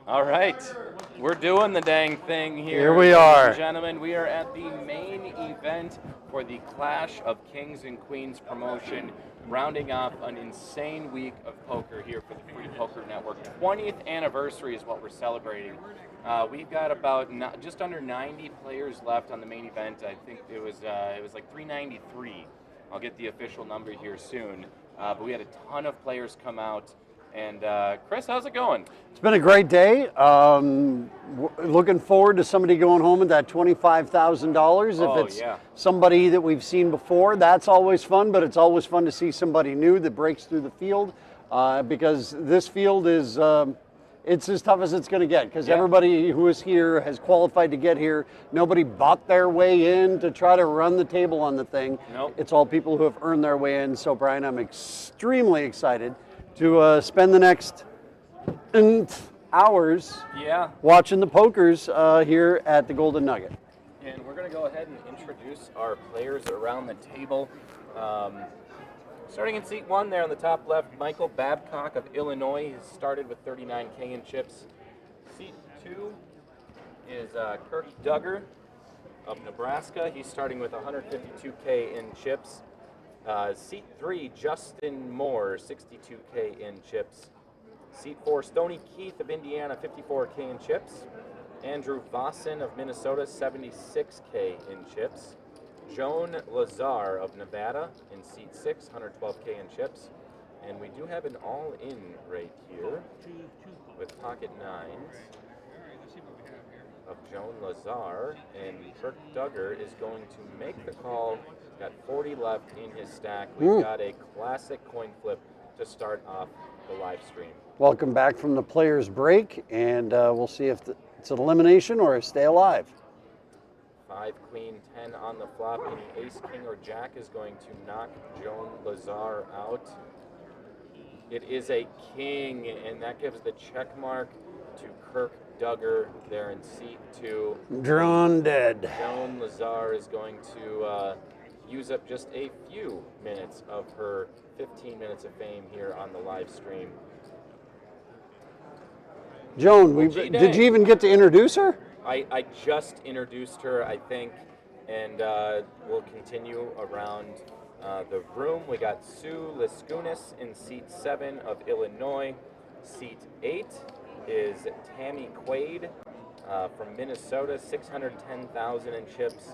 All right, we're doing the dang thing here. Here we ladies are. and gentlemen. We are at the main event for the Clash of Kings and Queens promotion, rounding off an insane week of poker here for the Free Poker Network. 20th anniversary is what we're celebrating. We've got about just under 90 players left on the main event. I think it was like 393. I'll get the official number here soon. But we had a ton of players come out. And Chris, how's it going? It's been a great day. Looking forward to somebody going home with that $25,000. If it's somebody that we've seen before, that's always fun, but it's always fun to see somebody new that breaks through the field because this field is it's as tough as it's going to get because everybody who is here has qualified to get here. Nobody bought their way in to try to run the table on the thing. Nope. It's all people who have earned their way in. So, Brian, I'm extremely excited to spend the next hours watching the pokers here at the Golden Nugget. And we're going to go ahead and introduce our players around the table. Starting in seat 1 there on the top left, Michael Babcock of Illinois. He started with 39K in chips. Seat 2 is Kirk Duggar of Nebraska. He's starting with 152K in chips. Seat 3, Justin Moore, 62K in chips. Seat 4, Stoney Keith of Indiana, 54K in chips. Andrew Vossen of Minnesota, 76K in chips. Joan Lazar of Nevada in seat 6, 112K in chips. And we do have an all-in right here with pocket nines of Joan Lazar, and Kirk Duggar is going to make the call. Got 40 left in his stack. We've got a classic coin flip to start off the live stream. Welcome back from the players' break, and we'll see if it's an elimination or a stay alive. 5, Queen, 10 on the flop. Any ace, king, or jack is going to knock Joan Lazar out. It is a king, and that gives the check mark to Kirk Duggar there in seat 2. Drawn dead. Joan Lazar is going to use up just a few minutes of her 15 minutes of fame here on the live stream. Joan, did you even get to introduce her? I just introduced her, I think, and we'll continue around the room. We got Sue Leskunis in seat 7 of Illinois. Seat 8 is Tammy Quaid from Minnesota, 610,000 in chips.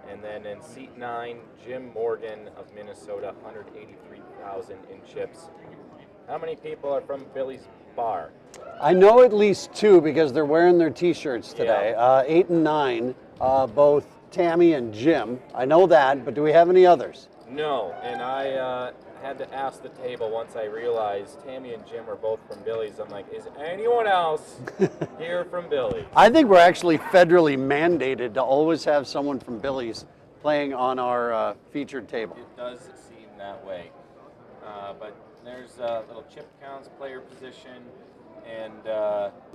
And then in seat 9, Jim Morgan of Minnesota, 183,000 in chips. How many people are from Billy's Bar? I know at least 2 because they're wearing their T-shirts today. 8 and 9, both Tammy and Jim. I know that, but do we have any others? No, and I had to ask the table once I realized Tammy and Jim are both from Billy's. I'm like, is anyone else here from Billy's? I think we're actually federally mandated to always have someone from Billy's playing on our featured table. It does seem that way. But there's little chip counts, player position, and...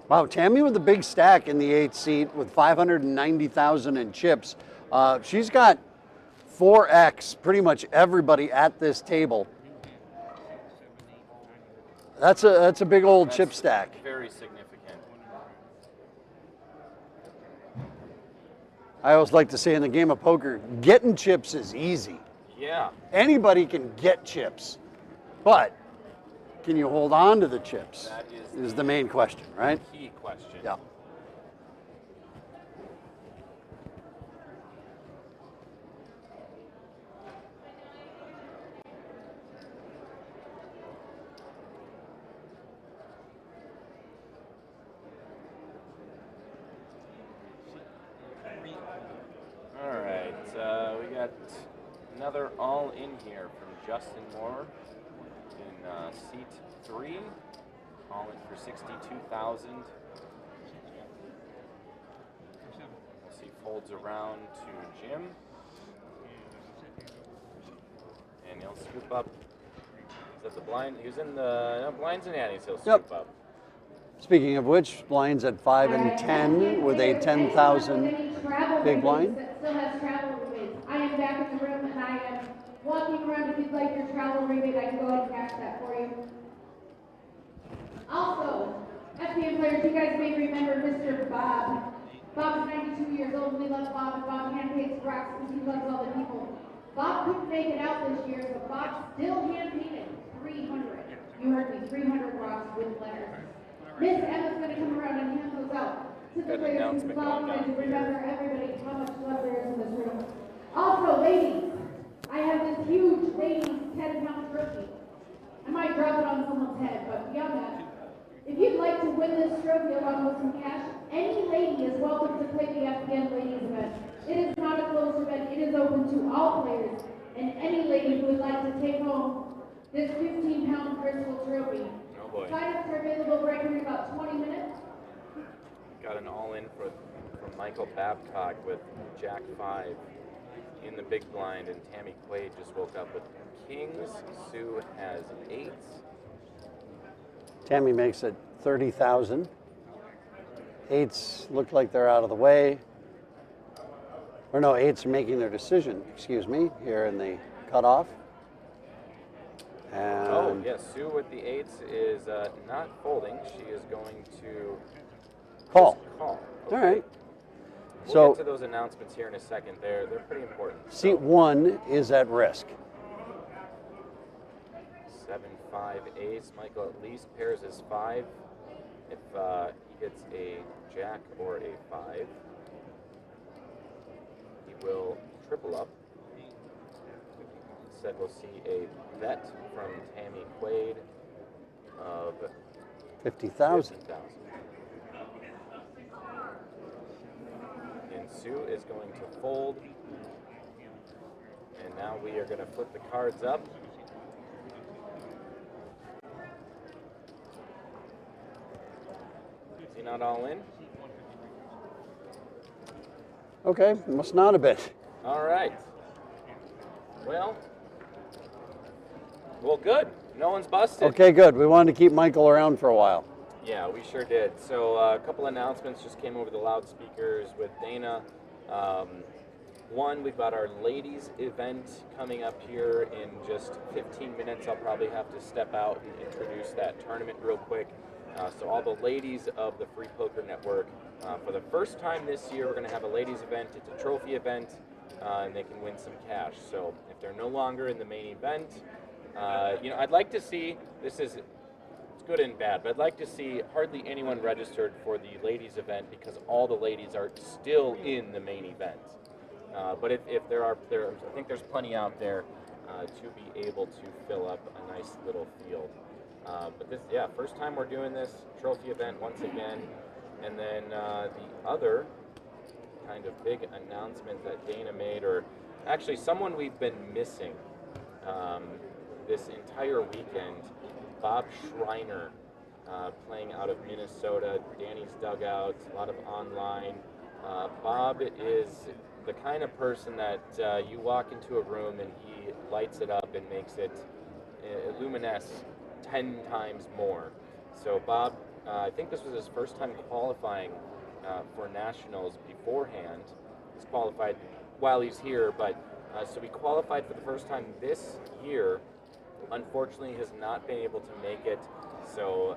wow, Tammy with a big stack in the 8th seat with 590,000 in chips. She's got 4x pretty much everybody at this table. That's a big old chip stack. Very significant. I always like to say in the game of poker, getting chips is easy. Yeah. Anybody can get chips, but can you hold on to the chips? That is the main question, right? Key question. Yeah. We got another all in here from Justin Moore in seat 3, all in for 62,000. As he folds around to Jim, and he'll scoop up. Is that the blind? He was in the blinds and annies. He'll scoop up. Speaking of which, blinds at 5 and 10 with a 10,000 big blind. Still has travel rebates. I am back in the room and I am walking around. If you'd like your travel rebate, I can go ahead and cash that for you. Also, FPN players, you guys may remember Mr. Bob. Bob is 92 years old. We love Bob, and Bob hand-paints rocks because he loves all the people. Bob couldn't make it out this year, so Bob still hand-painted 300. You heard me, 300 rocks with letters. Miss Emma's going to come around and hand those out to the players who love and to remember everybody how much love there is in this room. Also, ladies, I have this huge ladies 10-pound trophy. I might drop it on someone's head, but beyond that, if you'd like to win this trophy along with some cash, any lady is welcome to play the FPN Ladies event. It is not a closed event. It is open to all players, and any lady who would like to take home this 15-pound crystal trophy. Oh boy. Sign-ups are available right here in about 20 minutes. Got an all-in from Michael Babcock with Jack 5 in the big blind, and Tammy Quaid just woke up with kings. Sue has 8s. Tammy makes it 30,000. 8s look like they're out of the way. Or no, 8s are making their decision, excuse me, here in the cutoff. And Oh, yes, Sue with the 8s is not folding. She is going to call. just call. All right. We'll So get to those announcements here in a second. They're pretty important. seat 1 is at risk. 7-5 ace. Michael at least pairs his 5. If he gets a jack or a 5, he will triple up. Instead, we'll see a bet from Tammy Quaid of 50,000. 50,000. And Sue is going to fold. And now we are going to flip the cards up. Is he not all in? Okay, must not have been. All right. Well, good. No one's busted. Okay, good. We wanted to keep Michael around for a while. Yeah, we sure did. So a couple announcements just came over the loudspeakers with Dana. One, we've got our ladies event coming up here in just 15 minutes. I'll probably have to step out and introduce that tournament real quick. So all the ladies of the Free Poker Network, for the first time this year, we're going to have a ladies event. It's a trophy event, and they can win some cash. So if they're no longer in the main event, I'd like to see, it's good and bad, but I'd like to see hardly anyone registered for the ladies event because all the ladies are still in the main event. But if there are, I think there's plenty out there to be able to fill up a nice little field. But this, first time we're doing this trophy event once again. And then the other kind of big announcement that Dana made, or actually someone we've been missing this entire weekend, Bob Schreiner, playing out of Minnesota, Danny's Dugout, a lot of online. Bob is the kind of person that you walk into a room and he lights it up and makes it luminesce 10 times more. So Bob, I think this was his first time qualifying for nationals beforehand. He's qualified while he's here, but so he qualified for the first time this year. Unfortunately, has not been able to make it. So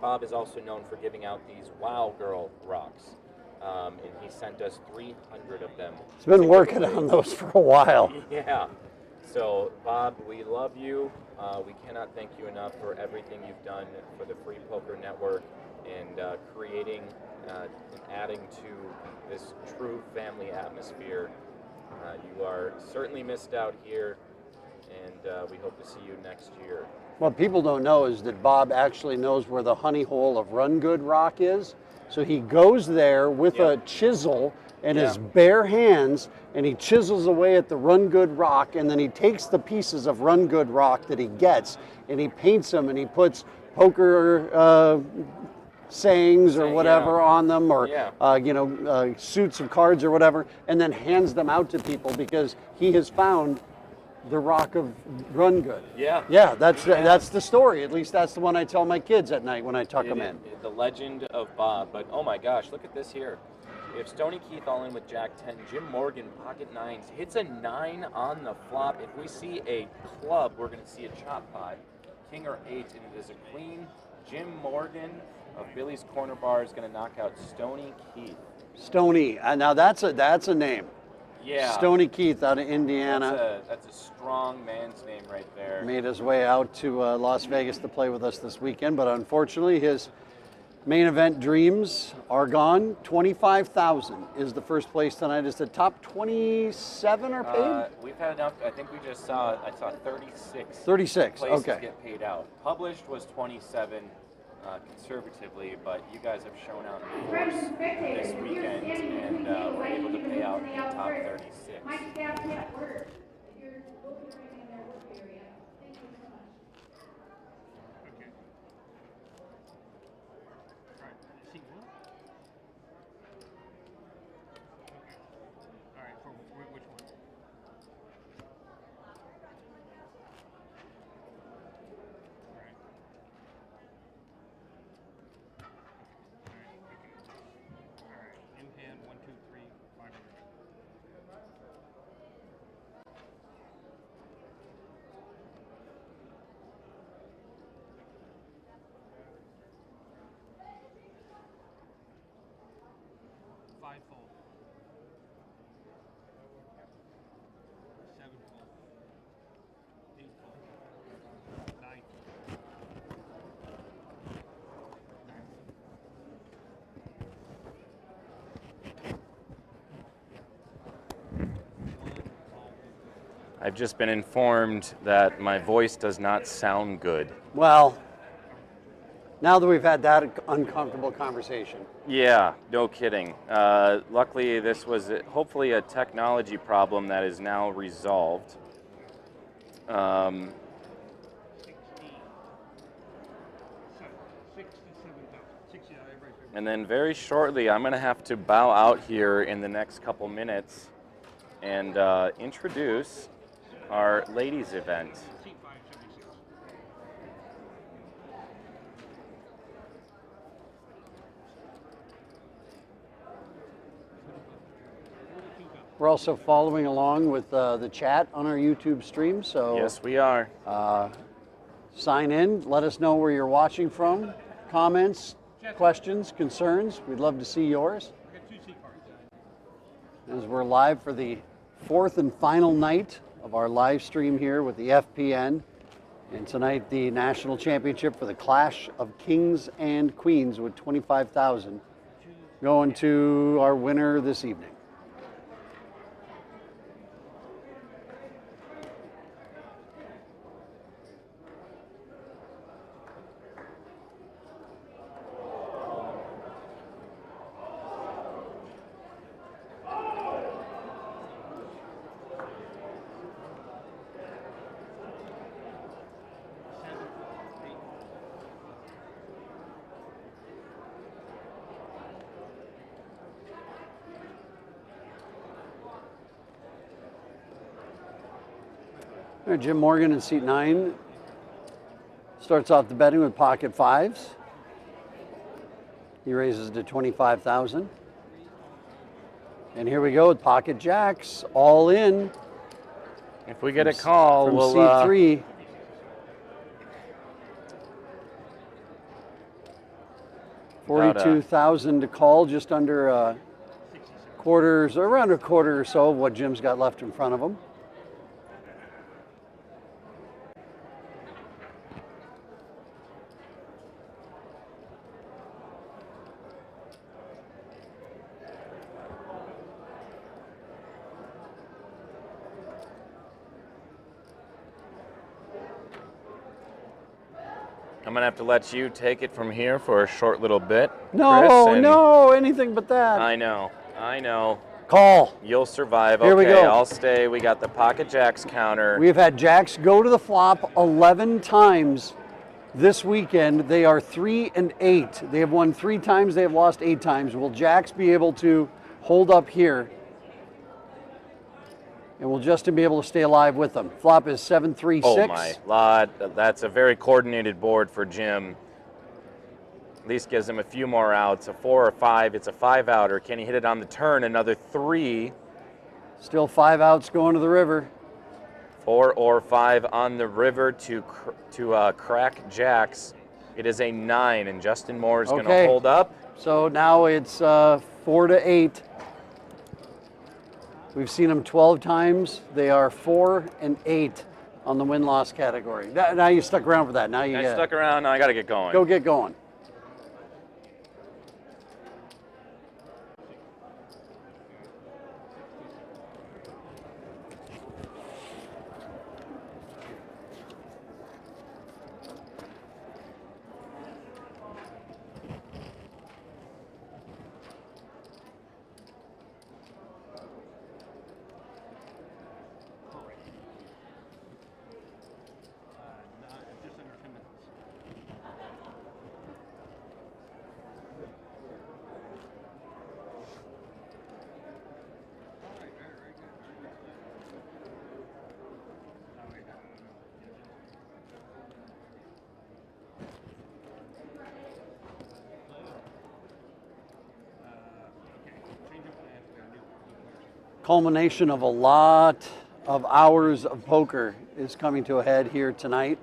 Bob is also known for giving out these Wow Girl rocks, and he sent us 300 of them. He's been working on those for a while. Yeah. So Bob, we love you. We cannot thank you enough for everything you've done for the Free Poker Network and creating and adding to this true family atmosphere. You are certainly missed out here, and we hope to see you next year. What people don't know is that Bob actually knows where the honey hole of Run Good Rock is. So he goes there with a chisel and his bare hands, and he chisels away at the Run Good Rock, and then he takes the pieces of Run Good Rock that he gets, and he paints them, and he puts poker sayings or whatever on them, or suits of cards or whatever, and then hands them out to people because he has found the rock of Run Good. Yeah, that's the story. At least that's the one I tell my kids at night when I tuck them in. The legend of Bob. But oh my gosh, look at this here. We have Stony Keith all in with Jack 10. Jim Morgan, pocket 9s. Hits a 9 on the flop. If we see a club, we're going to see a chop pot. King or 8, and it is a queen Jim Morgan of Billy's Corner Bar is going to knock out Stony Keith. Stony. Now that's a name. Yeah. Stony Keith out of Indiana. That's a strong man's name right there. Made his way out to Las Vegas to play with us this weekend, but unfortunately his main event dreams are gone. 25,000 is the first place tonight. Is the top 27 are paid? We've had enough. I think I saw 36. 36. Places Okay. get paid out. Published was 27 conservatively, but you guys have shown out in force this weekend and were able to pay out in the top 36. My staff can't work. If you're looking right in their work area. Thank you so much. Okay. All right. See what? Okay. All right. For which one? All right. All right. In hand 1, 2, 3, 500. Five-fold. Seven-fold. Eight-fold. Nine-fold. I've just been informed that my voice does not sound good. Well, now that we've had that uncomfortable conversation. Yeah, no kidding. Luckily, this was hopefully a technology problem that is now resolved. 16. 67,000. 60, right. And then very shortly, I'm going to have to bow out here in the next couple minutes and introduce our ladies event. Seat 576. We're also following along with the chat on our YouTube stream, so Yes, we are. sign in, let us know where you're watching from, comments, questions, concerns. We'd love to see yours. I got 2 seat cards. As we're live for the 4th and final night of our live stream here with the FPN. And tonight, the national championship for the Clash of Kings and Queens with 25,000 going to our winner this evening. All right, Jim Morgan in seat 9 starts off the betting with pocket 5s. He raises to 25,000. And here we go with pocket jacks, all in. If we get a call, from we'll seat 3. $42,000 to call, just under around a quarter or so of what Jim's got left in front of him. I'm going to have to let you take it from here for a short little bit. No, Chris, and no, anything but that. I know. Call. You'll survive. Here we Okay, go. I'll stay. We got the pocket jacks counter. We have had jacks go to the flop 11 times this weekend. They are 3 and 8. They have won 3 times. They have lost 8 times. Will jacks be able to hold up here? And will Justin be able to stay alive with them? Flop is 7-3-6. Oh my Lord, that's a very coordinated board for Jim. At least gives him a few more outs. A 4 or 5, it's a 5-outer. Can he hit it on the turn? Another 3. Still 5 outs going to the river. 4 or 5 on the river to crack jacks It is a 9, and Justin Moore is going Okay. to hold up. So now it's 4 to 8. We've seen them 12 times. They are 4 and 8 on the win-loss category. Now you stuck around for that. Now you I get stuck around. Now I got to get going. Go get going. Just under 10 minutes. Culmination of a lot of hours of poker is coming to a head here tonight.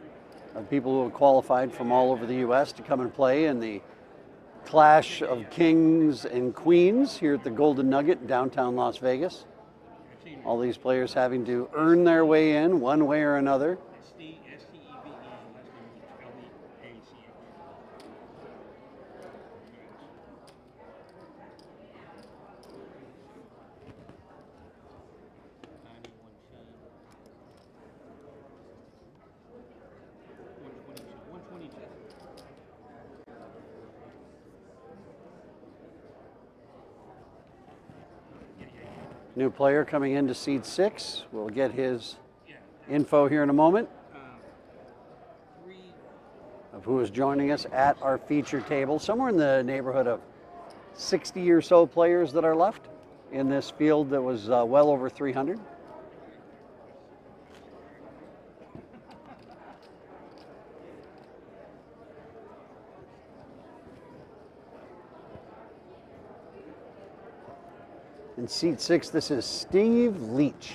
Of people who have qualified from all over the U.S. to come and play in the Clash of Kings and Queens here at the Golden Nugget in downtown Las Vegas. All these players having to earn their way in one way or another. New player coming into seat 6. We'll get his info here in a moment of who is joining us at our feature table. Somewhere in the neighborhood of 60 or so players that are left in this field that was well over 300. In seat 6, this is Steve Leach.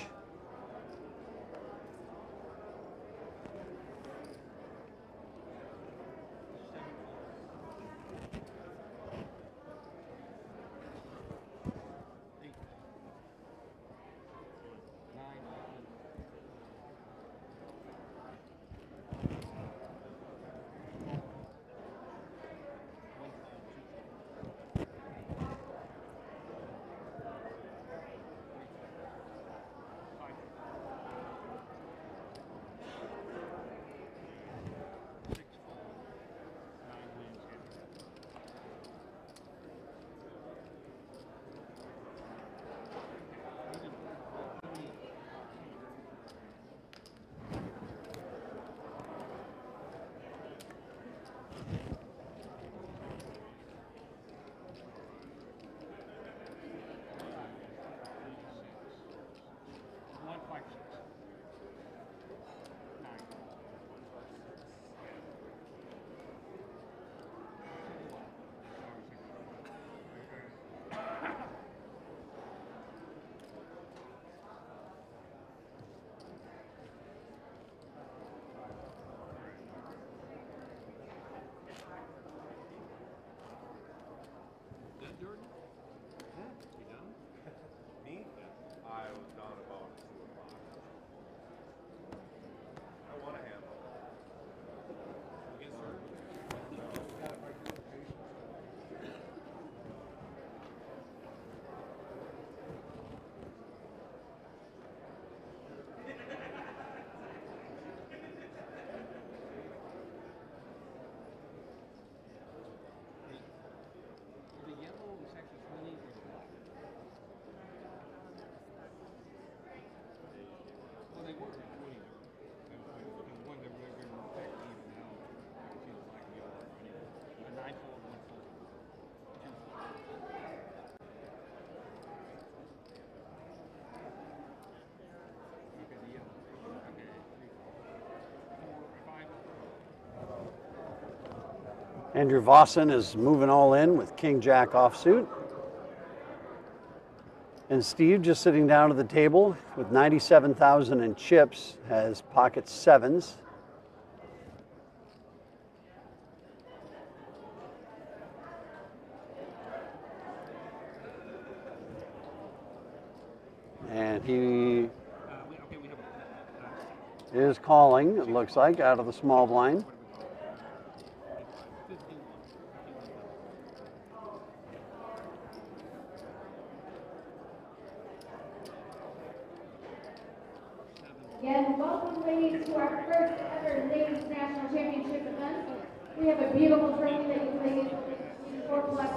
Andrew Vossen is moving all in with King Jack offsuit. And Steve, just sitting down at the table with 97,000 in chips, has pocket sevens. And he Okay, we have is calling, it looks like, out of the small blind. Again, welcome ladies to our first ever Ladies National Championship event. We have a beautiful trophy that you ladies will be receiving for plus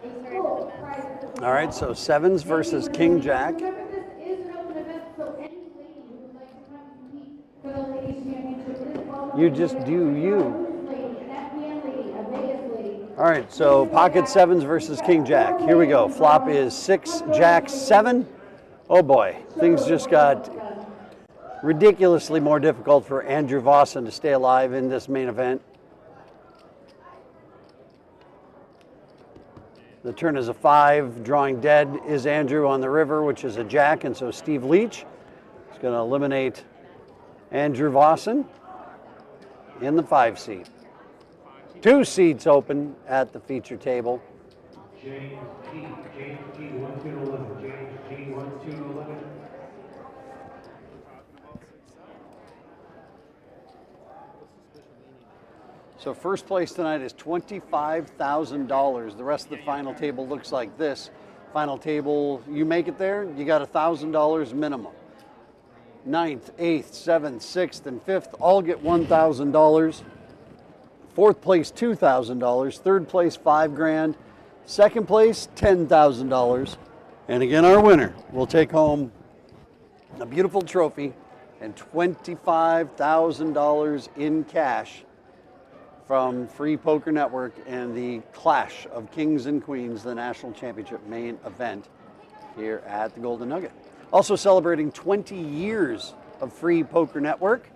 a full prize. All right, so sevens versus King Jack. Remember, this is an open event, so any lady who would like to come and compete for the Ladies Championship is welcome. You just do you. An FPN lady, a Vegas lady. All right, so pocket sevens versus King Jack. Here we go. Flop is 6, Jack, 7. Oh boy, things just got ridiculously more difficult for Andrew Vossen to stay alive in this main event. The turn is a 5, drawing dead is Andrew on the river, which is a Jack, and so Steve Leach is going to eliminate Andrew Vossen in the 5 seat. 2 seats open at the feature table. James G, 1, 2, 11. James G, 1, 2, 11. So first place tonight is $25,000. The rest of the final table looks like this. Final table, you make it there, you got $1,000 minimum. 9th, 8th, 7th, 6th, and 5th all get $1,000. Fourth place, $2,000. Third place, $5,000. Second place, $10,000. And again, our winner will take home a beautiful trophy and $25,000 in cash from Free Poker Network and the Clash of Kings and Queens, the National Championship main event here at the Golden Nugget. Also celebrating 20 years of Free Poker Network.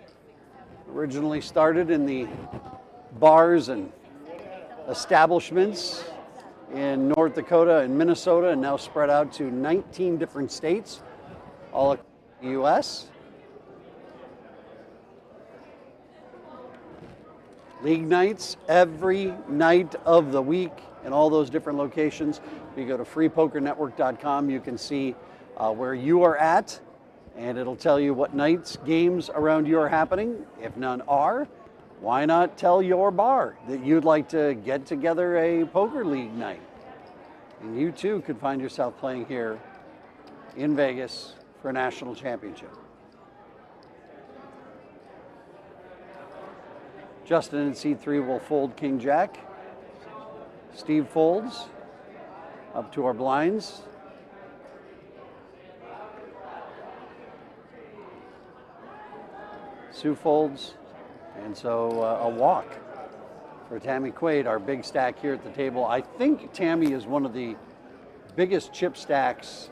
Originally started in the bars and establishments in North Dakota and Minnesota, and now spread out to 19 different states all across the U.S. League nights every night of the week in all those different locations. If you go to freepokernetwork.com, you can see where you are at, and it'll tell you what nights games around you are happening. If none are, why not tell your bar that you'd like to get together a poker league night? And you too could find yourself playing here in Vegas for a national championship. Justin in C3 will fold King Jack. Steve folds up to our blinds. Sue folds, and so a walk for Tammy Quaid, our big stack here at the table. I think Tammy is one of the biggest chip stacks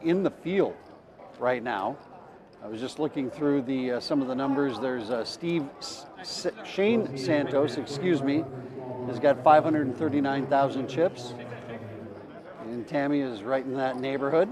in the field right now. I was just looking through the some of the numbers. There's Shane Santos, has got 539,000 chips, and Tammy is right in that neighborhood.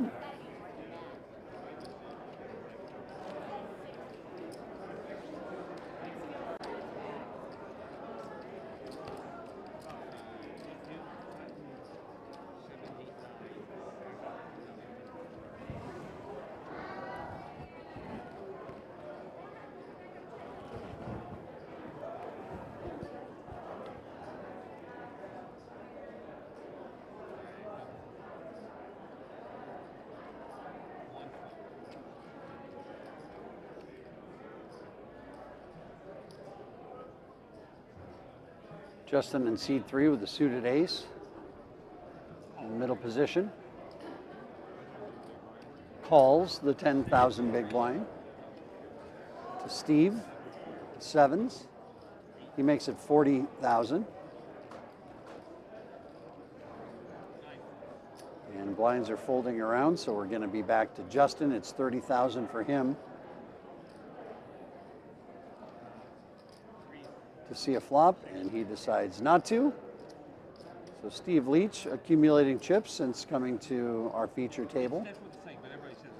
Justin in seed 3 with the suited ace in middle position. Calls the 10,000 big blind to Steve, sevens. He makes it 40,000. And blinds are folding around, so we're going to be back to Justin. It's 30,000 for him to see a flop, and he decides not to. So Steve Leach accumulating chips since coming to our feature table. That's what the thing, but everybody says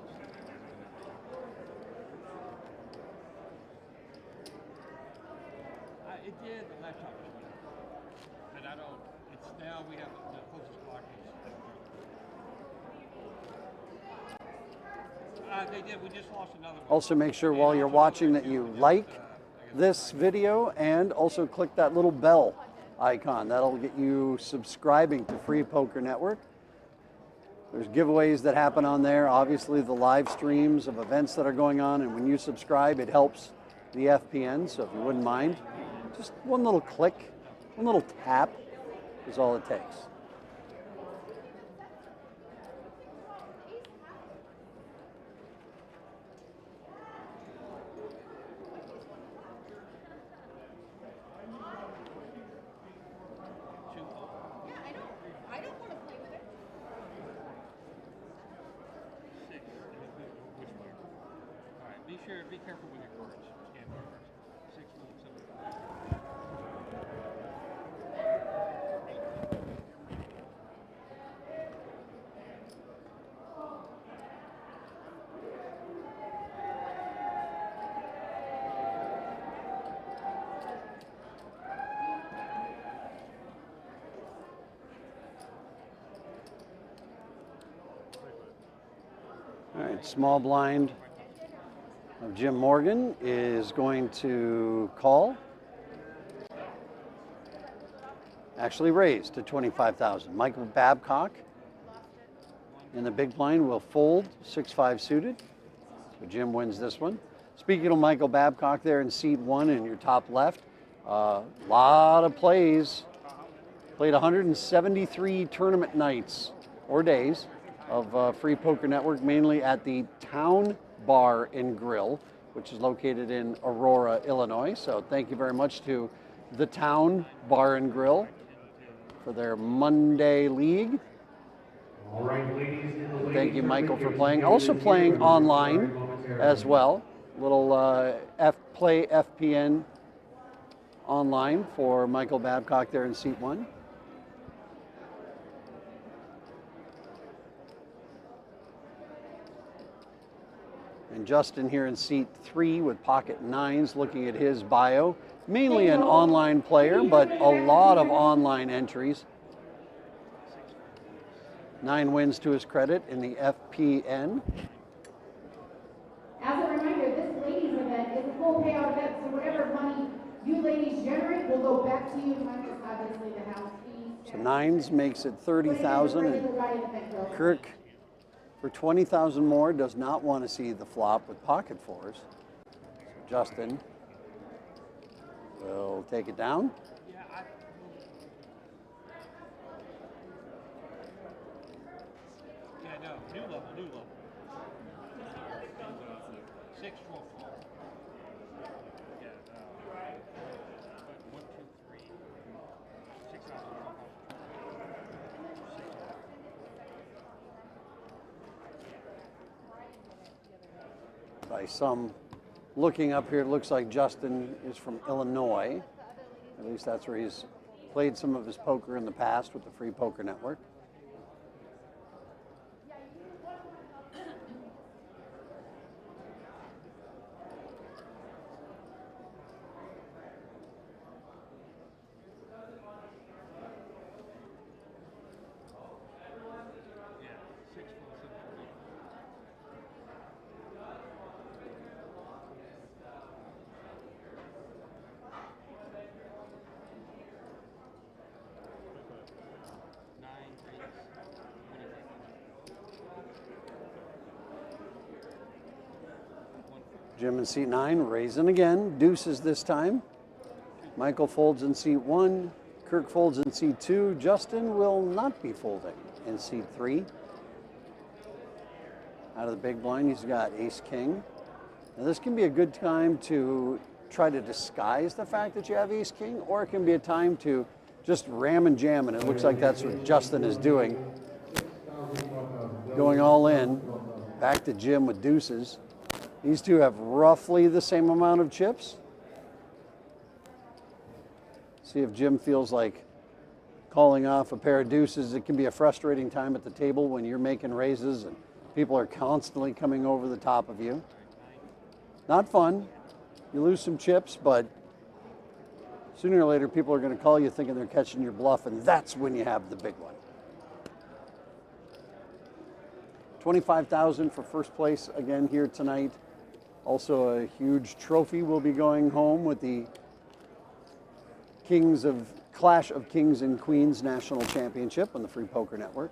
it did the laptop, but I don't. It's now we have the closest clock is. They did. We just lost another one. Also, make sure while you're watching that you like this video and also click that little bell icon. That'll get you subscribing to Free Poker Network. There's giveaways that happen on there. Obviously, the live streams of events that are going on. And when you subscribe, it helps the FPN. So if you wouldn't mind, just one little click, one little tap is all it takes. Be careful with your cards. Scan cards. 6, 7. All right, small blind of Jim Morgan is going to call. Actually raised to 25,000. Michael Babcock in the big blind will fold 6-5 suited. So Jim wins this one. Speaking of Michael Babcock there in seat 1 in your top left, a lot of plays. Played 173 tournament nights or days of Free Poker Network, mainly at the Town Bar and Grill, which is located in Aurora, Illinois. So thank you very much to the Town Bar and Grill for their Monday league. All right, ladies and Thank you, Michael, for playing. Also playing online as well. Little Play FPN online for Michael Babcock there in seat 1. And Justin here in seat 3 with pocket 9s, looking at his bio. Mainly an online player, but a lot of online entries. 9 wins to his credit in the FPN. As a reminder, this ladies event is a full payout event, so whatever money you ladies generate will go back to you, minus obviously the house fees. So 9s makes it 30,000, and Kirk for 20,000 more does not want to see the flop with pocket 4s. So Justin will take it down. New level. 6 will fall. Yeah, 1, 2, 3. 6 out of 12. By some looking up here, it looks like Justin is from Illinois. At least that's where he's played some of his poker in the past with the Free Poker Network. Jim in seat 9, raising again. Deuces this time. Michael folds in seat 1. Kirk folds in seat 2. Justin will not be folding in seat 3. Out of the big blind, he's got ace-king. Now this can be a good time to try to disguise the fact that you have ace-king, or it can be a time to just ram and jam, and it looks like that's what Justin is doing. Going all in. Back to Jim with deuces. These two have roughly the same amount of chips. See if Jim feels like calling off a pair of deuces. It can be a frustrating time at the table when you're making raises and people are constantly coming over the top of you. Not fun. You lose some chips, but sooner or later people are going to call you thinking they're catching your bluff, and that's when you have the big one. $25,000 for first place again here tonight. Also a huge trophy will be going home with the Clash of Kings and Queens National Championship on the Free Poker Network.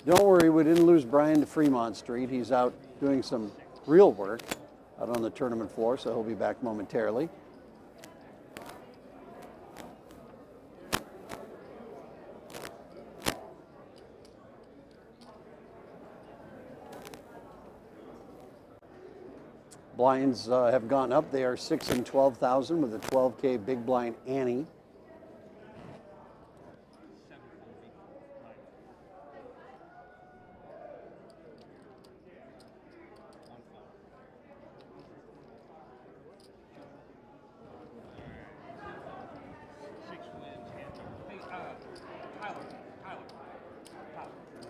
Don't worry, we didn't lose Brian to Fremont Street. He's out doing some real work out on the tournament floor, so he'll be back momentarily. Blinds have gone up. They are 6 and 12,000 with a 12K big blind Annie.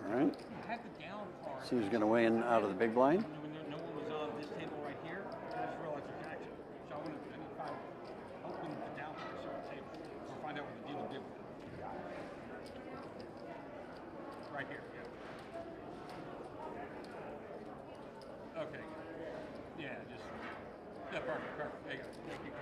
All right. See who's going to weigh in out of the big blind. No one was on this table right here. I just realized there's action. So I need to find open the down for a certain table or find out what the dealer did with it. Right here. Yeah. Okay. Yeah, just perfect. There you go. Thank you.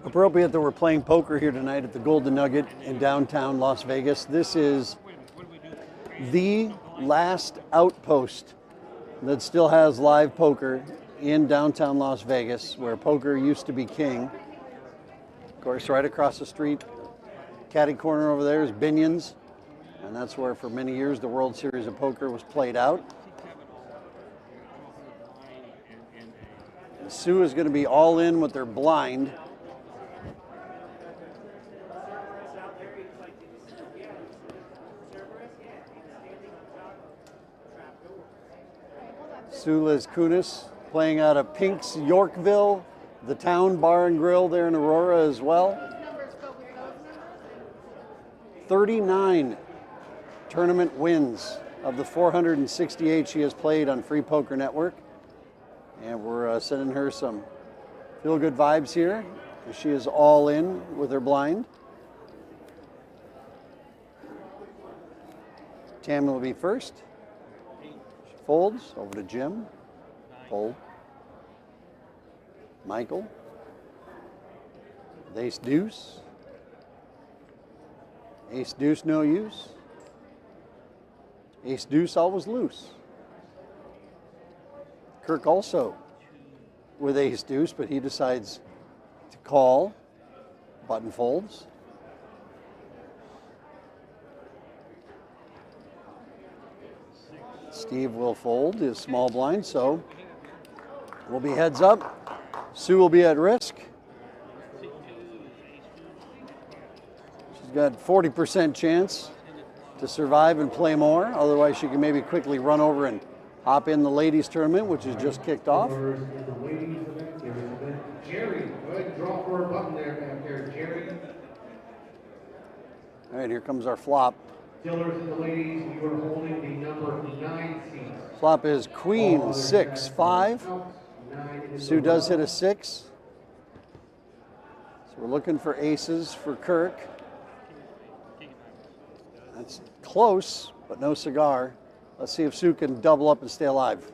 Appropriate that we're playing poker here tonight at the Golden Nugget in downtown Las Vegas. This is the last outpost that still has live poker in downtown Las Vegas, where poker used to be king. Of course, right across the street, caddy corner over there is Binion's, and that's where for many years the World Series of Poker was played out. And Sue is going to be all in with their blind. Sue Liz Kunis playing out of Pink's Yorkville, the Town Bar and Grill there in Aurora as well. 39 tournament wins of the 468 she has played on Free Poker Network. And we're sending her some feel-good vibes here. She is all in with her blind. Tammy will be first. Folds over to Jim. Fold. Michael. With ace deuce. Ace deuce no use. Ace deuce always loose. Kirk also with ace deuce, but he decides to call. Button folds. Steve will fold his small blind, so we'll be heads up. Sue will be at risk. She's got 40% chance to survive and play more. Otherwise, she can maybe quickly run over and hop in the ladies tournament, which has just kicked off. Jerry, go ahead and draw for a button there back there, Jerry. All right, here comes our flop. Dealers and the ladies, you are holding the number 9 seats. Flop is queen 6-5. Sue does hit a 6. So we're looking for aces for Kirk. That's close, but no cigar. Let's see if Sue can double up and stay alive.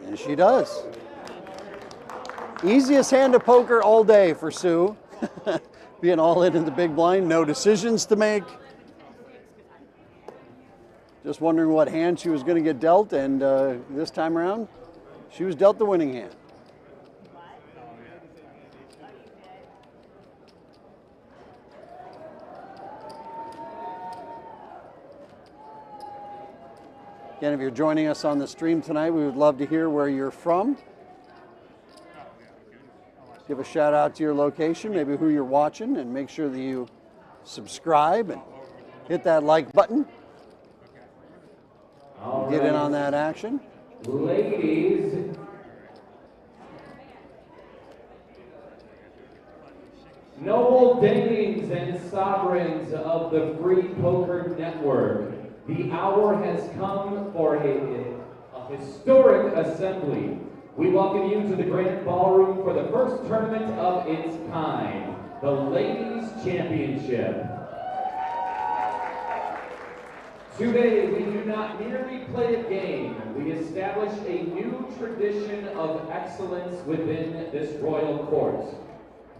And she does. Easiest hand of poker all day for Sue. Being all in the big blind, no decisions to make. Just wondering what hand she was going to get dealt, and this time around, she was dealt the winning hand. Again, if you're joining us on the stream tonight, we would love to hear where you're from. Give a shout out to your location, maybe who you're watching, and make sure that you subscribe and hit that like button. Get in on that action. Ladies. Noble dames and sovereigns of the Free Poker Network, the hour has come for a historic assembly. We welcome you to the Grand Ballroom for the first tournament of its kind, the Ladies Championship. Today, we do not merely play a game, we establish a new tradition of excellence within this royal court.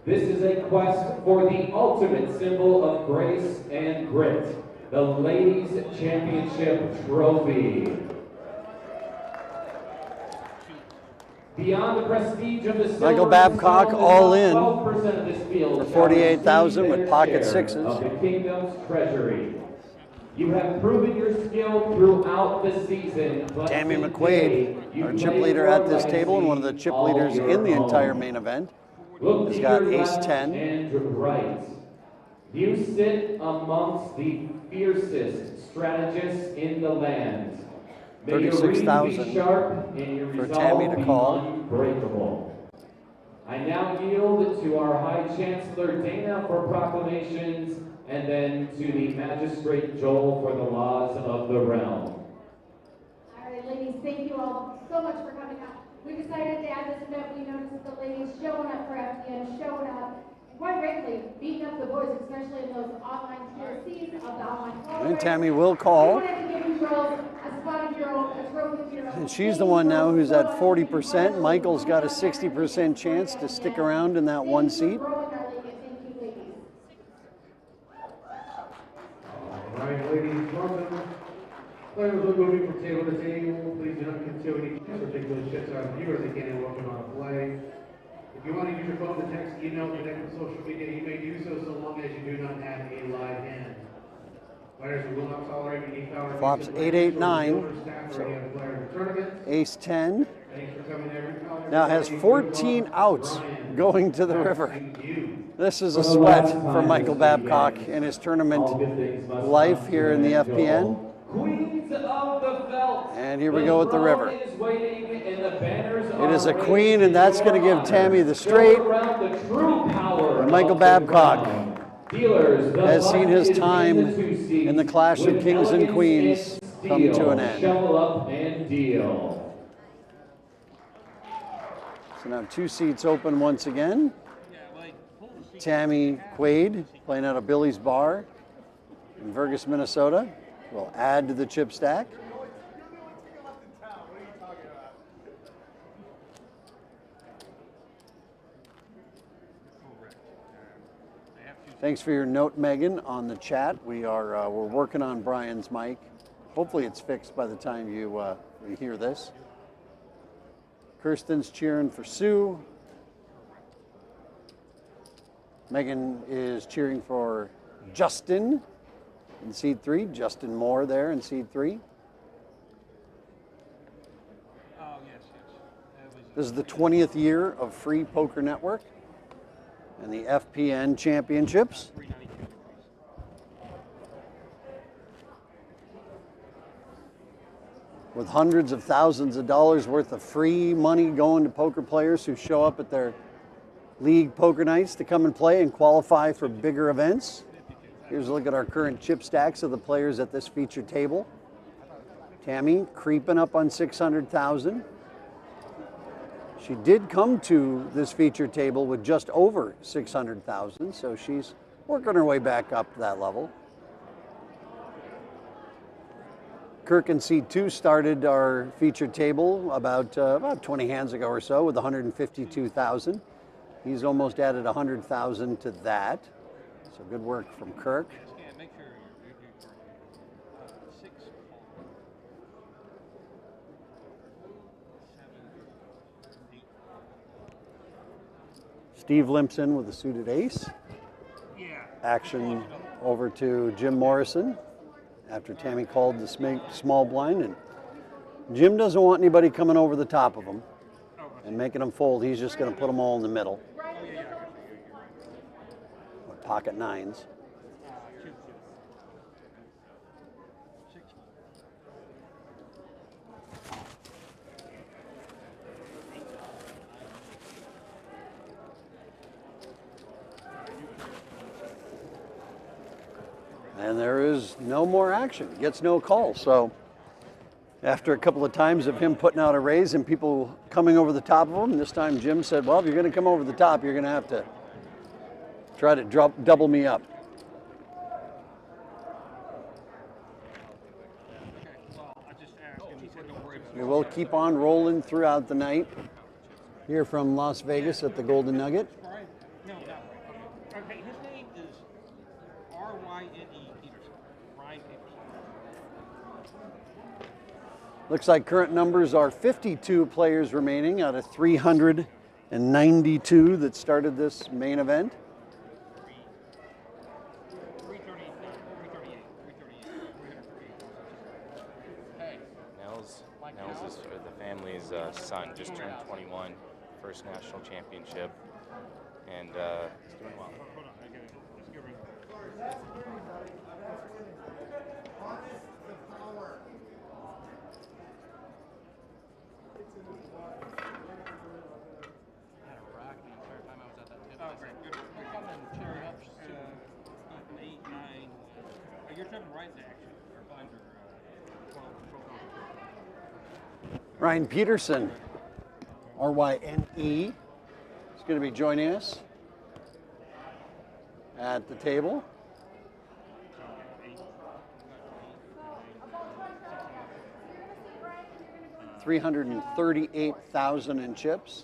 This is a quest for the ultimate symbol of grace and grit, the Ladies Championship Trophy. Beyond the prestige of the silver Michael Babcock and all in 12% of this field for shall 48,000 receive with their pocket share sixes. of the kingdom's treasury. You have proven your skill throughout the season, but Tammy today McQuaid, you our chip play leader for at this table and one of the legacy chip all leaders your in the own. entire main event. Look He's to got your ace left 10. and right. You sit amongst the fiercest strategists in the land. May your reading be 36,000 sharp and your for resolve Tammy to be call. unbreakable. I now yield to our High Chancellor Dana for proclamations, and then to the Magistrate Joel for the laws of the realm. All right, ladies, thank you all so much for coming out. We decided to add this event. We noticed the ladies showing up for FPN, showing up, and quite frankly, beating up the boys, especially in those online TLCs of the online call. And Tammy will call. We wanted to give you girls a spot of your own, a trophy of your own. And she's the one now who's at 40%. Michael's got a 60% chance to stick around in that one seat. All right, ladies and gentlemen, players will moving from table to table. Please do not conceal any chips or take those chips out of you, or they can welcome on play. If you want to use your phone to text, email, connect with social media, you may do so long as you do not have a live hand. Players who will not tolerate any foul. Flops 8, 8, 9. Ace 10. Thanks for coming every. Now has 14 outs going to the river. This is a sweat for Michael Babcock in his tournament life here in the FPN. Queens of the Belt. And here we go with the river. Is waiting, and the banners It is a are queen, raised and that's in going to your give Tammy the straight. honor. Go around the true power And Michael of the Babcock crown. Dealers, the has seen his buck is time in the two seats in the clash of with kings and elegance queens and come to steel. an end. Shovel up and deal. So now 2 seats open once again. Tammy Quaid, playing out of Billy's Bar in Vergas, Minnesota, will add to the chip stack. Thanks for your note, Megan, on the chat. We're working on Brian's mic. Hopefully it's fixed by the time you hear this. Kirsten's cheering for Sue. Megan is cheering for Justin in seed 3. Justin Moore there in seed 3. Oh, yes, yes. This is the 20th year of Free Poker Network and the FPN Championships. With hundreds of thousands of dollars worth of free money going to poker players who show up at their league poker nights to come and play and qualify for bigger events. Here's a look at our current chip stacks of the players at this featured table. Tammy creeping up on 600,000. She did come to this featured table with just over 600,000, so she's working her way back up to that level. Kirk in seat 2 started our featured table about 20 hands ago or so with 152,000. He's almost added 100,000 to that. So good work from Kirk. Yeah, make sure you're 6, 7, 8. Steve limps in with a suited ace. Yeah. Action over to Jim Morrison after Tammy called the small blind. And Jim doesn't want anybody coming over the top of him and making them fold. He's just going to put them all in the middle. With pocket 9s. And there is no more action. Gets no call. So after a couple of times of him putting out a raise and people coming over the top of him, this time Jim said, well, if you're going to come over the top, you're going to have to try to double me up. We will keep on rolling throughout the night here from Las Vegas at the Golden Nugget. No, that way. Okay, his name is R-Y-N-E Peterson. Ryan Peterson. Looks like current numbers are 52 players remaining out of 392 that started this main event. 338. Nat'l is the family's son, just turned 21, first national championship, and he's doing well. Hold on, I get it. Let's get rid of you're jumping right into action. Or find your 12 Ryan Peterson, R-Y-N-E, is going to be joining us at the table. $338,000 in chips.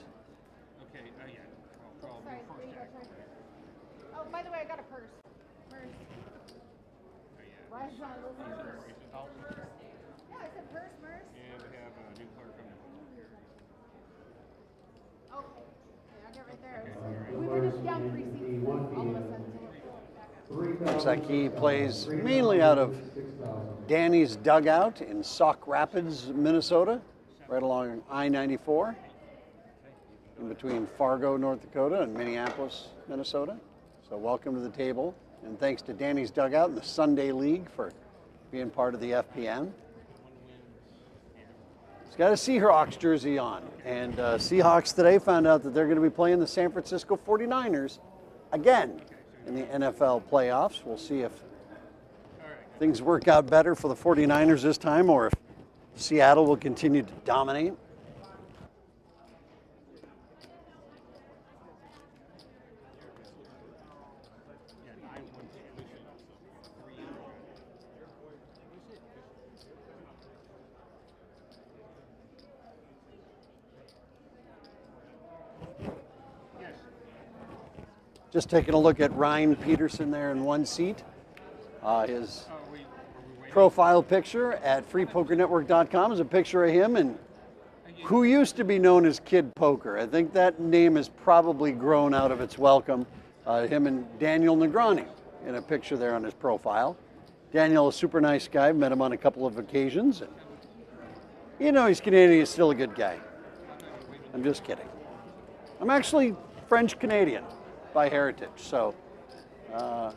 Okay, yeah. 12, Sorry, first there you go, action. sorry. Oh, by the way, I got a purse. Purse. Why is it not a little purse? Yeah, I said purse, purse. And we have a new player coming in. Okay. Yeah, I got right there. We were just down 3 seats. All of a sudden. Looks like he plays mainly out of Danny's dugout in Sauk Rapids, Minnesota, right along I-94, in between Fargo, North Dakota, and Minneapolis, Minnesota. So welcome to the table, and thanks to Danny's dugout and the Sunday League for being part of the FPN. He's got a Seahawks jersey on, and Seahawks today found out that they're going to be playing the San Francisco 49ers again in the NFL playoffs. We'll see if things work out better for the 49ers this time, or if Seattle will continue to dominate. Just taking a look at Ryan Peterson there in one seat. His profile picture at freepokernetwork.com is a picture of him and who used to be known as Kid Poker. I think that name has probably grown out of its welcome. Him and Daniel Negrani in a picture there on his profile. Daniel, a super nice guy. I've met him on a couple of occasions. And, you know, he's Canadian. He's still a good guy. I'm just kidding. I'm actually French-Canadian by heritage, so I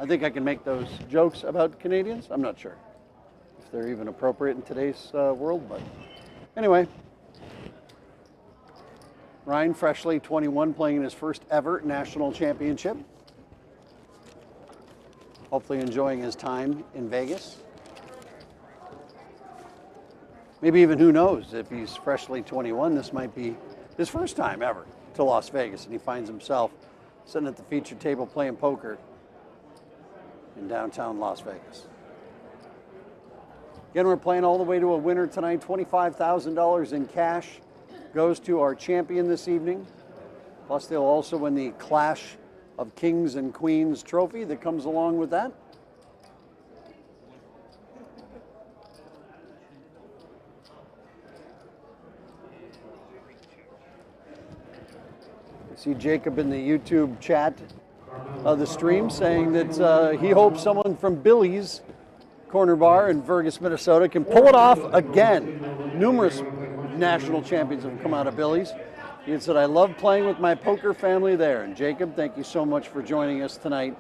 think I can make those jokes about Canadians. I'm not sure if they're even appropriate in today's world, but anyway. Ryan, freshly 21, playing in his first ever national championship. Hopefully enjoying his time in Vegas. Maybe even, who knows, if he's freshly 21, this might be his first time ever to Las Vegas, and he finds himself sitting at the feature table playing poker in downtown Las Vegas. Again, we're playing all the way to a winner tonight. $25,000 in cash goes to our champion this evening. Plus, they'll also win the Clash of Kings and Queens trophy that comes along with that. I see Jacob in the YouTube chat of the stream saying that he hopes someone from Billy's Corner Bar in Vergas, Minnesota can pull it off again. Numerous national champions have come out of Billy's. He said, I love playing with my poker family there. And Jacob, thank you so much for joining us tonight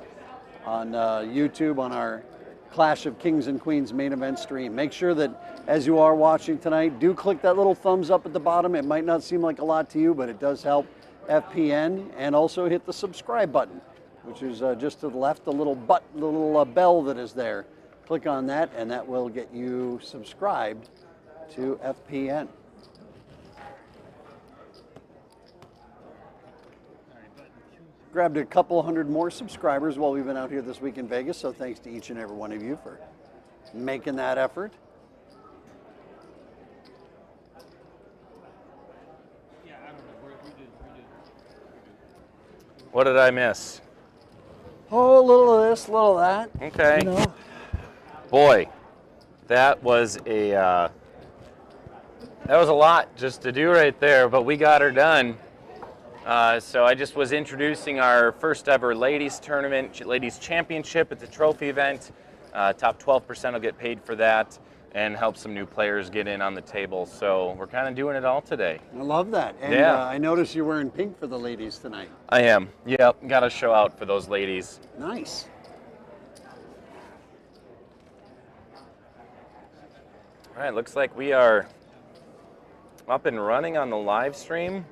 on YouTube on our Clash of Kings and Queens main event stream. Make sure that as you are watching tonight, do click that little thumbs up at the bottom. It might not seem like a lot to you, but it does help FPN, and also hit the subscribe button which is just to the left, the little bell that is there. Click on that, and that will get you subscribed to FPN. Grabbed a couple hundred more subscribers while we've been out here this week in Vegas, so thanks to each and every one of you for making that effort. What did I miss? Oh, a little of this, a little of that. Okay. You know. Boy, that was a lot just to do right there, but we got her done. So I just was introducing our first ever ladies tournament, ladies championship. It's a trophy event. Top 12% will get paid for that and help some new players get in on the table. So we're kind of doing it all today. I love that. And yeah. I noticed you're wearing pink for the ladies tonight. I am. Yep. Got to show out for those ladies. Nice. All right. Looks like we are up and running on the live stream.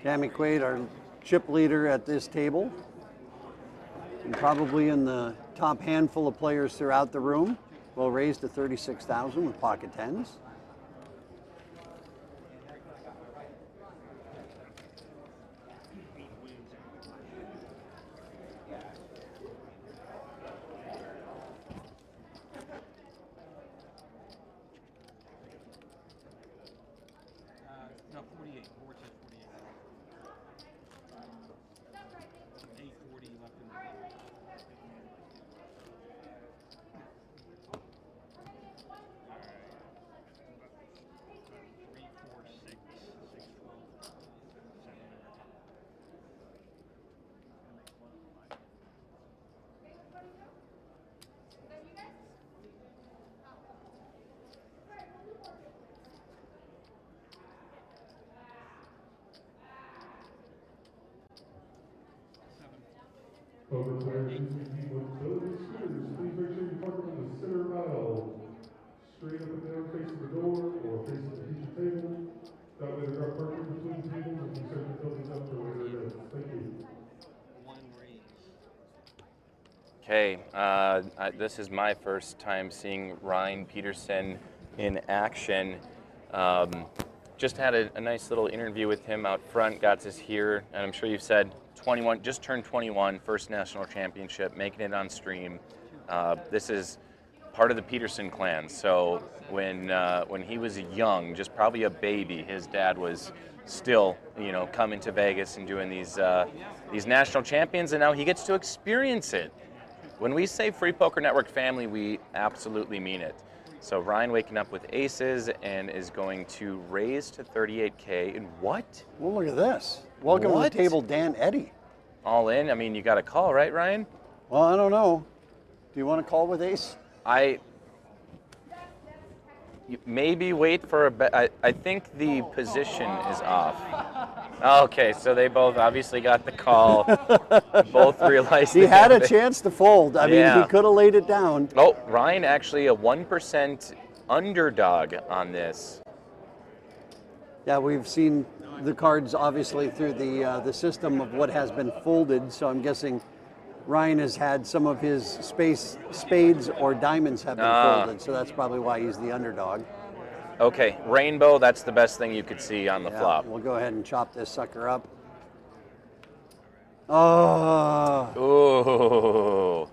Tammy Quaid, our chip leader at this table, and probably in the top handful of players throughout the room. Will raise to 36,000 with pocket tens. No, 48. Board says 48. 840 left in the game. Three, four, six, 12, 7. Poker players using people with scooters, please make sure you park them in the center aisle, straight up and down facing the door or facing the feature table. That way they're parking between tables and you set the buildings up for later events. Thank you. One raise. Okay, this is my first time seeing Ryan Peterson in action. Just had a nice little interview with him out front, got us here, and I'm sure you've said 21, just turned 21, first national championship, making it on stream. This is part of the Peterson clan. So when he was young, just probably a baby, his dad was still, coming to Vegas and doing these national champions, and now he gets to experience it. When we say Free Poker Network family, we absolutely mean it. So Ryan waking up with aces and is going to raise to 38K. And what? Well, look at this. Welcome to the table, Dan Eddy. All in? I mean, you got a call, right, Ryan? Well, I don't know. Do you want to call with ace? Maybe wait for a bet. I think the position is off. Okay, so they both obviously got the call. Both realized he had a chance to fold. I mean, he could have laid it down. Oh, Ryan actually a 1% underdog on this. Yeah, we've seen the cards obviously through the system of what has been folded. So I'm guessing Ryan has had some of his spades or diamonds have been folded. So that's probably why he's the underdog. Okay, rainbow, that's the best thing you could see on the flop. We'll go ahead and chop this sucker up. Oh. Ooh.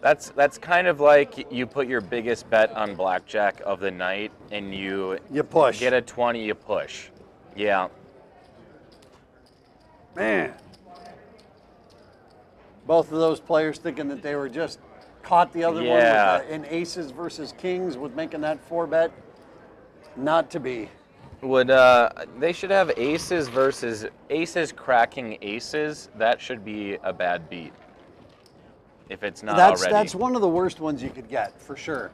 That's kind of like you put your biggest bet on blackjack of the night and you push. Get a 20, you push. Yeah. Man. Both of those players thinking that they were just caught the other one with in aces versus kings with making that 4-bet. Not to be. Would they should have aces versus aces cracking aces? That should be a bad beat. If it's not already. That's one of the worst ones you could get for sure.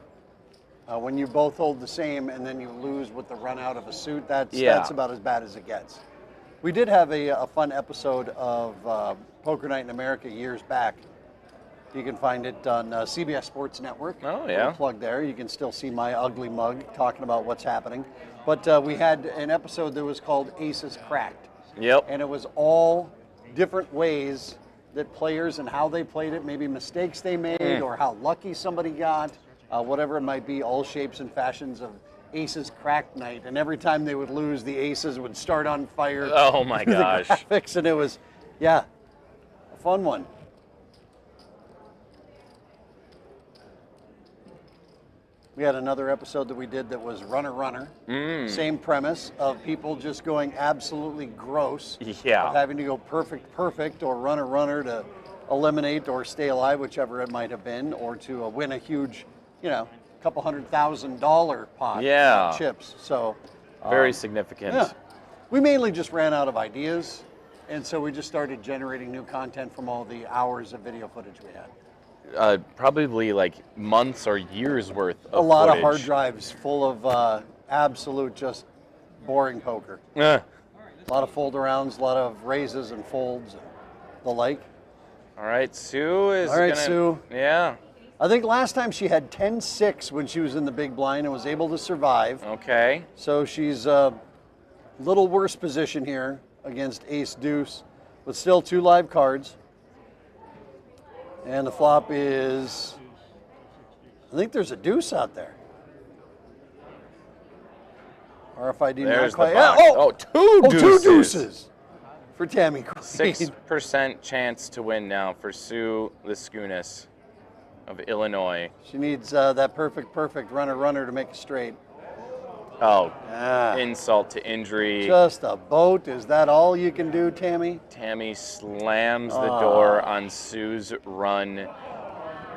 When you both hold the same and then you lose with the run out of a suit, that's about as bad as it gets. We did have a fun episode of Poker Night in America years back, You can find it on CBS Sports Network. Oh, yeah. Little plug there. You can still see my ugly mug talking about what's happening. But we had an episode that was called Aces Cracked. Yep. And it was all different ways that players and how they played it, maybe mistakes they made or how lucky somebody got, whatever it might be, all shapes and fashions of Aces Cracked night. And every time they would lose, the aces would start on fire. Oh my gosh. The graphics, and it was, yeah, a fun one. We had another episode that we did that was Runner Runner. Same premise of people just going absolutely gross. Yeah. Of having to go perfect, or Runner Runner to eliminate or stay alive, whichever it might have been, or to win a huge, couple $100,000 pot of chips. So very significant. Yeah. We mainly just ran out of ideas, and so we just started generating new content from all the hours of video footage we had. Probably like months or years worth of A lot footage. of hard drives full of absolute just boring poker. Eh. A lot of fold arounds, a lot of raises and folds and the like. All right, Sue is All right, gonna, Sue. Yeah. I think last time she had 10-6 when she was in the big blind and was able to survive. Okay. So she's a little worse position here against Ace Deuce, but still 2 live cards. And the flop is, I think there's a deuce out there. RFID There's not quite. the box. Yeah, Oh, two deuces. 2 deuces for Tammy Queen. 6% chance to win now for Sue Liskunis of Illinois. She needs that perfect runner to make it straight. Oh, Yeah. insult to injury. Just a boat. Is that all you can do, Tammy? Tammy slams the door on Sue's run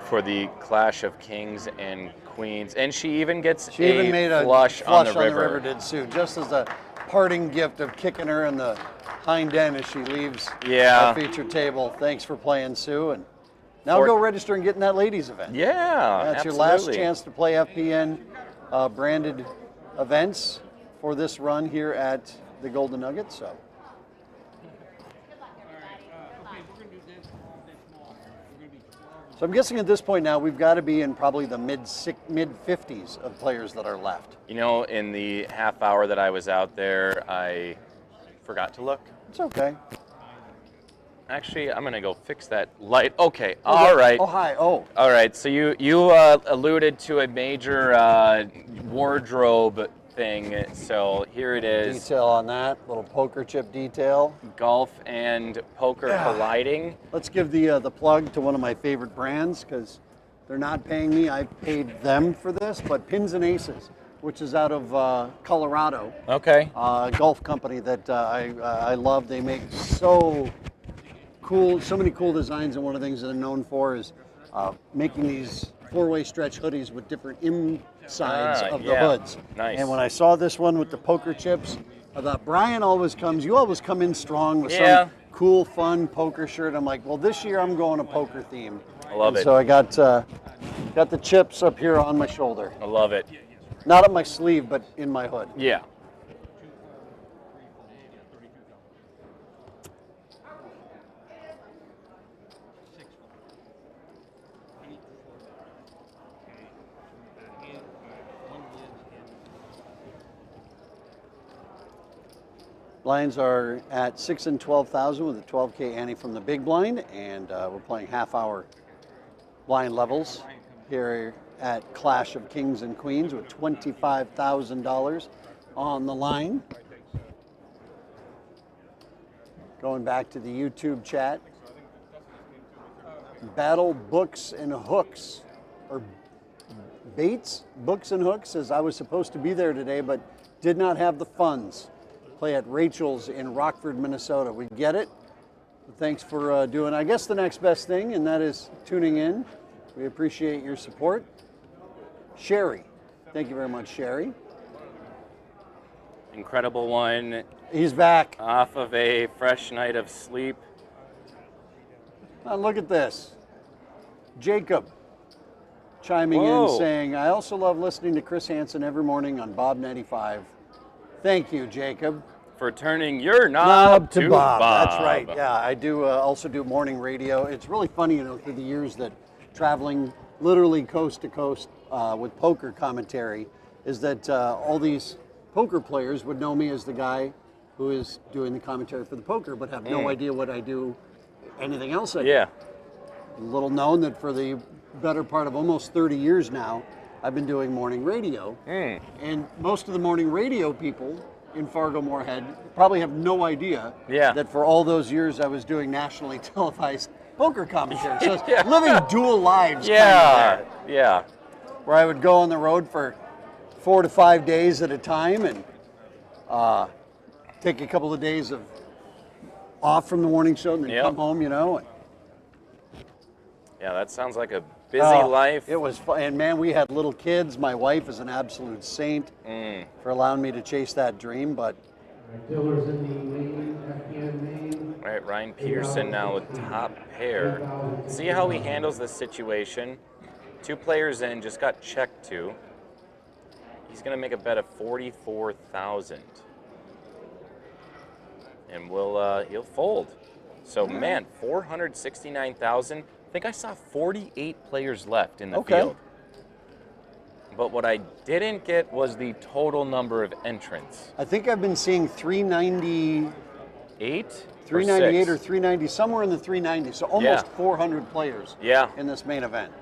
for the Clash of Kings and Queens. And she even gets She even made a flush on the river. did Sue, just as a parting gift of kicking her in the hind end as she leaves Yeah. our feature table. Thanks for playing, Sue. And now go register and get in that ladies event. Yeah, That's absolutely. your last chance to play FPN branded events for this run here at the Golden Nugget. So Okay, we're gonna do this all day small. We're gonna be 12. I'm guessing at this point now we've got to be in probably the mid 50s of players that are left. You know, in the half hour that I was out there, I forgot to look. It's okay. Actually, I'm gonna go fix that light. Okay, all right. Oh, hi. Oh, All right, so you alluded to a major wardrobe thing, so here it is. detail on that. Little poker chip detail. Golf and poker colliding. Let's give the plug to one of my favorite brands because they're not paying me. I paid them for this, but Pins and Aces, which is out of Colorado. Okay. Golf company that I love. They make so many cool designs, and one of the things that I'm known for is making these 4-way stretch hoodies with different insides of the hoods. Nice. And when I saw this one with the poker chips, I thought, Brian you always come in strong with some cool, fun poker shirt. I'm like, well, this year I'm going a poker theme. I love it. So I got the chips up here on my shoulder. I love it. Not up my sleeve, but in my hood. Yeah. Blinds are at 6 and 12,000 with a 12K ante from the big blind, and we're playing half-hour blind levels here at Clash of Kings and Queens with $25,000 on the line. Going back to the YouTube chat, Battle Books and Hooks, or Bates Books and Hooks says, I was supposed to be there today, but did not have the funds. Play at Rachel's in Rockford, Minnesota. We get it. Thanks for doing, I guess, the next best thing, and that is tuning in. We appreciate your support. Sherry. Thank you very much, Sherry. Incredible one. He's back. Off of a fresh night of sleep. Now look at this. Jacob chiming in saying, I also love listening to Chris Hansen every morning on Bob 95. Thank you, Jacob. for turning your knob to Bob. That's right. Yeah, I do also do morning radio. It's really funny, through the years that traveling literally coast to coast with poker commentary is that all these poker players would know me as the guy who is doing the commentary for the poker, but have no idea what I do, anything else I do. Yeah. Little known that for the better part of almost 30 years now, I've been doing morning radio. And most of the morning radio people in Fargo-Moorhead probably have no idea that for all those years I was doing nationally televised poker commentary. So it's living dual lives. Yeah. Where I would go on the road for 4 to 5 days at a time and take a couple of days off from the morning show and then come home, and yeah, that sounds like a busy life. It was fun. And man, we had little kids. My wife is an absolute saint for allowing me to chase that dream. But Dealers in the main, FPN main. All right, Ryan Peterson now with top pair. See how he handles this situation. 2 players in, just got checked to. He's going to make a bet of 44,000. And he'll fold. So man, 469,000. I think I saw 48 players left in the field. But what I didn't get was the total number of entrants. I think I've been seeing 398, 398 or 390, somewhere in the 390s. So almost 400 players in this main event.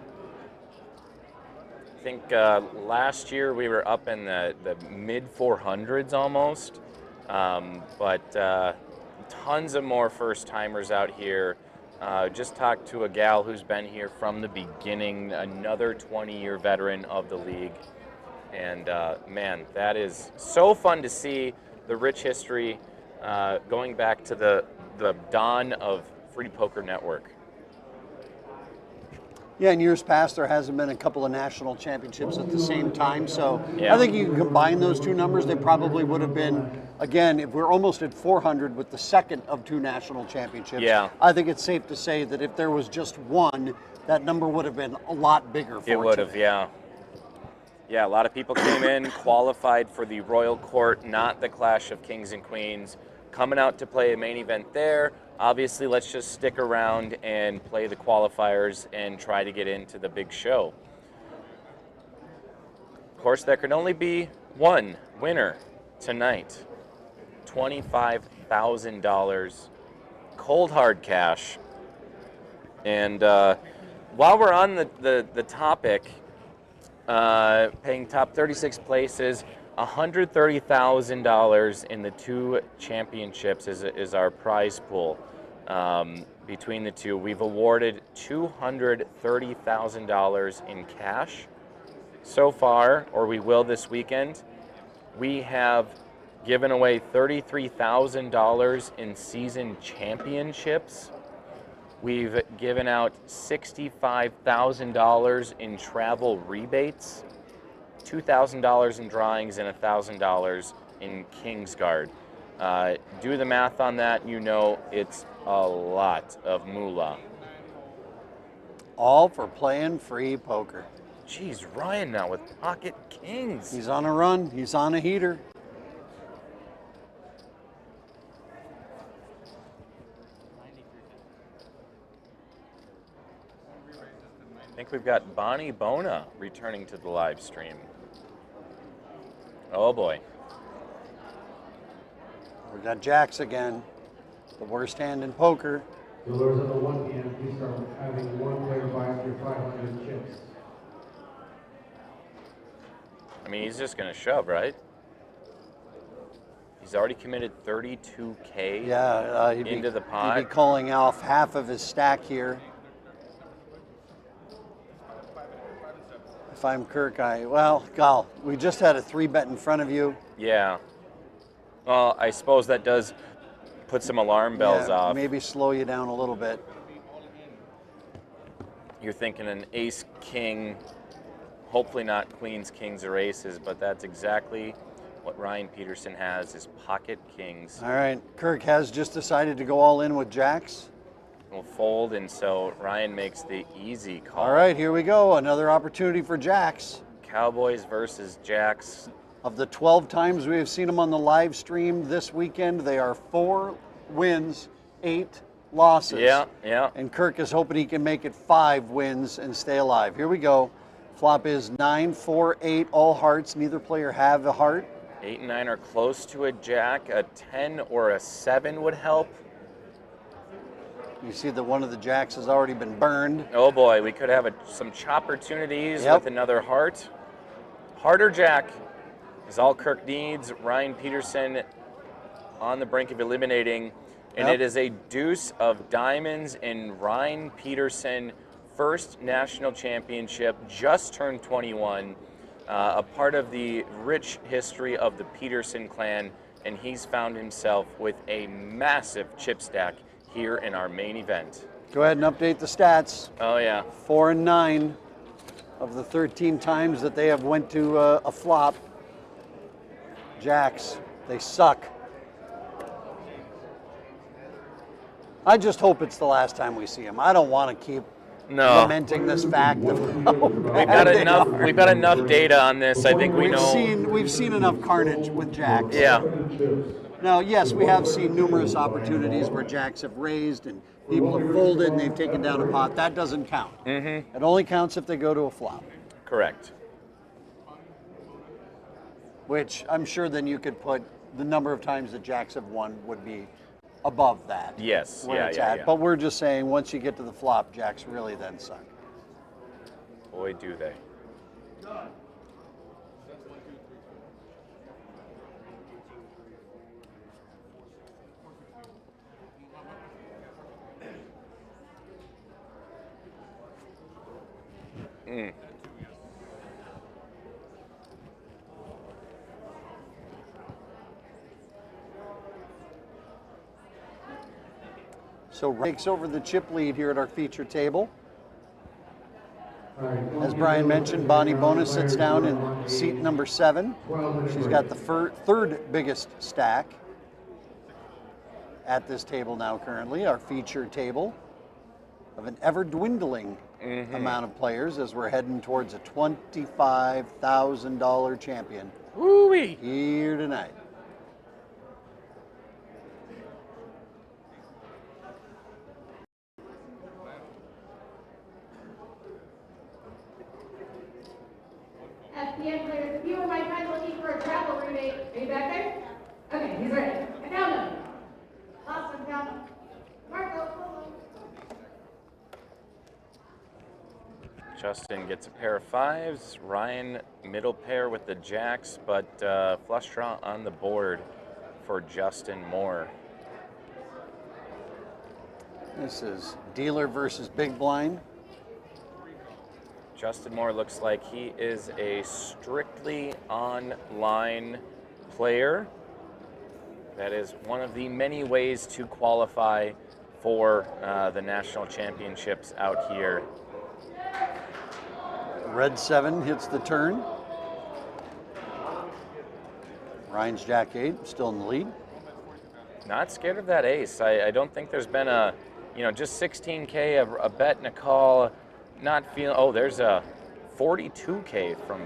I think last year we were up in the mid 400s almost. But tons of more first timers out here. Just talked to a gal who's been here from the beginning, another 20-year veteran of the league. And man, that is so fun to see the rich history going back to the dawn of Free Poker Network. Yeah, in years past, there hasn't been a couple of national championships at the same time. So I think you can combine those 2 numbers. They probably would have been, again, if we're almost at 400 with the second of 2 national championships, I think it's safe to say that if there was just one, that number would have been a lot bigger for it would have, Yeah, a lot of people came in, qualified for the Royal Court, not the Clash of Kings and Queens, coming out to play a main event there. Obviously, let's just stick around and play the qualifiers and try to get into the big show. Of course, there can only be one winner tonight. $25,000, cold hard cash. And while we're on the topic, paying top 36 places, $130,000 in the 2 championships is our prize pool. Between the 2, we've awarded $230,000 in cash so far, or we will this weekend. We have given away $33,000 in season championships. We've given out $65,000 in travel rebates, $2,000 in drawings, and $1,000 in Kingsguard. Do the math on that, it's a lot of moolah. All for playing free poker. Geez, Ryan now with pocket kings. He's on a run. He's on a heater. I think we've got Bona returning to the live stream. Oh boy. We got jacks again. The worst hand in poker. Dealers at the 1 p.m. Please start having 1 player buy up your 500 chips. I mean, he's just going to shove, right? He's already committed $32K into the pot. He'd be calling off half of his stack here. If I'm Kirk, we just had a 3-bet in front of you. Yeah. Well, I suppose that does put some alarm bells off. Maybe slow you down a little bit. You're thinking an ace, king, hopefully not queens, kings, or aces, but that's exactly what Ryan Peterson has, is pocket kings. All right, Kirk has just decided to go all in with jacks. Will fold, and so Ryan makes the easy call. All right, here we go. Another opportunity for jacks. Cowboys versus Jacks. Of the 12 times we have seen him on the live stream this weekend, they are 4 wins, 8 losses. Yeah, yeah. And Kirk is hoping he can make it 5 wins and stay alive. Here we go. Flop is 9, 4, 8, all hearts. Neither player have a heart. 8 and 9 are close to a jack. A 10 or a 7 would help. You see that one of the jacks has already been burned. Oh boy, we could have some chopportunities Yep. with another heart. Heart or jack is all Kirk needs. Ryan Peterson on the brink of eliminating. And Yep. it is a deuce of diamonds in Ryan Peterson, first national championship, just turned 21, a part of the rich history of the Peterson clan, and he's found himself with a massive chip stack here in our main event. Go ahead and update the stats. Oh yeah. 4 and 9 of the 13 times that they have went to a flop. Jacks, they suck. I just hope it's the last time we see him. I don't want to keep lamenting this fact of how bad they are. We've got enough data on this. I think We've seen enough carnage with jacks. Yeah. Now, yes, we have seen numerous opportunities where jacks have raised and people have folded and they've taken down a pot. That doesn't count. Mm-hmm. It only counts if they go to a flop. Correct. Which I'm sure then you could put the number of times that jacks have won would be above that. Yes. Where it's at. But we're just saying once you get to the flop, jacks really then suck. Boy, do they. So takes over the chip lead here at our feature table. As Brian mentioned, Bona sits down in seat number 7. She's got the third biggest stack at this table now currently, our feature table of an ever-dwindling amount of players as we're heading towards a $25,000 champion Woo-wee. here tonight. FPN players, if you or my friend looking for a travel rebate, are you back there? Okay, he's ready. I found him. Last one, found him. Marco, hold on. Justin gets a pair of 5s. Ryan, middle pair with the jacks, but flush draw on the board for Justin Moore. This is dealer versus big blind. Justin Moore looks like he is a strictly online player. That is one of the many ways to qualify for the national championships out here. Red 7 hits the turn. Ryan's jack 8, still in the lead. Not scared of that ace. I don't think there's been a, just 16K, a bet and a call. Not feeling, oh, there's a 42K from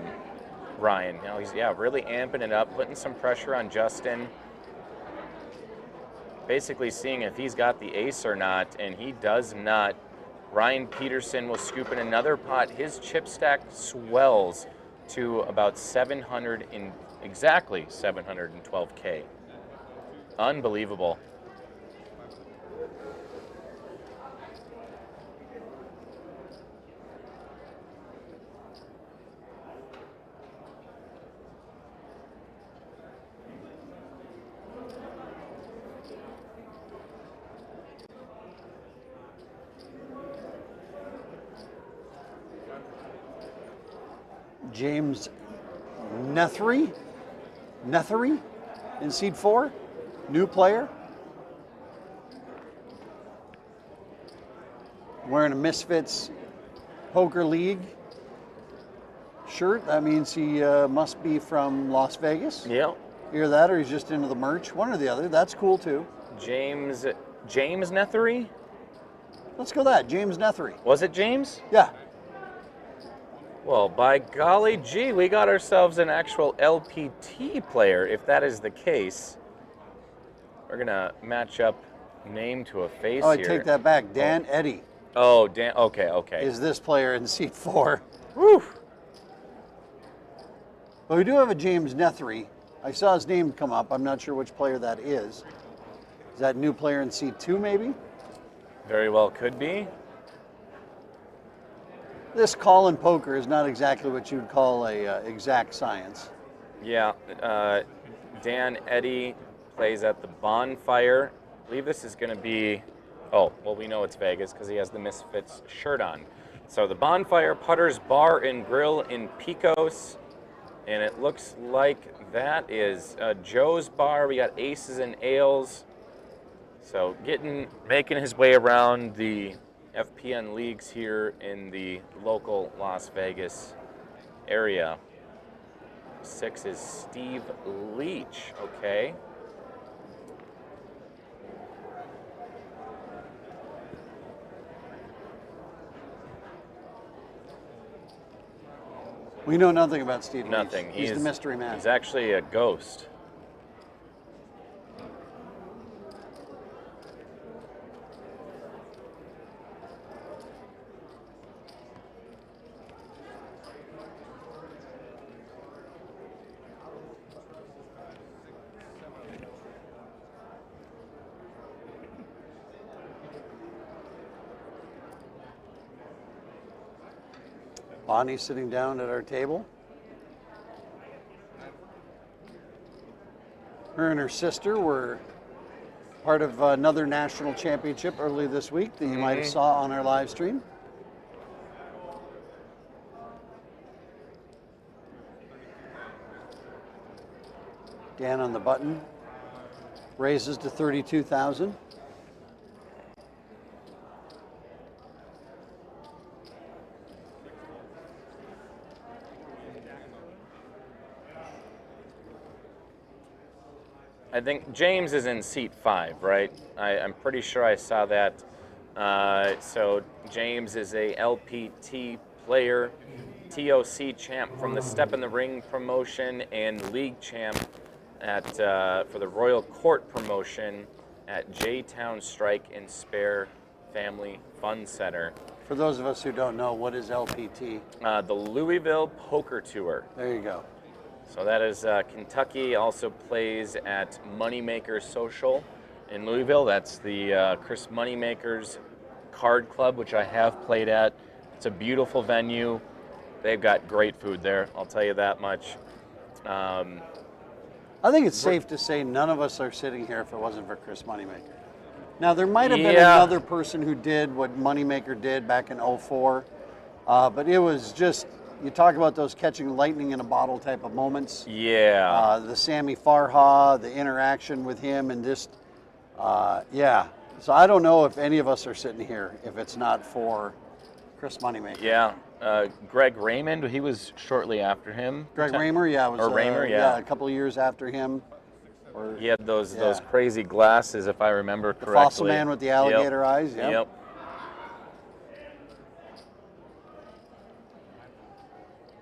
Ryan. He's, really amping it up, putting some pressure on Justin. Basically seeing if he's got the ace or not, and he does not. Ryan Peterson will scoop in another pot. His chip stack swells to about exactly 712K. Unbelievable. James Nat'l in seed 4, new player. Wearing a Misfits Poker League shirt. That means he must be from Las Vegas. Yeah. Either that or he's just into the merch. One or the other. That's cool too. James Nat'l? Let's go that. James Nat'l. Was it James? Yeah. Well, by golly gee, we got ourselves an actual LPT player. If that is the case, we're gonna match up name to a face Oh, I here. take that back. Dan Eddy Oh, Dan. Okay. is this player in seat 4. Whew. But we do have a James Nethery. I saw his name come up. I'm not sure which player that is. Is that new player in seat 2, maybe? Very well could be. This call in poker is not exactly what you'd call a exact science. Yeah, Dan Eddy plays at the Bonfire. I believe this is going to be, oh, well, we know it's Vegas because he has the Misfits shirt on. So the Bonfire Putters Bar and Grill in Pecos. And it looks like that is Joe's Bar. We got Aces and Ales. So making his way around the FPN leagues here in the local Las Vegas area. 6 is Steve Leach, okay. We know nothing about Steve Leach. Nothing. He's the mystery man. He's actually a ghost. Bonnie's sitting down at our table. Her and her sister were part of another national championship early this week that you might have saw on our live stream. Dan on the button raises to 32,000. I think James is in seat 5, right? I'm pretty sure I saw that. So James is a LPT player, TOC champ from the Step in the Ring promotion, and league champ for the Royal Court promotion at J-Town Strike and Spare Family Fun Center. For those of us who don't know, what is LPT? The Louisville Poker Tour. There you go. So that is Kentucky. Also plays at Moneymaker Social in Louisville. That's the Chris Moneymaker's card club, which I have played at. It's a beautiful venue. They've got great food there, I'll tell you that much. I think it's safe to say none of us are sitting here if it wasn't for Chris Moneymaker. Now, there might have been another person who did what Moneymaker did back in '04, but it was just, you talk about those catching lightning in a bottle type of moments. Yeah. The Sammy Farha, the interaction with him, and just, yeah. So I don't know if any of us are sitting here if it's not for Chris Moneymaker. Yeah. Greg Raymond, he was shortly after him. Greg Raymer, yeah. Was, or Raymer, yeah. A couple of years after him. He had those crazy glasses, if I remember correctly. The fossil man with the alligator eyes, Yep.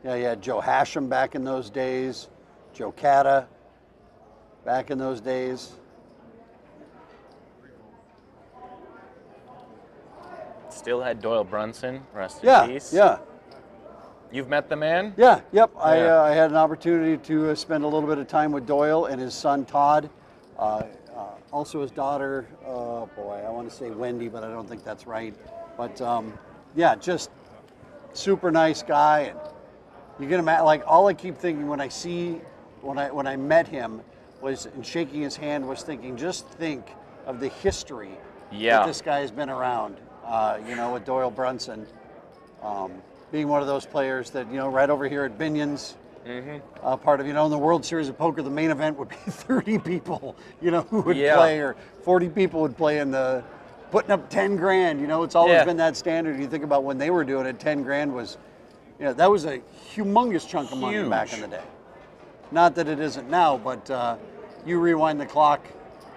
Yeah, you had Joe Hashem back in those days, Joe Cata back in those days. Still had Doyle Brunson, rest in peace. Yeah. You've met the man? Yeah, yep. Yeah. I had an opportunity to spend a little bit of time with Doyle and his son Todd. Also his daughter, oh boy, I want to say Wendy, but I don't think that's right. But yeah, just super nice guy. And you can imagine, like, all I keep thinking when I met him was, and shaking his hand, was thinking, just think of the history that this guy has been around. With Doyle Brunson, being one of those players that, right over here at Binion's, part of, in the World Series of Poker, the main event would be 30 people, who would play, or 40 people would play in the, putting up 10 grand, it's always been that standard. You think about when they were doing it, 10 grand was, that was a humongous chunk of money back in the day. Not that it isn't now, but you rewind the clock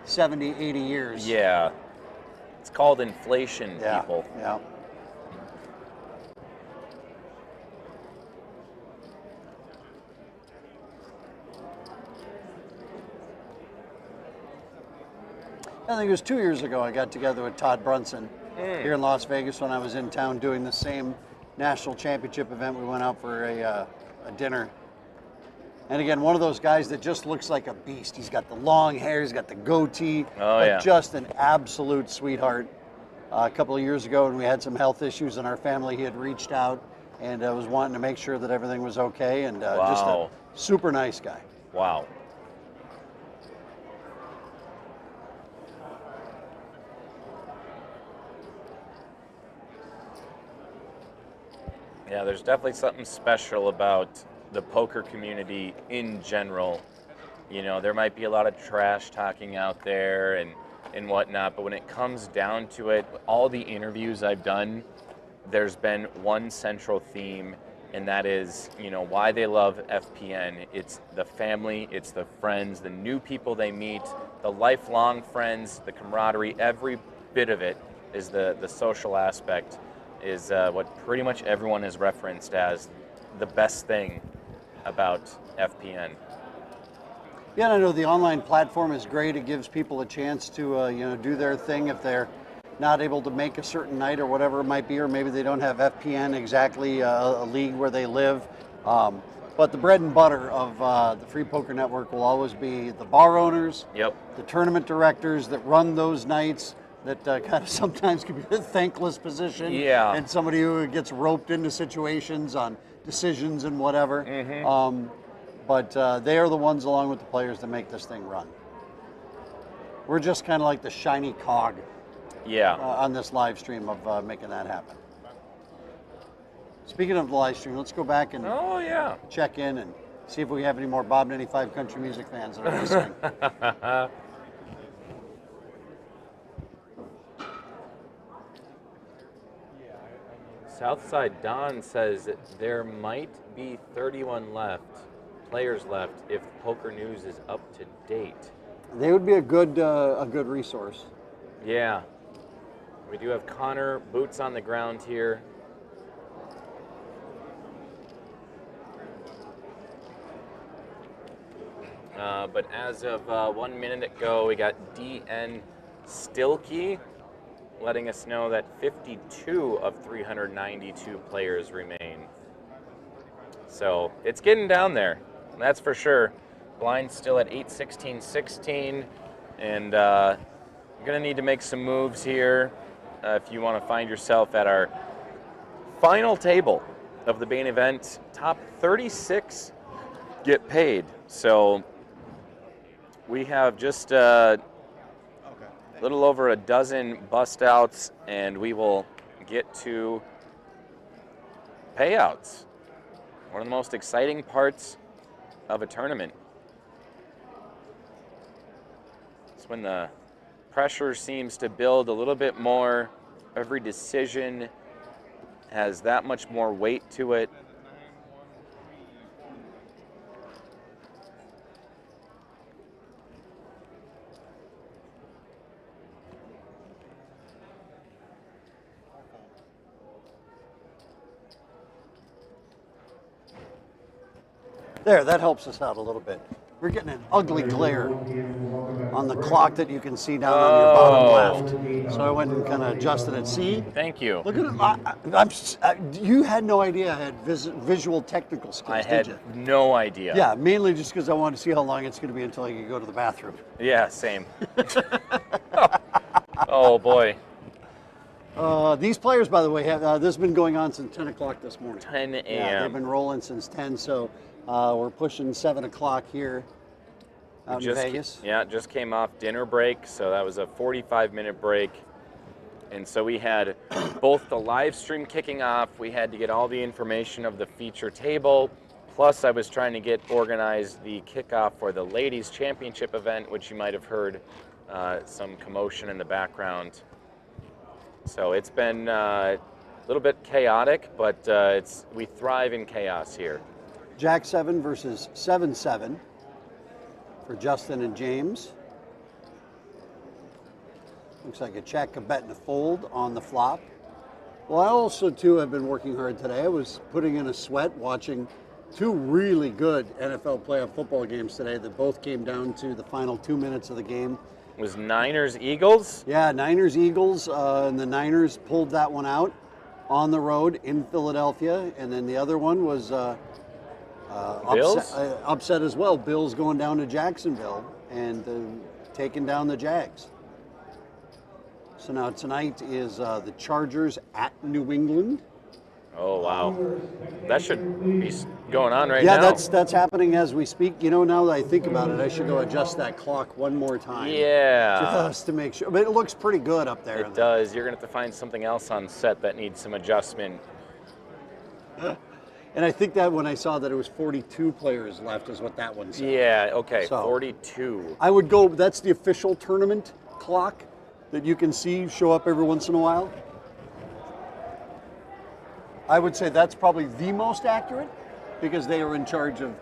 70, 80 years. Yeah. It's called inflation, people. Yeah. I think it was 2 years ago I got together with Todd Brunson here in Las Vegas when I was in town doing the same national championship event. We went out for a dinner. And again, one of those guys that just looks like a beast. He's got the long hair, he's got the goatee, but just an absolute sweetheart. A couple of years ago when we had some health issues in our family, he had reached out and was wanting to make sure that everything was okay, and just a super nice guy. Wow. Yeah, there's definitely something special about the poker community in general. You know, there might be a lot of trash talking out there and whatnot, but when it comes down to it, all the interviews I've done, there's been one central theme, and that is, you know, why they love FPN. It's the family, it's the friends, the new people they meet, the lifelong friends, the camaraderie, every bit of it is the social aspect is what pretty much everyone has referenced as the best thing about FPN. Yeah, and I know the online platform is great. It gives people a chance to do their thing if they're not able to make a certain night or whatever it might be, or maybe they don't have FPN exactly a league where they live. But the bread and butter of the Free Poker Network will always be the bar owners, the tournament directors that run those nights, that kind of sometimes can be a thankless position, and somebody who gets roped into situations on decisions and whatever. But they are the ones, along with the players, that make this thing run. We're just kind of like the shiny cog on this live stream of making that happen. Speaking of the live stream, let's go back and check in and see if we have any more Bob 95 country music fans that are listening. Southside Don says there might be 31 players left if Poker News is up to date. They would be a good resource. Yeah. We do have Connor, boots on the ground here. But as of 1 minute ago, we got DN Stilkey letting us know that 52 of 392 players remain. So it's getting down there, that's for sure. Blind still at 8, 16, 16, and you're gonna need to make some moves here if you want to find yourself at our final table of the main event. Top 36 get paid. So we have just a little over a dozen bust outs, and we will get to payouts. One of the most exciting parts of a tournament. It's when the pressure seems to build a little bit more. Every decision has that much more weight to it. There, that helps us out a little bit. We're getting an ugly glare on the clock that you can see down on your bottom left. So I went and kind of adjusted it. See? Thank you. Look at it. You had no idea I had visual technical skills, did you? I had no idea. Yeah, mainly just because I wanted to see how long it's going to be until I could go to the bathroom. Yeah, same. Oh, boy. These players, by the way, have this has been going on since 10 o'clock this morning. 10 a.m. Yeah, they've been rolling since 10, so we're pushing 7 o'clock here out in Vegas. Just came off dinner break, so that was a 45-minute break. And so we had both the live stream kicking off, we had to get all the information of the feature table, plus I was trying to get organized the kickoff for the ladies championship event, which you might have heard some commotion in the background. So it's been a little bit chaotic, but we thrive in chaos here. Jack 7 versus 7-7 for Justin and James. Looks like a check, a bet, and a fold on the flop. Well, I also, too, have been working hard today. I was putting in a sweat watching two really good NFL playoff football games today that both came down to the final 2 minutes of the game. Was Niners Eagles? Yeah, Niners Eagles, and the Niners pulled that one out on the road in Philadelphia, and then the other one was Bills? upset as well. Bills going down to Jacksonville and taking down the Jags. So now tonight is the Chargers at New England. Oh wow, that should be going on right Yeah, now. that's happening as we speak. You know, now that I think about it, I should go adjust that clock one more time. Yeah, Just to make sure. But it looks pretty good up there. it does. You're gonna have to find something else on set that needs some adjustment. And I think that when I saw that it was 42 players left is what that one said. Yeah. Okay. So- 42. I would go, that's the official tournament clock that you can see show up every once in a while. I would say that's probably the most accurate because they are in charge of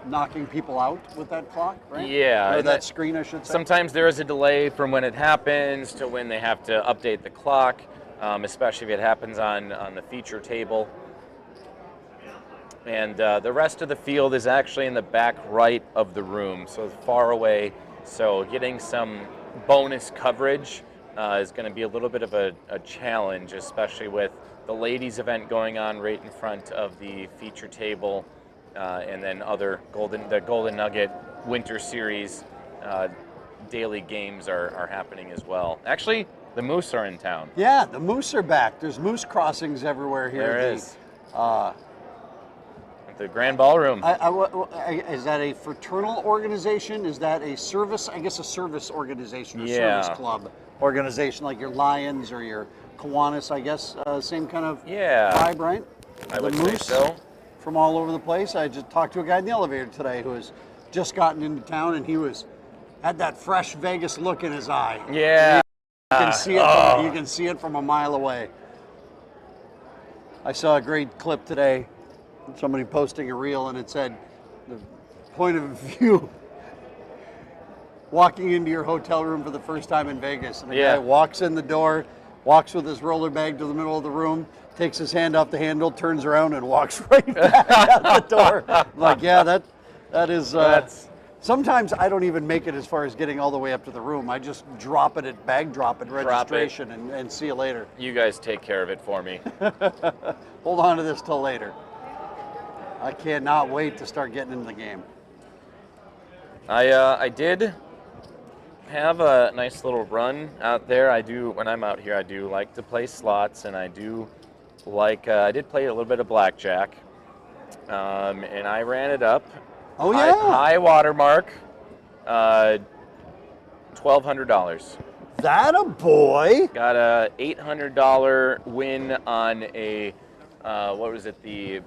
knocking people out with that clock, right? Yeah, Or and that screen, I should say. Sometimes there is a delay from when it happens to when they have to update the clock, especially if it happens on the feature table. And the rest of the field is actually in the back right of the room, so far away. So getting some bonus coverage is going to be a little bit of a challenge, especially with the ladies event going on right in front of the feature table, and then other the Golden Nugget Winter Series daily games are happening as well. Actually, the Moose are in town. Yeah, the moose are back. There's moose crossings everywhere here. There is. At the Grand Ballroom. Is that a fraternal organization? Is that a service? I guess a service organization or Yeah. service club organization like your Lions or your Kiwanis, I guess. Same kind of Yeah. vibe, right? I The would say moose so. from all over the place. I just talked to a guy in the elevator today who has just gotten into town and he had that fresh Vegas look in his eye. Yeah. You can see it. You can see it from a mile away. I saw a great clip today. Somebody posting a reel, and it said, "The point of view walking into your hotel room for the first time in Vegas." And the Yeah. guy walks in the door, walks with his roller bag to the middle of the room, takes his hand off the handle, turns around, and walks right back out the door. I'm like, yeah, that is. That's- Sometimes I don't even make it as far as getting all the way up to the room. I just drop it at bag drop at registration and see you later. You guys take care of it for me. Hold on to this till later. I cannot wait to start getting into the game. I did have a nice little run out there. When I'm out here, I do like to play slots, and I do like, I did play a little bit of blackjack, and I ran it up. Oh, yeah. High watermark, $1,200. That a boy. Got a $800 win on a, what was it, the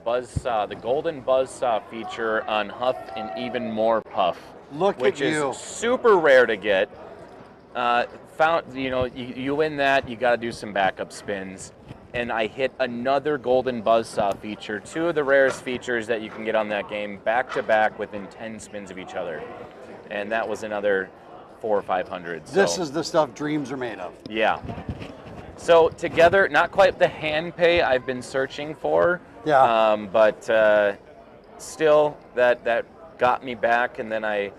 buzzsaw, the golden buzzsaw feature on Huff and Even More Puff. Look which at you. is super rare to get. You win that, you got to do some backup spins. And I hit another golden buzzsaw feature, two of the rarest features that you can get on that game, back to back within 10 spins of each other. And that was another 400 or 500. This is the stuff dreams are made of. Yeah. So together, not quite the hand pay I've been searching for. Yeah. But still, that got me back, and then I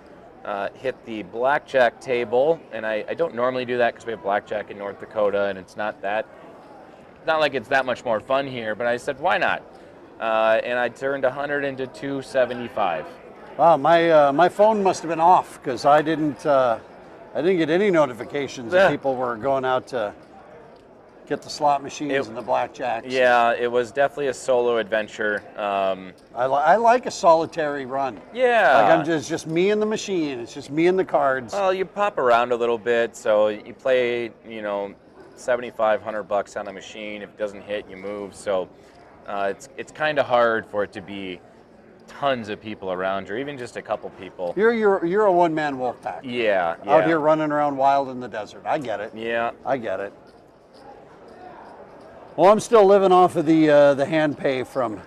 hit the blackjack table, and I don't normally do that because we have blackjack in North Dakota, and it's not like it's that much more fun here, but I said, why not? And I turned 100 into 275. Wow, my phone must have been off because I didn't get any notifications that people were going out to get the slot machines and the blackjacks. Yeah, it was definitely a solo adventure. I like a solitary run. Yeah. Like it's just me and the machine. It's just me and the cards. Well, you pop around a little bit, so you play, $7,500 on a machine. If it doesn't hit, you move. So it's kind of hard for it to be tons of people around you, or even just a couple people. You're a one-man wolf pack. Yeah. Out here running around wild in the desert. I get it. Yeah. I get it. Well, I'm still living off of the hand pay from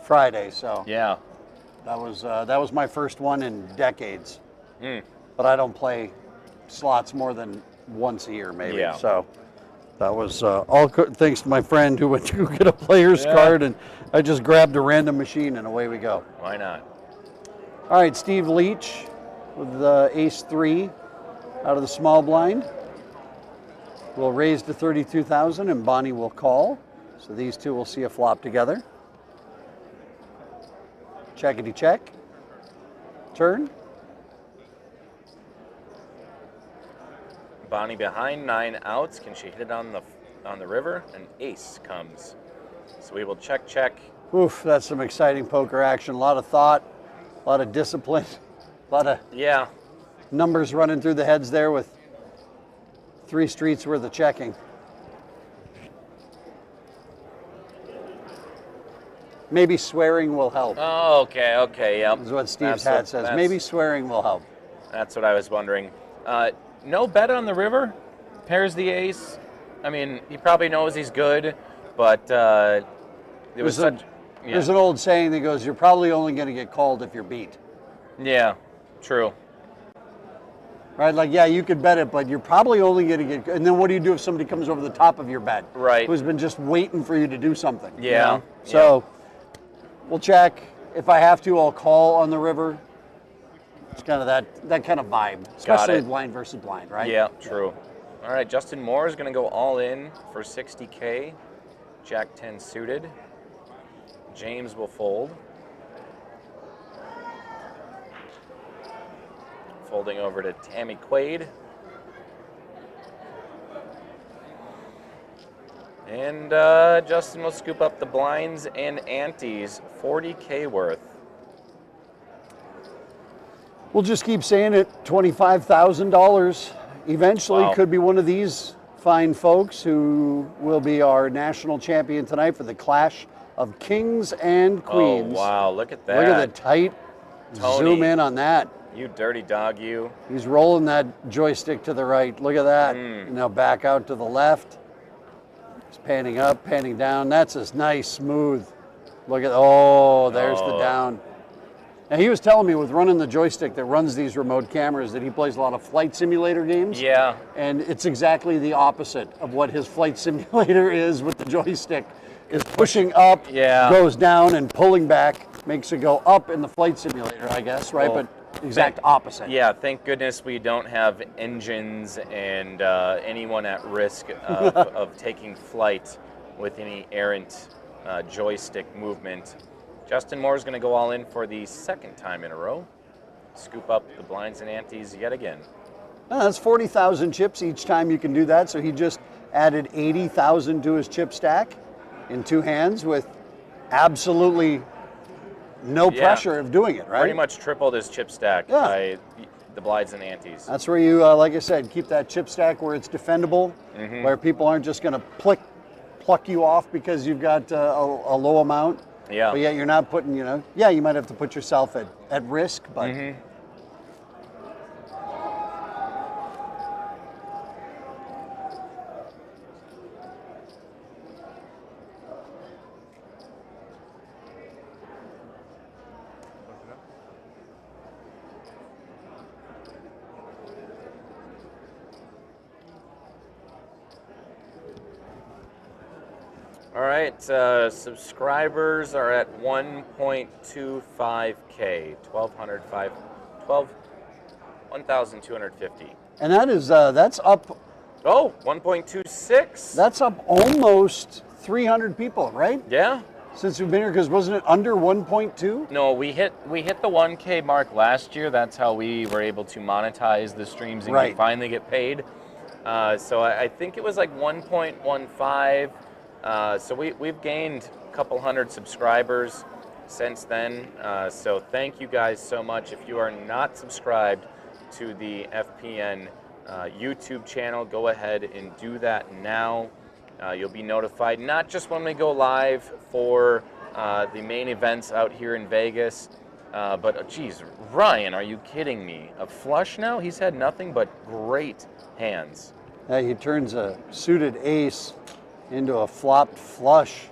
Friday, so Yeah. that was my first one in decades. Mm. But I don't play slots more than once a year, maybe. Yeah. So that was all thanks to my friend who went to get a player's card, and I just grabbed a random machine and away we go. Why not? All right, Steve Leach with the ace-3 out of the small blind. We'll raise to 32,000 and Bonnie will call. So these two will see a flop together. Checkity check. Turn. Bonnie behind, 9 outs. Can she hit it on the river? An ace comes. So we will check, check. Oof, that's some exciting poker action. A lot of thought, a lot of discipline, a lot of numbers running through the heads there with 3 streets worth of checking. Maybe swearing will help. Oh, okay, yep. Is what Steve's hat says. Maybe swearing will help. That's what I was wondering. No bet on the river. Pairs the ace. I mean, he probably knows he's good, but it was such. There's an old saying that goes, "You're probably only going to get called if you're beat." Yeah, true. Right, like, yeah, you could bet it, but you're probably only going to get. And then what do you do if somebody comes over the top of your bet? Right. Who's been just waiting for you to do something? Yeah. You know? So we'll check. If I have to, I'll call on the river. It's kind of that kind of vibe, especially blind versus blind, right? Yeah, true. All right, Justin Moore is going to go all in for 60K. Jack 10 suited. James will fold. Folding over to Tammy Quaid. And Justin will scoop up the blinds and antes, 40K worth. We'll just keep saying it, $25,000. Eventually could be one of these fine folks who will be our national champion tonight for the Clash of Kings and Queens. Oh, wow, look at that. Look at the tight Tony, zoom in on that. You dirty dog, you. He's rolling that joystick to the right. Look at that. Now back out to the left. He's panning up, panning down. That's a nice, smooth. Look at, there's the down. Now, he was telling me with running the joystick that runs these remote cameras that he plays a lot of flight simulator games. Yeah. And it's exactly the opposite of what his flight simulator is with the joystick. Is pushing up, goes down, and pulling back makes it go up in the flight simulator, I guess, right? Well, but exact opposite. Yeah, thank goodness we don't have engines and anyone at risk of taking flight with any errant joystick movement. Justin Moore is going to go all in for the second time in a row. Scoop up the blinds and antes yet again. That's 40,000 chips each time you can do that. So he just added 80,000 to his chip stack in 2 hands with absolutely no pressure of doing it, right? Pretty much tripled his chip stack by the blinds and antes. That's where you, like I said, keep that chip stack where it's defendable, where people aren't just going to pluck you off because you've got a low amount. Yeah. But yet you're not putting, you might have to put yourself at risk, but. All right, subscribers are at 1.25K, 1,250. And that is, that's up. Oh, 1.26. That's up almost 300 people, right? Yeah. Since we've been here, because wasn't it under 1.2? No, we hit the 1K mark last year. That's how we were able to monetize the streams and finally get paid. So I think it was like 1.15. So we've gained a couple hundred subscribers since then. So thank you guys so much. If you are not subscribed to the FPN YouTube channel, go ahead and do that now. You'll be notified not just when we go live for the main events out here in Vegas, but geez, Ryan, are you kidding me? A flush now? He's had nothing but great hands. He turns a suited ace into a flopped flush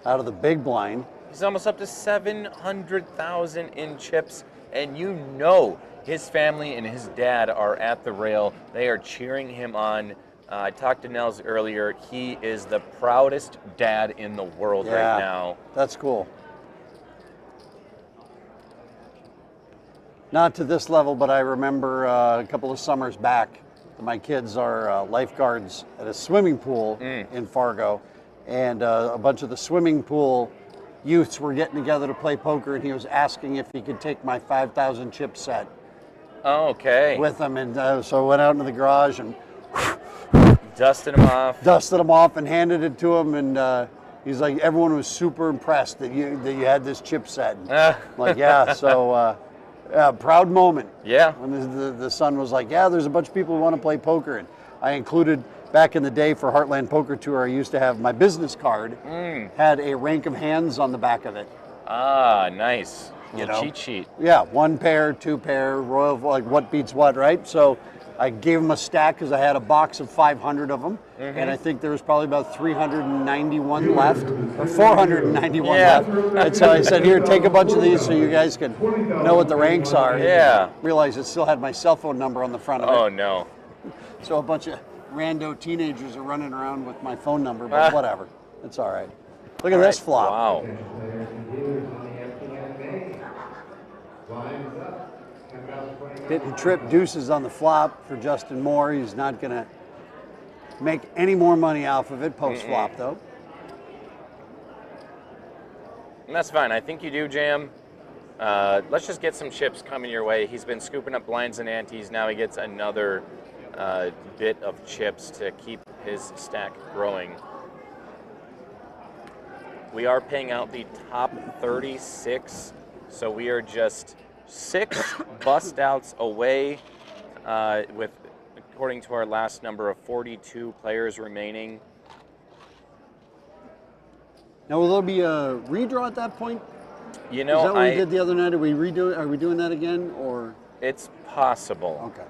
out of the big blind. He's almost up to 700,000 in chips, and you know his family and his dad are at the rail. They are cheering him on. I talked to Nels earlier. He is the proudest dad in the world right now. That's cool. Not to this level, but I remember a couple of summers back, my kids are lifeguards at a swimming pool in Fargo, and a bunch of the swimming pool youths were getting together to play poker, and he was asking if he could take my 5,000 chip set Okay. with him, and so I went out into the garage and Dusted them off. and handed it to him, and he's like, everyone was super impressed that you had this chip set. I'm like, yeah, so proud moment. Yeah. When the son was like, yeah, there's a bunch of people who want to play poker, and I included, back in the day for Heartland Poker Tour, I used to have my business card, had a rank of hands on the back of it. Ah, nice. You Little know? cheat sheet. Yeah, 1 pair, 2 pair, royal, like what beats what, right? So I gave him a stack because I had a box of 500 of them, and I think there was probably about 391 left, or 491 left. And so I said, here, take a bunch of these so you guys can know what the ranks are. Yeah. Realized it still had my cell phone number on the front of it. Oh, no. So a bunch of rando teenagers are running around with my phone number, but whatever. It's all right. Look at this flop. Wow. Hitting trip deuces on the flop for Justin Moore. He's not going to make any more money off of it post-flop, though. And that's fine. I think you do, Jam. Let's just get some chips coming your way. He's been scooping up blinds and antes. Now he gets another bit of chips to keep his stack growing. We are paying out the top 36, so we are just 6 bust outs away with, according to our last number, of 42 players remaining. Now, will there be a redraw at that point? You know, Is that what we did the other night? Are we doing that again, or? It's possible. Okay.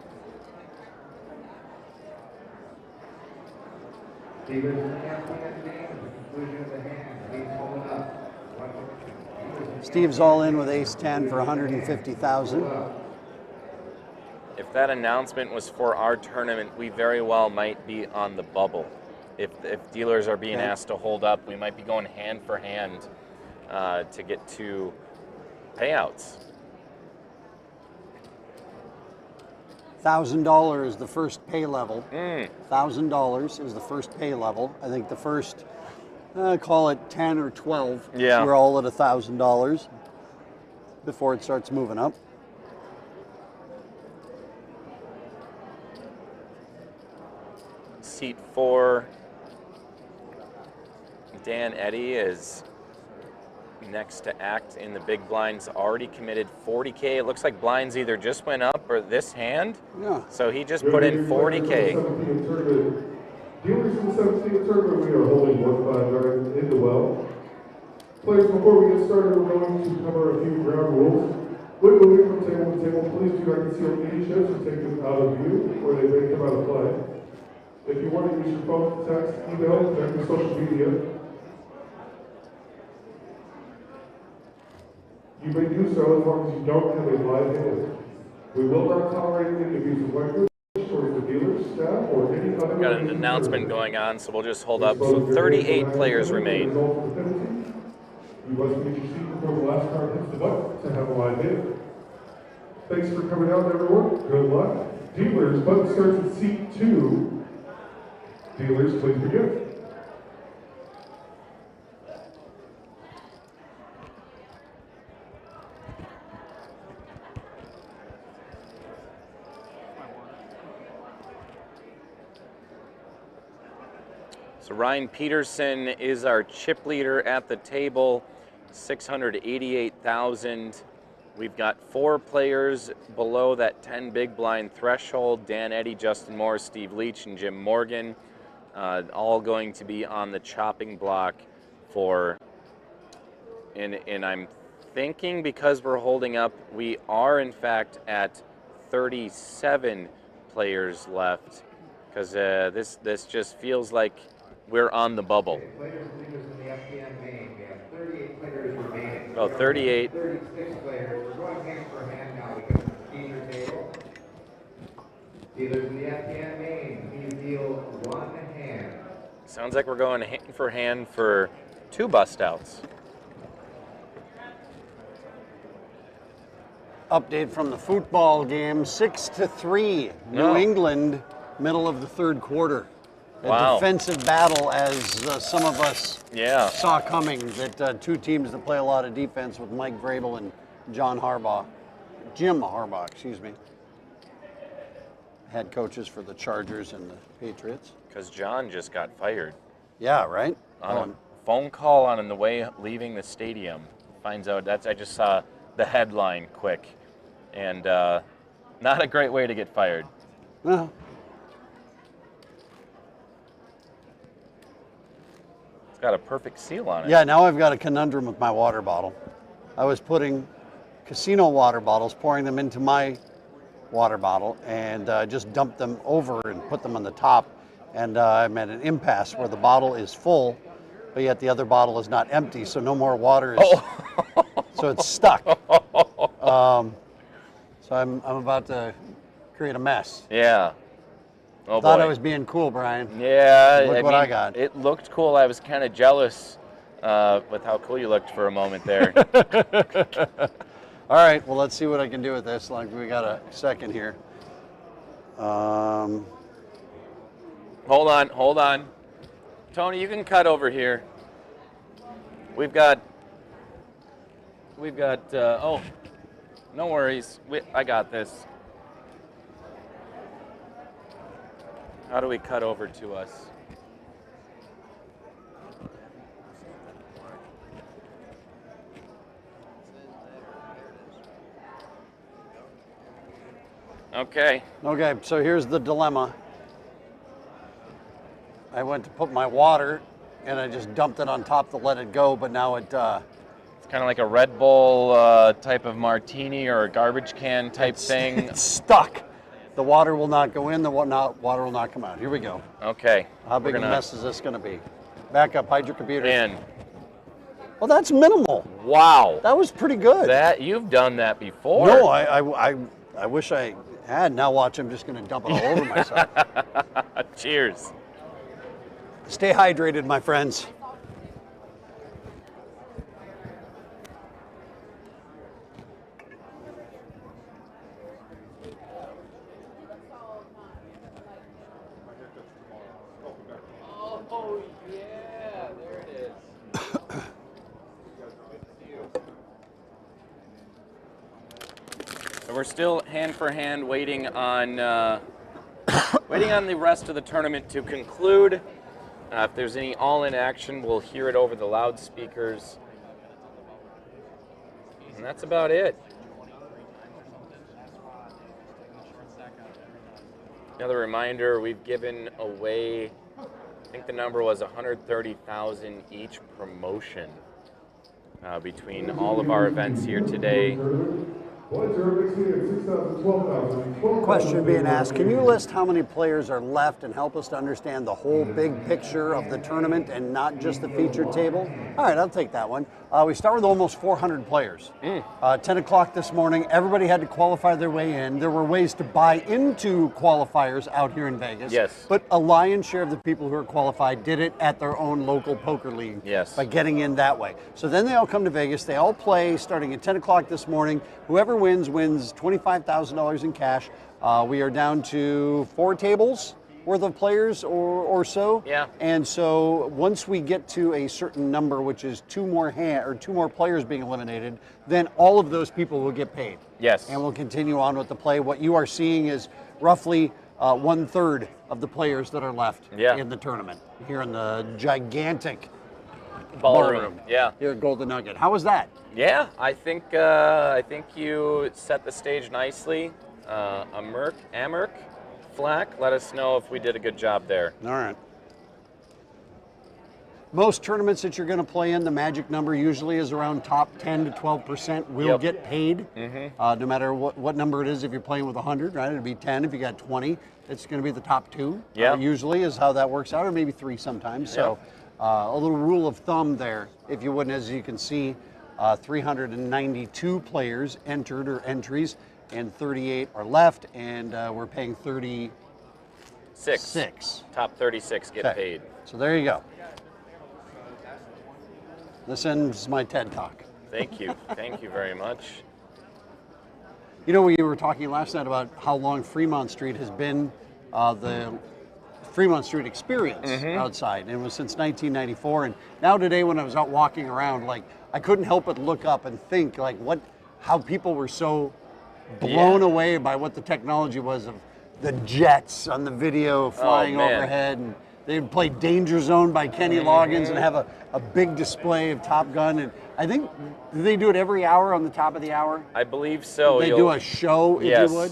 Steve's all in with ace-10 for 150,000. If that announcement was for our tournament, we very well might be on the bubble. If dealers are being asked to hold up, we might be going hand for hand to get to payouts. $1,000 is the first pay level. $1,000 is the first pay level. I think the first, call it 10 or 12. Yeah. We're all at $1,000 before it starts moving up. Seat 4, Dan Eddy is next to act in the big blinds, already committed 40K. It looks like blinds either just went up or this hand. Yeah. So he just put in 40K. Dealers in the 17th tournament, we are holding 1-5 in the well. Players, before we get started, we're going to cover a few ground rules. When moving from table to table, please do not conceal any chips or take them out of view, or they may come out of play. If you want to use your phone, text, email, connect with social media, you may do so as long as you don't have a live hand. We will not tolerate any abuse of language towards the dealer, staff, or any other. Got an announcement going on, so we'll just hold up. So 38 players remain. You must get your seat before the last card hits the button to have a live hand. Thanks for coming out, everyone. Good luck. Dealers, button starts at seat 2. Dealers, please begin. So Ryan Peterson is our chip leader at the table, 688,000. We've got 4 players below that 10 big blind threshold: Dan Eddy, Justin Moore, Steve Leach, and Jim Morgan, all going to be on the chopping block for, and I'm thinking because we're holding up, we are in fact at 37 players left, because this just feels like we're on the bubble. Players and leaders in the FPN main. We have 38 players remaining. Oh, 38. 36 players. We're going hand for hand now because it's a teaser table. Dealers in the FPN main, please deal 1 hand. Sounds like we're going hand for 2 bust outs. Update from the football game, 6-3, New England, middle of the third quarter. A defensive battle, as some of us saw coming, that two teams that play a lot of defense with Mike Vrabel and Jim Harbaugh, excuse me. Head coaches for the Chargers and the Patriots. Because John just got fired. Yeah, right? On a phone call on the way leaving the stadium. Finds out I just saw the headline quick. And not a great way to get fired. No. It's got a perfect seal on it. Yeah, now I've got a conundrum with my water bottle. I was putting casino water bottles, pouring them into my water bottle, and just dumped them over and put them on the top. And I'm at an impasse where the bottle is full, but yet the other bottle is not empty, so no more water is, so it's stuck. So I'm about to create a mess. Yeah. Oh, Thought I was being cool, Brian. Yeah. Look what I got. It looked cool. I was kind of jealous with how cool you looked for a moment there. All right, well, let's see what I can do with this. Like, we got a second here. Hold on. Tony, you can cut over here. We've got, oh, no worries. I got this. How do we cut over to us? Okay. Okay, so here's the dilemma. I went to put my water, and I just dumped it on top to let it go, but now it... It's kind of like a Red Bull type of martini or a garbage can type thing. It's stuck. The water will not go in, the water will not come out. Here we go. Okay. How big a mess is this going to be? Back up, hide your computer. In. Well, that's minimal. Wow. That was pretty good. You've done that before. No, I wish I had. Now watch, I'm just going to dump it all over myself. Cheers. Stay hydrated, my friends. Oh, yeah, there it is. So we're still hand for hand waiting on the rest of the tournament to conclude. If there's any all-in action, we'll hear it over the loudspeakers. And that's about it. Another reminder, we've given away, I think the number was 130,000 each promotion between all of our events here today. Question being asked, can you list how many players are left and help us to understand the whole big picture of the tournament and not just the featured table? All right, I'll take that one. We start with almost 400 players. 10 o'clock this morning, everybody had to qualify their way in. There were ways to buy into qualifiers out here in Vegas. Yes. But a lion's share of the people who are qualified did it at their own local poker league. Yes. By getting in that way. So then they all come to Vegas. They all play starting at 10 o'clock this morning. Whoever wins $25,000 in cash. We are down to 4 tables worth of players or so. Yeah. And so once we get to a certain number, which is 2 more players being eliminated, then all of those people will get paid. Yes. And we'll continue on with the play. What you are seeing is roughly 1/3 of the players that are left in the tournament here in the gigantic ballroom. Yeah. Here at Golden Nugget. How was that? Yeah, I think you set the stage nicely. Amerk, Flack, let us know if we did a good job there. All right. Most tournaments that you're going to play in, the magic number usually is around top 10 to 12% will get paid, no matter what number it is. If you're playing with 100, right, it'd be 10. If you got 20, it's going to be the top 2. Usually is how that works out, or maybe 3 sometimes. So a little rule of thumb there, if you wouldn't. As you can see, 392 players entered or entries, and 38 are left, and we're paying 36. Top 36 get paid. So there you go. This ends my TED Talk. Thank you. Thank you very much. You know, we were talking last night about how long Fremont Street has been the Fremont Street experience outside. And it was since 1994. And now today when I was out walking around, like, I couldn't help but look up and think, like, how people were so blown away by what the technology was of the jets on the video flying overhead. And they'd play Danger Zone by Kenny Loggins and have a big display of Top Gun. And I think, do they do it every hour on the top of the hour? I believe so. They do a show, if you would?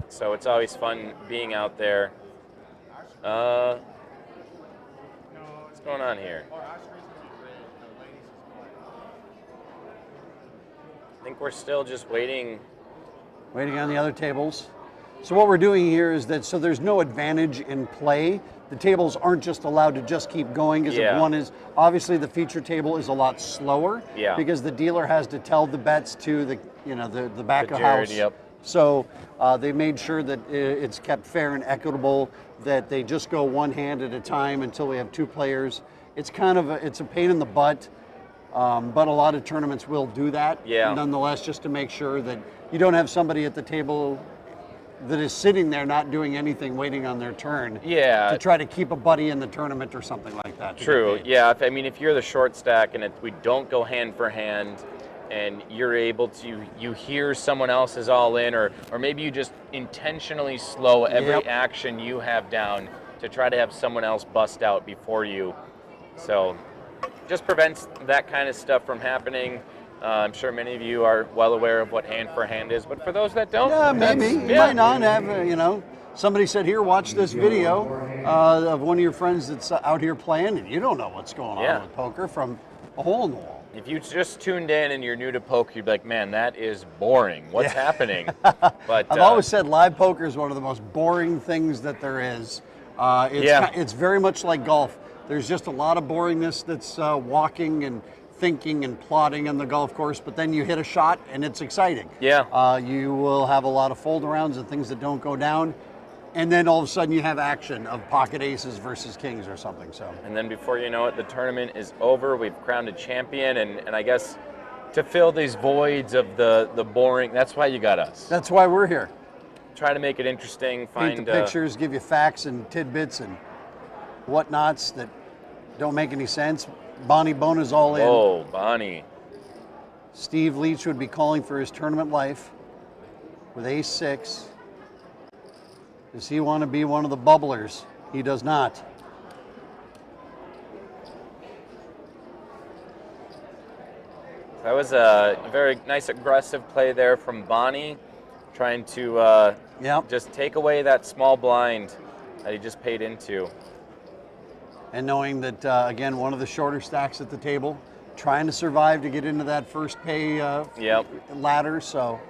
So it's always fun being out there. What's going on here? I think we're still just waiting. Waiting on the other tables. So what we're doing here is that, so there's no advantage in play. The tables aren't just allowed to just keep going, as if one is, obviously the feature table is a lot slower because the dealer has to tell the bets to the, the back of house. So they made sure that it's kept fair and equitable, that they just go one hand at a time until we have two players. It's kind of it's a pain in the butt, but a lot of tournaments will do that. Nonetheless, just to make sure that you don't have somebody at the table that is sitting there not doing anything, waiting on their turn. To try to keep a buddy in the tournament or something like that. True. Yeah. I mean, if you're the short stack and we don't go hand for hand, and you're able to, you hear someone else is all in, or maybe you just intentionally slow every action you have down to try to have someone else bust out before you. So just prevents that kind of stuff from happening. I'm sure many of you are well aware of what hand for hand is, but for those that don't, maybe you might not have, somebody said, here, watch this video of one of your friends that's out here playing, and you don't know what's going on with poker from a hole in the wall. If you just tuned in and you're new to poker, you'd be like, man, that is boring. What's happening? But I've always said live poker is one of the most boring things that there is. It's very much like golf. There's just a lot of boringness that's walking and thinking and plotting on the golf course, but then you hit a shot and it's exciting. You will have a lot of fold arounds and things that don't go down. And then all of a sudden you have action of pocket aces versus kings or something. So. And then before you know it, the tournament is over. We've crowned a champion, and I guess to fill these voids of the boring, that's why you got us. That's why we're here. Try to make it interesting. Paint the pictures, give you facts and tidbits and whatnots that don't make any sense. Bona's all in. Oh, Bonnie. Steve Leach would be calling for his tournament life with ace-6. Does he want to be one of the bubblers? He does not. That was a very nice aggressive play there from Bonnie, trying to just take away that small blind that he just paid into. And knowing that, again, one of the shorter stacks at the table, trying to survive to get into that first pay ladder, so...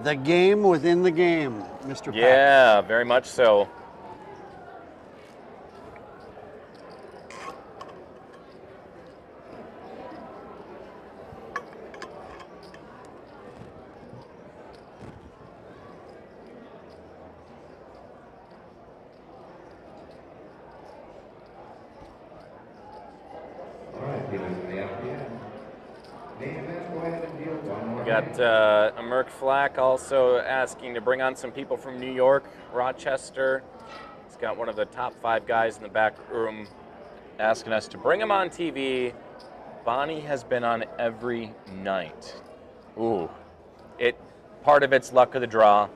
The game within the game, Mr. Peck. Yeah, very much so. All right, dealers in the FPN. Nathan, go ahead and deal one more. We got a Merc Flack also asking to bring on some people from New York, Rochester. He's got one of the top 5 guys in the back room asking us to bring him on TV. Bonnie has been on every night. Ooh. Part of it's luck of the draw.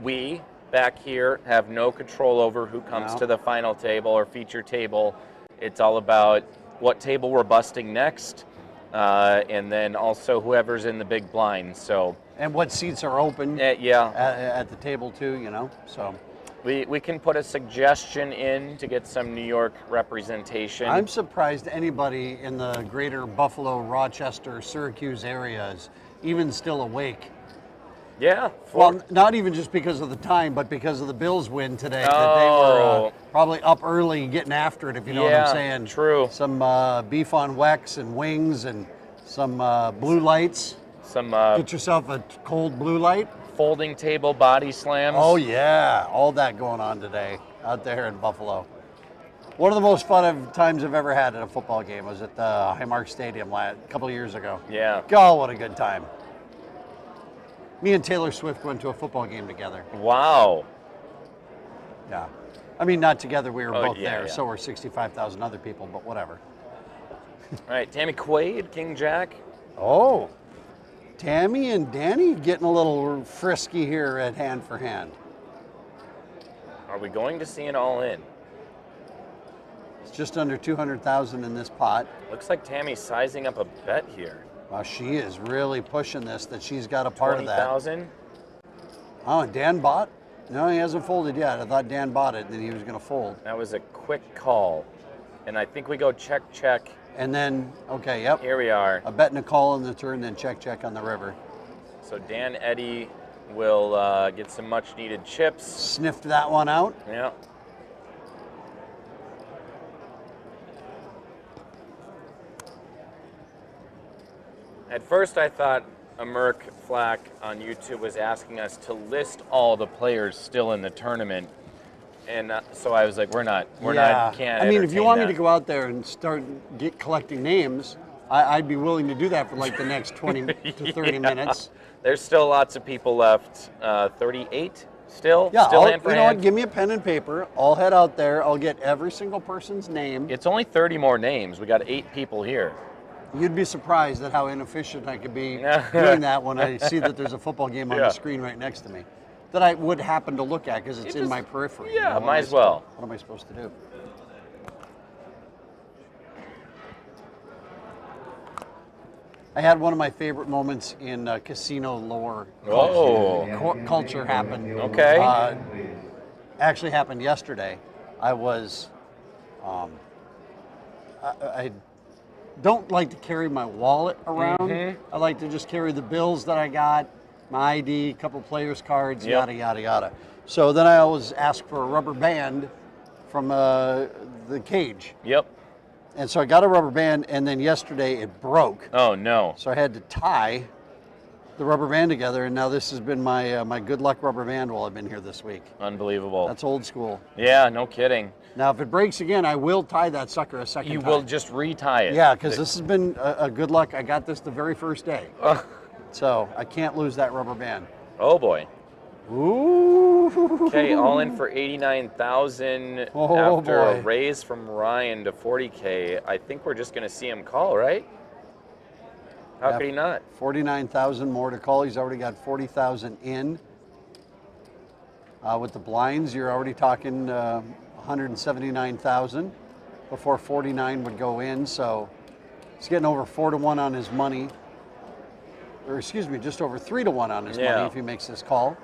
We back here have no control over who comes to the final table or feature table. It's all about what table we're busting next. And then also whoever's in the big blind. So and what seats are open at the table too, so we can put a suggestion in to get some New York representation. I'm surprised anybody in the greater Buffalo, Rochester, Syracuse area is even still awake. Well, not even just because of the time, but because of the Bills win today. That they were probably up early getting after it, if you know what I'm saying. True. Some beef on Wex and wings and some blue lights. Get yourself a cold blue light. Folding table body slams. Oh, yeah. All that going on today out there in Buffalo. One of the most fun of times I've ever had at a football game was at the Highmark Stadium a couple of years ago. Yeah. God, what a good time. Me and Taylor Swift went to a football game together. Wow. Yeah. I mean, not together, we were both yeah, there, yeah. so were 65,000 other people, but whatever. All right, Tammy Quaid, King Jack. Oh, Tammy and Danny getting a little frisky here at Hand for Hand. Are we going to see an all-in? It's just under 200,000 in this pot. Looks like Tammy's sizing up a bet here. Wow, she is really pushing this, that she's got a part of that. 20,000. Oh, and Dan bought? No, he hasn't folded yet. I thought Dan bought it and then he was going to fold. That was a quick call. And I think we go check, check. And then, okay, yep. Here we are. A bet and a call on the turn, then check, check on the river. So Dan Eddy will get some much needed chips. Sniffed that one out. Yeah. At first I thought Merc Flack on YouTube was asking us to list all the players still in the tournament. And so I was like, can't I mean, if you want me to that. go out there and start collecting names, I'd be willing to do that for like the next 20 to 30 minutes. There's still lots of people left. 38 still? Yeah, Still hand for you know what? hand? Give me a pen and paper. I'll head out there. I'll get every single person's name. It's only 30 more names. We got 8 people here. You'd be surprised at how inefficient I could be doing that when I see that there's a football game on the screen right next to me that I would happen to look at because it's in my periphery. Yeah, you know, might as well. What am I supposed to do? I had one of my favorite moments in casino lore. Culture happened. Okay. Actually happened yesterday. I was, I don't like to carry my wallet around. I like to just carry the bills that I got, my ID, a couple players' cards, yada, yada, yada. So then I always ask for a rubber band from the cage. Yep. And so I got a rubber band, and then yesterday it broke. Oh, no. So I had to tie the rubber band together, and now this has been my my good luck rubber band while I've been here this week. Unbelievable. That's old school. Yeah, no kidding. Now, if it breaks again, I will tie that sucker a second time. You will just retie it. Yeah, because this has been a good luck. I got this the very first day. So I can't lose that rubber band. Oh, boy. Ooh. Okay, all in for 89,000 after a raise from Ryan to 40K. I think we're just going to see him call, right? How could he not? 49,000 more to call. He's already got 40,000 in. With the blinds, you're already talking 179,000 before 49 would go in. So he's getting over 4-1 on his money. Or excuse me, just over 3-1 on his money if he makes this call.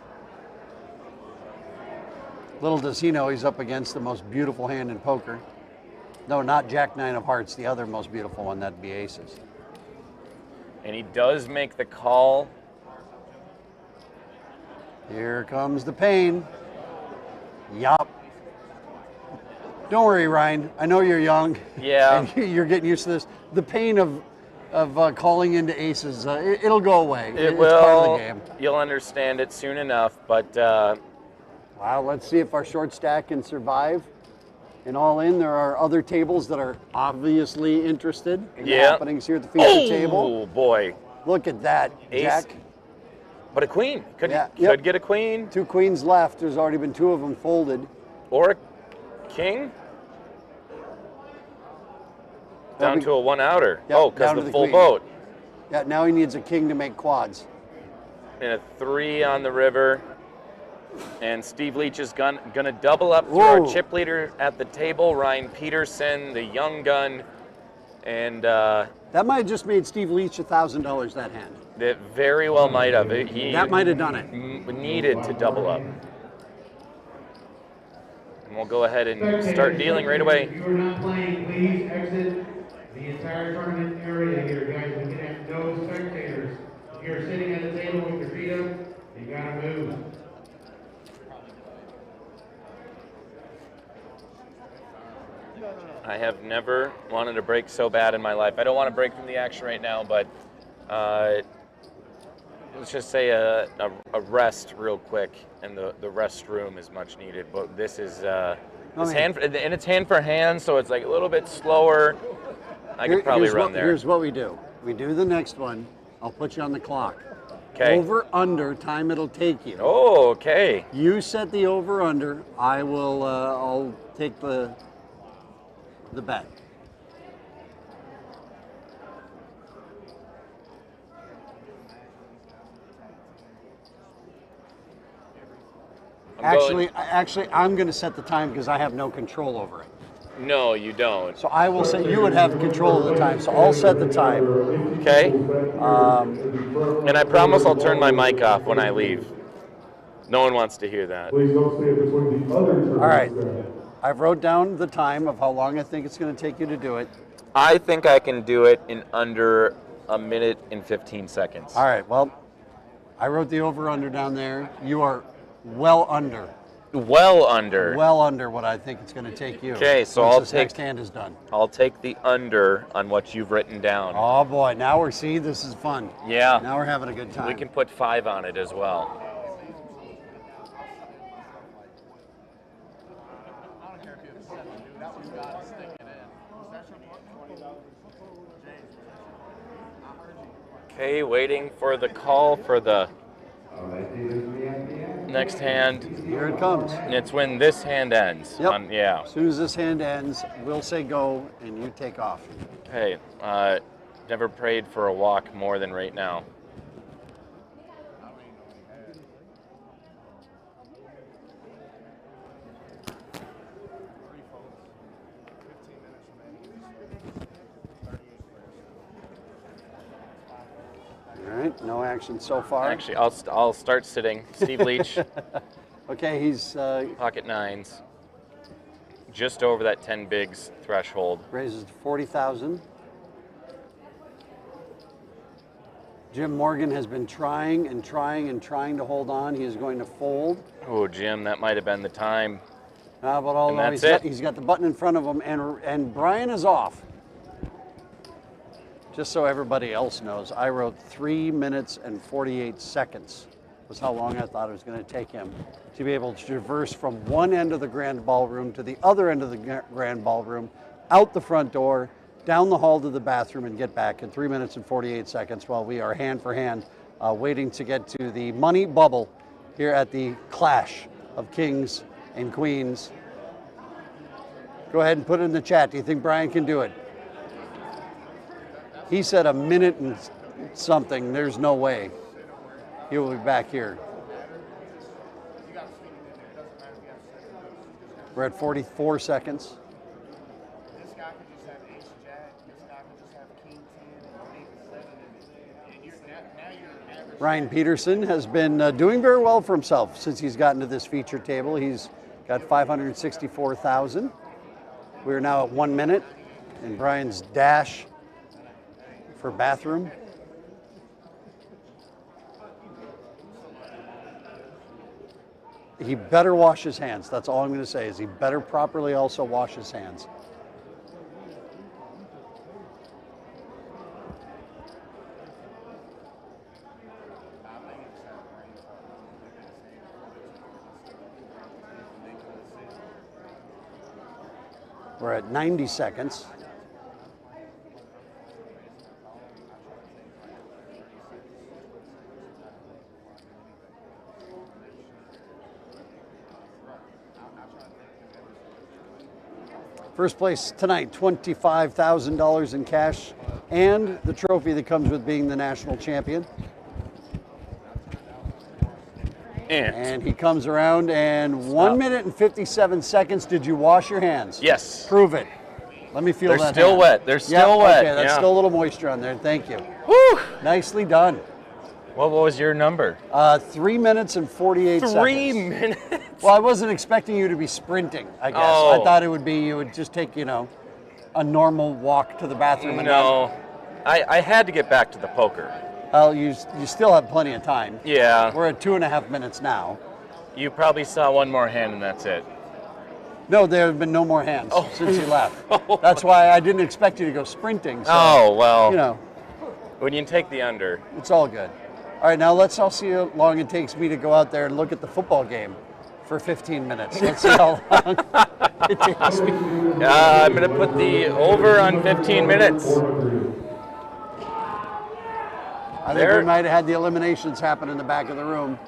Little does he know he's up against the most beautiful hand in poker. No, not Jack 9 of hearts, the other most beautiful one, that'd be aces. And he does make the call. Here comes the pain. Yup. Don't worry, Ryan. I know you're young. Yeah. And you're getting used to this. The pain of calling into aces, it'll go away. It It's will. part of the game. You'll understand it soon enough, but Wow, let's see if our short stack can survive. And all in, there are other tables that are obviously interested in the happenings here at the feature table. Oh, boy. Look at that, Ace. Jack. But a queen. Could get a queen. 2 queens left. There's already been 2 of them folded. Or a king. Down to a 1-outer. Yep, Oh, because down to the the full queen. boat. Yeah, now he needs a king to make quads. And a 3 on the river. And Steve Leach is gonna double up to our chip leader at the table, Ryan Peterson, the young gun. And that might have just made Steve Leach $1,000 that hand. That very well might have. That might have done it. Needed to double up. And we'll go ahead and start dealing right away. If you are not playing, please exit the entire tournament area here, guys. We can have no spectators. If you're sitting at the table with your feet up, you gotta move. I have never wanted to break so bad in my life. I don't want to break from the action right now, but let's just say a rest real quick, and the restroom is much needed. But this is It's hand for hand, so it's like a little bit slower. I could probably run there. Here's what we do. We do the next one. I'll put you on the clock. Okay. Over, under, time it'll take you. Oh, okay. You set the over, under. I will, I'll take the bet. Actually, I'm going to set the time because I have no control over it. No, you don't. So I will say you would have control of the time. So I'll set the time. Okay. And I promise I'll turn my mic off when I leave. No one wants to hear that. Please don't stand between the other tournaments. All right. I've wrote down the time of how long I think it's going to take you to do it. I think I can do it in under a minute and 15 seconds. All right. Well, I wrote the over-under down there. You are well under. Well under. Well under what I think it's going to take you. Okay, so once this next hand is done. I'll take the under on what you've written down. Oh boy, now this is fun. Yeah. Now we're having a good time. We can put 5 on it as well. Okay, waiting for the call for the next hand. Here it comes. And it's when this hand ends. Yep. Yeah. As soon as this hand ends, we'll say go and you take off. Hey, never prayed for a walk more than right now. All right, no action so far. Actually, I'll start sitting. Steve Leach. Okay, he's pocket 9s. Just over that 10 bigs threshold. Raises to 40,000. Jim Morgan has been trying and trying and trying to hold on. He is going to fold. Oh, Jim, that might have been the time. But although he's got the button in front of him, and Brian is off. Just so everybody else knows, I wrote 3 minutes and 48 seconds was how long I thought it was going to take him to be able to traverse from one end of the grand ballroom to the other end of the grand ballroom, out the front door, down the hall to the bathroom, and get back in 3 minutes and 48 seconds while we are hand for hand waiting to get to the money bubble here at the Clash of Kings and Queens. Go ahead and put it in the chat. Do you think Brian can do it? He said a minute and something. There's no way. He will be back here. We're at 44 seconds. This guy could just have ace jack. This guy could just have king 10 and 8 7. And you're average. Ryan Peterson has been doing very well for himself since he's gotten to this feature table. He's got 564,000. We're now at 1 minute in Brian's dash for bathroom. He better wash his hands. That's all I'm going to say is he better properly also wash his hands. We're at 90 seconds. First place tonight, $25,000 in cash and the trophy that comes with being the national champion. And he comes around and 1 minute and 57 seconds. Did you wash your hands? Yes. Prove it. Let me feel that. They're still hand. wet. They're still wet. Okay, that's still a little moisture on there. Thank you. Woo! Nicely done. What was your number? 3 minutes and 48 seconds. 3 minutes? Well, I wasn't expecting you to be sprinting, I guess. Oh. I thought it would be you would just take, a normal walk to the bathroom. No. I had to get back to the poker. Well, you still have plenty of time. Yeah. We're at 2.5 minutes now. You probably saw one more hand and that's it. No, there have been no more hands since you left. That's why I didn't expect you to go sprinting. So, well. When you take the under. It's all good. All right, now I'll see how long it takes me to go out there and look at the football game for 15 minutes. Let's see how long. I'm going to put the over on 15 minutes. I think we might have had the eliminations happen in the back of the room.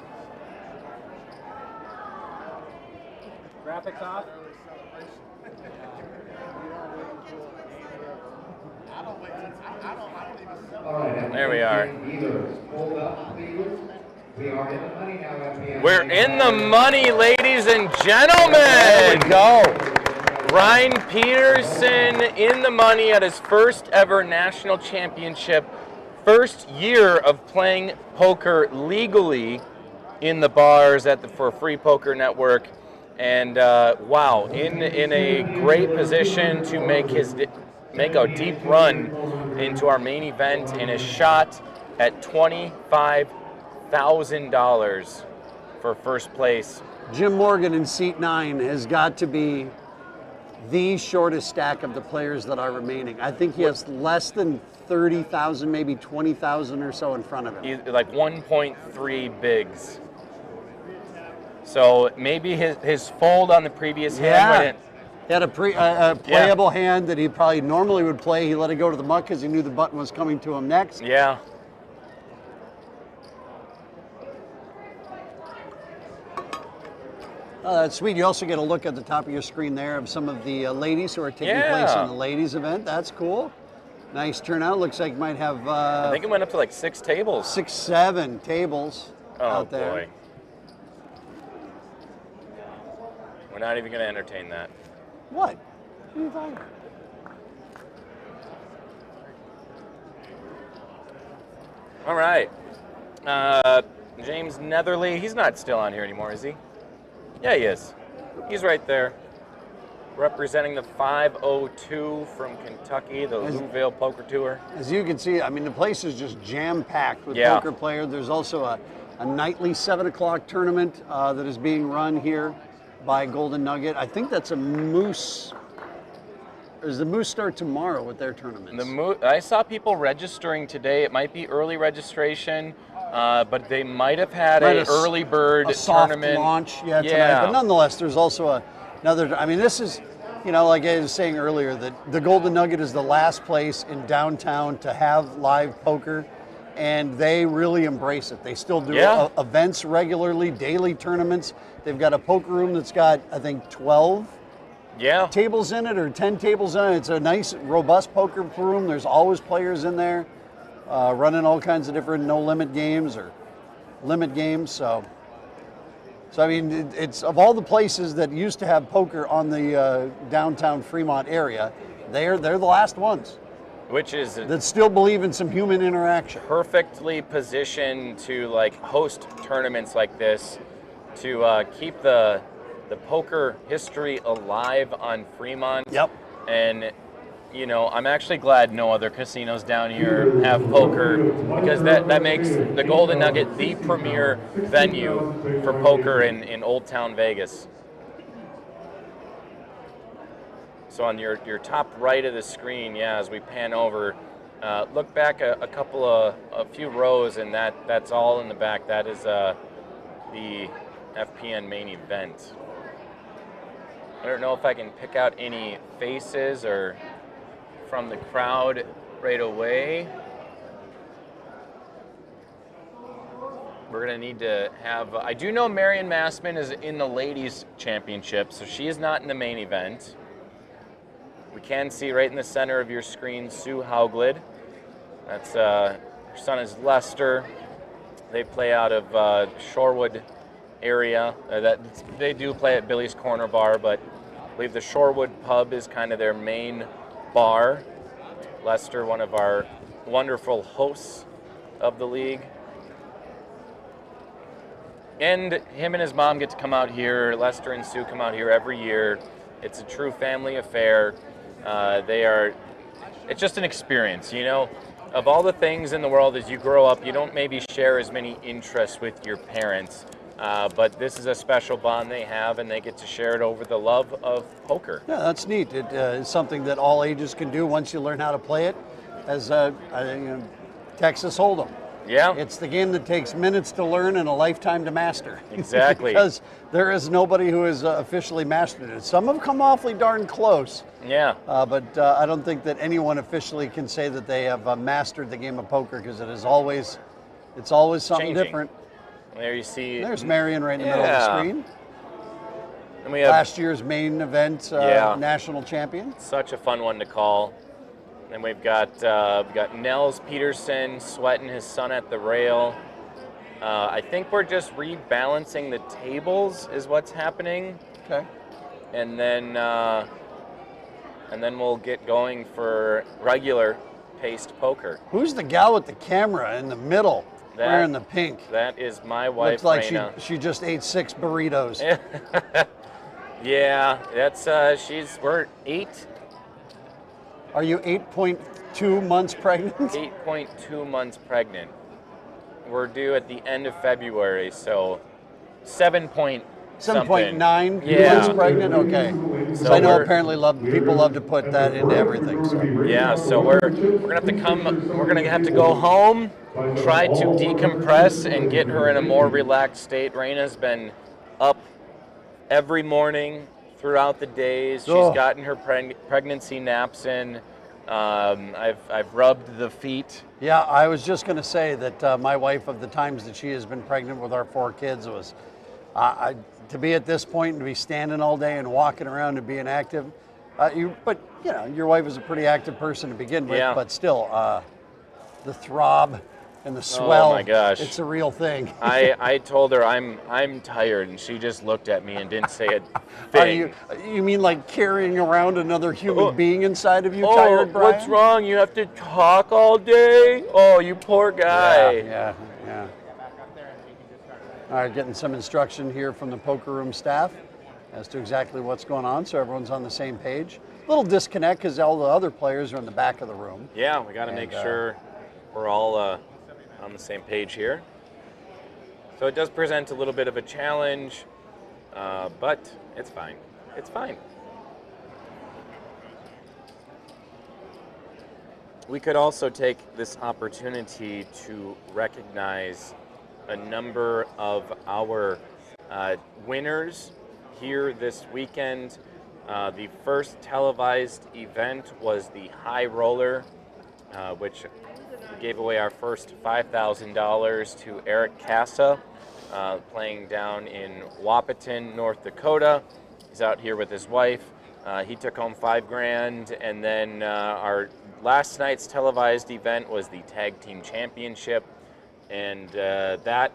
Graphics off. There we are. We're in the money, ladies and gentlemen. There we go. Ryan Peterson in the money at his first ever national championship, first year of playing poker legally in the bars for Free Poker Network, and wow, in a great position to make a deep run into our main event in a shot at $25,000 for first place. Jim Morgan in seat 9 has got to be the shortest stack of the players that are remaining. I think he has less than 30,000, maybe 20,000 or so in front of him. He's like 1.3 bigs. So maybe his fold on the previous hand went in. He had a playable hand that he probably normally would play. He let it go to the muck because he knew the button was coming to him next. Yeah. Oh, that's sweet. You also get a look at the top of your screen there of some of the ladies who are taking place in the ladies event. That's cool. Nice turnout. Looks like you might have... I think it went up to like 6 tables. 6, 7 tables out there. Oh, boy. We're not even going to entertain that. What? What are you talking about? All right. James Netherly, he's not still on here anymore, is he? Yeah, he is. He's right there. Representing the 502 from Kentucky, the Louisville Poker Tour. As you can see, I mean, the place is just jam-packed with poker players. There's also a nightly 7 o'clock tournament that is being run here by Golden Nugget. I think that's a Moose. Does the Moose start tomorrow with their tournaments? I saw people registering today. It might be early registration, but they might have had an early bird soft tournament launch tonight. But nonetheless, there's also another. I mean, this is, like I was saying earlier, that the Golden Nugget is the last place in downtown to have live poker, and they really embrace it. They still do events regularly, daily tournaments. They've got a poker room that's got, I think, 12 tables in it, or 10 tables in it. It's a nice, robust poker room. There's always players in there running all kinds of different no-limit games or limit games. So I mean, it's of all the places that used to have poker on the downtown Fremont area, they're the last ones. Which is that still believe in some human interaction. Perfectly positioned to host tournaments like this, to keep the poker history alive on Fremont. Yep. And I'm actually glad no other casinos down here have poker, because that makes the Golden Nugget the premier venue for poker in Old Town Vegas. So on your top right of the screen, as we pan over, look back a few rows, and that's all in the back. That is the FPN main event. I don't know if I can pick out any faces or from the crowd right away. We're gonna need to have, I do know Marion Massman is in the ladies championship, so she is not in the main event. We can see right in the center of your screen, Sue Hauglid. That's, her son is Lester. They play out of Shorewood area. They do play at Billy's Corner Bar, but I believe the Shorewood Pub is kind of their main bar. Lester, one of our wonderful hosts of the league. And him and his mom get to come out here. Lester and Sue come out here every year. It's a true family affair. It's just an experience, Of all the things in the world, as you grow up, you don't maybe share as many interests with your parents. But this is a special bond they have, and they get to share it over the love of poker. Yeah, that's neat. It is something that all ages can do once you learn how to play it, as Texas Hold'em. Yeah. It's the game that takes minutes to learn and a lifetime to master. Exactly. Because there is nobody who has officially mastered it. Some have come awfully darn close. Yeah. But I don't think that anyone officially can say that they have mastered the game of poker, because it's always something Changing. different. There you see. There's Marion right in the middle of the Yeah. screen. And we have Last year's main event national champion. such a fun one to call. Then we've got Nels Peterson sweating his son at the rail. I think we're just rebalancing the tables is what's happening, Okay. and then we'll get going for regular paced poker. Who's the gal with the camera in the middle, wearing the pink? That is my wife, Looks like Raina. she just ate 6 burritos. Yeah, that's we're 8 Are you 8.2 months pregnant? 8.2 months pregnant. We're due at the end of February, so 7.9 months pregnant. Okay. So I know we're- apparently people love to put that into everything. So. Yeah, so we're gonna have to we're gonna have to go home, try to decompress and get her in a more relaxed state. Raina's been up every morning throughout the days. She's gotten her pregnancy naps in. I've rubbed the feet. Yeah, I was just going to say that my wife, of the times that she has been pregnant with our 4 kids, was to be at this point and to be standing all day and walking around and being active. But you know, your wife is a pretty active person to begin with. Yeah. But still, the throb and the swell. Oh my gosh. It's a real thing. I told her I'm tired, and she just looked at me and didn't say a thing. You mean like carrying around another human being inside of you, tired, Brian? What's wrong? You have to talk all day? Oh, you poor guy. Yeah. All right, getting some instruction here from the poker room staff as to exactly what's going on, so everyone's on the same page. A little disconnect because all the other players are in the back of the room. Yeah, we got to make sure we're all on the same page here. So it does present a little bit of a challenge, but it's fine. It's fine. We could also take this opportunity to recognize a number of our winners here this weekend. The first televised event was the High Roller, which gave away our first $5,000 to Eric Casa, playing down in Wahpeton, North Dakota. He's out here with his wife. He took home $5,000, and then our last night's televised event was the Tag Team Championship, and that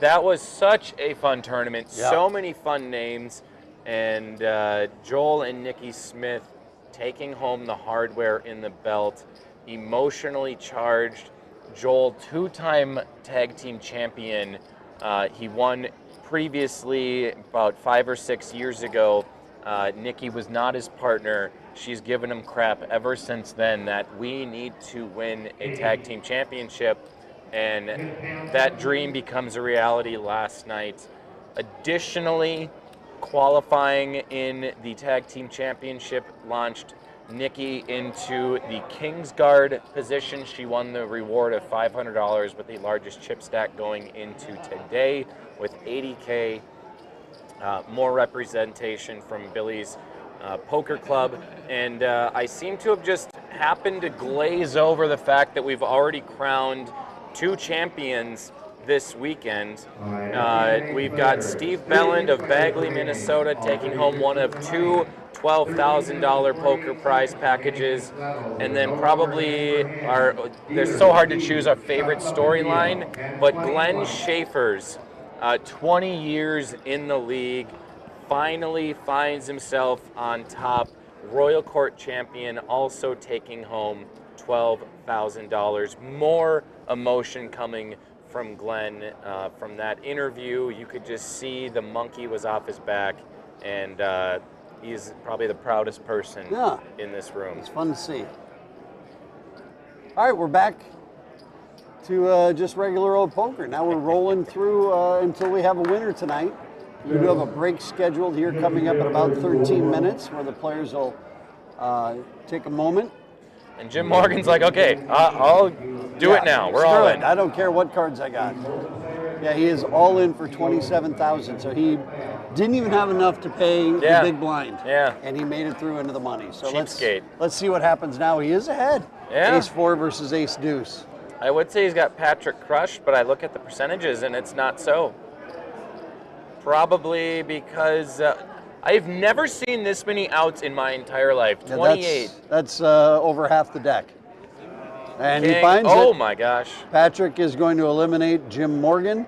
was such a fun tournament. Yeah. So many fun names, and Joel and Nikki Smith taking home the hardware in the belt. Emotionally charged. Joel, 2-time tag team champion. He won previously about 5 or 6 years ago. Nikki was not his partner. She's given him crap ever since then that we need to win a tag team championship, and that dream becomes a reality last night. Additionally, qualifying in the tag team championship launched Nikki into the Kingsguard position. She won the reward of $500 with the largest chip stack going into today with $80K. More representation from Billy's Poker Club. And I seem to have just happened to glaze over the fact that we've already crowned 2 champions this weekend. We've got Steve Belland of Bagley, Minnesota, taking home one of 2 $12,000 poker prize packages, and then probably they're so hard to choose our favorite storyline, but Glenn Schaefer's 20 years in the league finally finds himself on top. Royal Court champion, also taking home $12,000. More emotion coming from Glenn from that interview. You could just see the monkey was off his back, and he's probably the proudest person in this room. It's fun to see. All right, we're back to just regular old poker. Now we're rolling through until we have a winner tonight. We do have a break scheduled here coming up in about 13 minutes where the players will take a moment. And Jim Morgan's like, okay, I'll do it now. We're all in. I don't care what cards I got. Yeah, he is all in for 27,000. So he didn't even have enough to pay the big blind. Yeah. And he made it through into the money. So Cheapskate. let's see what happens now. He is ahead. Yeah. Ace 4 versus Ace Deuce. I would say he's got Patrick crushed, but I look at the percentages and it's not so. Probably because I've never seen this many outs in my entire life. 28. That's over half the deck. And King. he finds it. Oh my gosh. Patrick is going to eliminate Jim Morgan.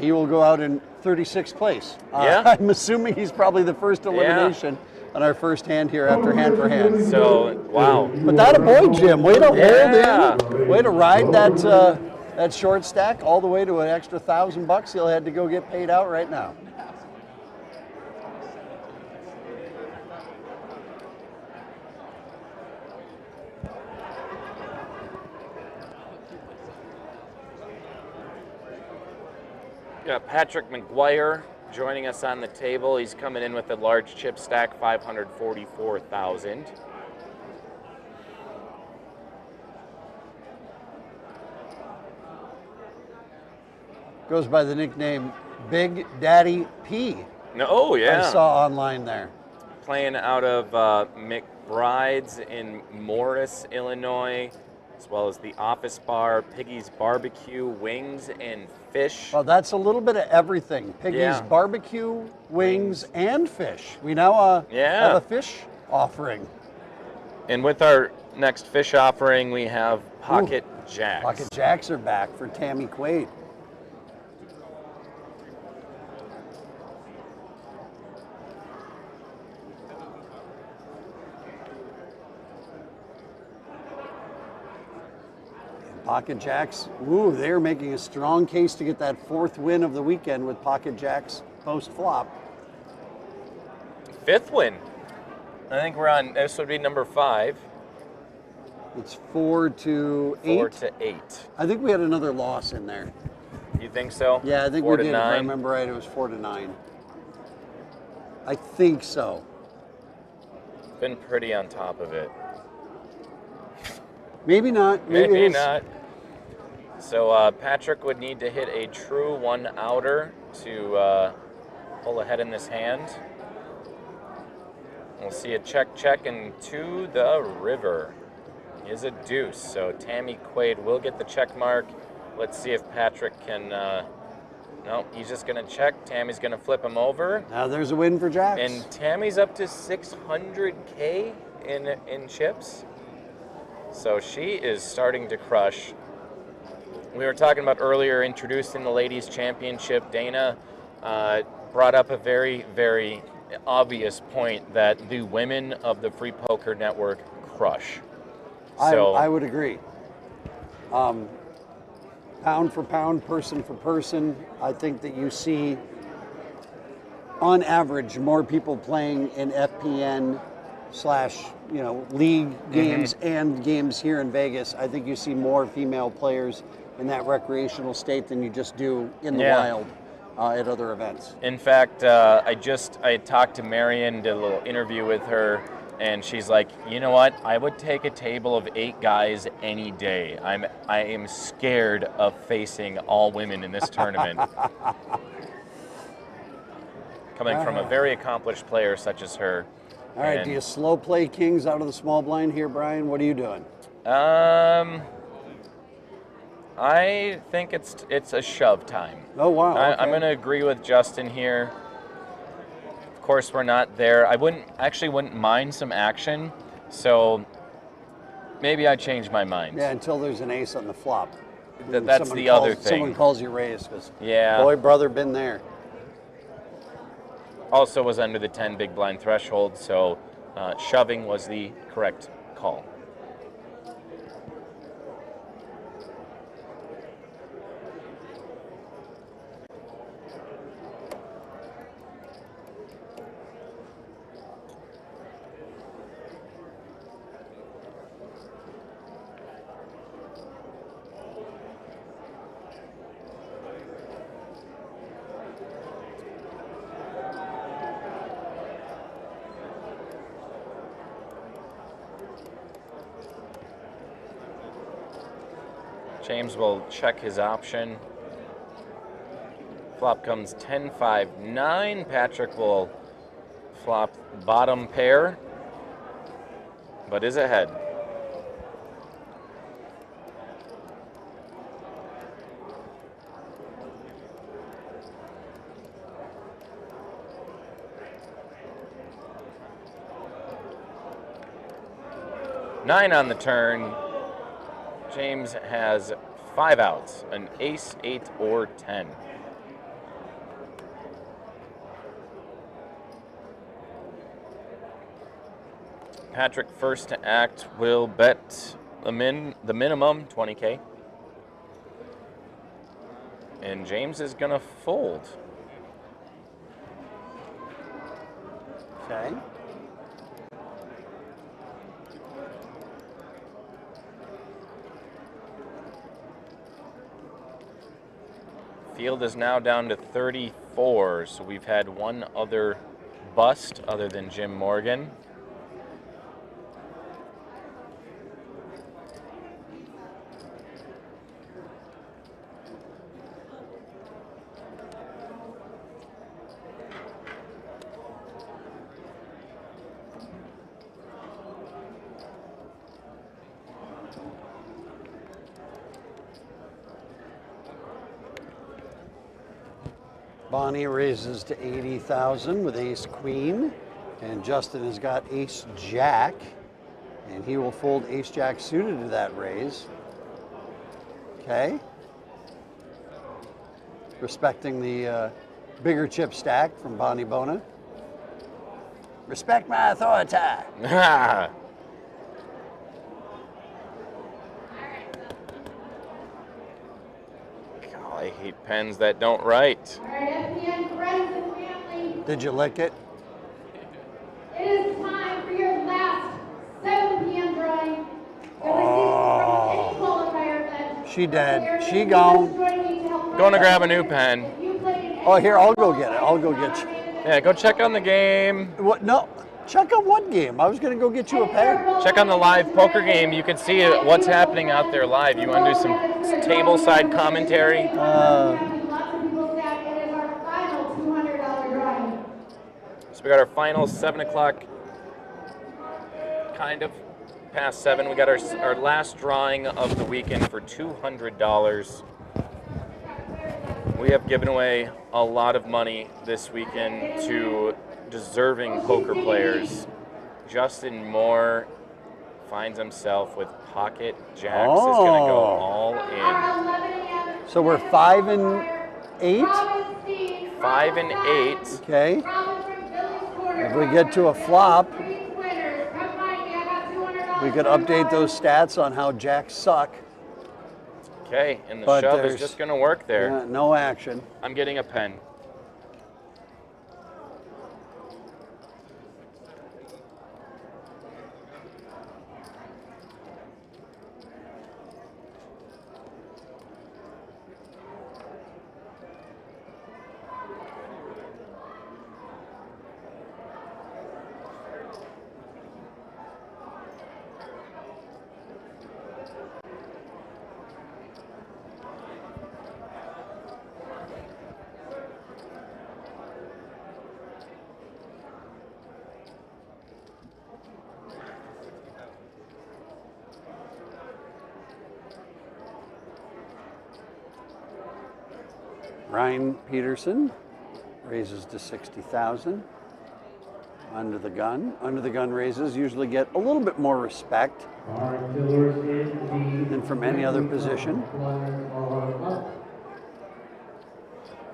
He will go out in 36th place. I'm assuming he's probably the first elimination on our first hand here after hand for hand. So, wow. But that a boy, Jim. Way to hold in. Way to ride that short stack all the way to an extra $1,000 he'll had to go get paid out right now. Got Patrick McGuire joining us on the table. He's coming in with a large chip stack, 544,000. Goes by the nickname Big Daddy P. No, oh yeah. I saw online there. Playing out of McBride's in Morris, Illinois, as well as the Office Bar, Piggy's Barbecue, Wings, and Fish. Well, that's a little bit of everything. Piggy's Barbecue, wings, and fish. We now have a fish offering. And with our next fish offering, we have Pocket Jacks. Pocket Jacks are back for Tammy Quaid. Pocket Jacks, they're making a strong case to get that fourth win of the weekend with Pocket Jacks post-flop. Fifth win. I think we're on, this would be number 5. It's 4 to 8. 4 to 8. I think we had another loss in there. You think so? Yeah, I think 4 we to did. 9. If I remember right, it was 4 to 9. I think so. Been pretty on top of it. Maybe not. Maybe not. So Patrick would need to hit a true 1-outer to pull ahead in this hand. We'll see a check and to the river is a deuce. So Tammy Quaid will get the check mark. Let's see if Patrick can. No, he's just going to check. Tammy's going to flip him over. Now there's a win for Jacks. And Tammy's up to 600K in chips. So she is starting to crush. We were talking about earlier introducing the ladies championship. Dana brought up a very, very obvious point that the women of the Free Poker Network crush. So I would agree. Pound for pound, person for person, I think that you see, on average, more people playing in FPN / league games and games here in Vegas. I think you see more female players in that recreational state than you just do in the wild at other events. In fact, I talked to Marion, did a little interview with her, and she's like, you know what? I would take a table of 8 guys any day. I am scared of facing all women in this tournament. Coming from a very accomplished player such as her. All right, do you slow play kings out of the small blind here, Brian? What are you doing? I think it's a shove time. Oh, wow. Okay. I'm going to agree with Justin here. Of course, we're not there. I wouldn't mind some action, so maybe I change my mind. Yeah, until there's an ace on the flop. That's the other thing. Someone calls you raise, because yeah, boy, brother, been there. Also was under the 10 big blind threshold, so shoving was the correct call. James will check his option. Flop comes 10-5-9. Patrick will flop bottom pair, but is ahead. Nine on the turn. James has 5 outs, an ace, 8, or 10. Patrick, first to act, will bet the minimum, 20K. And James is gonna fold. Okay. Field is now down to 34, so we've had one other bust other than Jim Morgan. Bonnie raises to 80,000 with ace queen, and Justin has got ace jack, and he will fold ace jack suited to that raise. Okay. Respecting the bigger chip stack from Bonnie Bona. Respect my authority. I hate pens that don't write. All right, FPN friends and family, Did you lick it? it is time for your last 7 p.m. drawing. The Oh. receipts from any qualifier event. She did. Players She and gone. viewers joining me to help Going to find grab a out new pen. if you played in Oh, any here, I'll go get it. I'll go qualifiers get you. nominated Yeah, go check on the game. What? No. Check on what game? I was going to go get you a pen. Check on the live poker game. You can see what's happening out there live. You want to do some table side commentary? Lots of people said it is our final $200 drawing. So we got our final 7 o'clock, kind of past 7. We got our last drawing of the weekend for $200. We have given away a lot of money this weekend to deserving poker players. Justin Moore finds himself with pocket jacks. Is going to go all in. So we're 5 and 8. 5 and 8. Okay. If we get to a flop, we could update those stats on how jacks suck. Okay, and the But shove is there's- just going to work there. No action. I'm getting a pen. Ryan Peterson raises to 60,000. Under the gun. Under the gun raises usually get a little bit more respect than from any other position.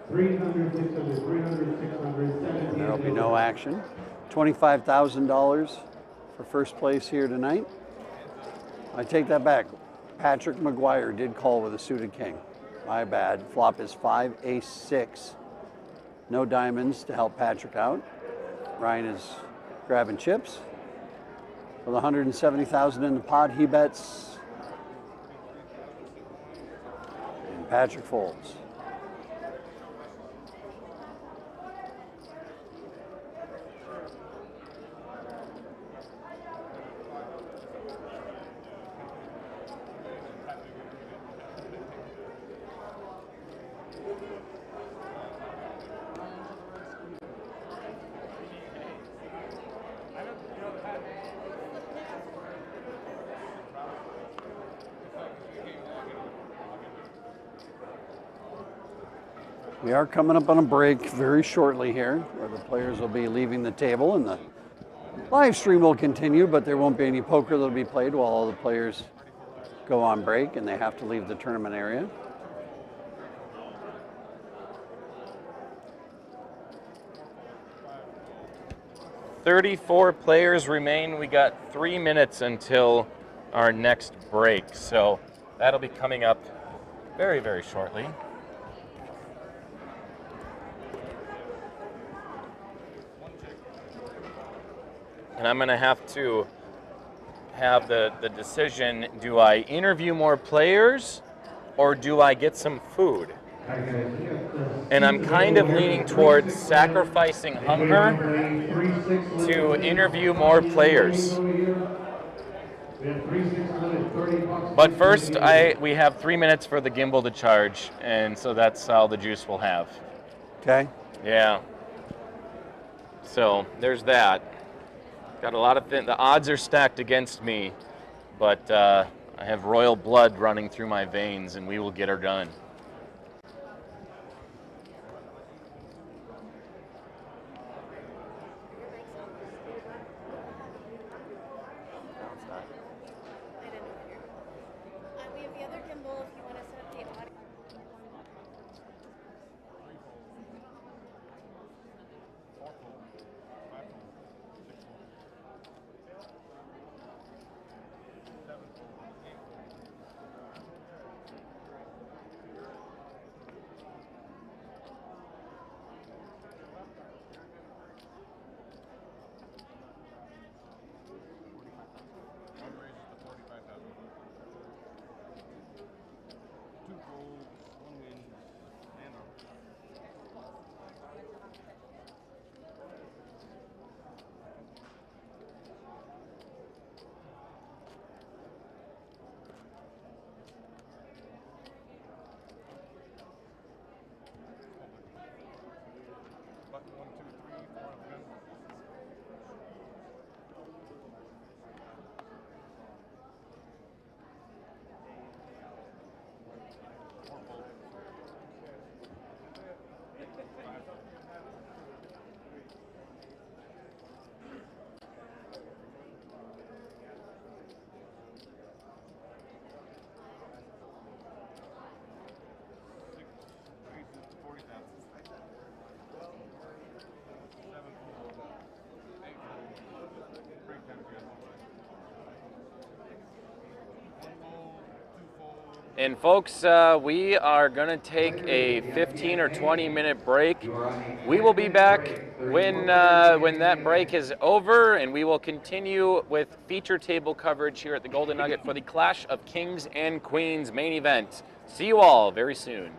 300, 600, 300, 600, 700. There'll be no action. $25,000 for first place here tonight. I take that back. Patrick McGuire did call with a suited king. My bad. Flop is 5, ace 6. No diamonds to help Patrick out. Ryan is grabbing chips. With 170,000 in the pot, he bets. And Patrick folds. We are coming up on a break very shortly here, where the players will be leaving the table, and the live stream will continue, but there won't be any poker that will be played while all the players go on break and they have to leave the tournament area. "34 players remain. We got 3 minutes until our next break, so that'll be coming up very, very shortly. And I'm going to have the decision, do I interview more players or do I get some food? And I'm kind of leaning towards sacrificing hunger to interview more players. But first, we have 3 minutes for the gimbal to charge, and so that's all the juice we'll have. Okay. Yeah. So there's that. Got a lot of the odds are stacked against me, but I have royal blood running through my veins, and we will get her done. We have the other gimbal if you want to set up the audio. And folks, we are going to take a 15 or 20 minute break. We will be back when that break is over, and we will continue with feature table coverage here at the Golden Nugget for the Clash of Kings and Queens main event. See you all very soon.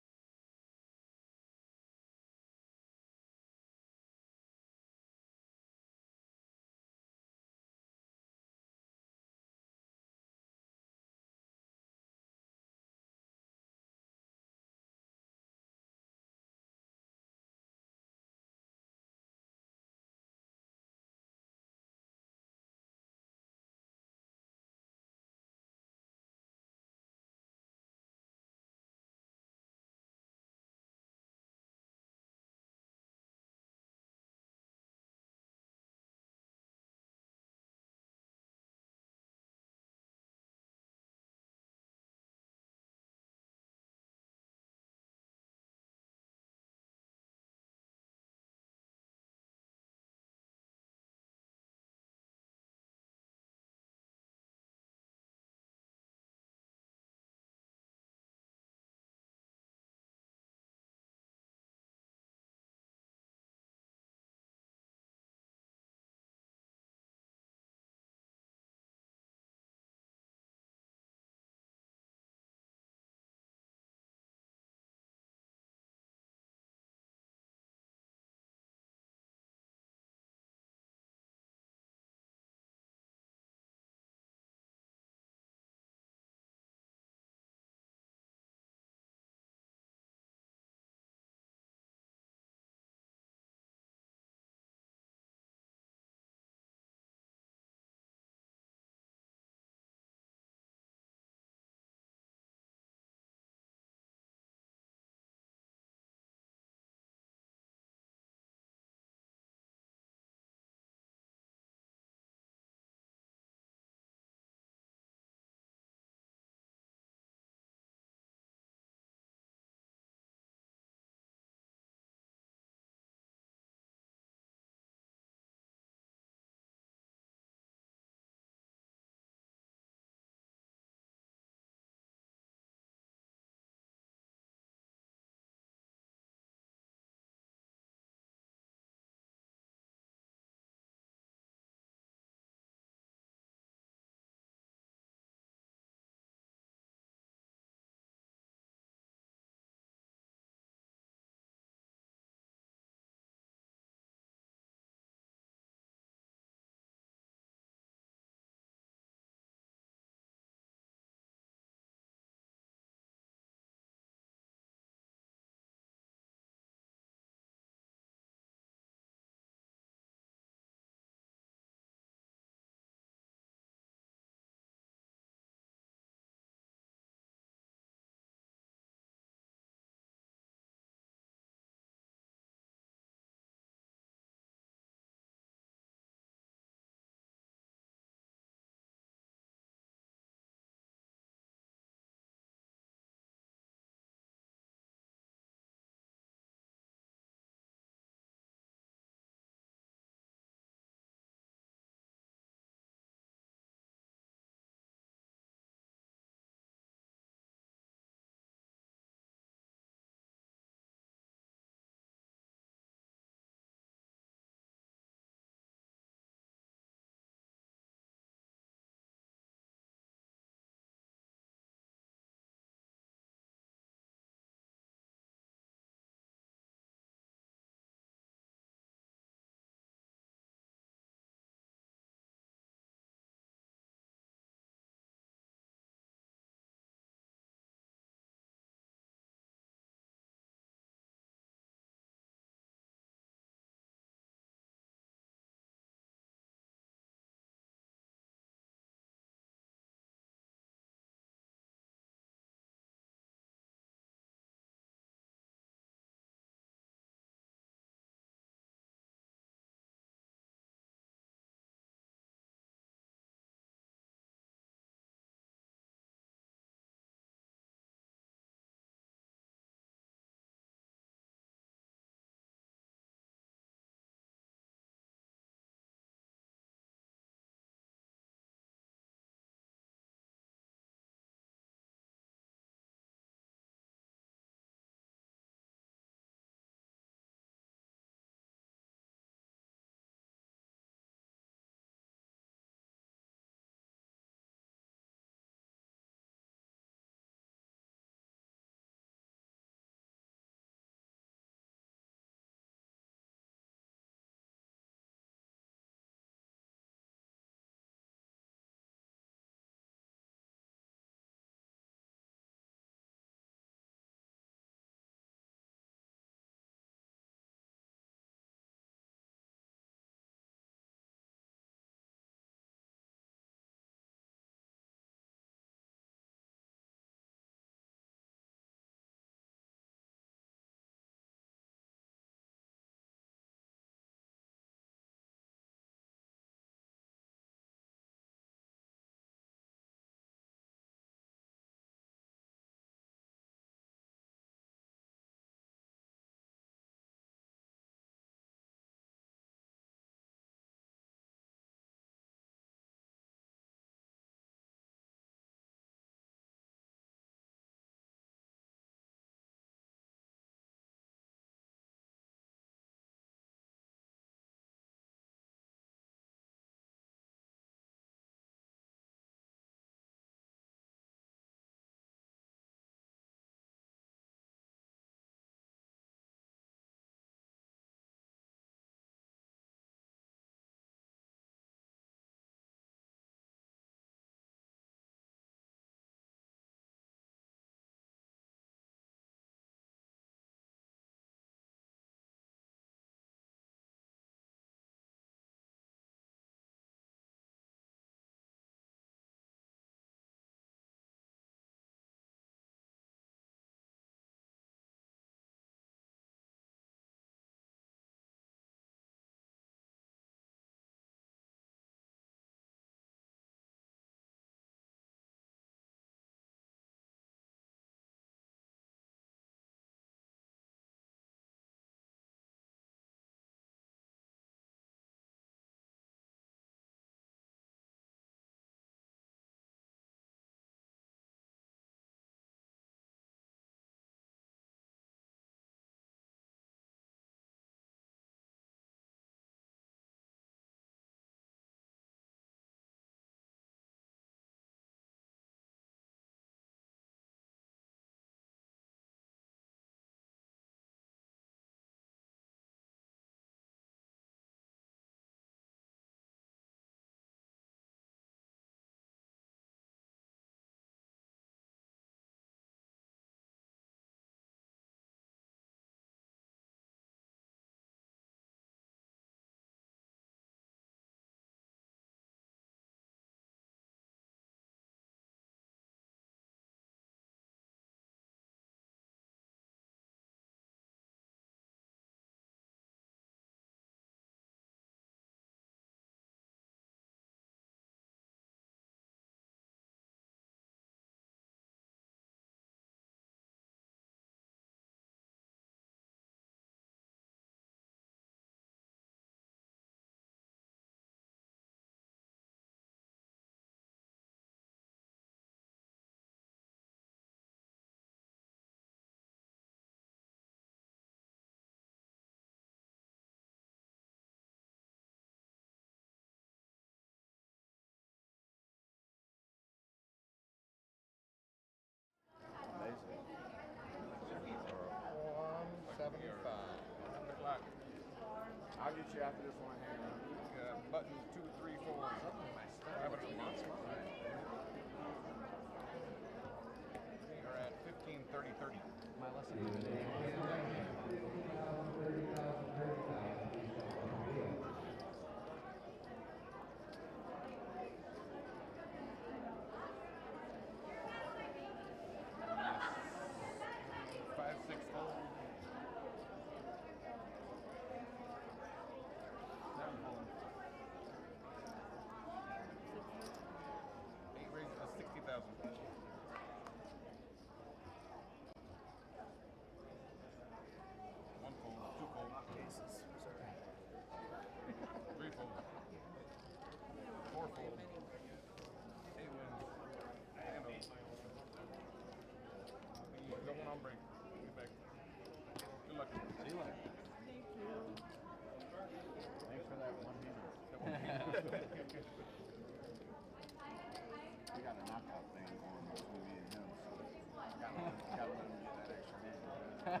Yeah,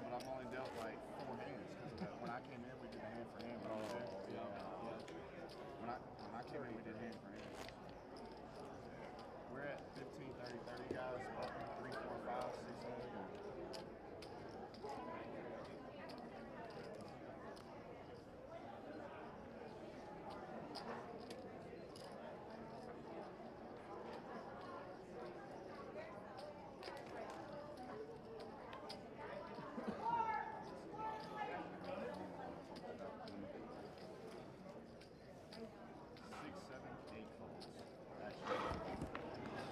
but I've only dealt like 4 hands. When I came in, we did a hand for hand. When I came in, we did hand for hand. We're at 15, 30 guys, about 3, 4, 5, 600.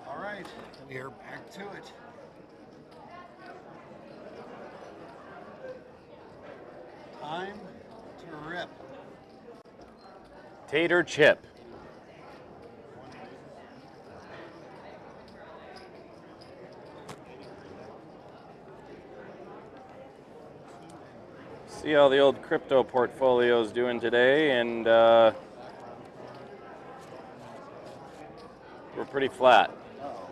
All right, we are back to it. Time to rip. Tater chip. See how the old crypto portfolio's doing today, and we're pretty flat. Uh-oh.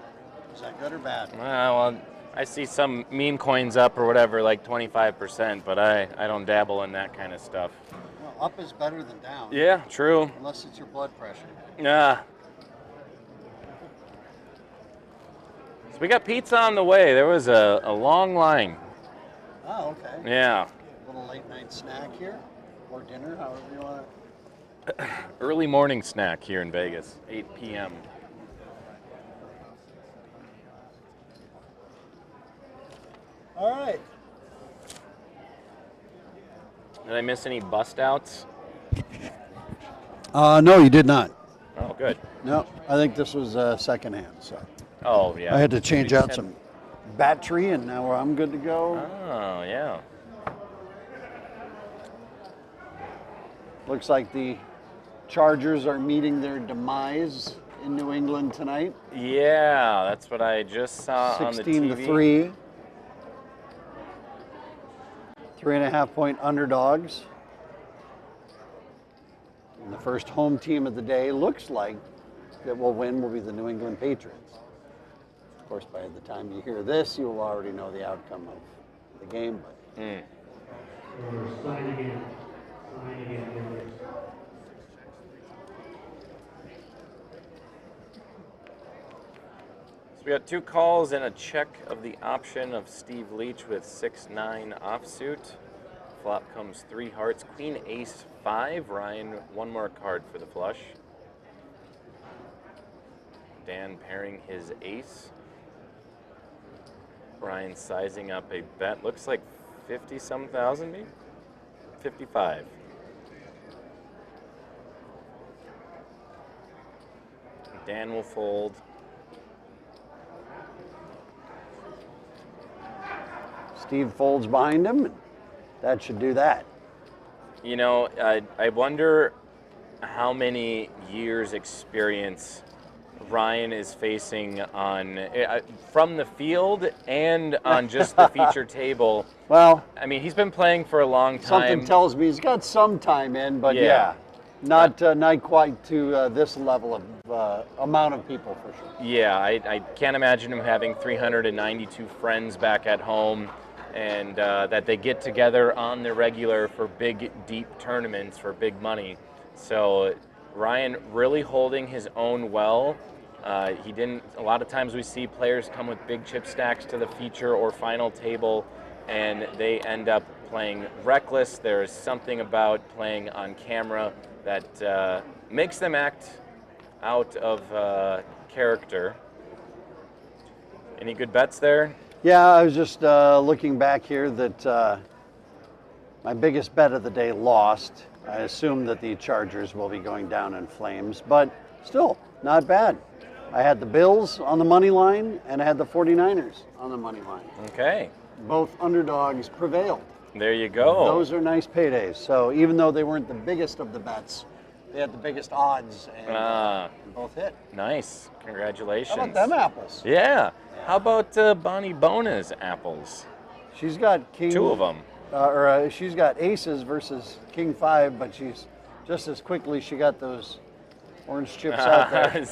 Is that good or bad? Well, I see some meme coins up or whatever, like 25%, but I don't dabble in that kind of stuff. Well, up is better than down. Yeah, true. Unless it's your blood pressure. Yeah. So we got pizza on the way. There was a long line. Oh, okay. Yeah. A little late night snack here, or dinner, however you want to. Early morning snack here in Vegas, 8 p.m. All right. Did I miss any bust outs? No, you did not. Oh, good. No, I think this was second hand. So Oh, yeah. I had to change out some battery, and now I'm good to go. Oh, yeah. Looks like the Chargers are meeting their demise in New England tonight. Yeah, that's what I just saw on the TV. 16-3. 3.5-point underdogs. And the first home team of the day looks like that will win will be the New England Patriots. Of course, by the time you hear this, you will already know the outcome of the game. But Sign again. Sign again. So we got 2 calls and a check of the option of Steve Leach with 6-9 offsuit. Flop comes 3 hearts, queen, ace, 5. Ryan, 1 more card for the flush. Dan pairing his ace. Ryan sizing up a bet. Looks like 50-some thousand, maybe? 55. Dan will fold. Steve folds behind him. And that should do that. You know, I wonder how many years experience Ryan is facing on from the field and on just the feature table. Well, I mean, he's been playing for a long time. Something tells me he's got some time in, but yeah, not quite to this level of amount of people for sure. Yeah, I can't imagine him having 392 friends back at home, and that they get together on the regular for big, deep tournaments for big money. So Ryan really holding his own well. He didn't. A lot of times we see players come with big chip stacks to the feature or final table, and they end up playing reckless. There is something about playing on camera that makes them act out of character. Any good bets there? Yeah, I was just looking back here that my biggest bet of the day lost. I assume that the Chargers will be going down in flames, but still, not bad. I had the Bills on the money line, and I had the 49ers on the money line. Okay. Both underdogs prevailed. There you go. Those are nice paydays. So even though they weren't the biggest of the bets, they had the biggest odds, and both hit. Nice. Congratulations. How about them apples? Yeah. How about Bonnie Bona's apples? She's got king. 2 of them. She's got aces versus king 5, but she's just as quickly she got those orange chips out there.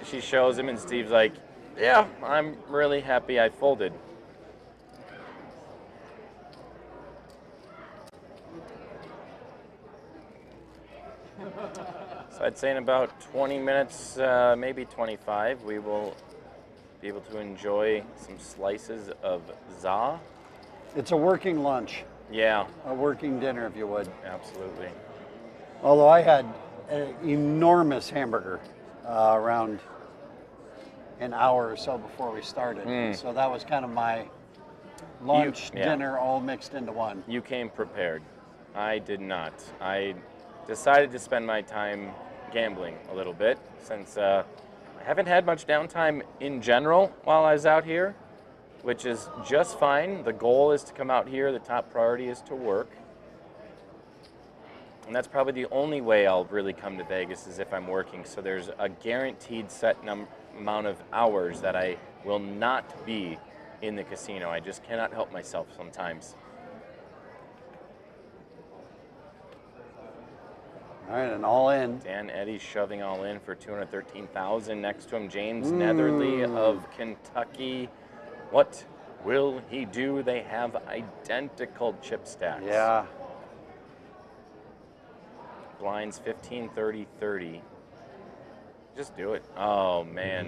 She shows him, and Steve's like, Yeah, I'm really happy I folded. So I'd say in about 20 minutes, maybe 25, we will be able to enjoy some slices of za. It's a working lunch, Yeah, a working dinner, if you would. absolutely. Although I had an enormous hamburger around an hour or so before we started. So that was kind of my lunch, yeah. dinner, all mixed into one. You came prepared. I did not. I decided to spend my time gambling a little bit since I haven't had much downtime in general while I was out here, which is just fine. The goal is to come out here. The top priority is to work. And that's probably the only way I'll really come to Vegas is if I'm working. So there's a guaranteed set amount of hours that I will not be in the casino. I just cannot help myself sometimes. All right, and all in. Dan Eddy's shoving all in for $213,000. Next to him, James Netherly of Kentucky. What will he do? They have identical chip stacks. Yeah. Blinds 15, 30, 30. Just do it. Oh, man.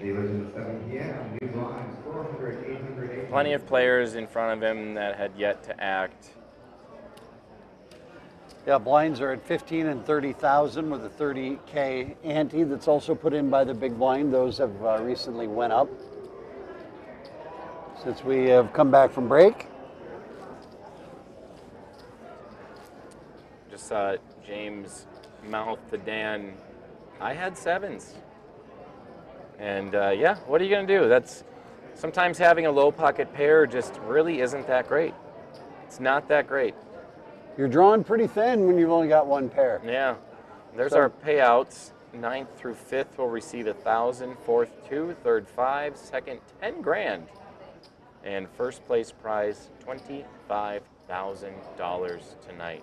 Plenty of players in front of him that had yet to act. Yeah, blinds are at 15 and 30,000 with a 30K ante that's also put in by the big blind. Those have recently went up since we have come back from break. Just saw James mouth to Dan, I had sevens. And yeah, what are you going to do? That's sometimes having a low pocket pair just really isn't that great. It's not that great. You're drawn pretty thin when you've only got one pair. Yeah. There's So- our payouts. 9th through 5th will receive 1,000, 4th 2, 3rd 5, 2nd 10 grand. And first place prize $25,000 tonight.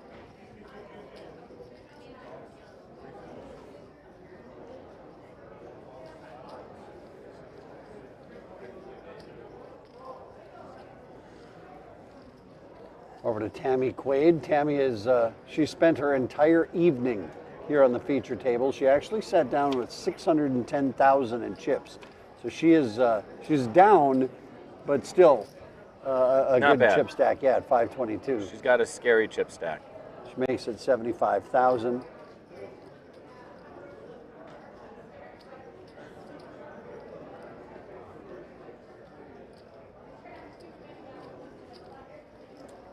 Over to Tammy Quaid. Tammy is, she spent her entire evening here on the feature table. She actually sat down with 610,000 in chips. So she is, she's down, but still a Not good bad. chip stack. Yeah, at 522. She's got a scary chip stack. She makes it 75,000.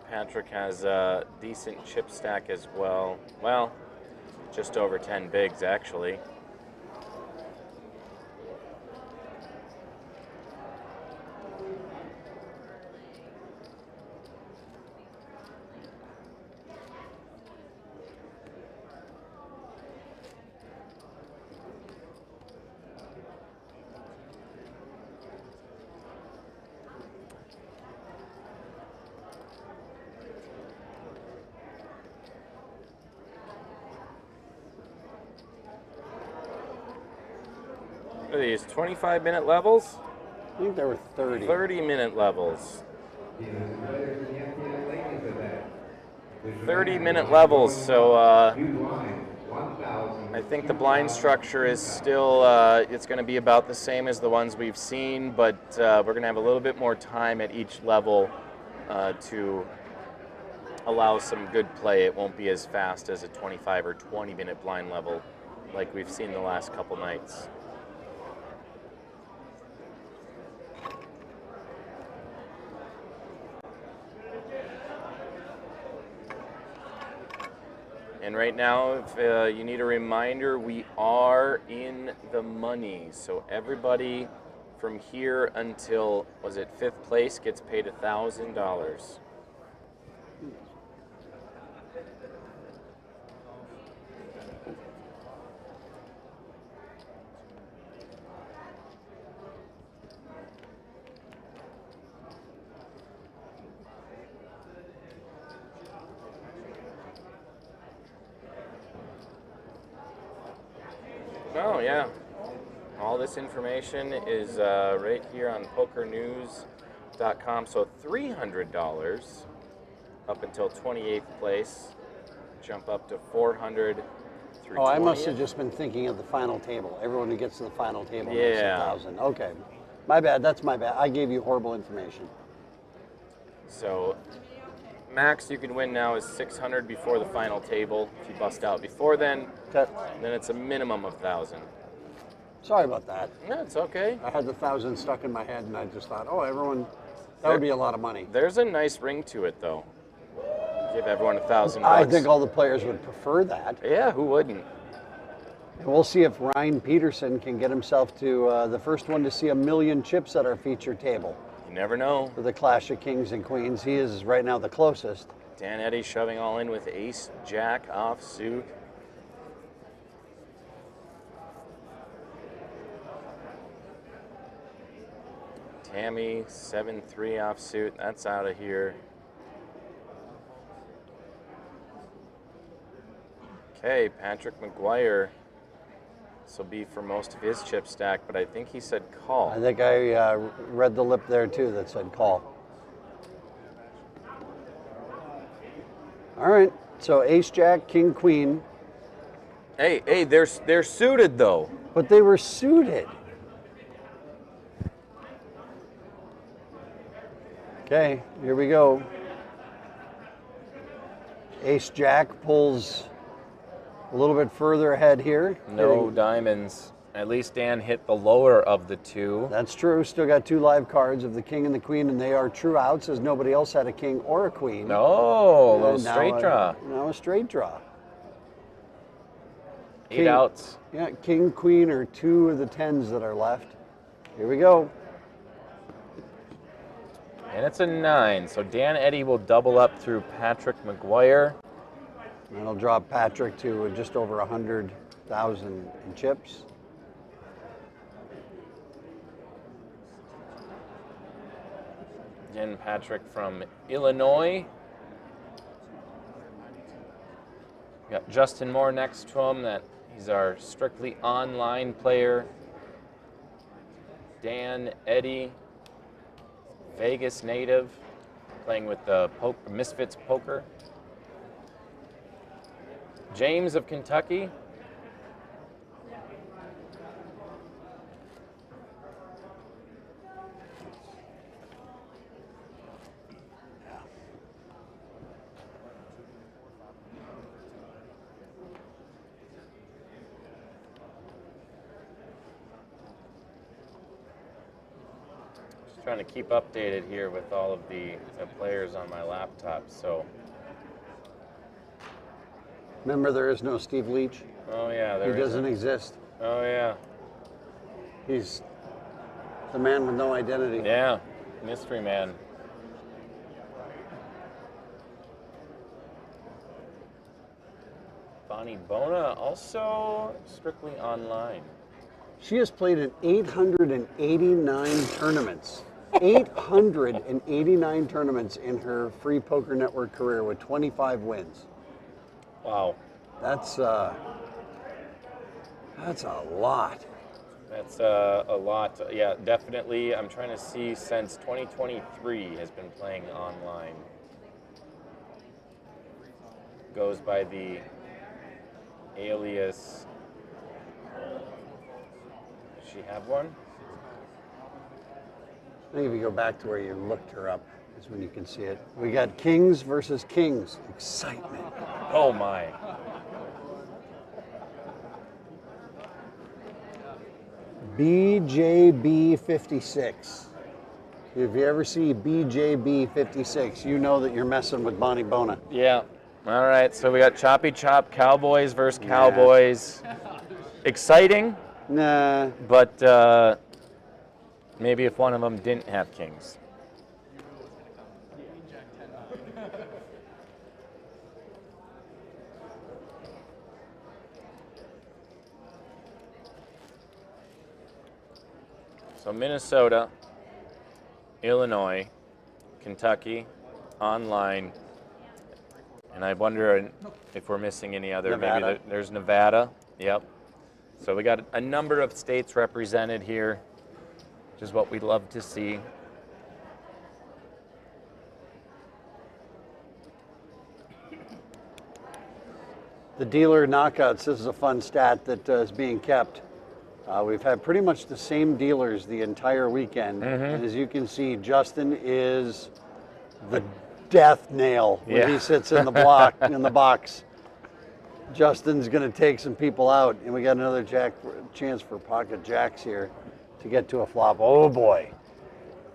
Patrick has a decent chip stack as well. Well, just over 10 bigs actually. What are these, 25-minute levels? I think there were 30. 30-minute levels. 30-minute levels, so I think the blind structure is still, it's going to be about the same as the ones we've seen, but we're going to have a little bit more time at each level to allow some good play. It won't be as fast as a 25 or 20-minute blind level like we've seen the last couple nights. And right now, if you need a reminder, we are in the money. So everybody from here until, was it 5th place, gets paid $1,000. Oh, yeah. All this information is right here on POKERNEWS.com. So $300 up until 28th place. Jump up to 400 through 20th. Oh, I must have just been thinking of the final table. Everyone who gets to the final table makes 1,000. Okay. My bad. That's my bad. I gave you horrible information. So max you can win now is 600 before the final table. If you bust out before then it's a minimum of 1,000. Sorry about that. No, it's okay. I had the 1,000 stuck in my head, and I just thought, oh, everyone, that would be a lot of money. There's a nice ring to it, though. Give everyone $1,000. I think all the players would prefer that. Yeah, who wouldn't? And we'll see if Ryan Peterson can get himself to the first one to see 1 million chips at our feature table. You never know. For the Clash of Kings and Queens. He is right now the closest. Dan Eddy shoving all in with ace, jack, offsuit. Tammy, 7-3 offsuit. That's out of here. Okay, Patrick McGuire. This will be for most of his chip stack, but I think he said call. I think I read the lip there too that said call. All right, so ace, jack, king, queen. Hey, they're suited though. But they were suited. Okay, here we go. Ace, jack pulls a little bit further ahead here. No diamonds. At least Dan hit the lower of the two. That's true. Still got 2 live cards of the king and the queen, and they are true outs as nobody else had a king or a queen. No, a little straight draw. Now a straight draw. 8 outs. Yeah, king, queen are 2 of the 10s that are left. Here we go. And it's a 9. So Dan Eddy will double up through Patrick McGuire. That'll drop Patrick to just over 100,000 in chips. Again, Patrick from Illinois. We got Justin Moore next to him. He's our strictly online player. Dan Eddy, Vegas native, playing with the Misfits Poker. James of Kentucky. Just trying to keep updated here with all of the players on my laptop, so. Remember, there is no Steve Leach. Oh yeah, he doesn't exist. Oh yeah. He's the man with no identity. Yeah, mystery man. Bona, also strictly online. She has played in 889 tournaments. 889 tournaments in her Free Poker Network career with 25 wins. Wow. That's a lot. That's a lot. Yeah, definitely. I'm trying to see since 2023 has been playing online. Goes by the alias. Does she have one? I think if you go back to where you looked her up, is when you can see it. We got Kings versus Kings. Excitement. Oh my. BJB 56. If you ever see BJB 56, you know that you're messing with Bonnie Bona. Yeah. All right. So we got Choppy Chop Cowboys versus Cowboys. Exciting. Nah. But maybe if one of them didn't have kings. So Minnesota, Illinois, Kentucky, online, and I wonder if we're missing any other. Nevada. Maybe there's Nevada. Yep. So we got a number of states represented here, which is what we'd love to see. The dealer knockouts, this is a fun stat that is being kept. We've had pretty much the same dealers the entire weekend. And as you can see, Justin is the death nail when he sits in the block, in the box. Justin's going to take some people out, and we got another chance for pocket jacks here to get to a flop. Oh boy.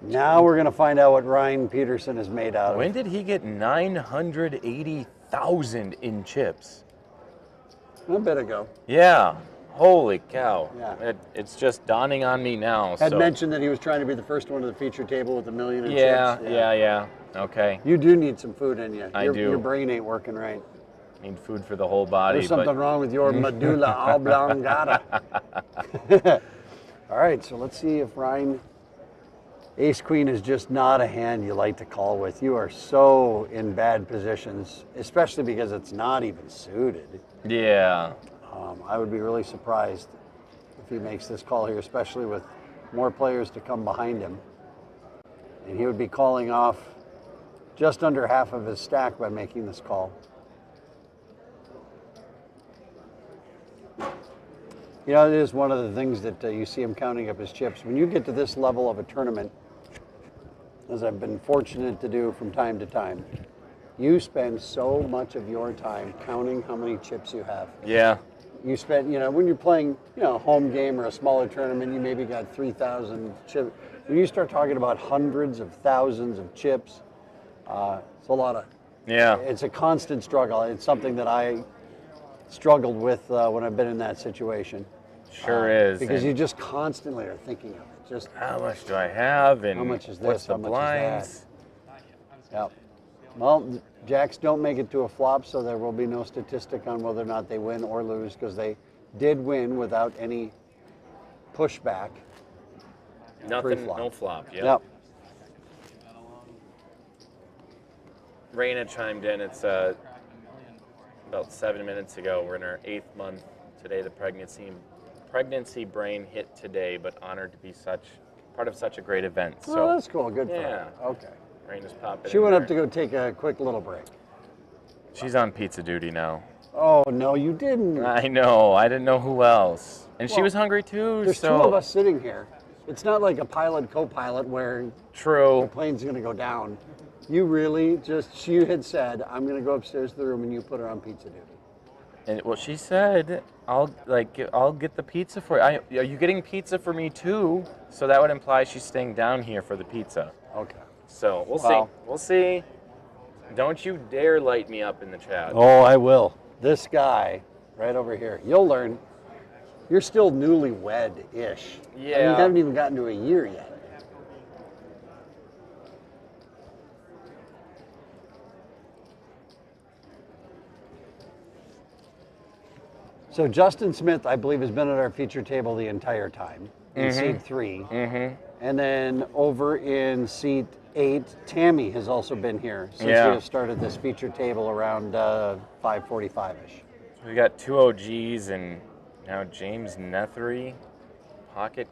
Now we're going to find out what Ryan Peterson is made out of. When did he get 980,000 in chips? A bit ago. Yeah. Holy cow. Yeah. It's just dawning on me now. Had mentioned that he was trying to be the first one to the feature table with $1 million in chips. Yeah. Okay. You do need some food in you. I do. Your brain ain't working right. Need food for the whole body. There's something wrong with your medulla oblongata. All right, so let's see if Ryan... Ace Queen is just not a hand you like to call with. You are so in bad positions, especially because it's not even suited. Yeah. I would be really surprised if he makes this call here, especially with more players to come behind him. And he would be calling off just under half of his stack by making this call. You know, it is one of the things that you see him counting up his chips. When you get to this level of a tournament, as I've been fortunate to do from time to time, you spend so much of your time counting how many chips you have. Yeah. You spend, when you're playing, a home game or a smaller tournament, you maybe got 3,000 chips. When you start talking about hundreds of thousands of chips, it's a lot of. Yeah. It's a constant struggle. It's something that I struggled with when I've been in that situation. Sure is. Because you just constantly are thinking of it. Just how much do I have, and how much is this? what's the how much blinds? is that? Yep. Well, jacks don't make it to a flop, so there will be no statistic on whether or not they win or lose, because they did win without any pushback. Nothing, Pre-flop. no flop. Yep. Raina chimed in. It's about 7 minutes ago. We're in our 8th month today. The pregnancy brain hit today, but honored to be part of such a great event. So that's cool. Good for her. Okay. Raina's popping. She went up to go take a quick little break. She's on pizza duty now. Oh no, you didn't. I know. I didn't know who else, and she was hungry too. There's two of us sitting here. It's not like a pilot co-pilot where the plane's going to go down. You really she had said, I'm going to go upstairs to the room, and you put her on pizza duty. And well, she said, I'll get the pizza for you. Are you getting pizza for me too? So that would imply she's staying down here for the pizza. Okay. So we'll see. We'll see. Don't you dare light me up in the chat. Oh, I will. This guy right over here. You'll learn. You're still newlywed-ish. Yeah. I mean, you haven't even gotten to a year yet. So Justin Smith, I believe, has been at our feature table the entire time in seat 3. And then over in seat 8, Tammy has also been here since we have started this feature table around 5:45-ish. We got 2 OGs and now James Nethery, Pocket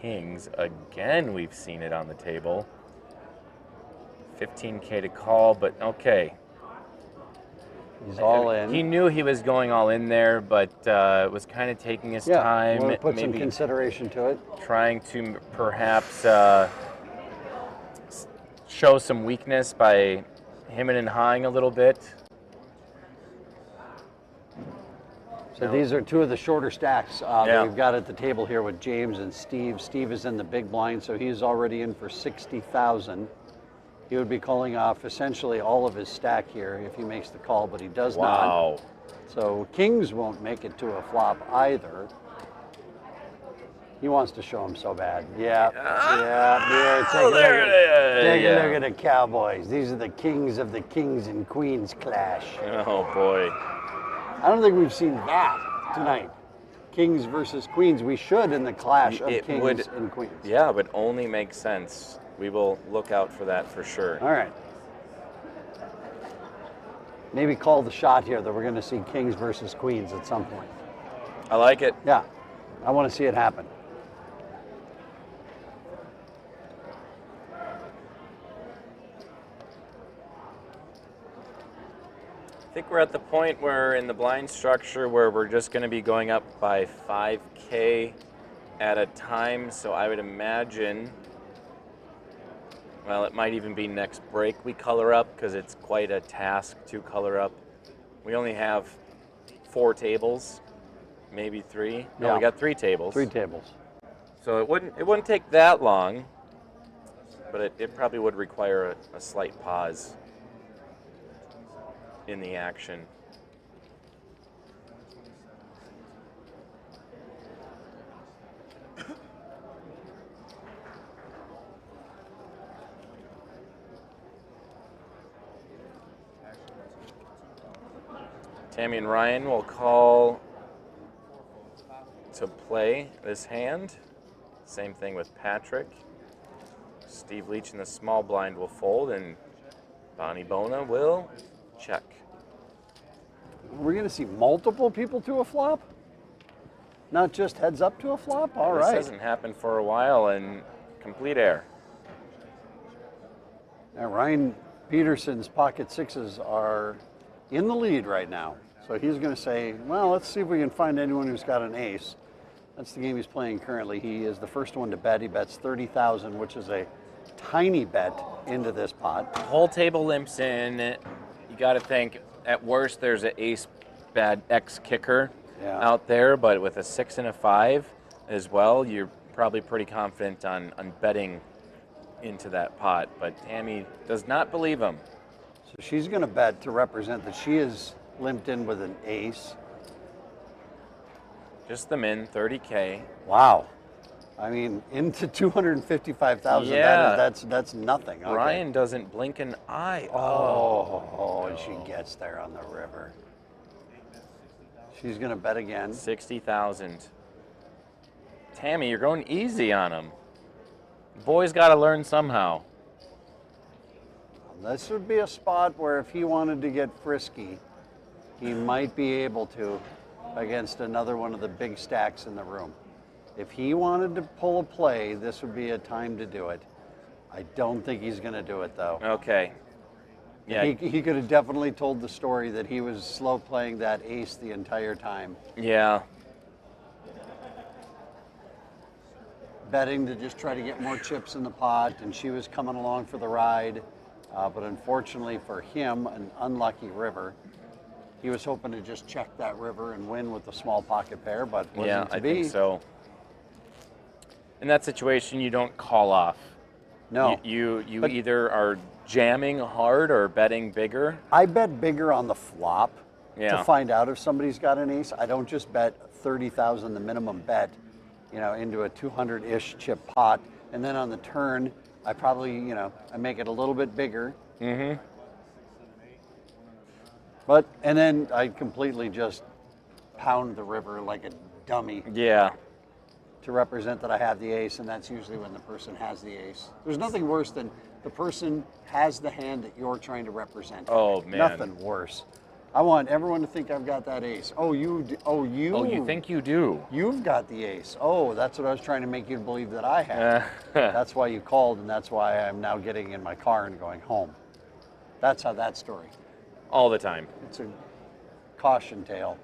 Kings. Again, we've seen it on the table. 15K to call, but okay. He's all in. He knew he was going all in there, but was kind of taking his time. Yeah, put some consideration to it. Trying to perhaps show some weakness by hemming and hawing a little bit. So these are 2 of the shorter stacks that we've got at the table here with James and Steve. Steve is in the big blind, so he's already in for 60,000. He would be calling off essentially all of his stack here if he makes the call, but he does not. So Kings won't make it to a flop either. He wants to show him so bad. Yeah. Take a look at the Cowboys. These are the kings of the kings and queens clash. Oh boy. I don't think we've seen that tonight. Kings versus queens. We should in the clash of kings and queens. Yeah, it would only make sense. We will look out for that for sure. All right. Maybe call the shot here that we're going to see kings versus queens at some point. I like it. Yeah. I want to see it happen. I think we're at the point where in the blind structure where we're just going to be going up by 5K at a time. So I would imagine, well, it might even be next break we color up because it's quite a task to color up. We only have 4 tables, maybe 3. No, we got 3 tables. 3 tables. So it wouldn't take that long, but it probably would require a slight pause in the action. Tammy and Ryan will call to play this hand. Same thing with Patrick. Steve Leach in the small blind will fold, and Bona will check. We're going to see multiple people to a flop? Not just heads up to a flop? All right. This hasn't happened for a while, and complete air. Now, Ryan Peterson's pocket sixes are in the lead right now. So he's going to say, well, let's see if we can find anyone who's got an ace. That's the game he's playing currently. He is the first one to bet. He bets 30,000, which is a tiny bet into this pot. The whole table limps in. You got to think, at worst, there's an ace bad X kicker out there, but with a 6 and a 5 as well, you're probably pretty confident on betting into that pot. But Tammy does not believe him. So she's going to bet to represent that she is limped in with an ace. Just the min, 30K. Wow. I mean, into 255,000. Yeah. That's nothing. Okay. Ryan doesn't blink an eye. And she gets there on the river. She's going to bet again. 60,000. Tammy, you're going easy on him. Boy's got to learn somehow. This would be a spot where if he wanted to get frisky, he might be able to against another one of the big stacks in the room. If he wanted to pull a play, this would be a time to do it. I don't think he's going to do it, though. Okay. Yeah. He could have definitely told the story that he was slow playing that ace the entire time. Yeah. Betting to just try to get more chips in the pot, and she was coming along for the ride. But unfortunately for him, an unlucky river. He was hoping to just check that river and win with the small pocket pair, but wasn't to be. I think so. In that situation, you don't call off. No. You either are jamming hard or betting bigger. I bet bigger on the flop to find out if somebody's got an ace. I don't just bet 30,000 the minimum bet, into a 200-ish chip pot, and then on the turn, I probably, I make it a little bit bigger. Mm-hmm. And then I completely just pound the river like a dummy. Yeah. To represent that I have the ace, and that's usually when the person has the ace. There's nothing worse than the person has the hand that you're trying to represent. Oh, man. Nothing worse. I want everyone to think I've got that ace. Oh, you. Oh, you think you do. You've got the ace. Oh, that's what I was trying to make you believe that I had. That's why you called, and that's why I'm now getting in my car and going home. That's how that story. All the time. It's a caution tale.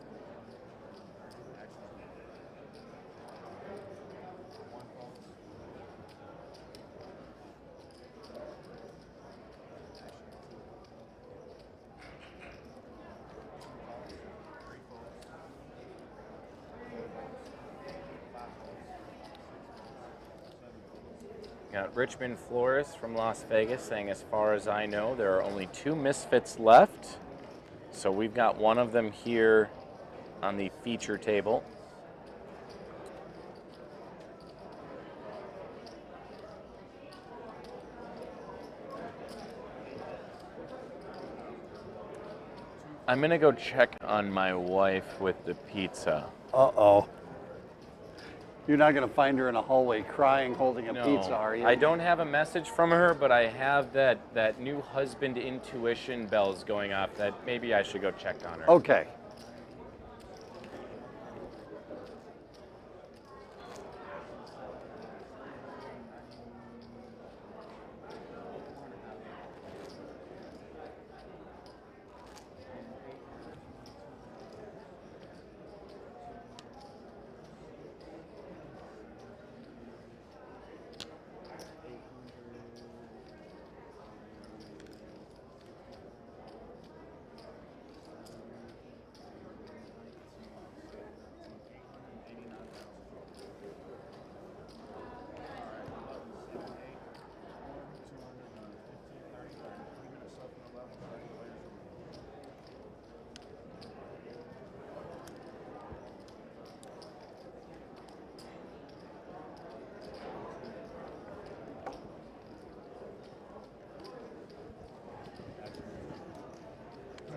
Got Richmond Flores from Las Vegas saying, as far as I know, there are only 2 misfits left. So we've got one of them here on the feature table. I'm gonna go check on my wife with the pizza. Uh-oh. You're not going to find her in a hallway crying, holding a pizza, are you? I don't have a message from her, but I have that new husband intuition bells going off that maybe I should go check on her. Okay.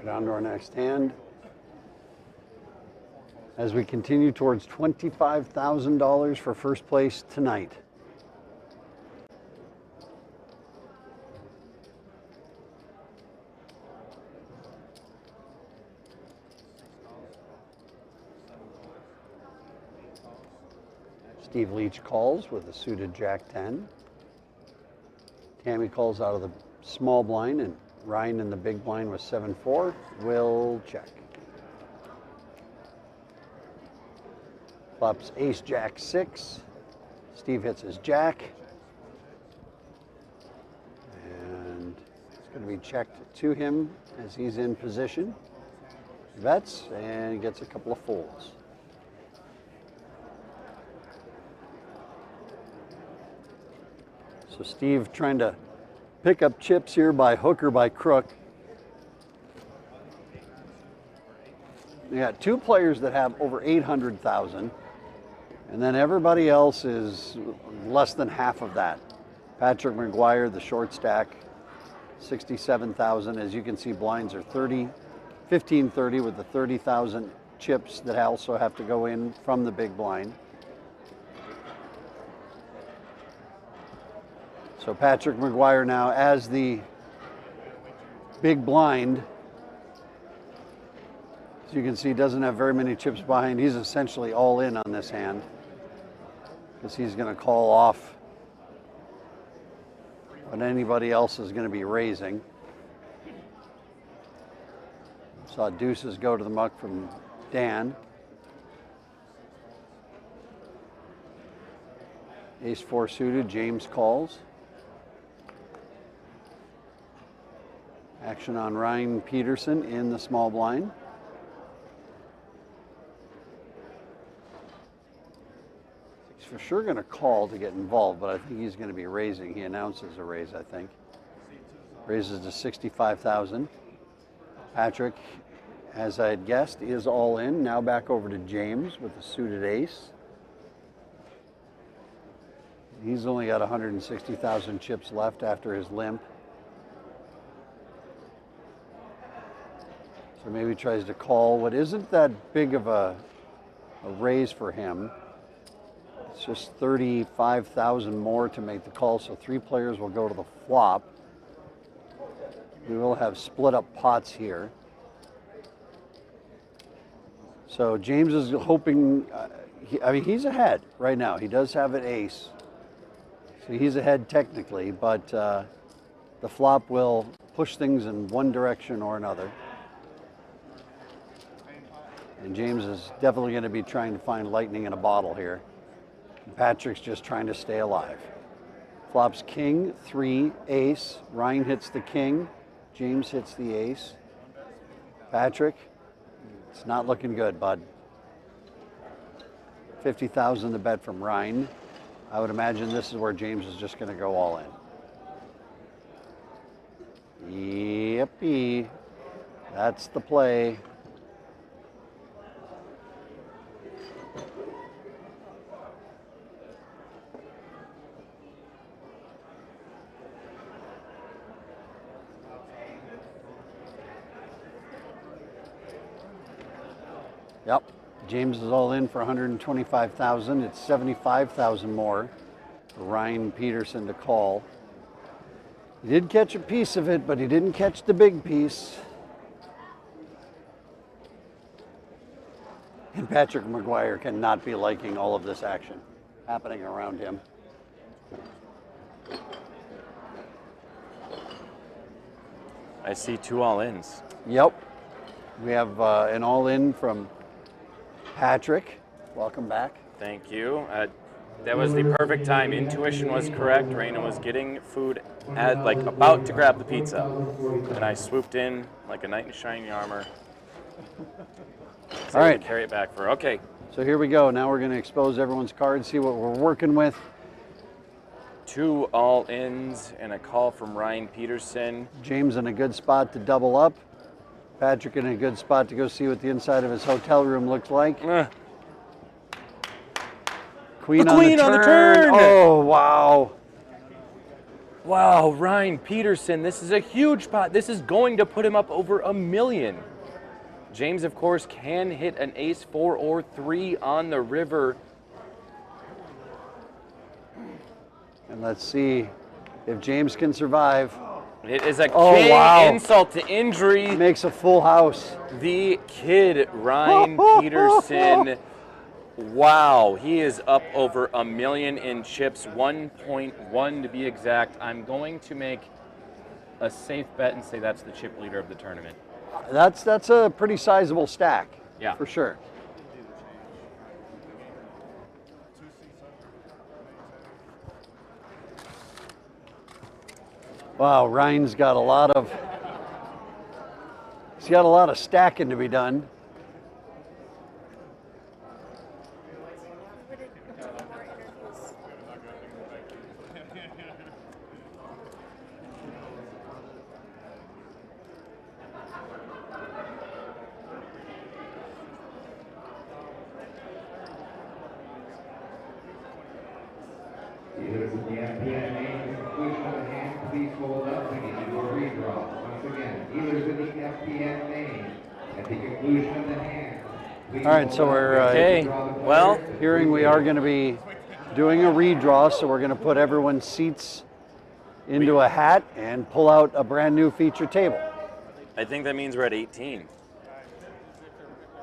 On to our next hand. As we continue towards $25,000 for first place tonight. Steve Leach calls with a suited Jack 10. Tammy calls out of the small blind, and Ryan in the big blind with 7-4. Will check. Flops ace, jack, 6. Steve hits his jack. And it's going to be checked to him as he's in position. Bets and gets a couple of folds. So Steve trying to pick up chips here by hook or by crook. We got two players that have over 800,000, and then everybody else is less than half of that. Patrick McGuire, the short stack, 67,000. As you can see, blinds are 1530 with the 30,000 chips that also have to go in from the big blind. So Patrick McGuire now as the big blind. As you can see, doesn't have very many chips behind. He's essentially all in on this hand because he's going to call off when anybody else is going to be raising. Saw deuces go to the muck from Dan. Ace-4 suited, James calls. Action on Ryan Peterson in the small blind. He's for sure going to call to get involved, but I think he's going to be raising. He announces a raise, I think. Raises to 65,000. Patrick, as I had guessed, is all in. Now back over to James with the suited ace. He's only got 160,000 chips left after his limp. So maybe tries to call what isn't that big of a raise for him. It's just 35,000 more to make the call, so three players will go to the flop. We will have split up pots here. So James is hoping, he's ahead right now. He does have an ace. So he's ahead technically, but the flop will push things in one direction or another. And James is definitely going to be trying to find lightning in a bottle here. And Patrick's just trying to stay alive. Flops king, 3, ace. Ryan hits the king. James hits the ace. Patrick, it's not looking good, bud. 50,000 to bet from Ryan. I would imagine this is where James is just going to go all in. Yippee. That's the play. Yep, James is all in for 125,000. It's 75,000 more for Ryan Peterson to call. He did catch a piece of it, but he didn't catch the big piece. And Patrick McGuire cannot be liking all of this action happening around him. I see 2 all-ins. Yep, we have an all-in from Patrick. Welcome back. Thank you. That was the perfect time. Intuition was correct. Raina was getting food about to grab the pizza. And I swooped in like a knight in shining armor. All right. Carry it back for, okay. So here we go. Now we're going to expose everyone's cards, see what we're working with. 2 all-ins and a call from Ryan Peterson. James in a good spot to double up. Patrick in a good spot to go see what the inside of his hotel room looks like. Queen, on the turn. Oh, wow. Wow, Ryan Peterson, this is a huge pot. This is going to put him up over $1 million. James, of course, can hit an ace 4 or 3 on the river. And let's see if James can survive. It is a king insult to injury. Makes a full house. The kid, Ryan Peterson. Wow, he is up over $1 million in chips, 1.1 to be exact. I'm going to make a safe bet and say that's the chip leader of the tournament. That's a pretty sizable stack. Yeah, for sure. Wow, Ryan's got a lot of stacking to be done. Dealers with the FPN name, conclusion of the hand, please hold up to get you a redraw. Once again, dealers with the FPN name, at the conclusion of the hand, please All right, so we're hearing we are going to be doing a redraw, so we're going to put everyone's seats into a hat and pull out a brand new feature table. I think that means we're at 18.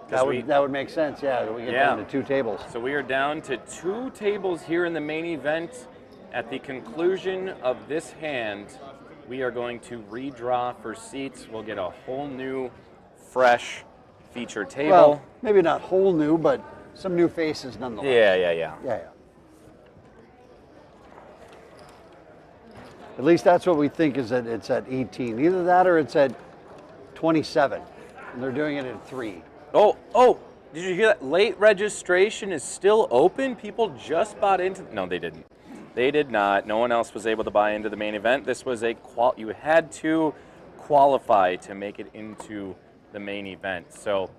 That would make sense, yeah. We get down to 2 tables. So we are down to 2 tables here in the main event. At the conclusion of this hand, we are going to redraw for seats. We'll get a whole new, fresh feature table. Well, maybe not whole new, but some new faces nonetheless. Yeah. At least that's what we think is that it's at 18. Either that or it's at 27. And they're doing it at 3. Oh, did you hear that? Late registration is still open? People just bought into... No, they didn't. They did not. No one else was able to buy into the main event. This was you had to qualify to make it into the main event. So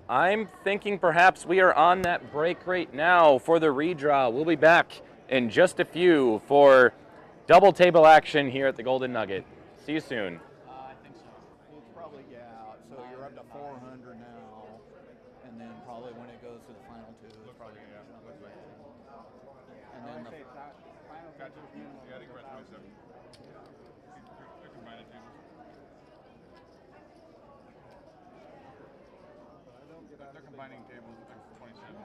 I'm thinking perhaps we are on that break right now for the redraw. We'll be back in just a few for double table action here at the Golden Nugget. See you soon. I think so. We'll probably, so you're up to 400 now, and then probably when it goes to the final 2, it's probably going to jump back. And then the They're combining tables with 27.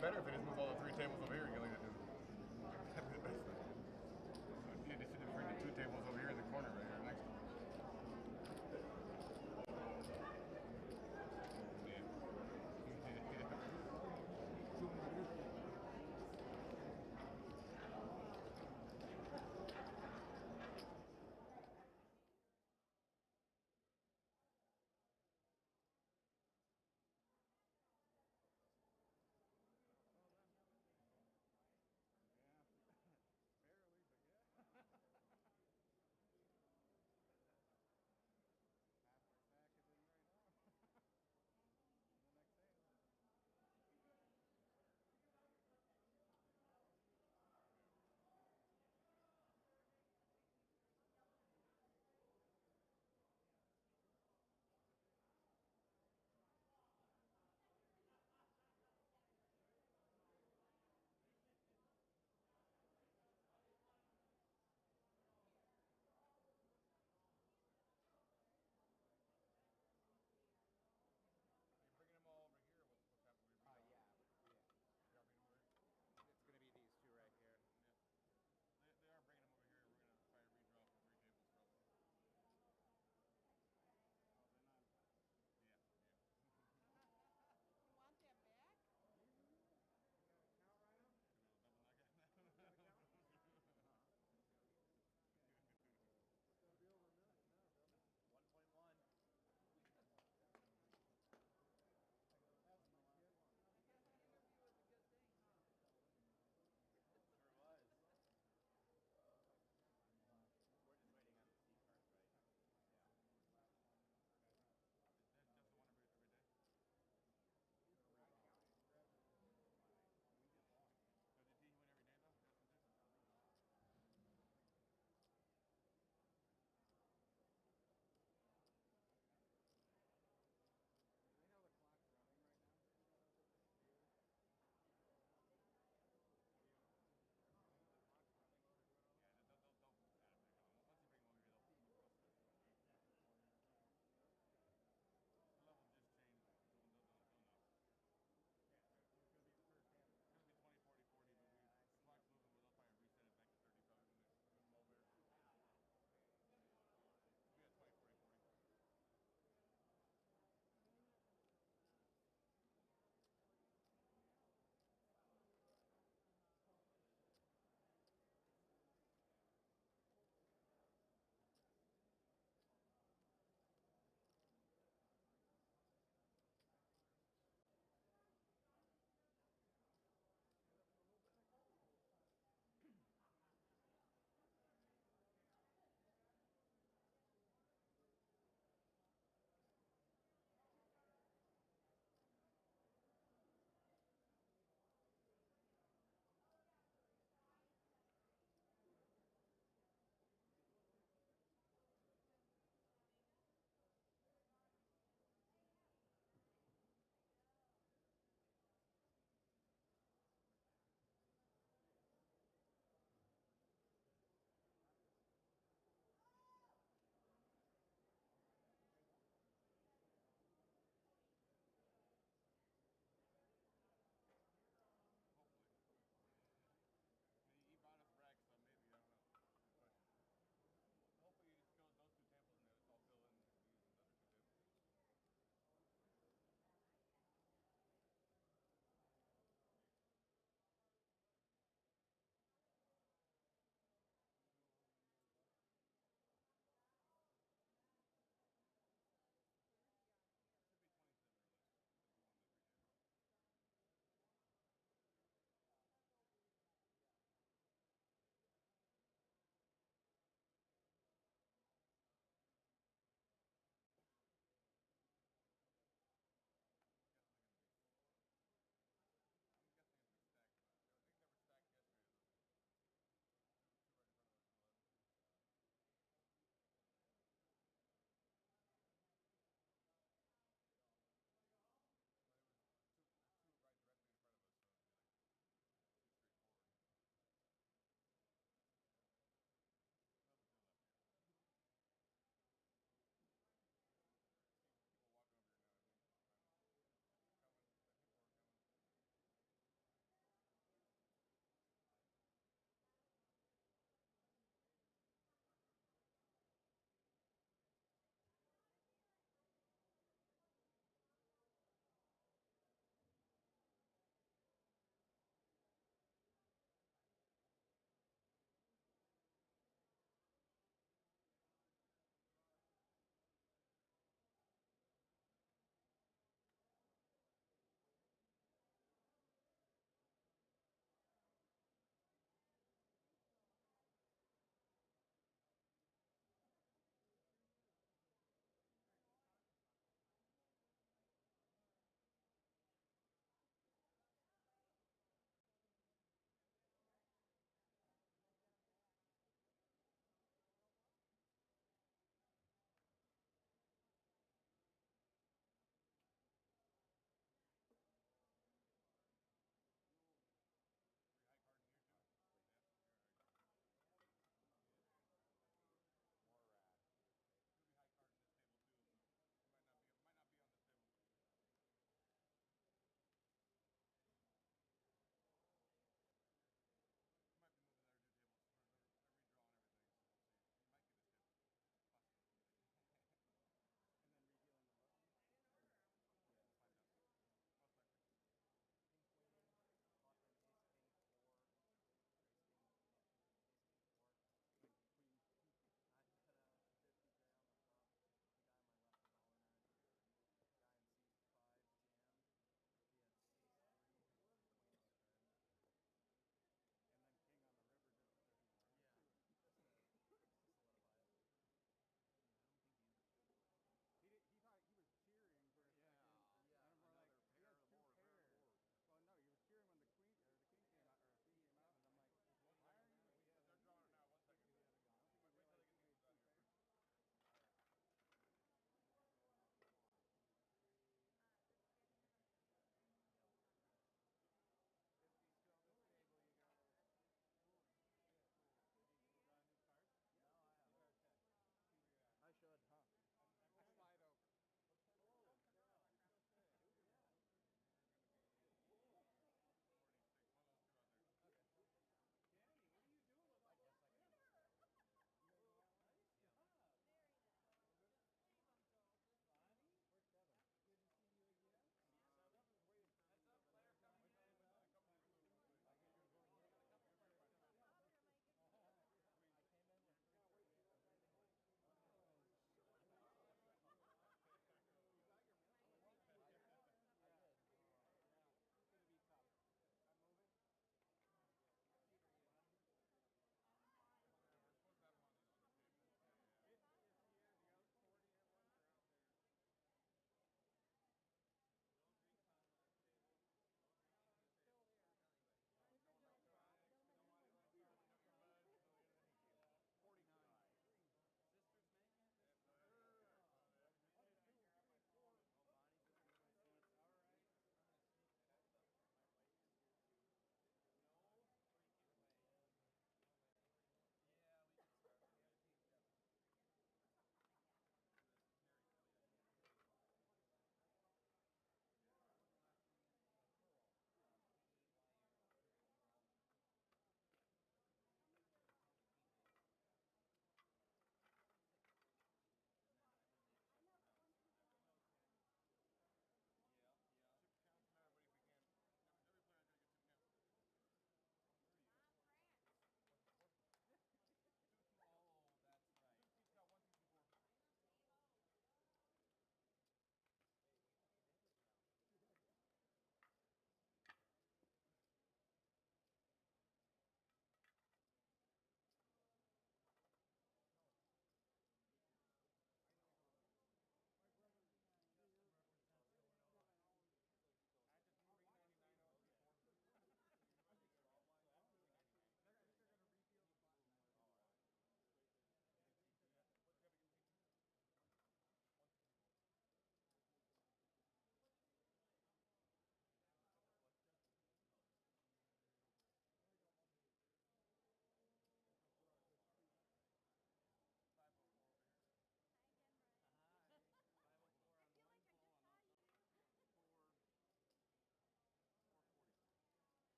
Better if they just move all the 3 tables over here and get like that. That'd be the best thing. You need to bring the 2 tables over here in the corner right here next to them.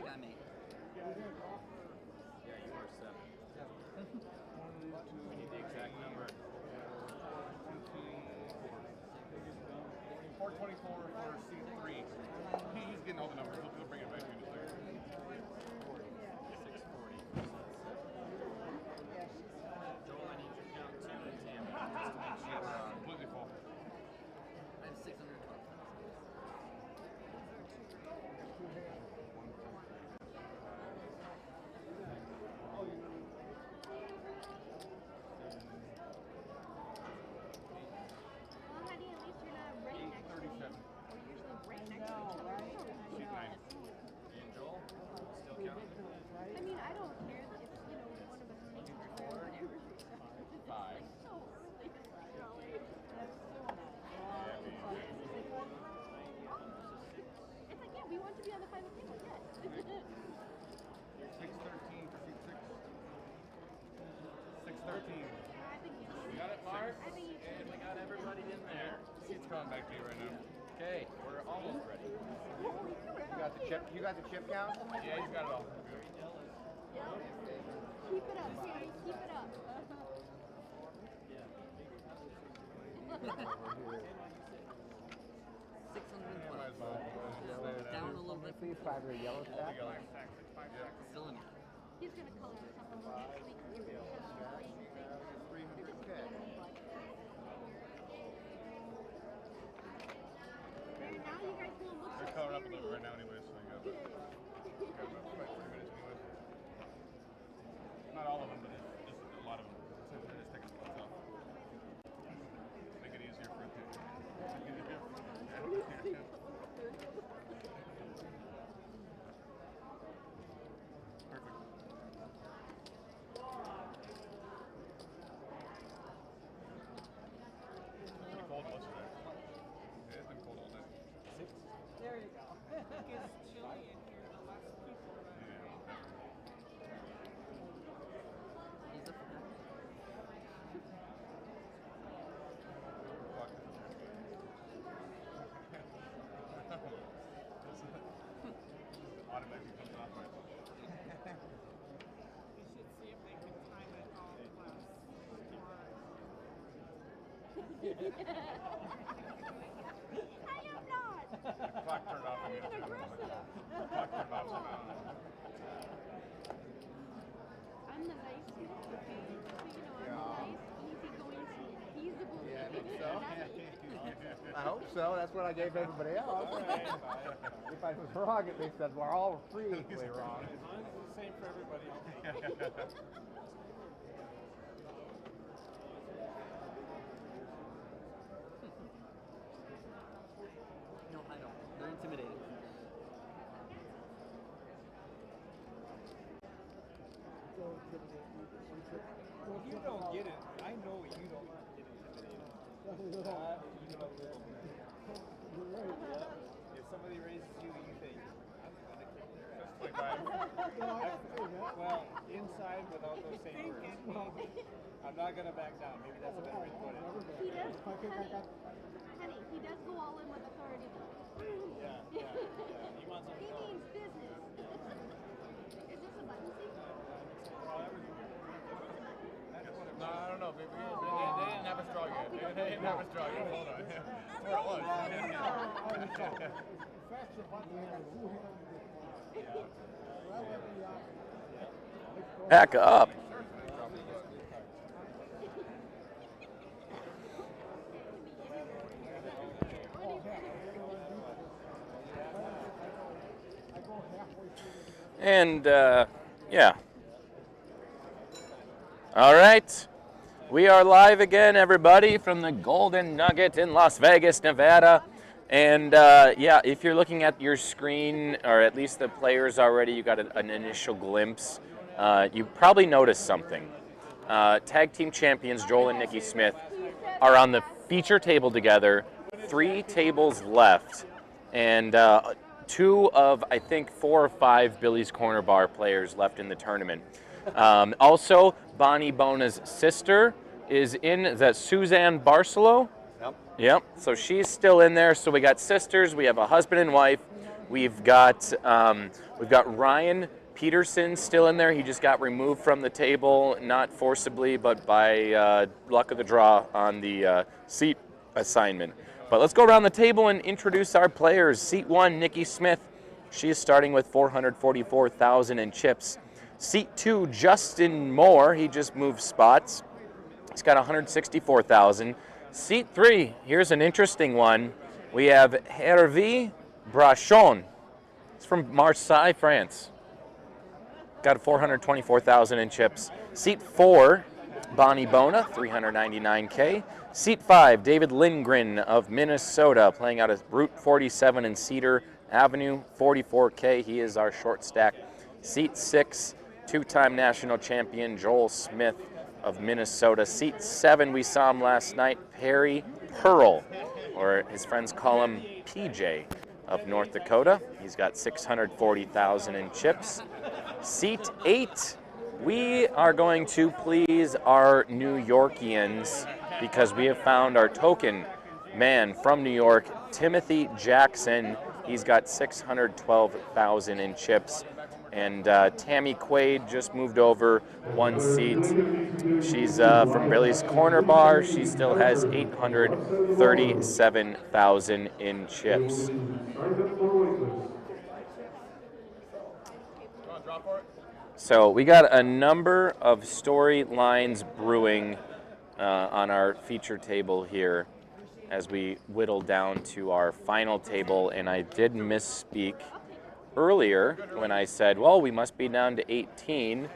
think I'm 8. Yeah, you are 7. We need the exact number. 424 for seat 3. He's getting all the numbers. He'll bring it back to you in a second. 640. Joel, I need you to count 2 and Tammy just to make sure we're on. Completely full. I have 612. Well, honey, at least you're not right next to me. 837. We're usually right next to each other. Seat 9. And Joel, still counting? I mean, I don't care if, you know, one of us takes a turn or whatever. It's 5. like so early. Really. It's like, yeah, we want to be on the final table, yes. 613 for seat 6. 613. I think you You got it, Mark? I think you And we got everybody in there. Seat's coming back to you right now. Okay, we're almost ready. You got the chip. You got the chip count. Yeah, he's got it all. Keep it up, Sammy. Keep it up. Down a little bit. Please, 5 or yellow stack. Still in. He's gonna color something next week. You're just Okay. there now. You guys will look They're so colored up a little serious. right now anyway, so you got about 3 minutes anyway. Not all of them, but just a lot of them. So they're just taking spots off. Make it easier for you. Perfect. Pretty cold most of it. Yeah, it's been cold all day. There you go. It's chilly in here, the less people. He's up for that. Automatically comes off my phone. We should see if they can time it all plus I am not. The clock turned off. I'm even aggressive. The clock turned off somehow. I'm the nice one, okay? So, you know, I'm the nice, easygoing, feasible. Yeah, I think so. That's- I hope so. That's what I gave everybody else. If I was wrong, it makes that we're all free equally wrong. As long as it's the same for everybody. No, I don't. They're intimidating. You don't get it. I know you don't get intimidated. You know, if somebody raises you, you think, I'm gonna kick their ass. Well, inside without those same words. I'm not gonna back down. Maybe that's a better way to put it. He does, honey, he does go all in with authority though. Yeah. He wants He something. means business. Is this a button seat? No, I don't know. They didn't have a straw yet. They didn't have a straw yet. Hold on. Back up. And, yeah. All right. We are live again, everybody, from the Golden Nugget in Las Vegas, Nevada. And, yeah, if you're looking at your screen, or at least the players already, you got an initial glimpse. You probably noticed something. Tag team champions Joel and Nikki Smith are on the feature table together. 3 tables left. And 2 of, I think, 4 or 5 Billy's Corner Bar players left in the tournament. Also, Bonnie Bona's sister is in. Is that Suzanne Barcelo? Yep. So she's still in there. So we got sisters. We have a husband and wife. We've got We've got Ryan Peterson still in there. He just got removed from the table, not forcibly, but by luck of the draw on the seat assignment. But let's go around the table and introduce our players. Seat 1, Nikki Smith. She is starting with 444,000 in chips. Seat 2, Justin Moore. He just moved spots. He's got 164,000. Seat 3, here's an interesting one. We have Hervé Brachon. He's from Marseille, France. Got 424,000 in chips. Seat 4, Bonnie Bona, 399K. Seat 5, David Lindgren of Minnesota, playing out of Route 47 in Cedar Avenue, 44K. He is our short stack. Seat 6, two-time national champion Joel Smith of Minnesota. Seat 7, we saw him last night, Perry Pearl, or his friends call him PJ, of North Dakota. He's got 640,000 in chips. Seat 8, we are going to please our New Yorkians because we have found our token man from New York, Timothy Jackson. He's got 612,000 in chips. And Tammy Quaid just moved over one seat. She's from Billy's Corner Bar. She still has 837,000 in chips. So we got a number of storylines brewing on our feature table here as we whittle down to our final table. And I did misspeak earlier when I said, well, we must be down to 18.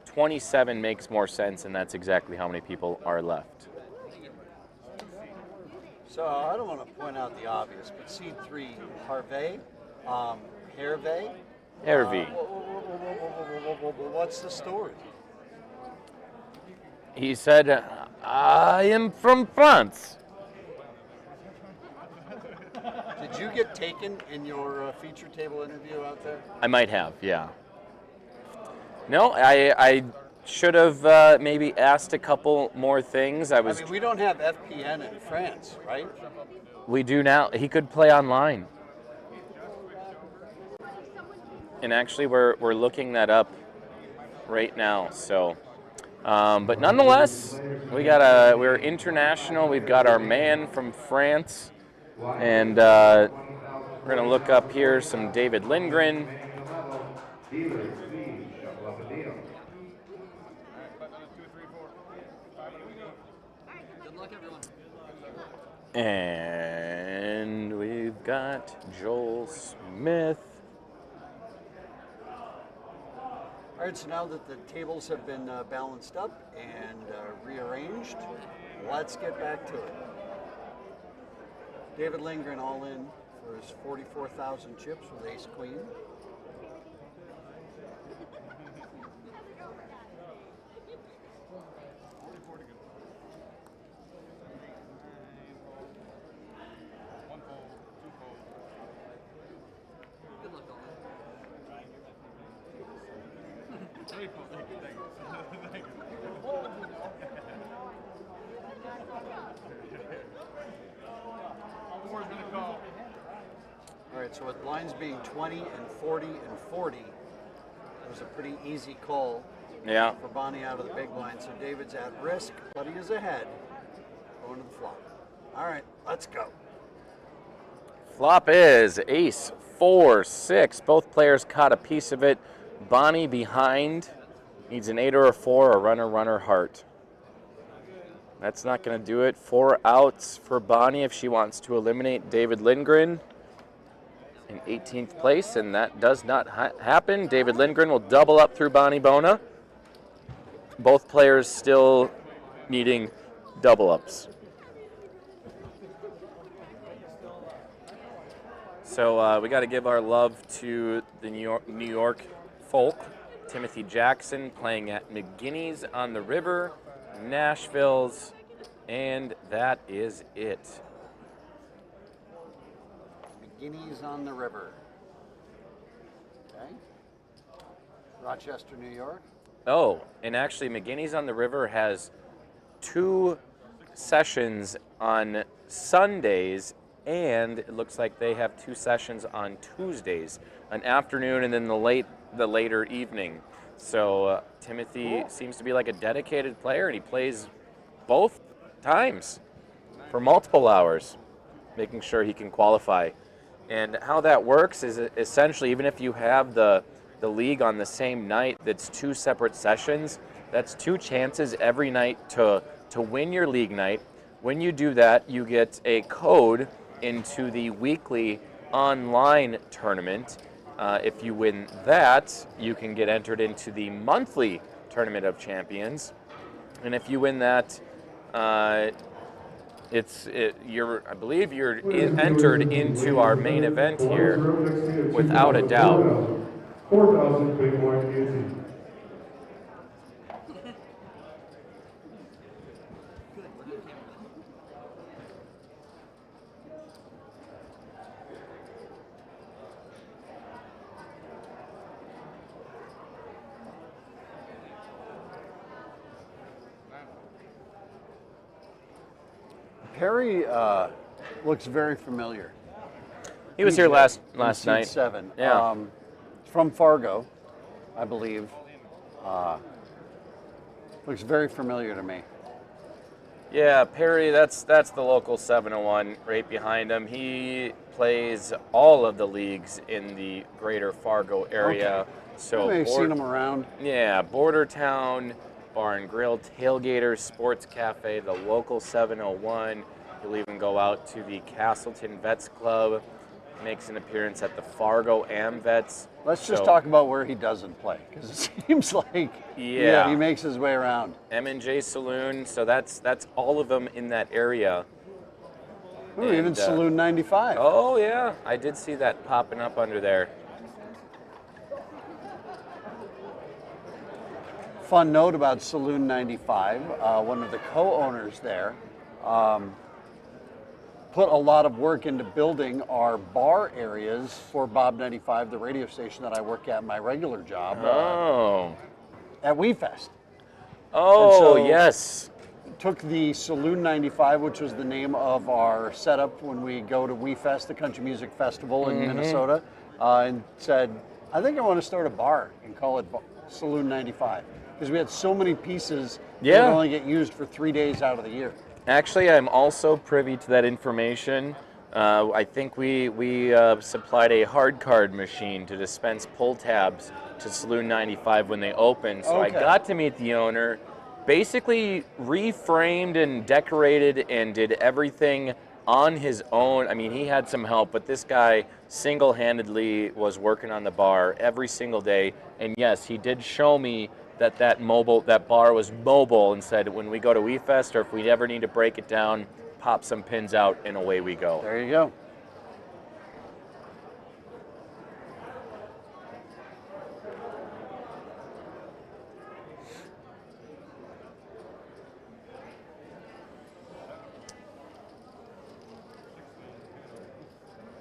27 makes more sense, and that's exactly how many people are left. So I don't want to point out the obvious, but seat 3, Hervé. Hervé. What's the story? He said, I am from France. Did you get taken in your feature table interview out there? I might have, yeah. No, I should have maybe asked a couple more things. I mean, we don't have FPN in France, right? We do now. He could play online. And actually, we're looking that up right now. So, but nonetheless, we're international. We've got our man from France. And we're going to look up here some David Lindgren. And we've got Joel Smith. All right, so now that the tables have been balanced up and rearranged, let's get back to it. David Lindgren all in for his 44,000 chips with ace queen. All right, so with lines being 20 and 40 and 40, it was a pretty easy call for Bonnie out of the big line. So David's at risk, but he is ahead going to the flop. All right, let's go. Flop is ace, 4, 6. Both players caught a piece of it. Bonnie behind needs an 8 or a 4, a runner, heart. That's not going to do it. 4 outs for Bonnie if she wants to eliminate David Lindgren in 18th place, and that does not happen. David Lindgren will double up through Bonnie Bona. Both players still needing double ups. So we got to give our love to the New York folk. Timothy Jackson playing at McGinney's on the River, Nashville's, and that is it. McGinney's on the River. Okay. Rochester, New York. Oh, and actually McGinney's on the River has 2 sessions on Sundays and it looks like they have 2 sessions on Tuesdays, an afternoon and then the later evening. So Timothy seems to be like a dedicated player, and he plays both times for multiple hours, making sure he can qualify. And how that works is essentially, even if you have the league on the same night, that's 2 separate sessions. That's 2 chances every night to win your league night. When you do that, you get a code into the weekly online tournament. If you win that, you can get entered into the monthly Tournament of Champions. And if you win that, I believe you're entered into our main event here, without a doubt. 4,000 big white guillotine. Perry looks very familiar. He was here last night. 7. Yeah. From Fargo, I believe. Looks very familiar to me. Yeah, Perry, that's the local 701 right behind him. He plays all of the leagues in the greater Fargo area. Okay. So I've seen him around. Yeah, Border Town, Bar and Grill, Tailgaters, Sports Cafe, the local 701. He'll even go out to the Castleton Vets Club. Makes an appearance at the Fargo AmVets. Let's just talk about where he doesn't play, because it seems like he makes his way around. M&J Saloon, so that's all of them in that area. Ooh, even Saloon 95. Oh yeah, I did see that popping up under there. Fun note about Saloon 95, one of the co-owners there put a lot of work into building our bar areas for Bob 95, the radio station that I work at in my regular job. At WeFest. Oh, so yes. Took the Saloon 95, which was the name of our setup when we go to WeFest, the country music festival in Minnesota, and said, I think I want to start a bar and call it Saloon 95. Because we had so many pieces that would only get used for 3 days out of the year. Actually, I'm also privy to that information. I think we supplied a hard card machine to dispense pull tabs to Saloon 95 when they opened. So I got to meet the owner, basically reframed and decorated and did everything on his own. I mean, he had some help, but this guy single-handedly was working on the bar every single day. And yes, he did show me that bar was mobile, and said when we go to WeFest or if we ever need to break it down, pop some pins out and away we go. There you go.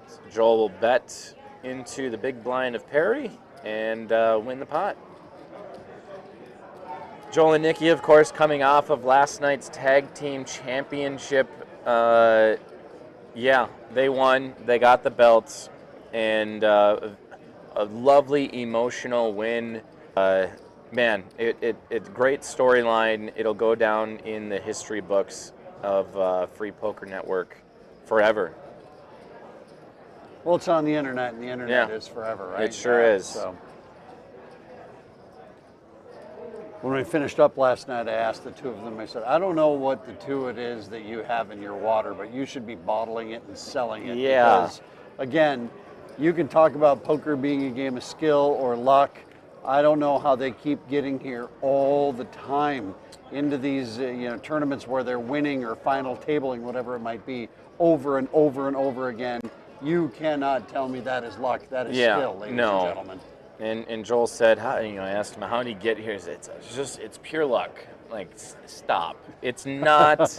So Joel will bet into the big blind of Perry and win the pot. Joel and Nikki, of course, coming off of last night's tag team championship. They won. They got the belts, and a lovely emotional win. It's great storyline. It'll go down in the history books of Free Poker Network forever. Well, it's on the internet, and the internet is forever, right? It sure is. So. When we finished up last night, I asked the two of them, I said, I don't know what the two it is that you have in your water, but you should be bottling it and selling it. Yeah. Because, again, you can talk about poker being a game of skill or luck. I don't know how they keep getting here all the time into these tournaments where they're winning or final tabling, whatever it might be, over and over and over again. You cannot tell me that is luck. That is skill, ladies and gentlemen. And Joel said, I asked him, how did he get here? He said, it's pure luck. Like, stop. It's not.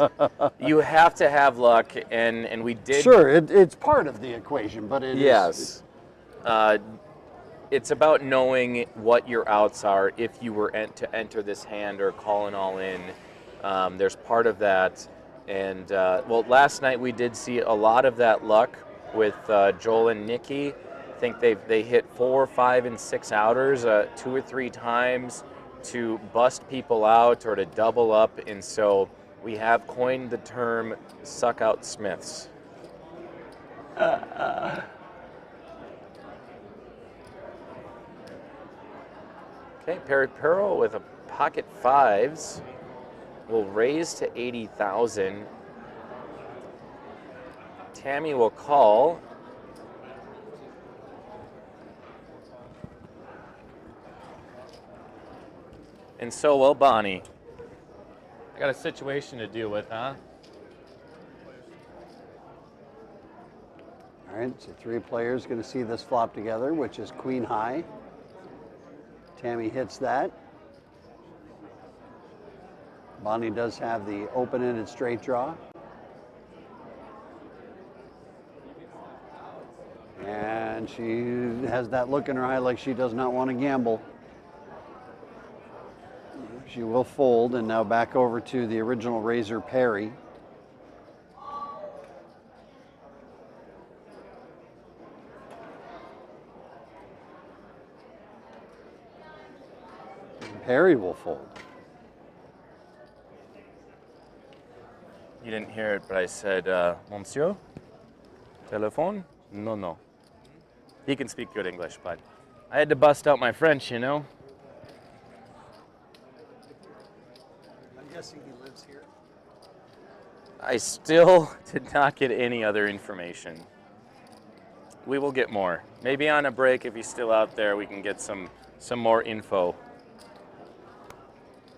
You have to have luck, and we did. Sure, it's part of the equation, but it is. It's about knowing what your outs are if you were to enter this hand or call an all in. There's part of that. And well, last night we did see a lot of that luck with Joel and Nikki. I think they hit 4, 5, and 6 outers 2 or 3 times to bust people out or to double up, and so we have coined the term "suck out Smiths." Okay, Perry Pearl with a pocket 5s will raise to 80,000. Tammy will call. And so will Bonnie. I got a situation to deal with, huh? All right, so 3 players going to see this flop together, which is queen high. Tammy hits that. Bonnie does have the open-ended straight draw. And she has that look in her eye like she does not want to gamble. She will fold, and now back over to the original raiser, Perry. And Perry will fold. You didn't hear it, but I said, Monsieur, telephone? No, no. He can speak good English, but I had to bust out my French, you know? I'm guessing he lives here. I still did not get any other information. We will get more. Maybe on a break, if he's still out there, we can get some more info.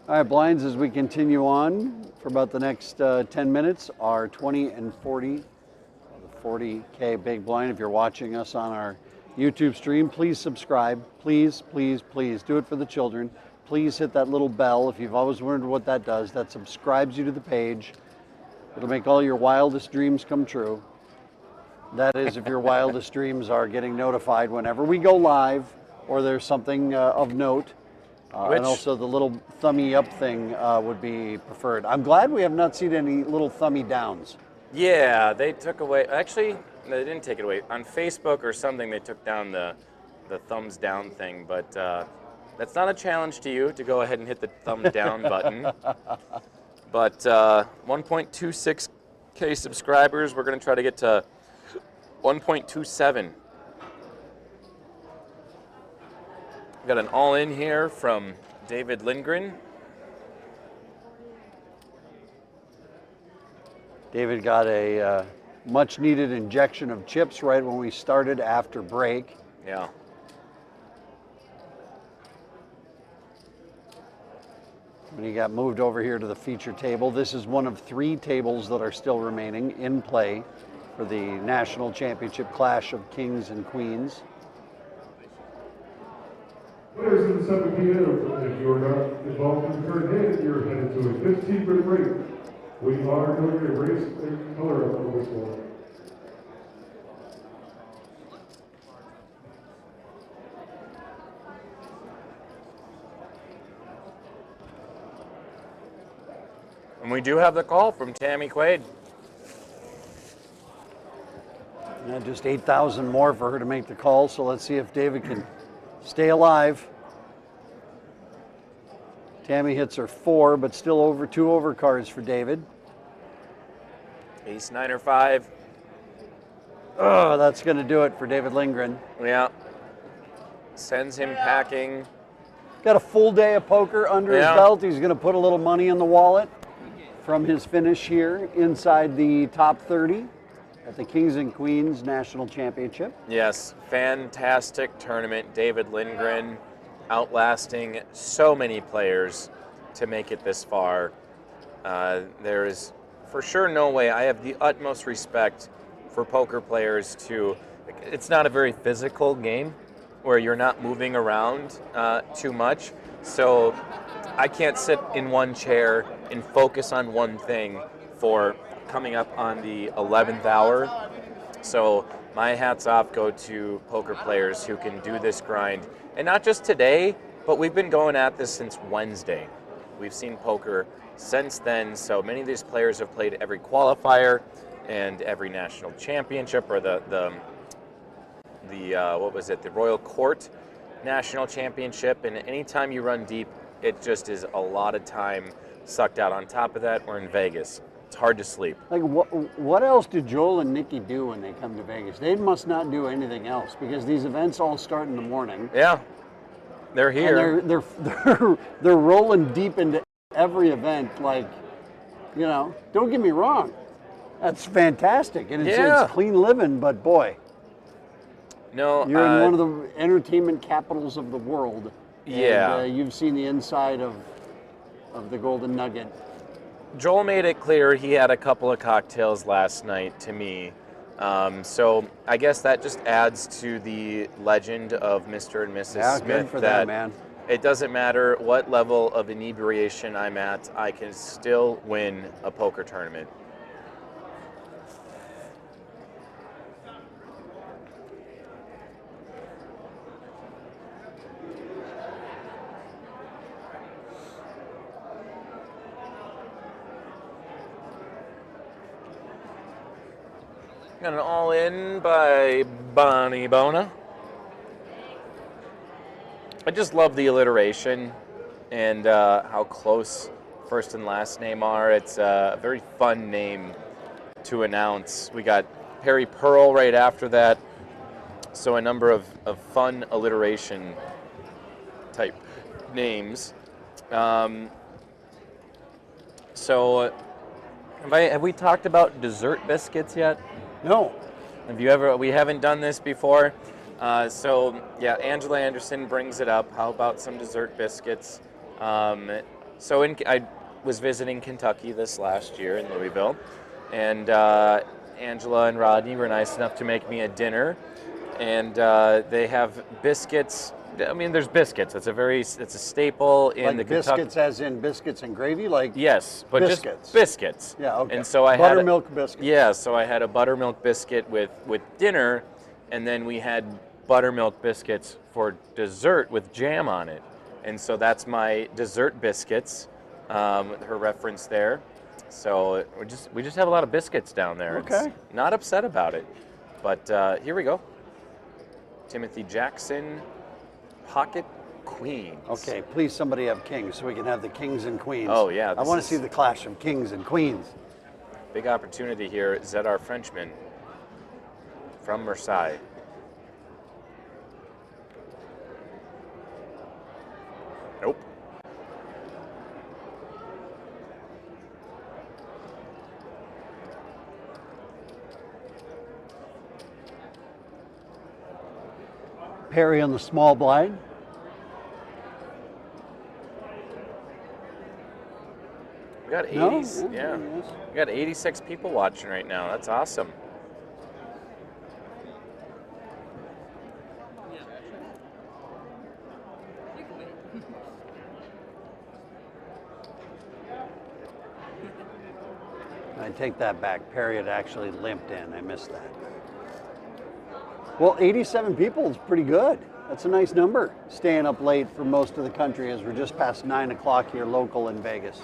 All right, blinds, as we continue on for about the next 10 minutes, are 20 and 40, the 40K big blind. If you're watching us on our YouTube stream, please subscribe. Please, please, please do it for the children. Please hit that little bell. If you've always wondered what that does, that subscribes you to the page. It'll make all your wildest dreams come true. That is, if your wildest dreams are getting notified whenever we go live or there's something of note. And also the little thummy up thing would be preferred. I'm glad we have not seen any little thummy downs. Yeah, they took away, actually, they didn't take it away. On Facebook or something, they took down the thumbs down thing, but that's not a challenge to you to go ahead and hit the thumbs down button. But 1.26K subscribers, we're going to try to get to 1.27. Got an all-in here from David Lindgren. David got a much-needed injection of chips right when we started after break. Yeah. When he got moved over here to the feature table, this is one of 3 tables that are still remaining in play for the National Championship Clash of Kings and Queens. Players in the 7 p.m., if you're not involved in the current hand, you're headed to a 15-minute break. We are doing a race and color up on this one. And we do have the call from Tammy Quaid. Yeah, just 8,000 more for her to make the call, so let's see if David can stay alive. Tammy hits her 4, but still over 2 overcards for David. Ace, 9, or 5. Oh, that's going to do it for David Lindgren. Yeah. Sends him packing. Got a full day of poker under his belt. He's going to put a little money in the wallet from his finish here inside the top 30 at the Kings and Queens National Championship. Yes, fantastic tournament. David Lindgren outlasting so many players to make it this far. There is for sure no way. I have the utmost respect for poker players it's not a very physical game where you're not moving around too much. So I can't sit in one chair and focus on one thing for coming up on the 11th hour. So my hats off go to poker players who can do this grind. And not just today, but we've been going at this since Wednesday. we've seen poker since then. So many of these players have played every qualifier and every national championship, or the what was it, the Royal Court National Championship. And anytime you run deep, it just is a lot of time sucked out. On top of that, we're in Vegas. It's hard to sleep. Like, what else do Joel and Nikki do when they come to Vegas? They must not do anything else, because these events all start in the morning. Yeah, they're here. And they're rolling deep into every event. Like, you know, don't get me wrong, that's fantastic, and it's clean living. But boy, no, you're in one of the entertainment capitals of the world. Yeah, and, you've seen the inside of the Golden Nugget. Joel made it clear he had a couple of cocktails last night to me. So I guess that just adds to the legend of Mr. and Mrs. Smith. Good for that, man. It doesn't matter what level of inebriation I'm at, I can still win a poker tournament. Got an all-in by Bona. I just love the alliteration and how close first and last name are. It's a very fun name to announce. We got Perry Pearl right after that. So a number of fun alliteration type names. So have we talked about dessert biscuits yet? No. Have you ever? We haven't done this before. So yeah, Angela Anderson brings it up. How about some dessert biscuits? I was visiting Kentucky this last year in Louisville, and Angela and Rodney were nice enough to make me a dinner, and they have biscuits. I mean, there's biscuits. It's a staple in the Kentucky. Biscuits, as in biscuits and gravy, like yes, but biscuits. Just biscuits. Yeah, okay. And so I buttermilk biscuits. Yeah, so I had a buttermilk biscuit with dinner, and then we had buttermilk biscuits for dessert with jam on it, and so that's my dessert biscuits. Her reference there. So we just have a lot of biscuits down there. Okay. It's not upset about it, but here we go. Timothy Jackson. Pocket Queens. Okay, please somebody have kings so we can have the kings and queens. Oh yeah. I want to see the clash of kings and queens. Big opportunity here. Zedar Frenchman from Marseille. Nope. Perry on the small blind. We got 80s. No? Yeah. We got 86 people watching right now. That's awesome. I take that back. Perry had actually limped in. I missed that. Well, 87 people is pretty good. That's a nice number. Staying up late for most of the country as we're just past 9 o'clock here local in Vegas.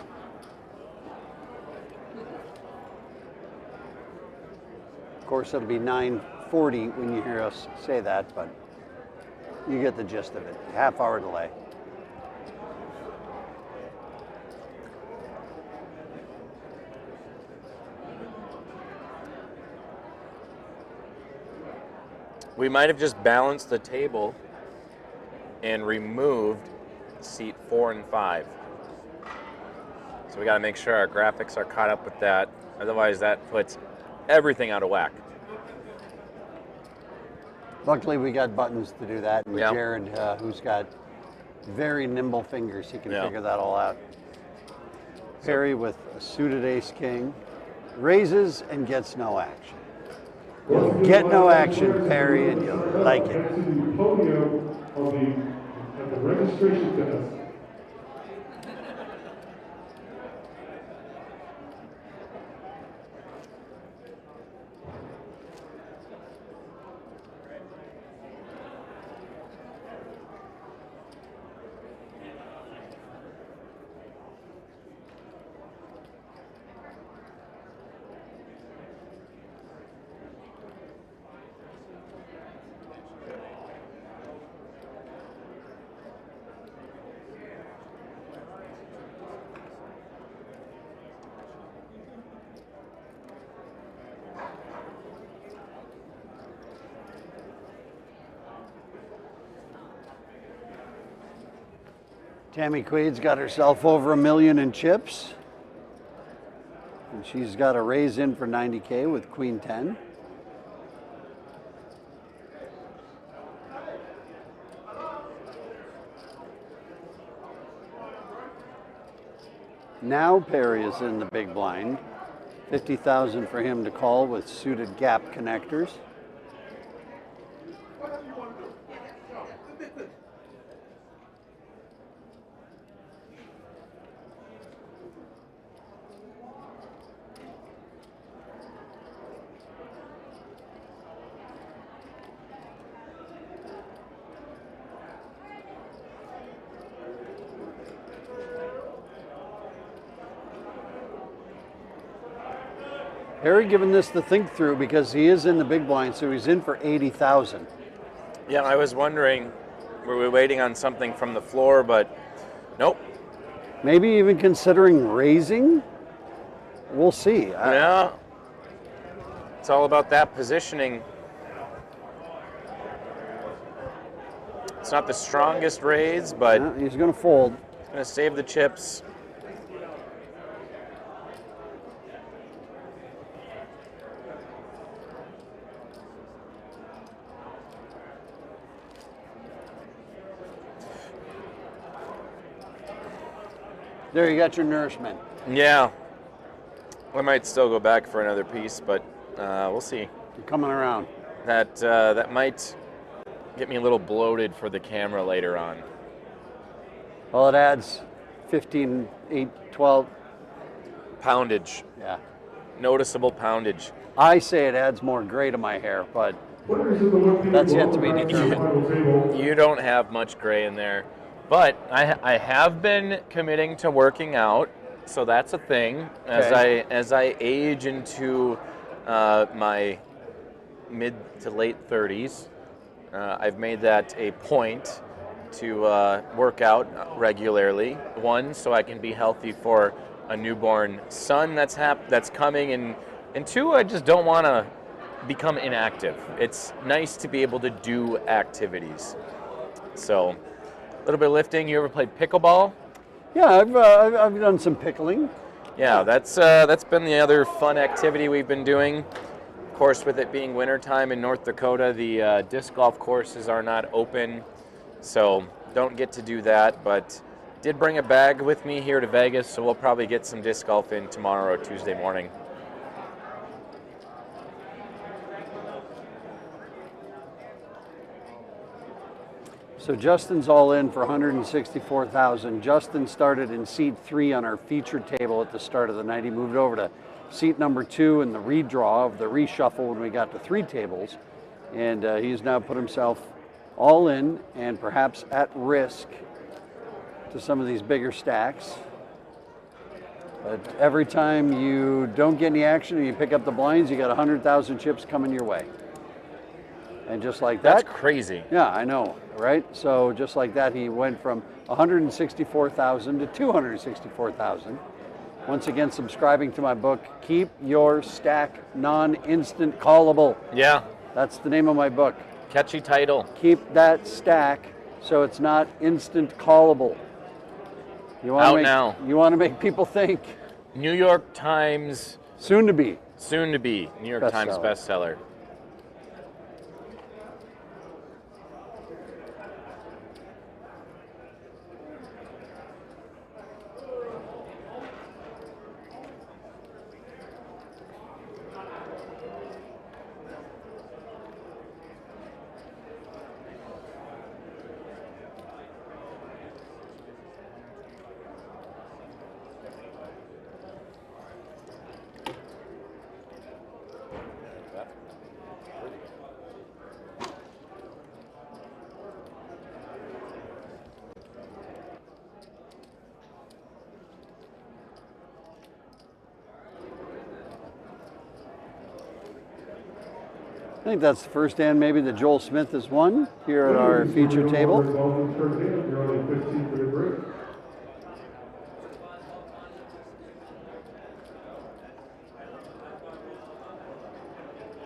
Of course, it'll be 9:40 when you hear us say that, but you get the gist of it. Half-hour delay. We might have just balanced the table and removed seat 4 and 5. So we got to make sure our graphics are caught up with that. Otherwise, that puts everything out of whack. Luckily, we got buttons to do that. And yep. Jared, who's got very nimble fingers, he can figure that all out. Perry with a suited ace-king, raises and gets no action. You'll get no action, Perry, and you'll like it. To the podium at the registration desk. Tammy Quaid's got herself over $1 million in chips. And she's got a raise in for 90K with Queen 10. Now Perry is in the big blind. 50,000 for him to call with suited gap connectors. Harry giving this the think through because he is in the big blind, so he's in for 80,000. Yeah, I was wondering, were we waiting on something from the floor, but nope. Maybe even considering raising? We'll see. Yeah. It's all about that positioning. It's not the strongest raise, but Yeah, he's going to fold. He's going to save the chips. There, you got your nourishment. Yeah. I might still go back for another piece, but we'll see. You're coming around. That might get me a little bloated for the camera later on. Well, it adds 15, 8, 12. Poundage. Yeah. Noticeable poundage. I say it adds more gray to my hair, but that's yet to be determined. You don't have much gray in there. But I have been committing to working out, so that's a thing. As I age into my mid to late 30s, I've made that a point to work out regularly. One, so I can be healthy for a newborn son that's coming, and two, I just don't want to become inactive. It's nice to be able to do activities. So, a little bit of lifting. You ever played pickleball? Yeah, I've done some pickling. Yeah, that's been the other fun activity we've been doing. Of course, with it being wintertime in North Dakota, the disc golf courses are not open, so don't get to do that, but did bring a bag with me here to Vegas, so we'll probably get some disc golf in tomorrow or Tuesday morning. So Justin's all in for 164,000. Justin started in seat 3 on our feature table at the start of the night. He moved over to seat number 2 in the redraw of the reshuffle when we got to 3 tables. And he's now put himself all in and perhaps at risk to some of these bigger stacks. But every time you don't get any action and you pick up the blinds, you got 100,000 chips coming your way. And just like that. That's crazy. Yeah, I know, right? So just like that, he went from 164,000 to 264,000. Once again, subscribing to my book, Keep Your Stack Non-Instant Callable. Yeah. That's the name of my book. Catchy title. Keep that stack so it's not instant callable. Out now. You want to make people think. New York Times. Soon to be. Soon to be. New York Times bestseller. I think that's the first hand maybe that Joel Smith has won here at our feature table.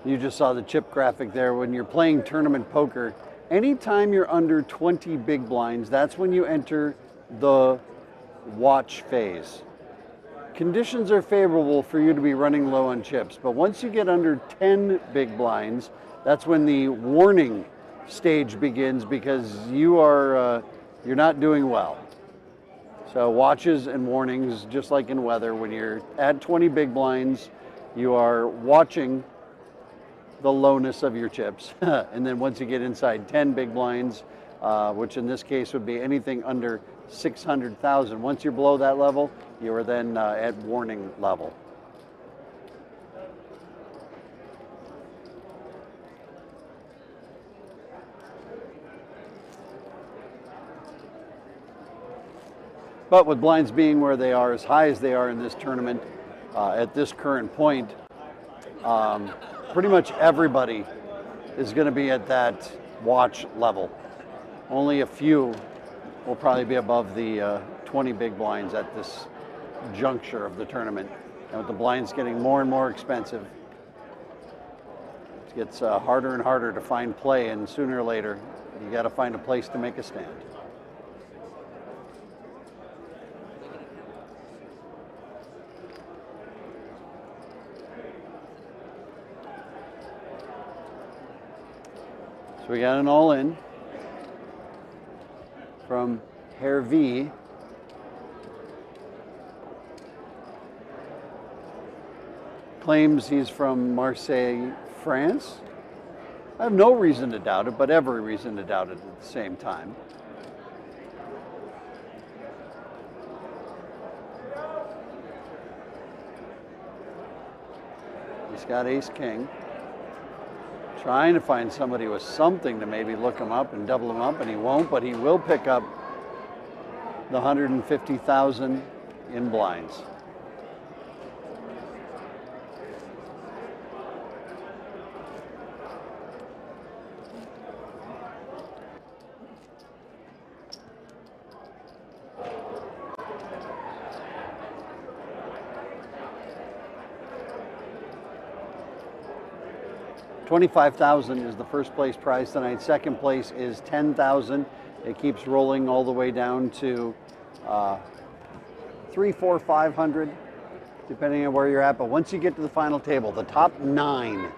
You just saw the chip graphic there. When you're playing tournament poker, anytime you're under 20 big blinds, that's when you enter the watch phase. Conditions are favorable for you to be running low on chips, but once you get under 10 big blinds, that's when the warning stage begins, because you're not doing well. So watches and warnings, just like in weather, when you're at 20 big blinds, you are watching the lowness of your chips. And then once you get inside 10 big blinds, which in this case would be anything under 600,000, once you're below that level, you are then at warning level. But with blinds being where they are, as high as they are in this tournament, at this current point, pretty much everybody is going to be at that watch level. Only a few will probably be above the 20 big blinds at this juncture of the tournament. And with the blinds getting more and more expensive, it gets harder and harder to find play, and sooner or later, you got to find a place to make a stand. So we got an all-in from Hervé. Claims he's from Marseille, France. I have no reason to doubt it, but every reason to doubt it at the same time. He's got ace-king. Trying to find somebody with something to maybe look him up and double him up, and he won't, but he will pick up the 150,000 in blinds. $25,000 is the first place prize tonight. Second place is $10,000. It keeps rolling all the way down to $300, $400, $500, depending on where you're at. But once you get to the final table, the top 9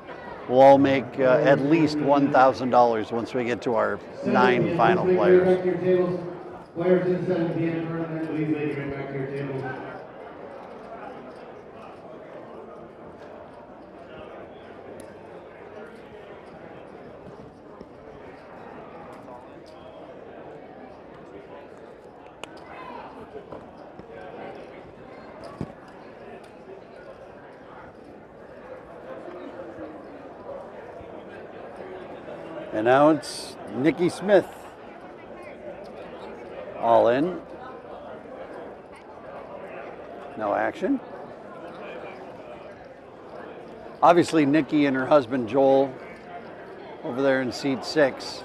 will all make at least $1,000 once we get to our 9 final players. Players inside the PN tournament, please make your way back to your tables. And now it's Nikki Smith. All in. No action. Obviously, Nikki and her husband Joel over there in seat 6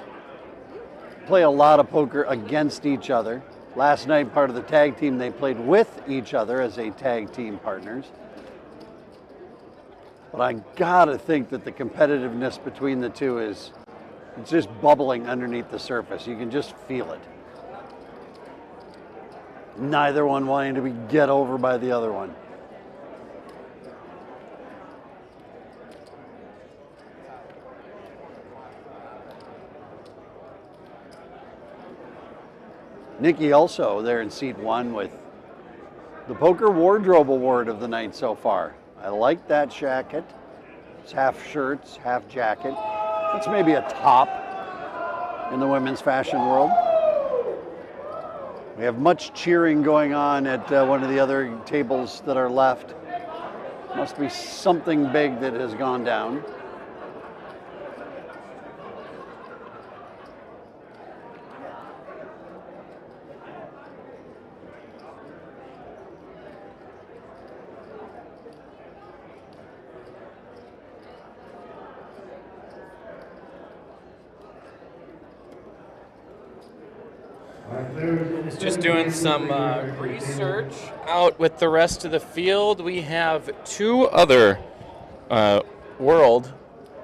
play a lot of poker against each other. Last night, part of the tag team, they played with each other as a tag team partners. But I gotta think that the competitiveness between the two is just bubbling underneath the surface. You can just feel it. Neither one wanting to be get over by the other one. Nikki also there in seat 1 with the Poker Wardrobe Award of the night so far. I like that jacket. It's half shirts, half jacket. It's maybe a top in the women's fashion world. We have much cheering going on at one of the other tables that are left. Must be something big that has gone down. Just doing some research out with the rest of the field. We have 2 other world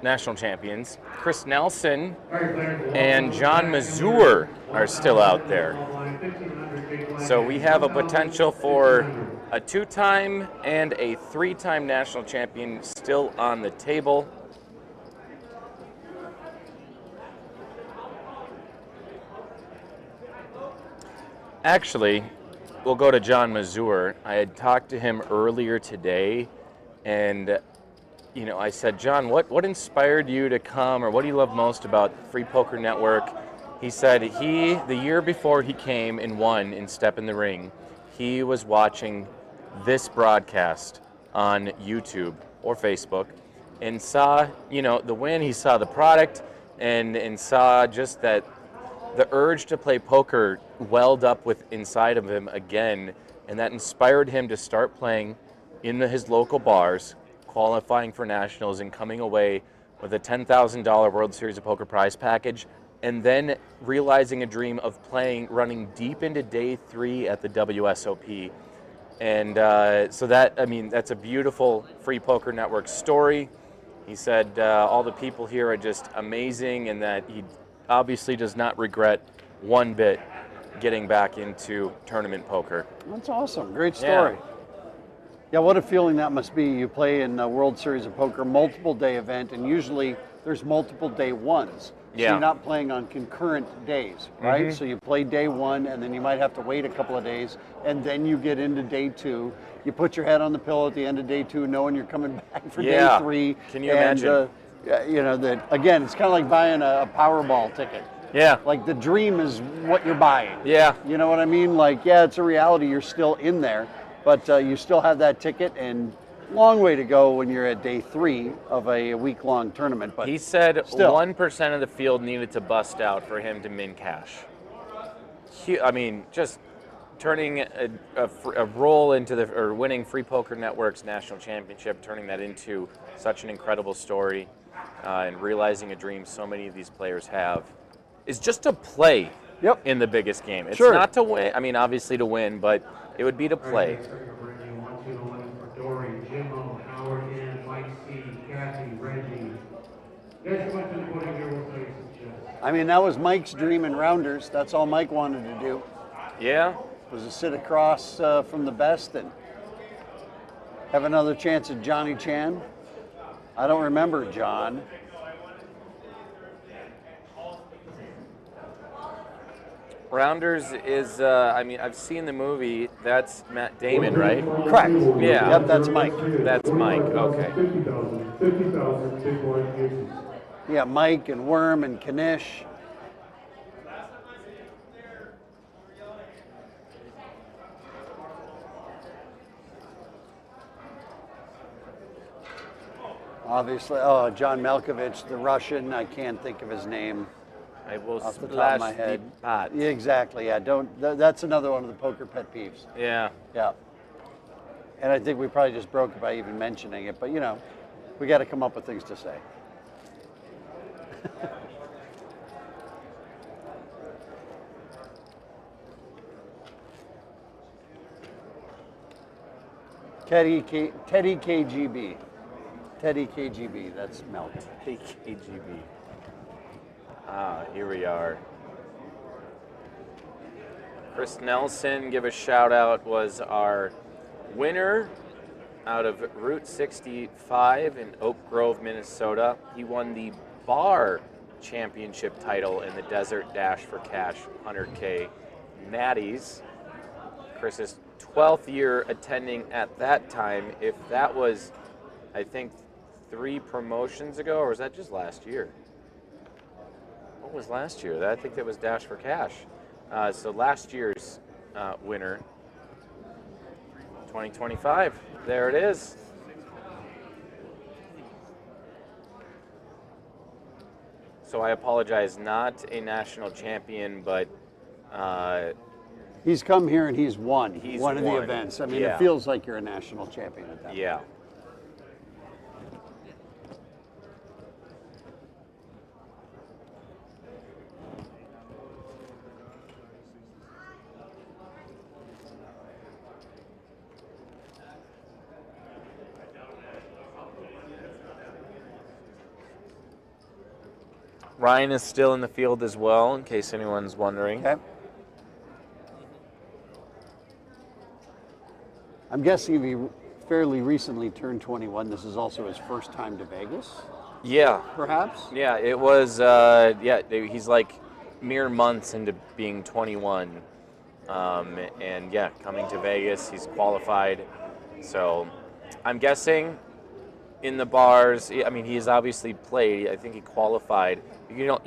national champions. Chris Nelson and John Mazur are still out there. So we have a potential for a 2-time and a 3-time national champion still on the table. Actually, we'll go to John Mazur. I had talked to him earlier today, and I said, John, what inspired you to come, or what do you love most about Free Poker Network? He said the year before he came and won in Step in the Ring, he was watching this broadcast on YouTube or Facebook and saw, the win. He saw the product and saw just that the urge to play poker welled up inside of him again, and that inspired him to start playing in his local bars, qualifying for nationals and coming away with a $10,000 World Series of Poker prize package, and then realizing a dream of running deep into day 3 at the WSOP. And so that's a beautiful Free Poker Network story. He said all the people here are just amazing, and that he obviously does not regret one bit getting back into tournament poker. That's awesome. Great story. Yeah, what a feeling that must be. You play in a World Series of Poker multiple day event, and usually there's multiple day ones. So you're not playing on concurrent days, right? Mm-hmm. So you play day 1, and then you might have to wait a couple of days, and then you get into day 2. You put your head on the pillow at the end of day 2, knowing you're coming back for day 3. Can you imagine? That again, it's kind of like buying a Powerball ticket. Yeah. Like the dream is what you're buying. Yeah. You know what I mean? Like, yeah, it's a reality. You're still in there, but you still have that ticket, and long way to go when you're at day 3 of a week-long tournament. But he said still. 1% of the field needed to bust out for him to min cash. Just turning a roll into or winning Free Poker Network's national championship, turning that into such an incredible story, and realizing a dream so many of these players have, is just to play in the biggest game. It's not to win. Obviously to win, but it would be to play. Dory, Jimmo, Howard, Ann, Mike C, Kathy, Reggie. You guys come up to the podium here, we'll tell you some shots. That was Mike's dream in Rounders. That's all Mike wanted to do. Yeah. Was to sit across from the best and have another chance at Johnny Chan. I don't remember John. Rounders is, I've seen the movie. That's Matt Damon, right? Correct. Yeah. Yep, that's Mike. That's Mike, okay. 50,000 big blind cases. Yeah, Mike and Worm and Kanish. Obviously, John Malkovich, the Russian. I can't think of his name. I will off the top splash of my head. the pot. Yeah, exactly. Yeah, that's another one of the poker pet peeves. Yeah. Yeah. And I think we probably just broke it by even mentioning it, but we got to come up with things to say. Teddy KGB. Teddy KGB, that's Malcolm. Teddy KGB. Here we are. Chris Nelson, give a shout out, was our winner out of Route 65 in Oak Grove, Minnesota. He won the bar championship title in the Desert Dash for Cash 100K Natties. Chris's 12th year attending at that time. If that was, I think, 3 promotions ago, or was that just last year? What was last year? I think that was Dash for Cash. So last year's winner, 2025. There it is. So I apologize, not a national champion, but he's come here and he's won. He's one of the won. events. I mean, Yeah. it feels like you're a national champion at that. Yeah. Ryan is still in the field as well, in case anyone's wondering. Okay. I'm guessing he fairly recently turned 21. This is also his first time to Vegas, Yeah. perhaps? Yeah, it was, he's like mere months into being 21. And yeah, coming to Vegas, he's qualified. So I'm guessing in the bars, I mean, he's obviously played. I think he qualified. You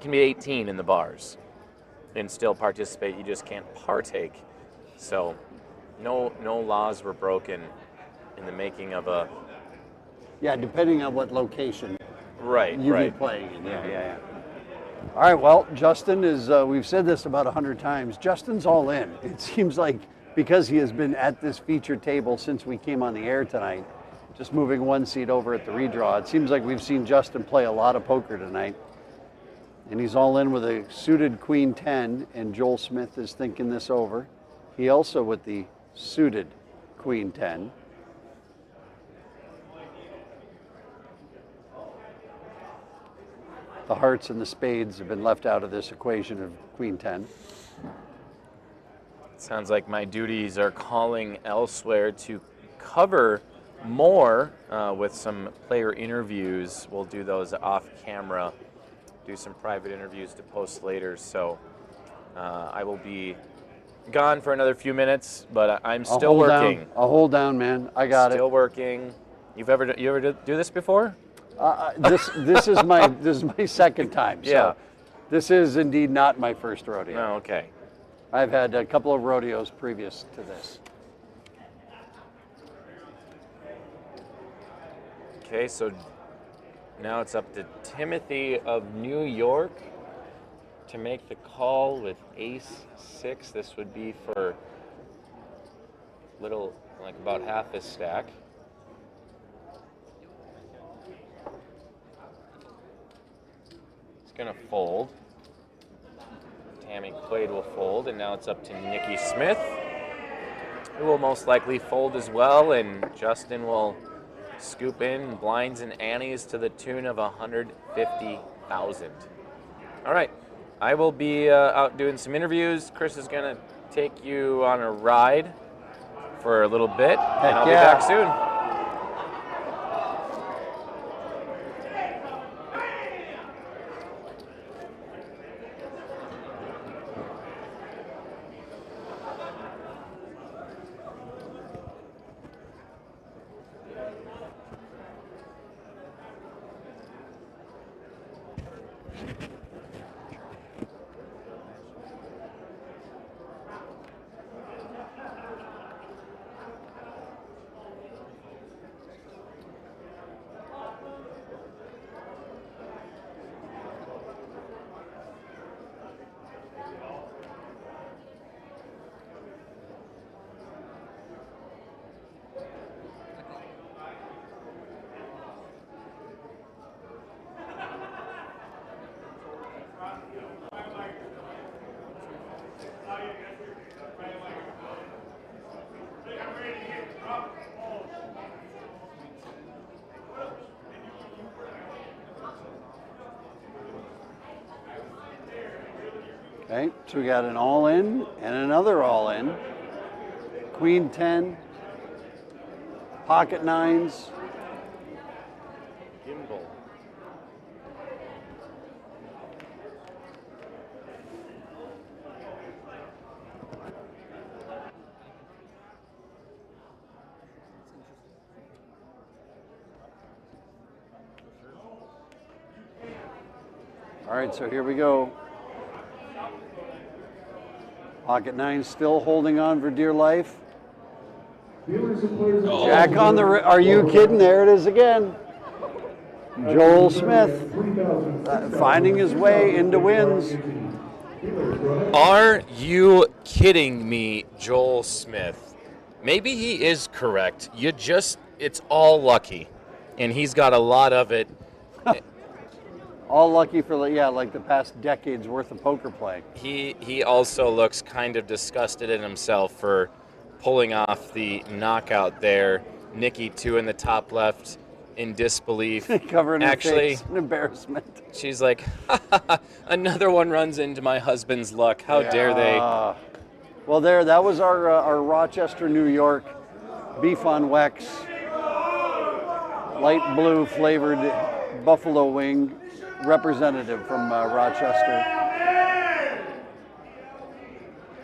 can be 18 in the bars and still participate. You just can't partake. So no laws were broken in the making of a... Yeah, depending on what location Right, you right. be playing in. Yeah. All right, well, Justin is, we've said this about 100 times, Justin's all in. It seems like because he has been at this feature table since we came on the air tonight, just moving one seat over at the redraw, it seems like we've seen Justin play a lot of poker tonight. And he's all in with a suited Queen 10, and Joel Smith is thinking this over. He also with the suited Queen 10. The hearts and the spades have been left out of this equation of Queen 10. Sounds like my duties are calling elsewhere to cover more with some player interviews. We'll do those off camera, do some private interviews to post later. So I will be gone for another few minutes, but I'm still working. I'll hold down, man. I got Still working. You ever do this before? This is my second time. So Yeah. this is indeed not my first rodeo. Oh, okay. I've had a couple of rodeos previous to this. Okay, so now it's up to Timothy of New York to make the call with ace-6. This would be for about half his stack. He's gonna fold. Tammy Quaid will fold, and now it's up to Nikki Smith, who will most likely fold as well, and Justin will scoop in blinds and annies to the tune of 150,000. All right, I will be out doing some interviews. Chris is gonna take you on a ride for a little bit, and I'll be back soon. Okay, so we got an all-in and another all-in. Queen 10, pocket nines. Gimbal. All right, so here we go. Pocket nine still holding on for dear life. Jack on the, are you kidding? There it is again. Joel Smith finding his way into wins. Are you kidding me, Joel Smith? Maybe he is correct. It's all lucky. And he's got a lot of it. All lucky for, like the past decade's worth of poker play. He also looks kind of disgusted in himself for pulling off the knockout there. Nikki, 2 in the top left, in disbelief. Covering her Actually, face in embarrassment. She's like, another one runs into my husband's luck. How dare they? Well, that was our Rochester, New York beef on wax, light blue flavored buffalo wing representative from Rochester.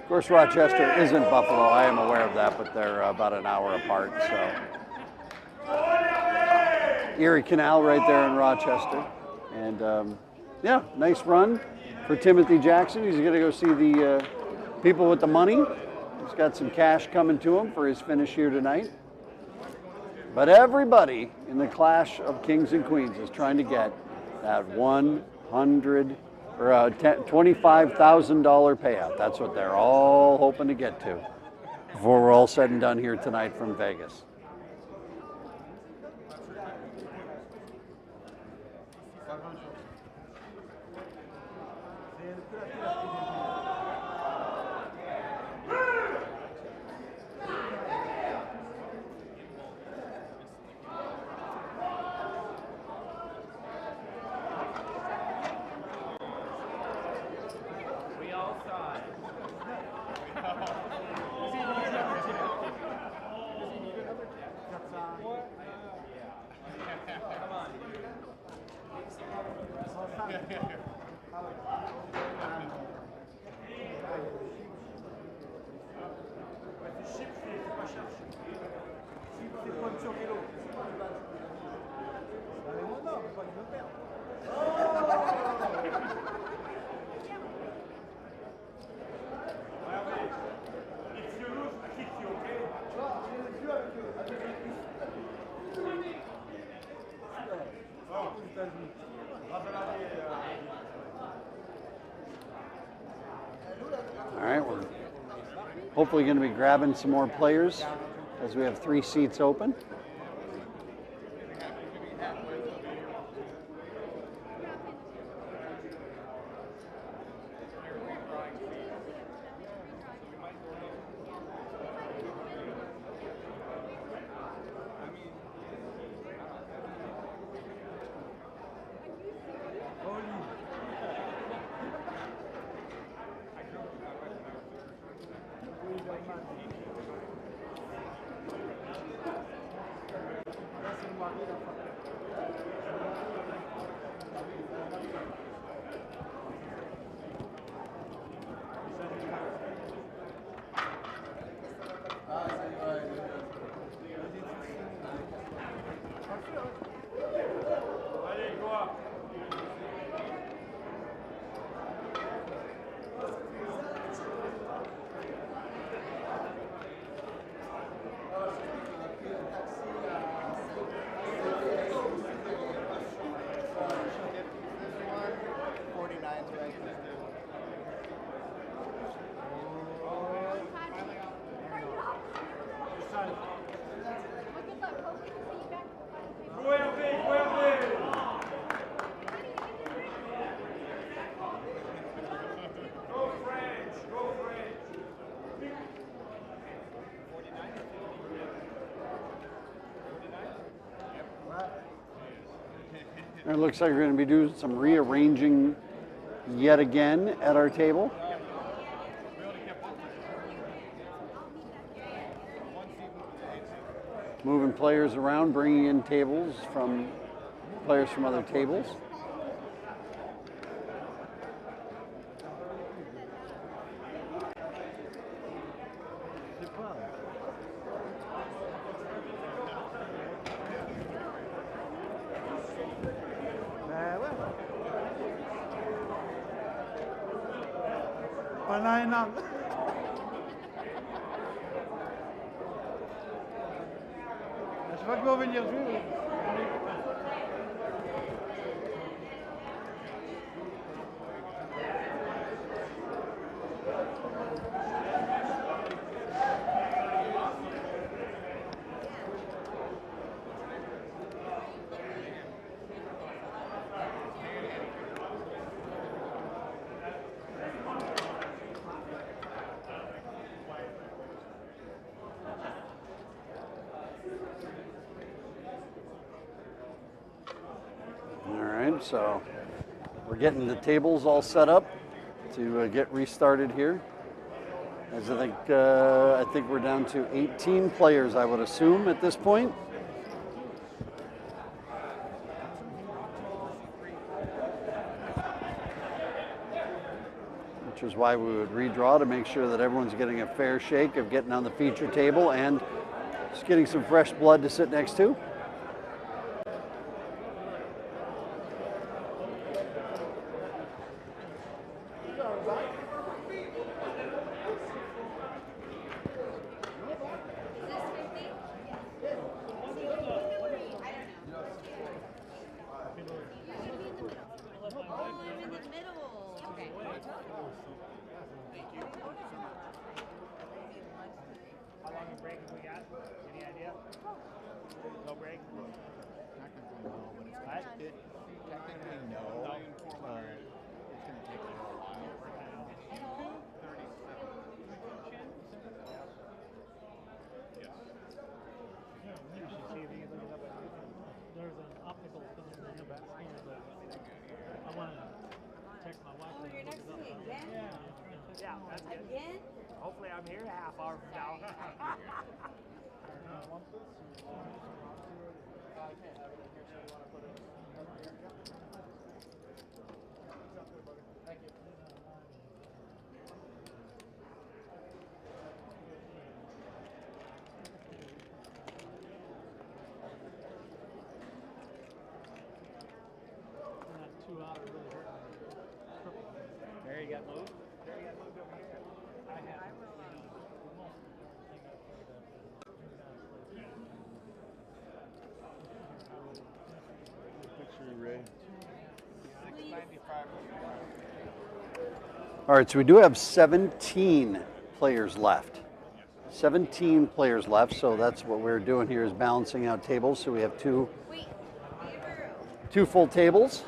Of course, Rochester isn't Buffalo. I am aware of that, but they're about an hour apart. So, Erie Canal right there in Rochester, and yeah, nice run for Timothy Jackson. He's going to go see the people with the money. He's got some cash coming to him for his finish here tonight. But everybody in the Clash of Kings and Queens is trying to get that $100 or $25,000 payout. That's what they're all hoping to get to before we're all said and done here tonight from Vegas. All right, we're hopefully going to be grabbing some more players as we have 3 seats open. It looks like we're going to be doing some rearranging yet again at our table. Moving players around, bringing in tables from players from other tables. Pendant un an. Je crois qu'ils vont venir jouer. So we're getting the tables all set up to get restarted here. As I think we're down to 18 players, I would assume, at this point. Which is why we would redraw to make sure that everyone's getting a fair shake of getting on the feature table and just getting some fresh blood to sit next to. There's an optical film in the back scanner, but I want to text my wife. Oh, you're next to me again? Yeah, that's good. Again? Hopefully I'm here half hour from now. There you got moved. There you got moved over here. I Picture, Ray. 695. All right, so we do have 17 players left. 17 players left, so that's what we're doing here is balancing out tables. So we have two full tables.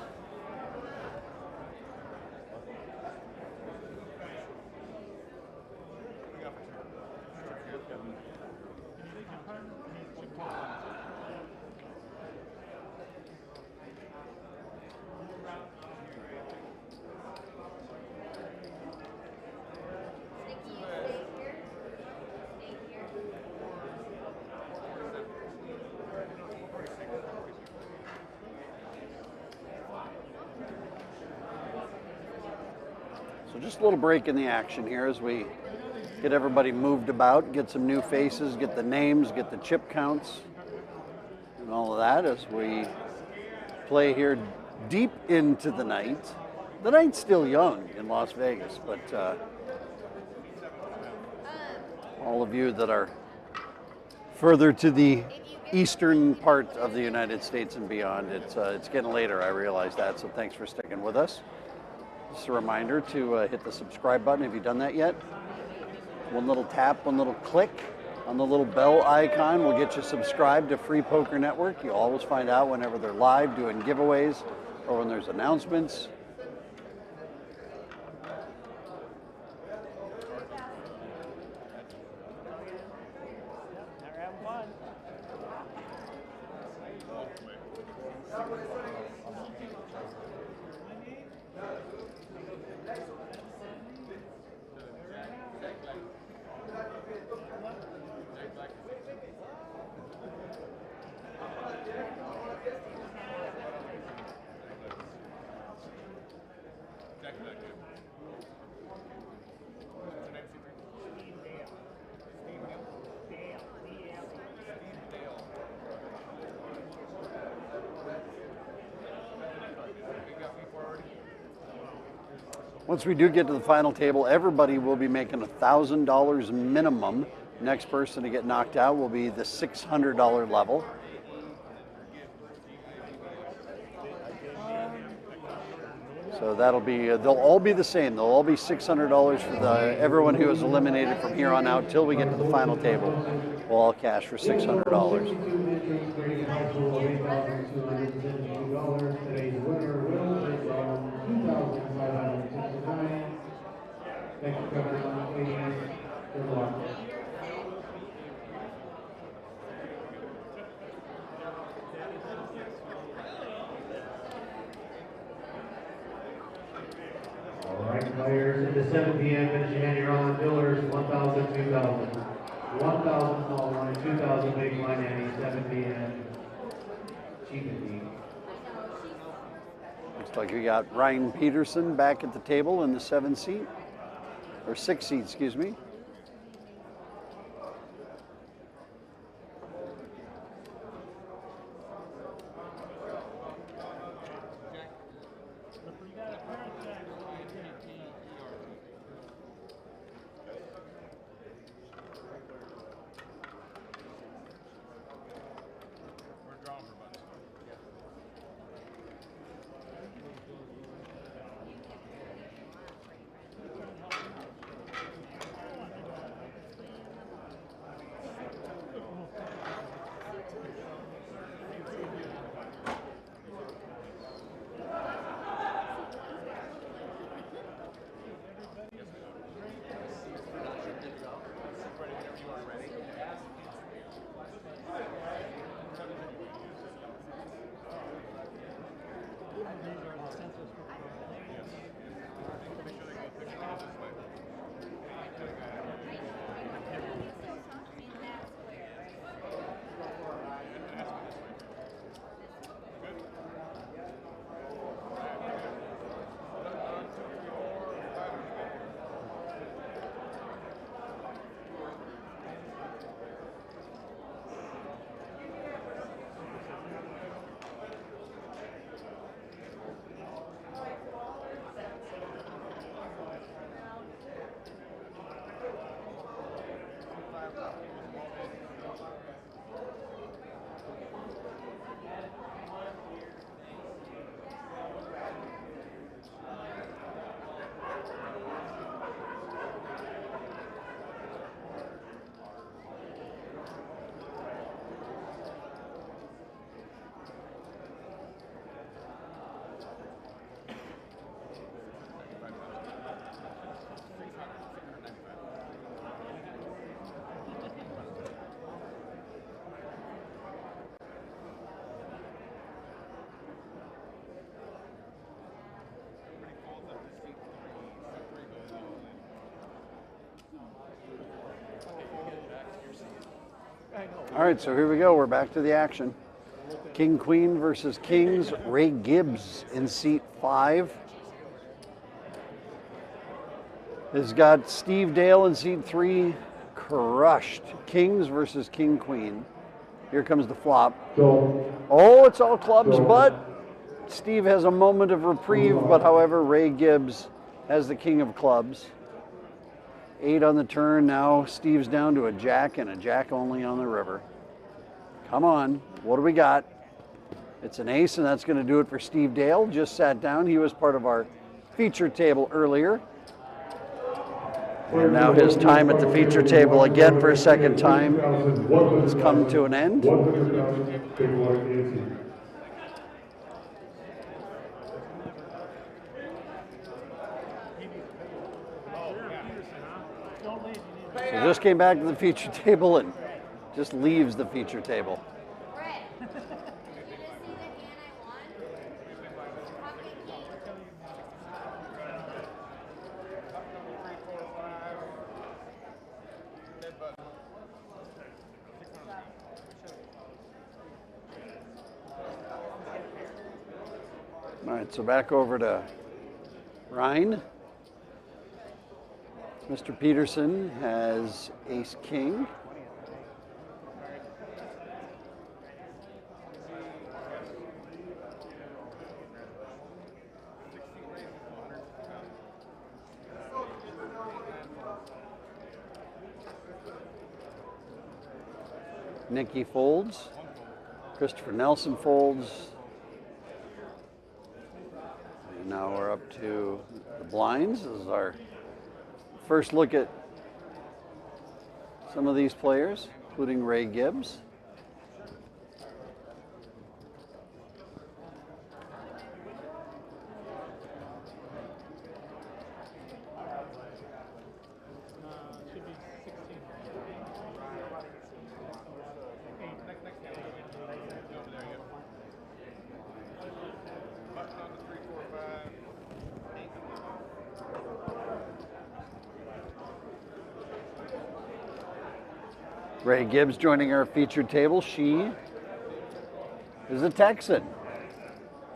So just a little break in the action here as we get everybody moved about, get some new faces, get the names, get the chip counts, and all of that as we play here deep into the night. The night's still young in Las Vegas, but all of you that are further to the eastern part of the United States and beyond, it's getting later, I realize that, so thanks for sticking with us. Just a reminder to hit the subscribe button if you've done that yet. One little tap, one little click on the little bell icon will get you subscribed to Free Poker Network. You'll always find out whenever they're live doing giveaways or when there's announcements. They're having fun. Once we do get to the final table, everybody will be making $1,000 minimum. Next person to get knocked out will be the $600 level. So that'll be, they'll all be the same. They'll all be $600 for everyone who is eliminated from here on out till we get to the final table. We'll all cash for $600. Today's winner will is $2,569. Thank you, Governor. Ladies, good luck. All right, players, at the 7 p.m. finishing hand, you're on billers, $1,000. 1,000, 2,000. 1,000 small blind, 2,000 big blind, ante, 7 p.m. Cheap indeed. Looks like we got Ryan Peterson back at the table in the 7 seat, or 6 seat, excuse me. All right, so here we go. We're back to the action. King Queen versus Kings. Ray Gibbs in seat 5. Has got Steve Dale in seat 3. Crushed. Kings versus King Queen. Here comes the flop. Oh, it's all clubs, but Steve has a moment of reprieve. But however, Ray Gibbs has the king of clubs. 8 on the turn. Now Steve's down to a jack and a jack only on the river. Come on, what do we got? It's an ace, and that's going to do it for Steve Dale. Just sat down. He was part of our feature table earlier. And now his time at the feature table again for a second time has come to an end. So just came back to the feature table and just leaves the feature table. All right, so back over to Ryan. Mr. Peterson has ace king. Nikki folds. Christopher Nelson folds. And now we're up to the blinds. This is our first look at some of these players, including Ray Gibbs. Ray Gibbs joining our featured table. She is a Texan,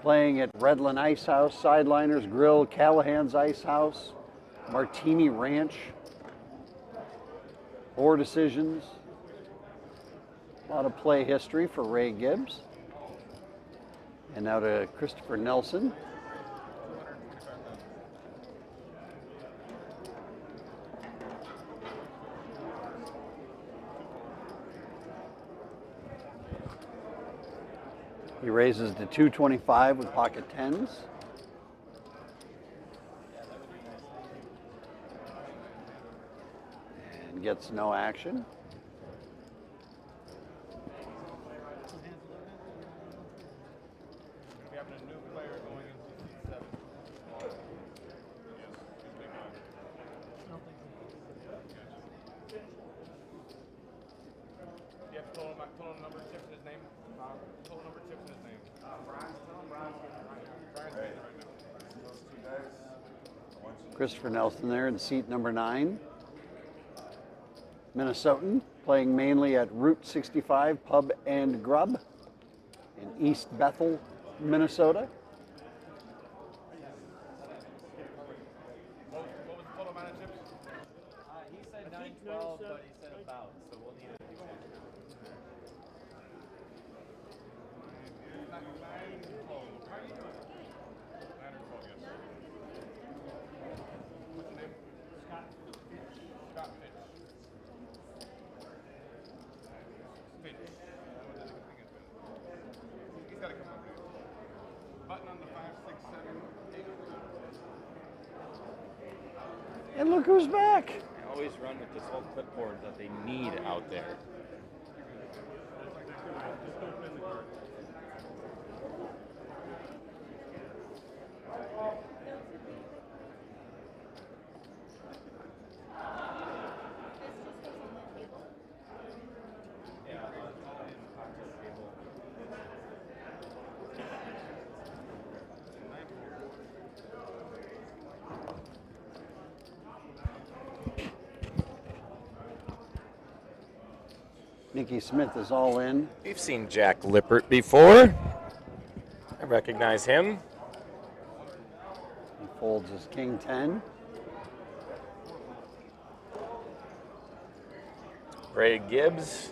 playing at Redland Ice House, Sideliners Grill, Callahan's Ice House, Martini Ranch. 4 decisions. A lot of play history for Ray Gibbs. And now to Christopher Nelson. He raises to 225 with pocket tens. And gets no action. Christopher Nelson there in seat number 9. Minnesotan, playing mainly at Route 65 Pub and Grub in East Bethel, Minnesota. What was the total amount of chips? He said 912, but he said about, so we'll need it. And look who's back. I always run with this whole clipboard that they need out there. Nikki Smith is all in. We've seen Jack Lippert before. I recognize him. He folds his king 10. Ray Gibbs.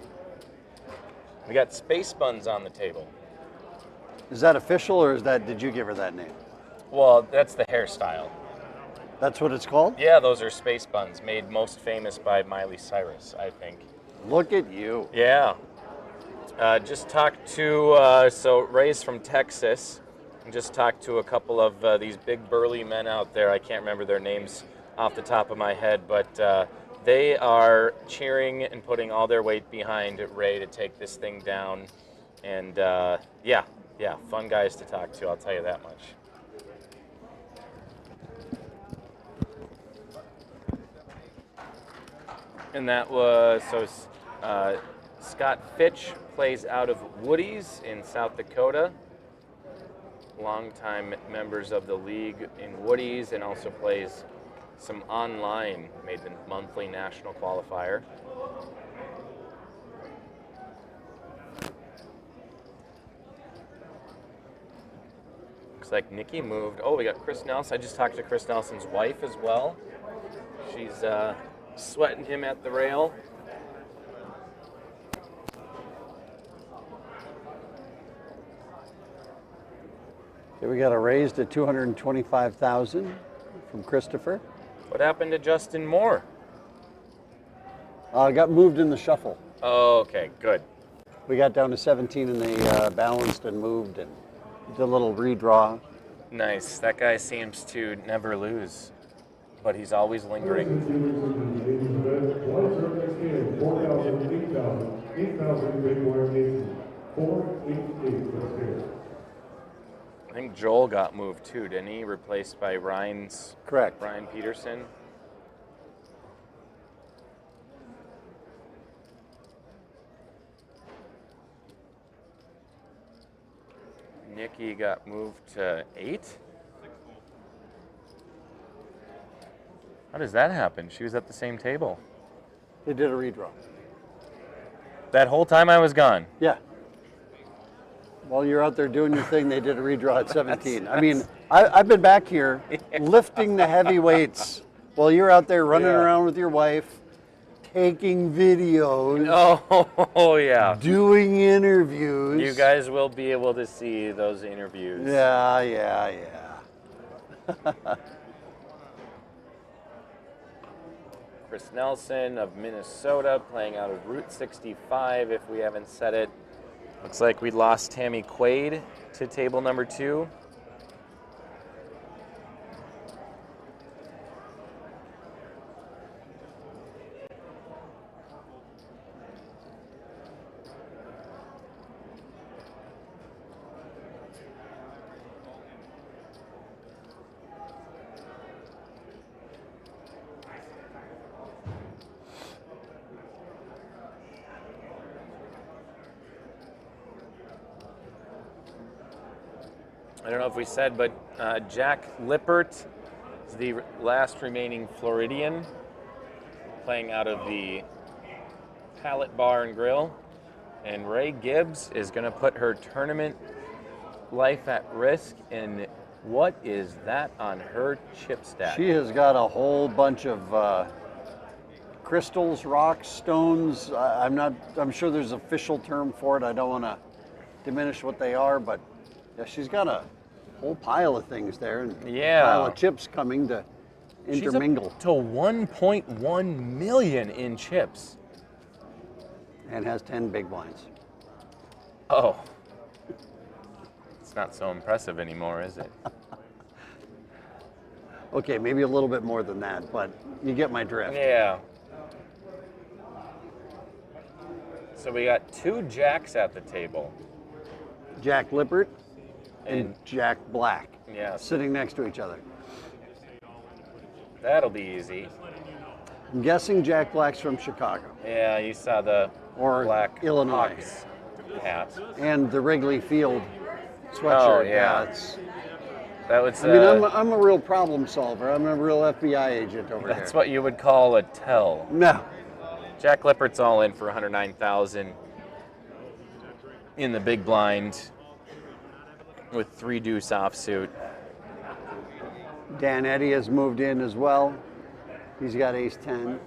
We got Space Buns on the table. Is that official, or did you give her that name? Well, that's the hairstyle. That's what it's called? Yeah, those are Space Buns, made most famous by Miley Cyrus, I think. Look at you. Yeah. Just talked to, so Ray's from Texas, and just talked to a couple of these big burly men out there. I can't remember their names off the top of my head, but they are cheering and putting all their weight behind Ray to take this thing down. And yeah, fun guys to talk to, I'll tell you that much. And that was, so Scott Fitch plays out of Woody's in South Dakota. Longtime members of the league in Woody's, and also plays some online, made the monthly national qualifier. Looks like Nikki moved. Oh, we got Chris Nelson. I just talked to Chris Nelson's wife as well. She's sweating him at the rail. Okay, we got a raise to $225,000 from Christopher. What happened to Justin Moore? Got moved in the shuffle. Oh, okay, good. We got down to 17 and they balanced and moved and did a little redraw. Nice. That guy seems to never lose, but he's always lingering. I think Joel got moved too, didn't he? Replaced by Ryan's. Correct. Ryan Peterson. Nikki got moved to 8. How does that happen? She was at the same table. They did a redraw. That whole time I was gone. Yeah. While you're out there doing your thing, they did a redraw at 17. I mean, I've been back here lifting the heavy weights while you're out there running around with your wife, taking videos. Oh, yeah. Doing interviews. You guys will be able to see those interviews. Yeah. Chris Nelson of Minnesota playing out of Route 65, if we haven't said it. Looks like we lost Tammy Quaid to table number 2. I don't know if we said, but Jack Lippert is the last remaining Floridian playing out of the Pallet Bar and Grill. And Ray Gibbs is going to put her tournament life at risk. And what is that on her chip stack? She has got a whole bunch of crystals, rocks, stones. I'm sure there's an official term for it. I don't want to diminish what they are, but yeah, she's got a whole pile of things there, and a pile of chips coming to intermingle. She's up to 1.1 million in chips. And has 10 big blinds. Oh. It's not so impressive anymore, is it? Okay, maybe a little bit more than that, but you get my drift. Yeah. So we got 2 jacks at the table. Jack Lippert and Jack Black. Yeah. Sitting next to each other. That'll be easy. I'm guessing Jack Black's from Chicago. Yeah, you saw the black Illinois Hawks hat. And the Wrigley Field sweatshirt. Oh, yeah. That was. I mean, I'm a real problem solver. I'm a real FBI agent over here. That's what you would call a tell. No. Jack Lippert's all in for 109,000 in the big blind with 3 deuce offsuit. Dan Eddy has moved in as well. He's got ace 10.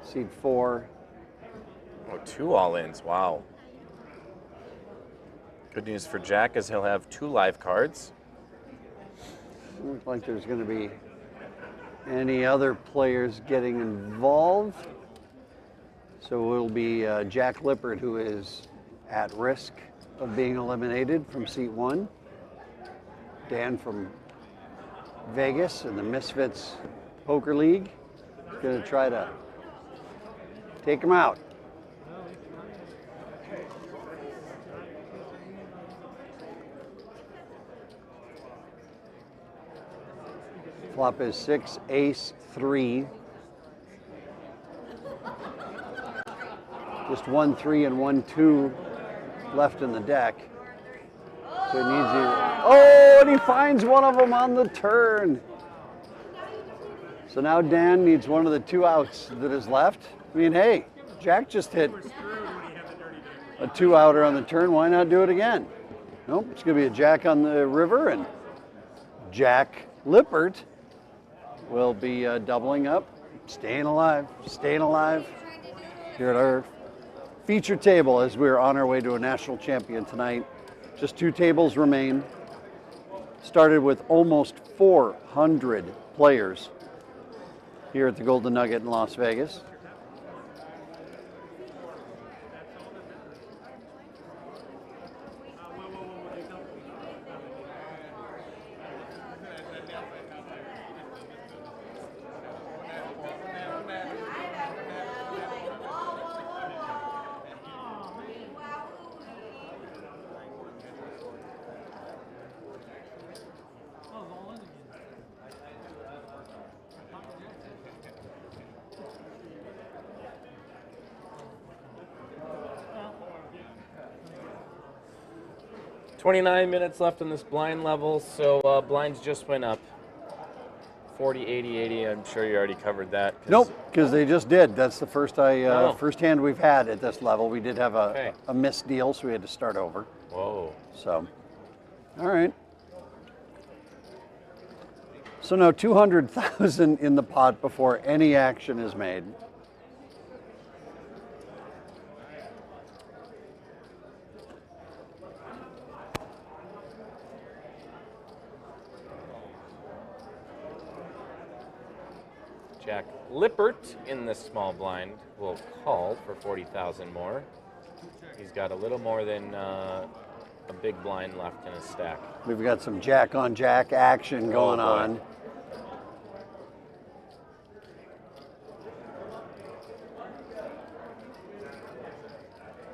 Seat 4. Oh, 2 all-ins, wow. Good news for Jack is he'll have 2 live cards. Doesn't look like there's going to be any other players getting involved. So it'll be Jack Lippert who is at risk of being eliminated from seat 1. Dan from Vegas in the Misfits Poker League is going to try to take him out. Flop is 6, ace 3. Just 1 3 and 1 2 left in the deck. So he needs to. Oh, and he finds one of them on the turn. So now Dan needs one of the 2 outs that is left. I mean, hey, Jack just hit a 2-outer on the turn. Why not do it again? Nope, it's going to be a Jack on the river, and Jack Lippert will be doubling up, staying alive here at our feature table as we're on our way to a national champion tonight. Just 2 tables remain. Started with almost 400 players here at the Golden Nugget in Las Vegas. .29 minutes left on this blind level, so blinds just went up. 40, 80, 80. I'm sure you already covered that. Nope, because they just did. That's the first Oh. first hand we've had at this level. We did have Okay. a missed deal, so we had to start over. Whoa. So, all right. So now 200,000 in the pot before any action is made. Jack Lippert in the small blind will call for 40,000 more. He's got a little more than a big blind left in his stack. We've got some jack on jack action going on.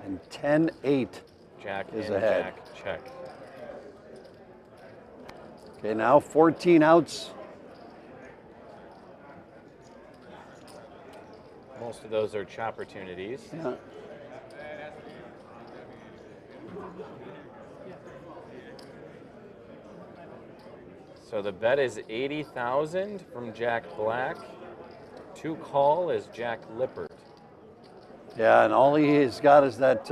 And 10-8 Jack is and ahead. Jack check. Okay, now 14 outs. Most of those are opportunities. Yeah. So the bet is 80,000 from Jack Black. To call is Jack Lippert. Yeah, and all he has got is that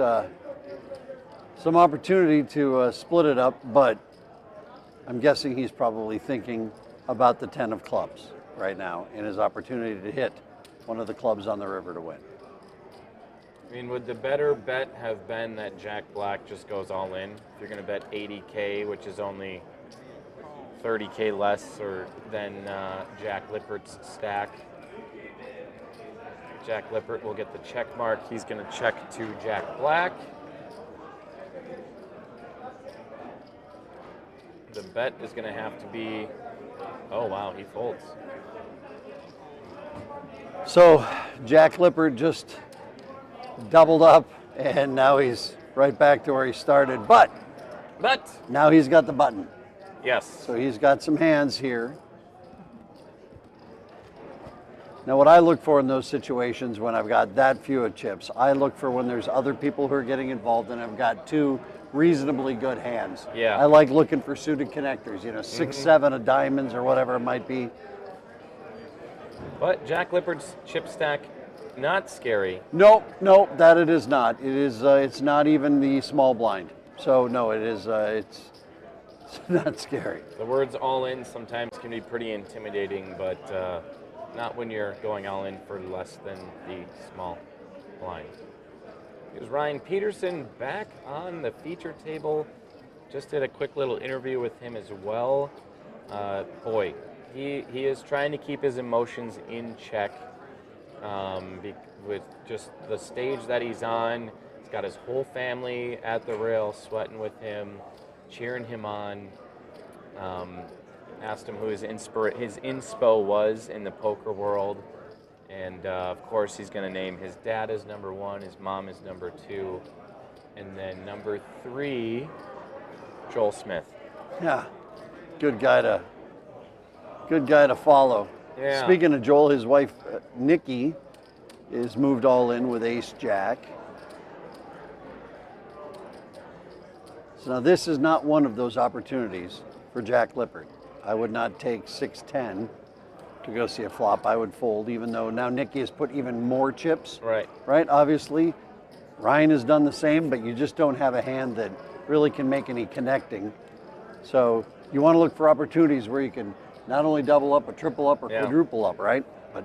some opportunity to split it up, but I'm guessing he's probably thinking about the 10 of clubs right now and his opportunity to hit one of the clubs on the river to win. I mean, would the better bet have been that Jack Black just goes all in? If you're going to bet 80K, which is only 30K less than Jack Lippert's stack. Jack Lippert will get the check mark. He's going to check to Jack Black. The bet is going to have to be, oh wow, he folds. So Jack Lippert just doubled up, and now he's right back to where he started. But now he's got the button. Yes. So he's got some hands here. Now what I look for in those situations when I've got that few of chips, I look for when there's other people who are getting involved and I've got two reasonably good hands. Yeah. I like looking for suited connectors, 6, 7 of diamonds or whatever it might be. But Jack Lippert's chip stack, not scary. Nope, that it is not. It is. It's not even the small blind. So no, it is. It's not scary. The words all in sometimes can be pretty intimidating, but not when you're going all in for less than the small blind. Here's Ryan Peterson back on the feature table. Just did a quick little interview with him as well. Boy, he is trying to keep his emotions in check with just the stage that he's on. He's got his whole family at the rail sweating with him, cheering him on. Asked him who his inspo was in the poker world. And of course, he's going to name his dad as number 1, his mom is number 2, and then number 3, Joel Smith. Yeah, good guy to follow. Yeah. Speaking of Joel, his wife Nikki is moved all in with Ace Jack. So now this is not one of those opportunities for Jack Lippert. I would not take 6-10 to go see a flop. I would fold, even though now Nikki has put even more chips. Right. Right, obviously. Ryan has done the same, but you just don't have a hand that really can make any connecting. So you want to look for opportunities where you can not only double up, but triple up or quadruple up, right? But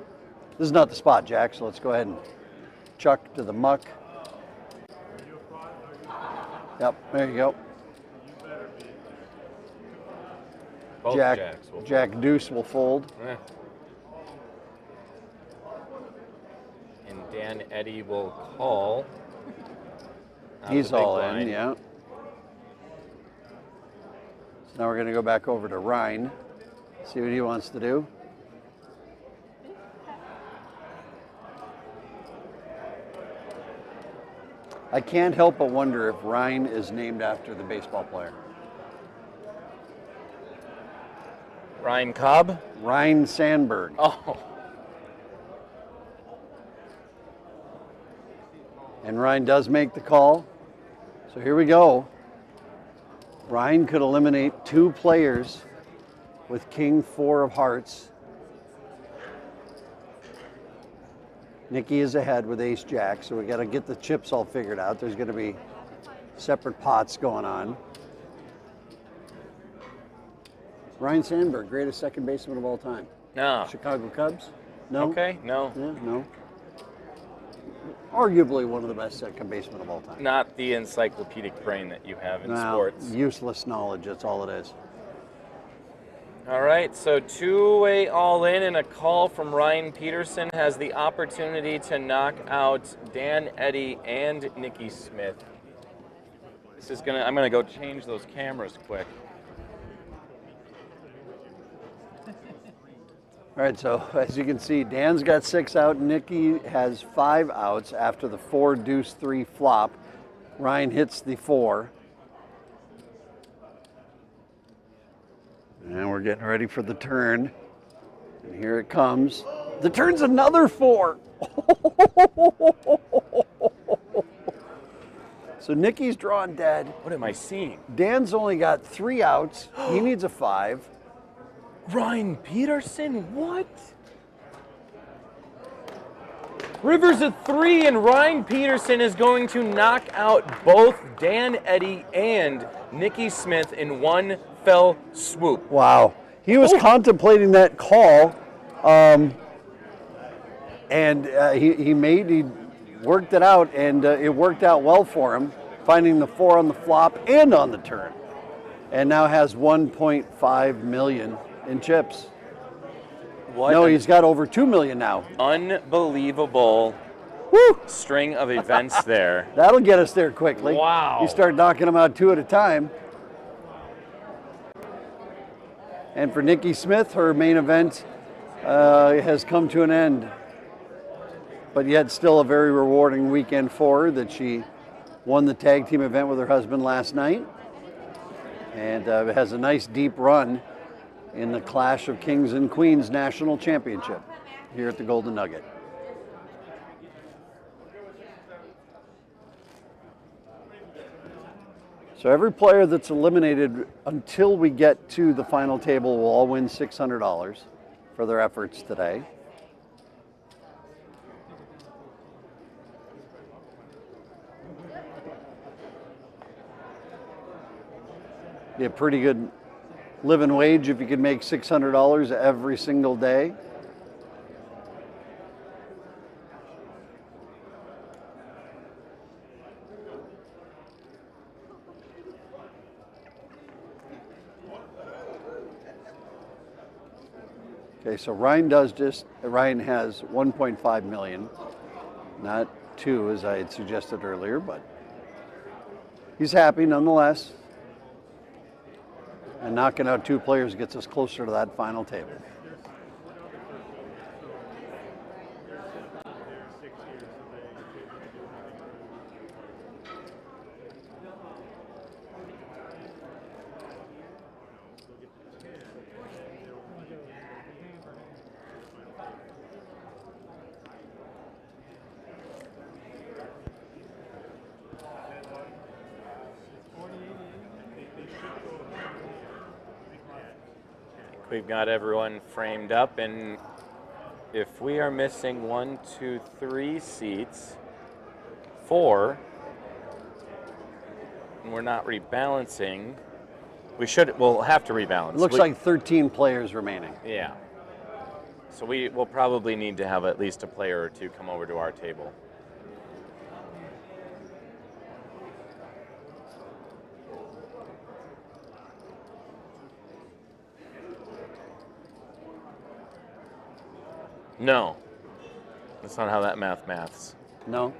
this is not the spot, Jack, so let's go ahead and chuck to the muck. Yep, there you go. Both Jacks will Jack Deuce will fold. And Dan Eddy will call. He's all in, yeah. So now we're going to go back over to Ryan, see what he wants to do. I can't help but wonder if Ryan is named after the baseball player. Ryan Cobb? Ryan Sandberg. Oh. And Ryan does make the call. So here we go. Ryan could eliminate 2 players with King 4 of hearts Nikki is ahead with ace jack, so we got to get the chips all figured out. There's going to be separate pots going on. Ryan Sandberg, greatest second baseman of all time. No. Chicago Cubs? No. Okay, no. Yeah, no. Arguably one of the best second basemen of all time. Not the encyclopedic brain that you have in No, sports. useless knowledge, that's all it is. All right, so two-way all-in and a call from Ryan Peterson has the opportunity to knock out Dan Eddy and Nikki Smith. This is I'm gonna go change those cameras quick. All right, so as you can see, Dan's got 6 out. Nikki has 5 outs after the 4 deuce 3 flop. Ryan hits the 4. And we're getting ready for the turn. And here it comes. The turn's another 4. So Nikki's drawn dead. What am I seeing? Dan's only got 3 outs. He needs a 5. Ryan Peterson, what? Rivers at 3, and Ryan Peterson is going to knock out both Dan Eddy and Nikki Smith in one fell swoop. Wow. He was contemplating that call, and he worked it out, and it worked out well for him, finding the 4 on the flop and on the turn, and now has 1.5 million in chips. What? No, he's got over 2 million now. Unbelievable string of events there. That'll get us there quickly. Wow. You start knocking them out 2 at a time. And for Nikki Smith, her main event has come to an end. But yet still a very rewarding weekend for her that she won the tag team event with her husband last night. And has a nice deep run in the Clash of Kings and Queens National Championship here at the Golden Nugget. So every player that's eliminated until we get to the final table will all win $600 for their efforts today. Be a pretty good living wage if you could make $600 every single day. Okay, so Ryan has 1.5 million, not 2 as I had suggested earlier, but he's happy nonetheless. And knocking out 2 players gets us closer to that final table. We've got everyone framed up, and if we are missing 1, 2, 3 seats, 4, and we're not rebalancing, we'll have to rebalance. It looks like 13 players remaining. Yeah. So we will probably need to have at least a player or 2 come over to our table. No, that's not how that maths. No.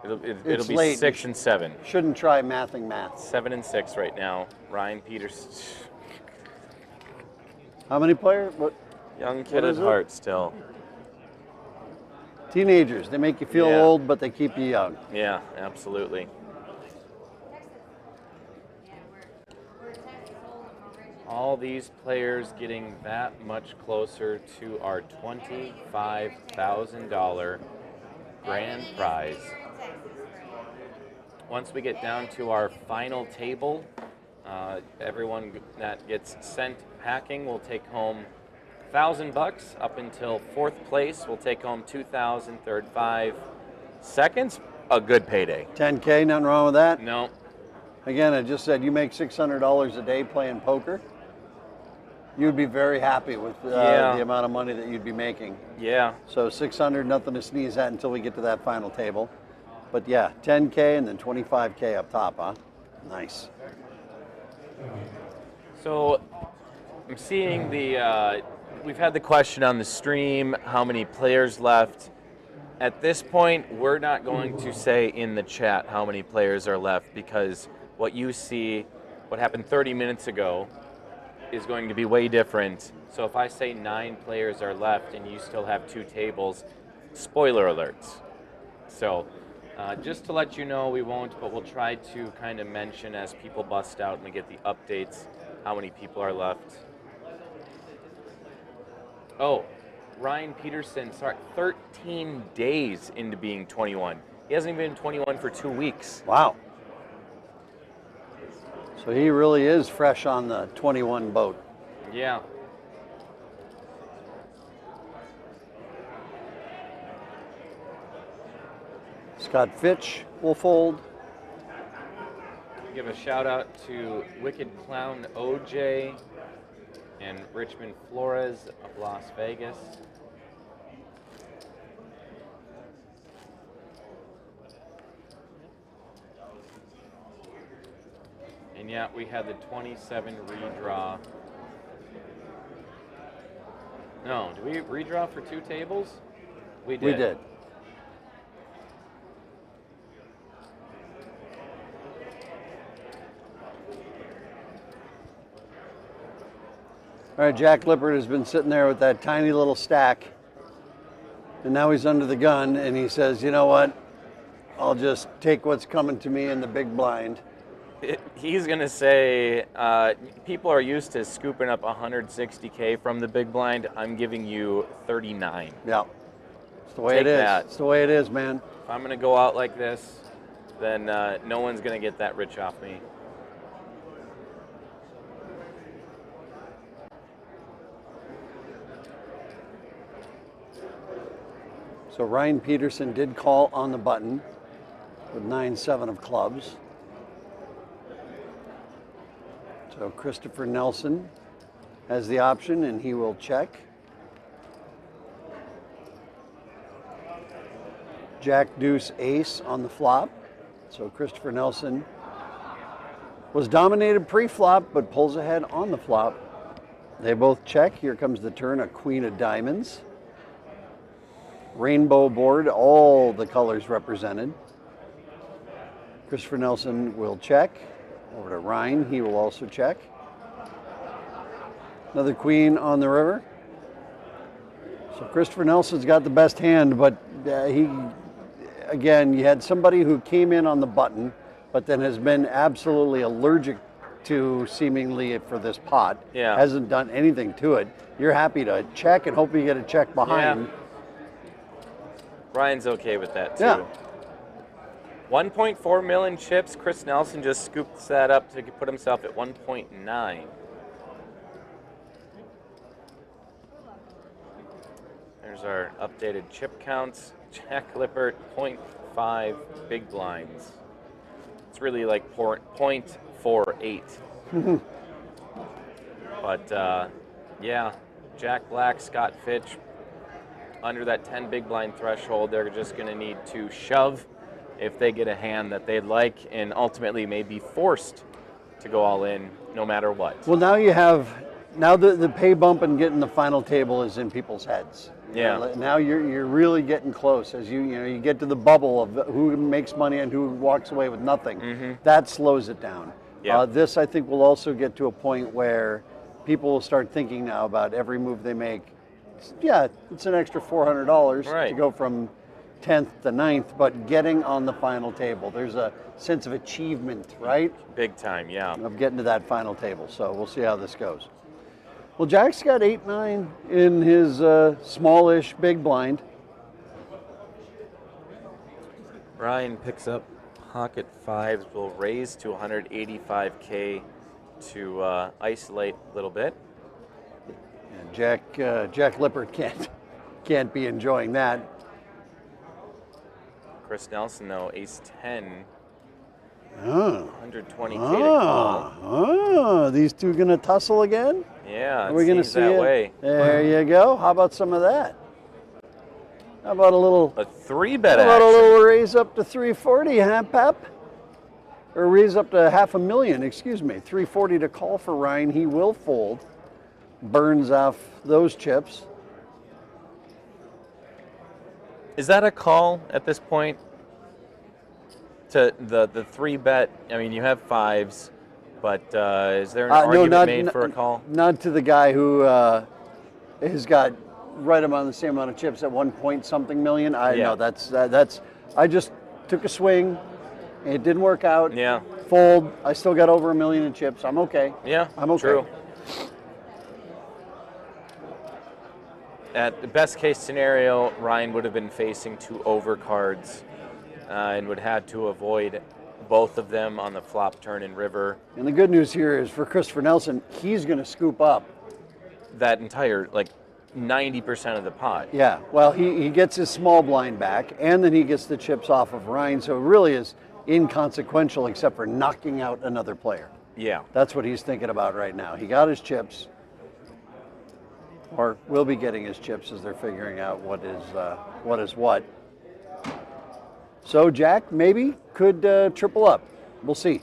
It'll It's be late. 6 and 7. Shouldn't try mathing maths. 7 and 6 right now. Ryan Peterson. How many players? What? Young What kid at is it? heart still. Teenagers. They make you feel Yeah. old, but they keep you young. Yeah, absolutely. All these players getting that much closer to our $25,000 grand prize. Once we get down to our final table, everyone that gets sent packing will take home $1,000 up until 4th place. We'll take home 2,000, third 5 seconds. A good payday. 10K, nothing wrong with that. No. Again, I just said you make $600 a day playing poker. You'd be very happy with the amount of money that you'd be making. Yeah. So 600, nothing to sneeze at until we get to that final table. But yeah, 10K and then 25K up top, huh? Nice. So I'm seeing we've had the question on the stream, how many players left? At this point, we're not going to say in the chat how many players are left, because what you see, what happened 30 minutes ago, is going to be way different. So if I say 9 players are left and you still have 2 tables, spoiler alerts. So just to let you know, we won't, but we'll try to kind of mention as people bust out and we get the updates how many people are left. Oh, Ryan Peterson, 13 days into being 21. He hasn't even been 21 for 2 weeks. Wow. So he really is fresh on the 21 boat. Yeah. Scott Fitch will fold. Give a shout out to Wicked Clown OJ and Richmond Flores of Las Vegas. And yeah, we had the 27 redraw. No, did we redraw for 2 tables? We did. We did. All right, Jack Lippert has been sitting there with that tiny little stack, and now he's under the gun, and he says, you know what, I'll just take what's coming to me in the big blind. He's going to say, people are used to scooping up 160K from the big blind. I'm giving you 39. Yeah, it's the way it is. That. It's the way it is, man. If I'm going to go out like this, then no one's going to get that rich off me. So Ryan Peterson did call on the button with 9-7 of clubs. So Christopher Nelson has the option, and he will check. Jack Deuce Ace on the flop. So Christopher Nelson was dominated pre-flop, but pulls ahead on the flop. They both check. Here comes the turn, a Queen of Diamonds. Rainbow board, all the colors represented. Christopher Nelson will check. Over to Ryan, he will also check. Another queen on the river. So Christopher Nelson's got the best hand, but again, you had somebody who came in on the button, but then has been absolutely allergic to seemingly for this pot. Yeah. Hasn't done anything to it. You're happy to check and hope you get a check behind. Yeah. Ryan's okay with that too. Yeah. 1.4 million chips. Chris Nelson just scooped that up to put himself at 1.9. There's our updated chip counts. Jack Lippert, 0.5 big blinds. It's really like 0.48. But yeah, Jack Black, Scott Fitch, under that 10 big blind threshold, they're just going to need to shove if they get a hand that they'd like, and ultimately may be forced to go all in no matter what. Well, now you have, the pay bump and getting the final table is in people's heads. Yeah. Now you're really getting close as you get to the bubble of who makes money and who walks away with nothing. Mm-hmm. That slows it down. Yeah. This, I think, will also get to a point where people will start thinking now about every move they make. Yeah, it's an extra $400 right. to go from 10th to 9th, but getting on the final table. There's a sense of achievement, right? Big time, yeah. Of getting to that final table. So we'll see how this goes. Well, Jack's got 8-9 in his smallish big blind. Ryan picks up pocket fives, will raise to 185K to isolate a little bit. And Jack Lippert can't be enjoying that. Chris Nelson, though, ace 10. Oh. 120K to call. Oh, these two gonna tussle again? Yeah, Are we gonna seems see that it? way. There you go. How about some of that? How about a little? A 3-bet How about action. a little raise up to 340, huh, Pep? Or raise up to $500,000, excuse me. 340 to call for Ryan. He will fold. Burns off those chips. Is that a call at this point? To the 3-bet, I mean, you have 5s, but is there an argument made for a call? Not to the guy who has got right about the same amount of chips at 1 point something million. Yeah. know that's. I just took a swing. It didn't work out. Yeah. Fold. I still got over 1 million in chips. I'm okay. Yeah, I'm okay. true. At the best case scenario, Ryan would have been facing 2 overcards and would have to avoid both of them on the flop, turn, and river. And the good news here is for Christopher Nelson, he's going to scoop up that entire, like, 90% of the pot. Yeah, well, he gets his small blind back, and then he gets the chips off of Ryan, so it really is inconsequential except for knocking out another player. Yeah. That's what he's thinking about right now. He got his chips, or will be getting his chips as they're figuring out what is what. So Jack maybe could triple up. We'll see.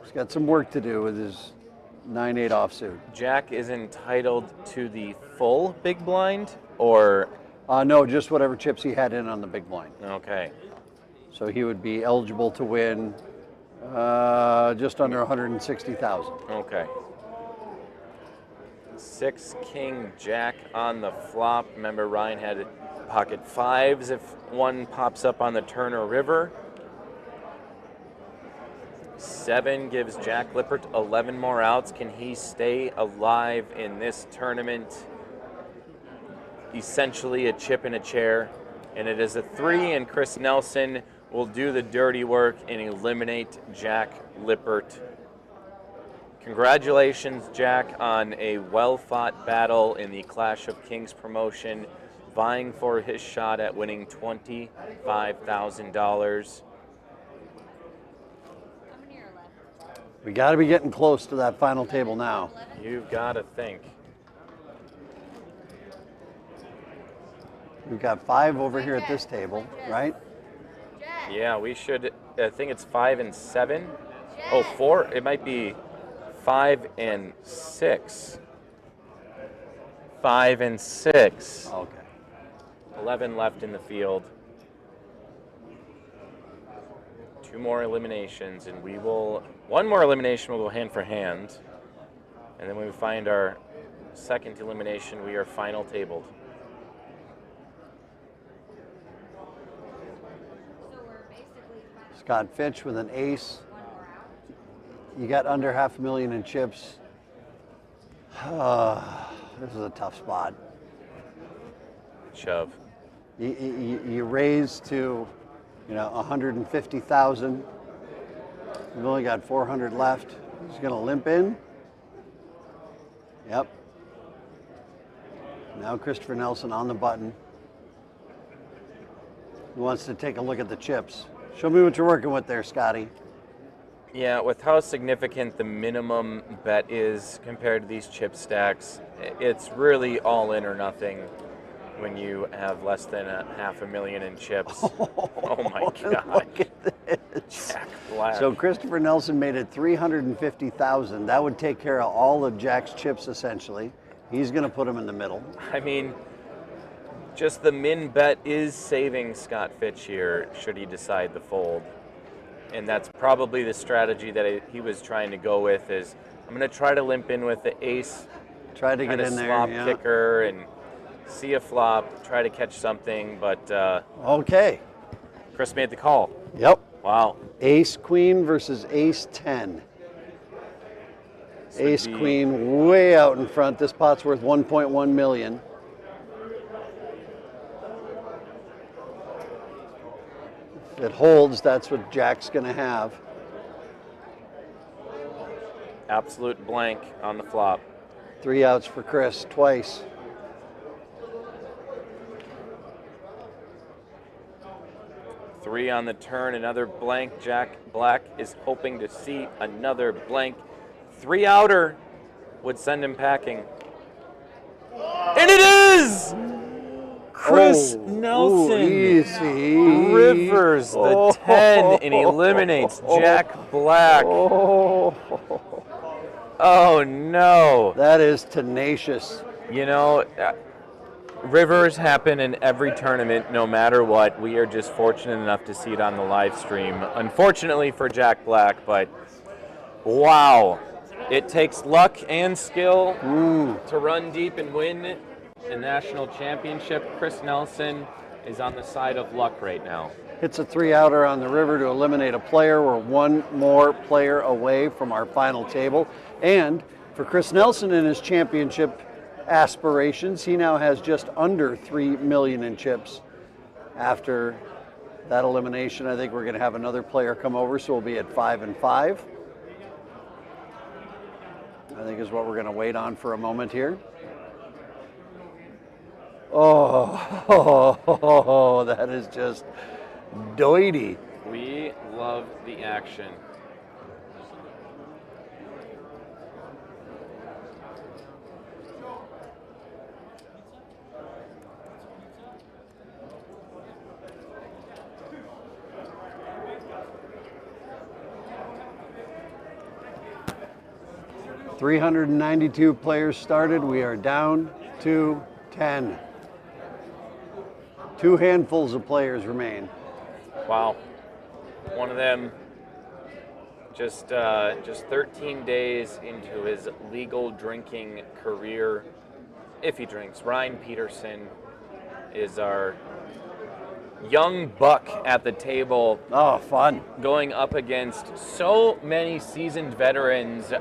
He's got some work to do with his 9-8 offsuit. Jack is entitled to the full big blind, or? No, just whatever chips he had in on the big blind. Okay. So he would be eligible to win just under 160,000. Okay. 6 King Jack on the flop. Remember, Ryan had pocket 5s if one pops up on the turn or river. 7 gives Jack Lippert 11 more outs. Can he stay alive in this tournament? Essentially a chip in a chair. And it is a 3, and Chris Nelson will do the dirty work and eliminate Jack Lippert. Congratulations, Jack, on a well-fought battle in the Clash of Kings promotion, vying for his shot at winning $25,000. We got to be getting close to that final table now. You've got to think. We've got 5 over here at this table, right? Yeah, we should. I think it's 5 and 7. Oh, 4. It might be 5 and 6. 5 and 6. Okay. 11 left in the field. 2 more eliminations, and we will. 1 more elimination will go hand for hand, and then when we find our second elimination, we are final tabled. Scott Fitch with an ace. You got under $500,000 in chips. This is a tough spot. Shove. You raise to, 150,000. You've only got 400 left. He's going to limp in. Yep. Now Christopher Nelson on the button. He wants to take a look at the chips. Show me what you're working with there, Scotty. Yeah, with how significant the minimum bet is compared to these chip stacks, it's really all in or nothing when you have less than $500,000 in chips. Oh my God. Look at this. Jack Black. So Christopher Nelson made it 350,000. That would take care of all of Jack's chips, essentially. He's going to put them in the middle. I mean, just the min bet is saving Scott Fitch here, should he decide to fold. And that's probably the strategy that he was trying to go with, is I'm going to try to limp in with the ace. Try to get in there, slop yeah. kicker and see a flop, try to catch something, but Okay. Chris made the call. Yep. Wow. Ace Queen versus Ace 10. This would Ace be- Queen way out in front. This pot's worth 1.1 million. If it holds, that's what Jack's going to have. Absolute blank on the flop. 3 outs for Chris, twice. Three on the turn, another blank. Jack Black is hoping to see another blank. 3-outer would send him packing. And it is! Chris Nelson easy. rivers the 10 and eliminates Jack Black. Oh no. That is tenacious. You know, rivers happen in every tournament, no matter what. We are just fortunate enough to see it on the live stream. Unfortunately for Jack Black, but wow. It takes luck and skill to run deep and win a national championship. Chris Nelson is on the side of luck right now. Hits a 3-outer on the river to eliminate a player. We're one more player away from our final table. And for Chris Nelson in his championship aspirations, he now has just under 3 million in chips. After that elimination, I think we're going to have another player come over, so we'll be at 5 and 5. I think is what we're going to wait on for a moment here. Oh, that is just doity. We love the action. $392 players started. We are down to 10. 2 handfuls of players remain. Wow. One of them just 13 days into his legal drinking career, if he drinks. Ryan Peterson is our young buck at the table. Oh, fun. Going up against so many seasoned veterans.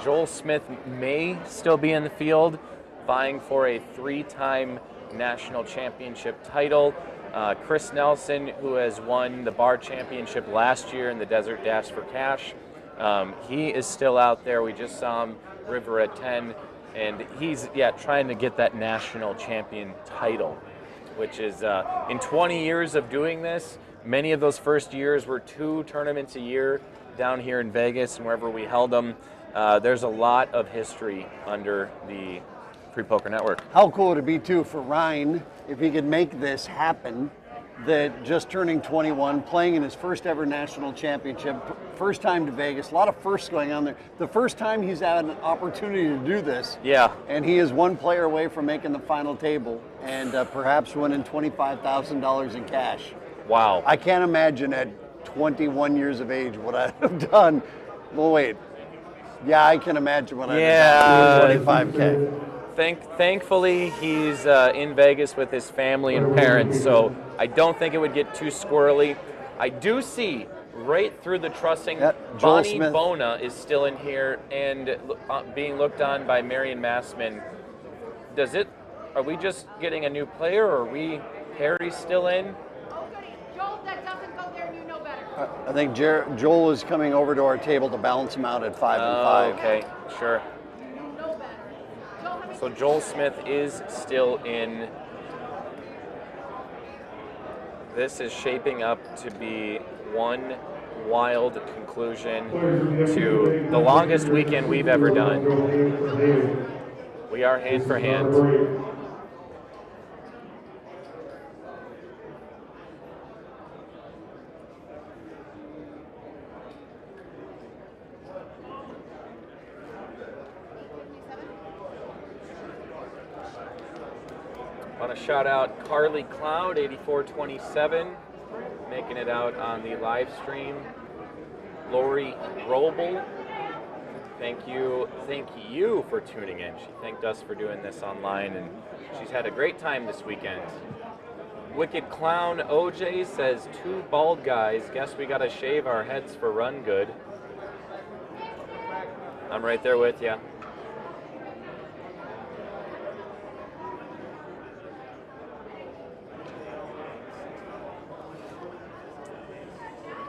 Joel Smith may still be in the field, vying for a 3-time national championship title. Chris Nelson, who has won the bar championship last year in the Desert Dash for Cash. He is still out there. We just saw him river at 10, and he's trying to get that national champion title, which is in 20 years of doing this, many of those first years were 2 tournaments a year down here in Vegas and wherever we held them. There's a lot of history under the Free Poker Network. How cool would it be too for Ryan if he could make this happen, that just turning 21, playing in his first ever national championship, first time to Vegas, a lot of firsts going on there. The first time he's had an opportunity to do this. Yeah. And he is 1 player away from making the final table and perhaps winning $25,000 in cash. Wow. I can't imagine at 21 years of age what I'd have done. Well, wait. Yeah, I can imagine what I'd have done with 25K. Thankfully, he's in Vegas with his family and parents, so I don't think it would get too squirrely. I do see right through the trussing, Bonnie Bona is still in here and being looked on by Marion Massman. Are we just getting a new player, or are Harry's still in? Joel, that doesn't go there, and you know better. I think Joel is coming over to our table to balance him out at 5 and 5. Okay, sure. So Joel Smith is still in. This is shaping up to be one wild conclusion to the longest weekend we've ever done. We are hand for hand. I want to shout out Carly Cloud, 8427, making it out on the live stream. Lori Roble, thank you for tuning in. She thanked us for doing this online, and she's had a great time this weekend. Wicked Clown OJ says, 2 bald guys, guess we gotta shave our heads for run good. I'm right there with you.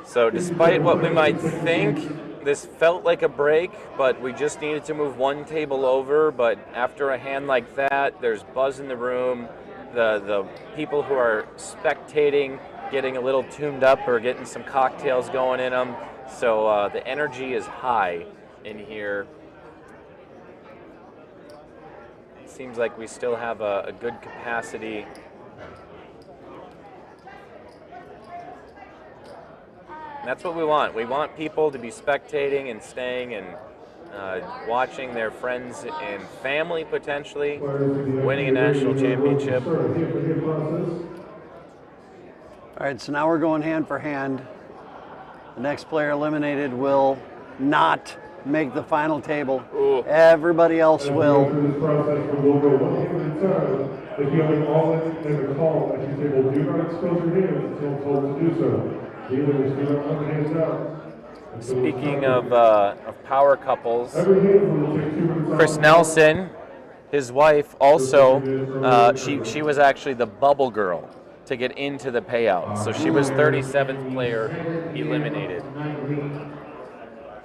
So despite what we might think, this felt like a break, but we just needed to move one table over. But after a hand like that, there's buzz in the room. The people who are spectating getting a little tuned up or getting some cocktails going in them. So the energy is high in here. It seems like we still have a good capacity. And that's what we want. We want people to be spectating and staying and watching their friends and family potentially winning a national championship. All right, so now we're going hand for hand. The next player eliminated will not make the final table. Ooh. Everybody else will. Through this process, we will go one hand at a time. If you have an all-in and a call at your table, do not expose your hands until told to do so. Dealers, do not let the hands out. Speaking of power couples, Chris Nelson, his wife, also, she was actually the bubble girl to get into the payout. So she was 37th player eliminated.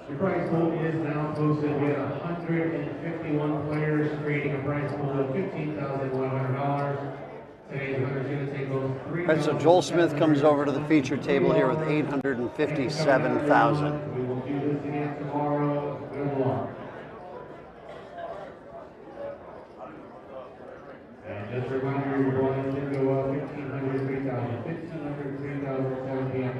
The prize pool is now posted with 151 players, creating a prize pool of $15,100. Today's winner is going to take those three. All right, so Joel Smith comes over to the feature table here with $857,000. We will do this again tomorrow. Good luck. And just a reminder, your bonus can go up 1,500, 3,000, 1,500, 3,000, 7 p.m.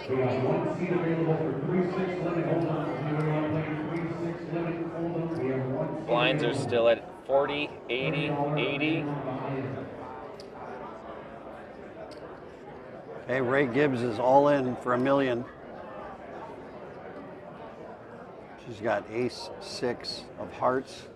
We have one seat available for 3-6 limit hold'em. If you want to play 3-6 limit hold'em, we have one seat. Blinds are still at 40, 80, 80. Okay, Ray Gibbs is all in for $1 million. She's got ace 6 of hearts.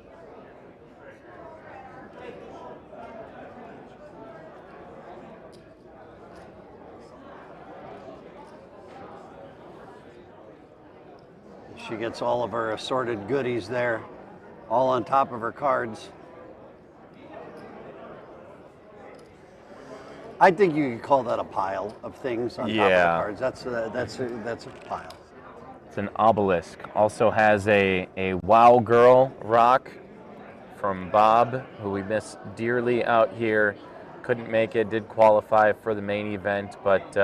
She gets all of her assorted goodies there, all on top of her cards. I think you could call that a pile of things on top of the cards. That's a pile. It's an obelisk. Also has a Wow Girl rock from Bob, who we miss dearly out here. Couldn't make it, did qualify for the main event, but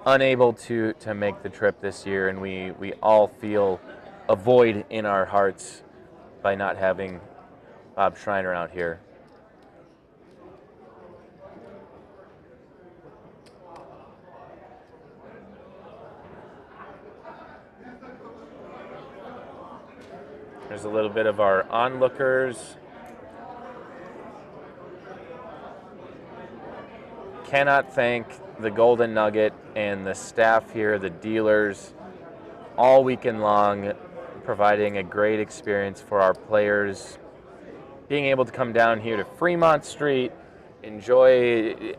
unable to make the trip this year, and we all feel a void in our hearts by not having Bob Schreiner out here. There's a little bit of our onlookers. Cannot thank the Golden Nugget and the staff here, the dealers, all weekend long, providing a great experience for our players. Being able to come down here to Fremont Street,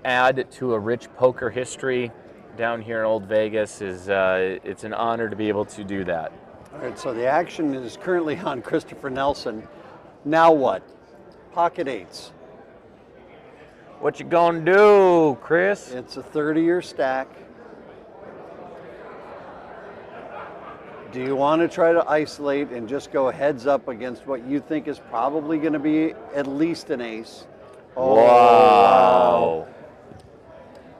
add to a rich poker history down here in Old Vegas is it's an honor to be able to do that. All right, so the action is currently on Christopher Nelson. Now what? Pocket eights. What you gonna do, Chris? It's a 30-year stack. Do you want to try to isolate and just go heads up against what you think is probably going to be at least an ace? Oh, wow.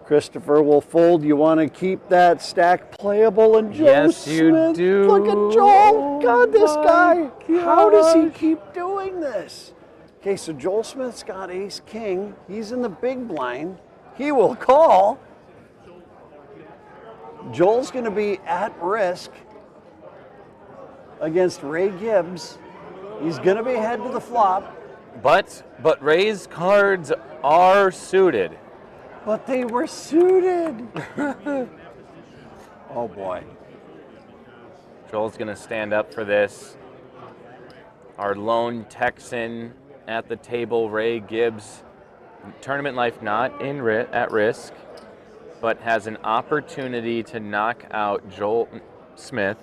Christopher will fold. You want to keep that stack playable, and Joe Yes, Smith. you do. Look at Joel. God, this guy. gosh. How does he keep doing this? Okay, so Joel Smith's got ace king. He's in the big blind. He will call. Joel's going to be at risk against Ray Gibbs. He's going to be head to the flop. But Ray's cards are suited. But they were suited. Oh boy. Joel's gonna stand up for this. Our lone Texan at the table, Ray Gibbs. Tournament life not at risk, but has an opportunity to knock out Joel Smith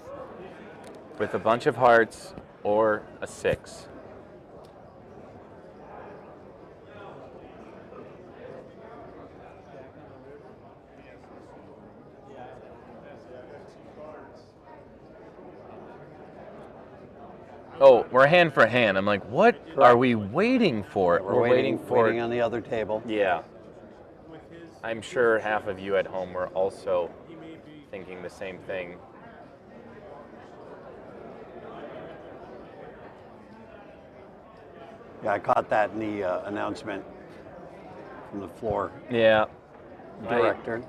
with a bunch of hearts or a 6. Oh, we're hand for hand. I'm like, what are we waiting for? We're waiting on the other table. Yeah. I'm sure half of you at home were also thinking the same thing. Yeah, I caught that in the announcement from the floor. Yeah. Director.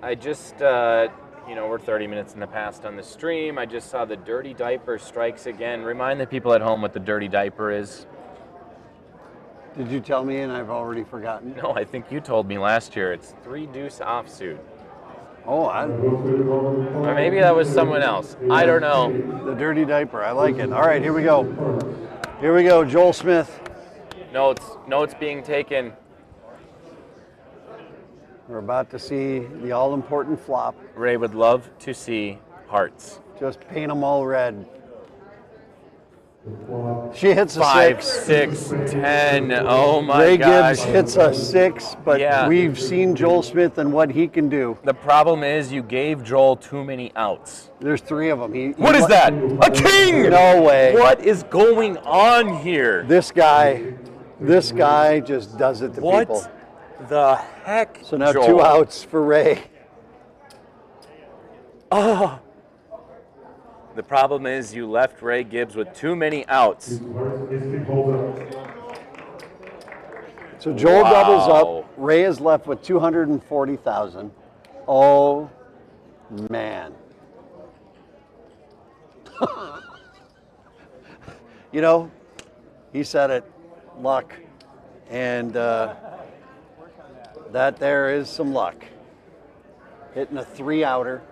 I just, we're 30 minutes in the past on the stream. I just saw the Dirty Diaper strikes again. Remind the people at home what the Dirty Diaper is. Did you tell me and I've already forgotten? No, I think you told me last year. It's 3-deuce offsuit. Oh, or maybe that was someone else. I don't know. The Dirty Diaper. I like it. All right, here we go. Here we go. Joel Smith. Notes being taken. We're about to see the all-important flop. Ray would love to see hearts. Just paint them all red. She hits a 5, 6. 6, 10. Oh my Ray gosh. Gibbs hits a 6, but Yeah. we've seen Joel Smith and what he can do. The problem is you gave Joel too many outs. There's 3 of them. What is that? A king! No way. What is going on here? This guy just does it to people. What the heck, So now Joel? 2 outs for Ray. Oh. The problem is you left Ray Gibbs with too many outs. So Joel doubles Wow. up. Ray is left with 240,000. Oh, man. You know, he said it, luck. And that there is some luck. Hitting a 3-outer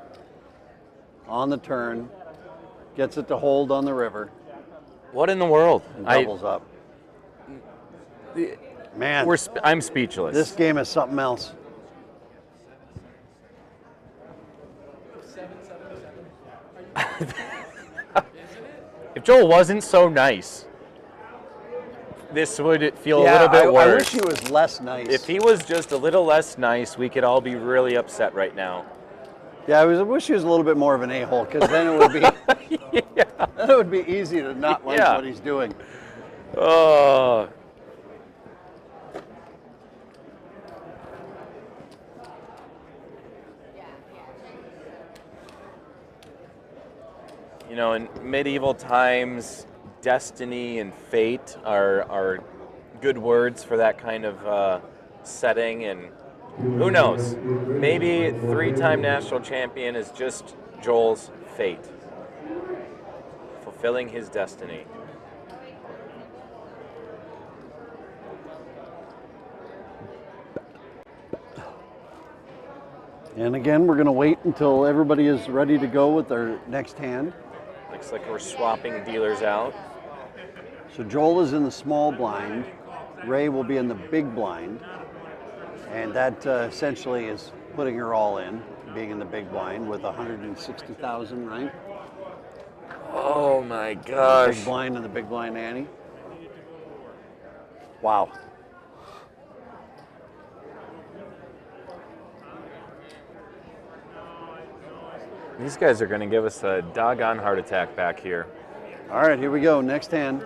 on the turn. Gets it to hold on the river. What in the world? And doubles up. Man, I'm speechless. This game is something else. If Joel wasn't so nice, this would feel a Yeah, little bit I worse. wish he was less nice. If he was just a little less nice, we could all be really upset right now. Yeah, I wish he was a little bit more of an a-hole, because then it would be then it would be easy to not like what he's doing. Oh. You know, in medieval times, destiny and fate are good words for that kind of setting, and who knows? Maybe 3-time national champion is just Joel's fate, fulfilling his destiny. And again, we're going to wait until everybody is ready to go with their next hand. Looks like we're swapping dealers out. So Joel is in the small blind. Ray will be in the big blind. And that essentially is putting her all in, being in the big blind with 160,000, right? Oh my gosh. Big blind and the big blind Annie. Wow. These guys are going to give us a doggone heart attack back here. All right, here we go. Next hand.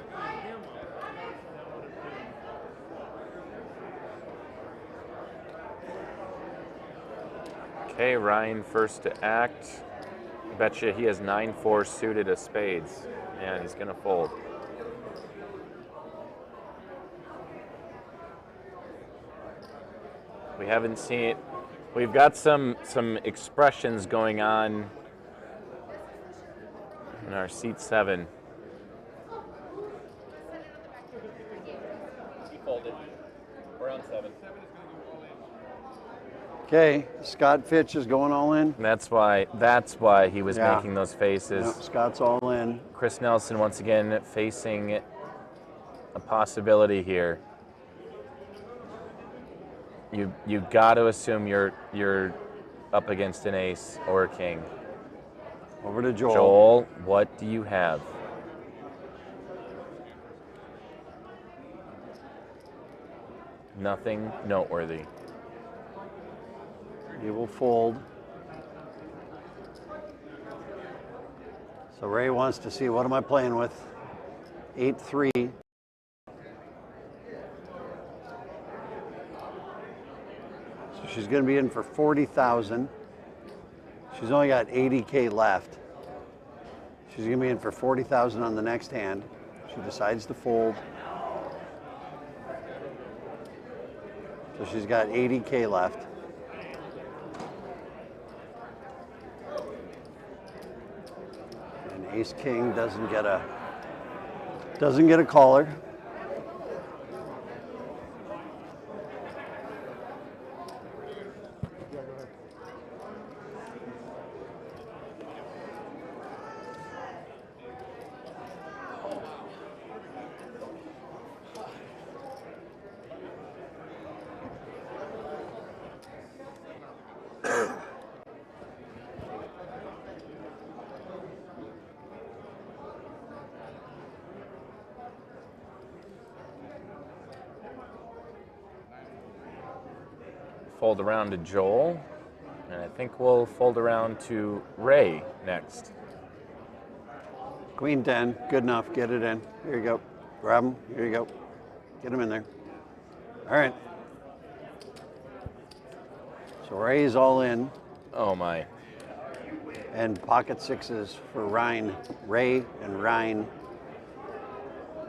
Okay, Ryan first to act. Betcha he has 9-4 suited of spades. Yeah, he's going to fold. We haven't seen. We've got some expressions going on in our seat 7. He folded. We're on 7. Okay, Scott Fitch is going all in. That's why he was making those faces. Yep, Scott's all in. Chris Nelson once again facing a possibility here. You got to assume your up against an ace or a king. Over to Joel. Joel, what do you have? Nothing noteworthy. He will fold. So Ray wants to see, what am I playing with? 8-3. So she's going to be in for 40,000. She's only got 80K left. She's going to be in for 40,000 on the next hand. She decides to fold. So she's got 80K left. And Ace King doesn't get a caller. Fold around to Joel, and I think we'll fold around to Ray next. Queen 10, good enough, get it in. Here you go, grab him, here you go. Get him in there. All right. So Ray's all in. Oh my. And pocket sixes for Ryan. Ray and Ryan.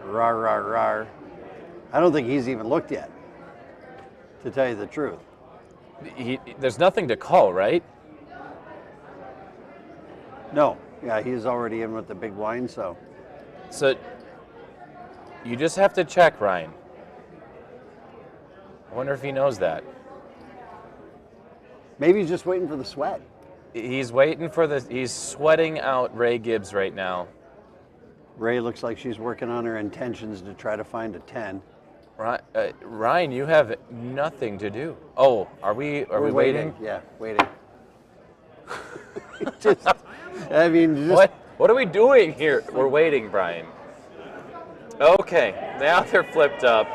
Rar, rar, rar. I don't think he's even looked yet, to tell you the truth. There's nothing to call, right? No. Yeah, he's already in with the big blind, so. So you just have to check, Ryan. I wonder if he knows that. Maybe he's just waiting for the sweat. He's waiting for he's sweating out Ray Gibbs right now. Ray looks like she's working on her intentions to try to find a 10. Ryan, you have nothing to do. Oh, are we waiting? Yeah, waiting. I mean, what are we doing here? We're waiting, Brian. Okay, now they're flipped up.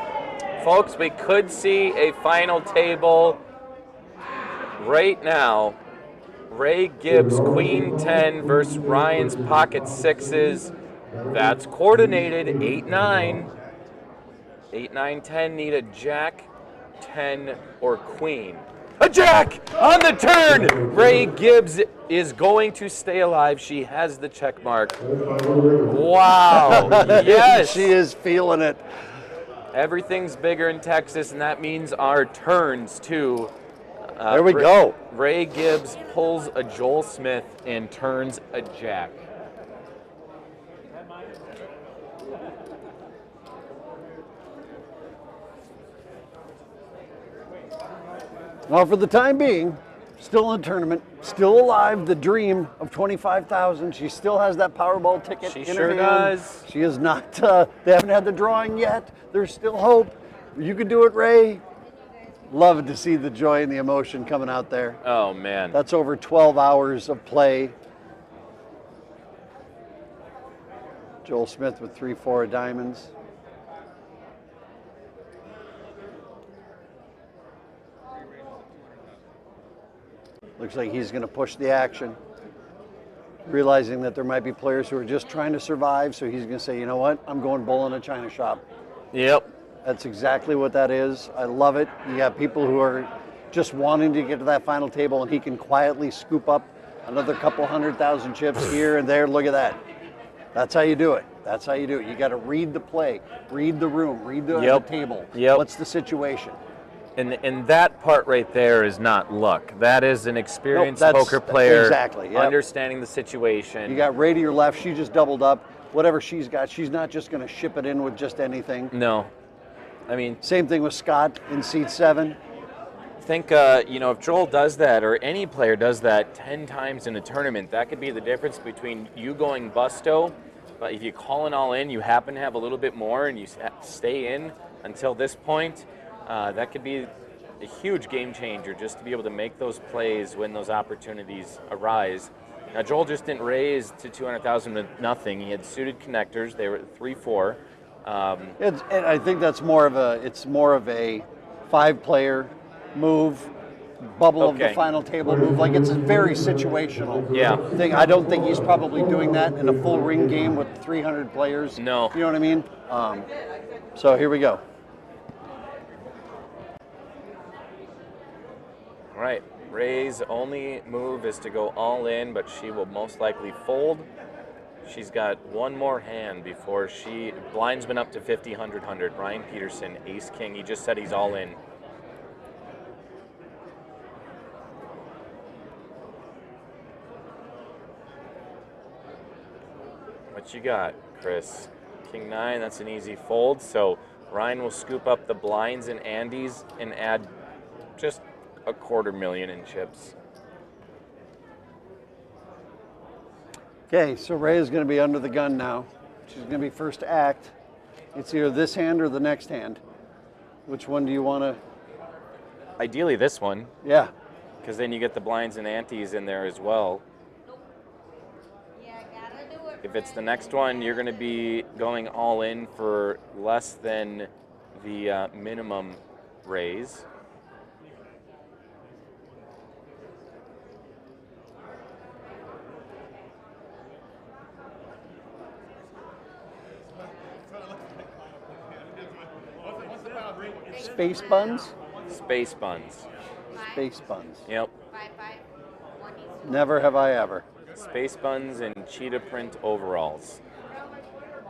Folks, we could see a final table right now. Ray Gibbs, Queen 10 versus Ryan's pocket sixes. That's coordinated, 8-9. 8, 9, 10 need a jack, 10, or queen. A jack on the turn! Ray Gibbs is going to stay alive. She has the check mark. Wow, yes! She is feeling it. Everything's bigger in Texas, and that means our turns, too. There we go. Ray Gibbs pulls a Joel Smith and turns a jack. Well, for the time being, still in the tournament, still alive, the dream of 25,000. She still has that Powerball ticket in her hand. Does. She is not, they haven't had the drawing yet. There's still hope. You can do it, Ray. Love to see the joy and the emotion coming out there. Oh, man. That's over 12 hours of play. Joel Smith with 3-4 of diamonds. Looks like he's going to push the action, realizing that there might be players who are just trying to survive. So he's going to say, you know what? I'm going bull in a china shop. Yep. That's exactly what that is. I love it. You got people who are just wanting to get to that final table, and he can quietly scoop up another couple 100,000 chips here and there. Look at that. That's how you do it. That's how you do it. You got to read the play, read the room, read the table. Yep. What's the situation? And that part right there is not luck. That is an experienced poker player exactly, understanding the situation. You got Ray to your left. She just doubled up. Whatever she's got, she's not just going to ship it in with just anything. No. I mean, same thing with Scott in seat 7. I think, if Joel does that, or any player does that 10 times in a tournament, that could be the difference between you going busto, but if you call it all in, you happen to have a little bit more and you stay in until this point, that could be a huge game changer just to be able to make those plays when those opportunities arise. Now Joel just didn't raise to 200,000 with nothing. He had suited connectors. They were 3-4. I think that's more of a 5-player move, bubble of the final table move. Like it's a very situational thing. I don't think he's probably doing that in a full ring game with 300 players. No. You know what I mean? So here we go. All right, Ray's only move is to go all in, but she will most likely fold. She's got one more hand before blind's been up to 50, 100, 100. Ryan Peterson, ace king, he just said he's all in. What you got, Chris? King 9, that's an easy fold. So Ryan will scoop up the blinds and Andes and add just a $250,000 in chips. Okay, so Ray is going to be under the gun now. She's going to be first to act. It's either this hand or the next hand. Which one do you want to? Ideally this one. Yeah. Because then you get the blinds and antes in there as well. If it's the next one, you're going to be going all in for less than the minimum raise. Space buns? Space buns. Space buns. Yep. Never have I ever. Space buns and cheetah print overalls.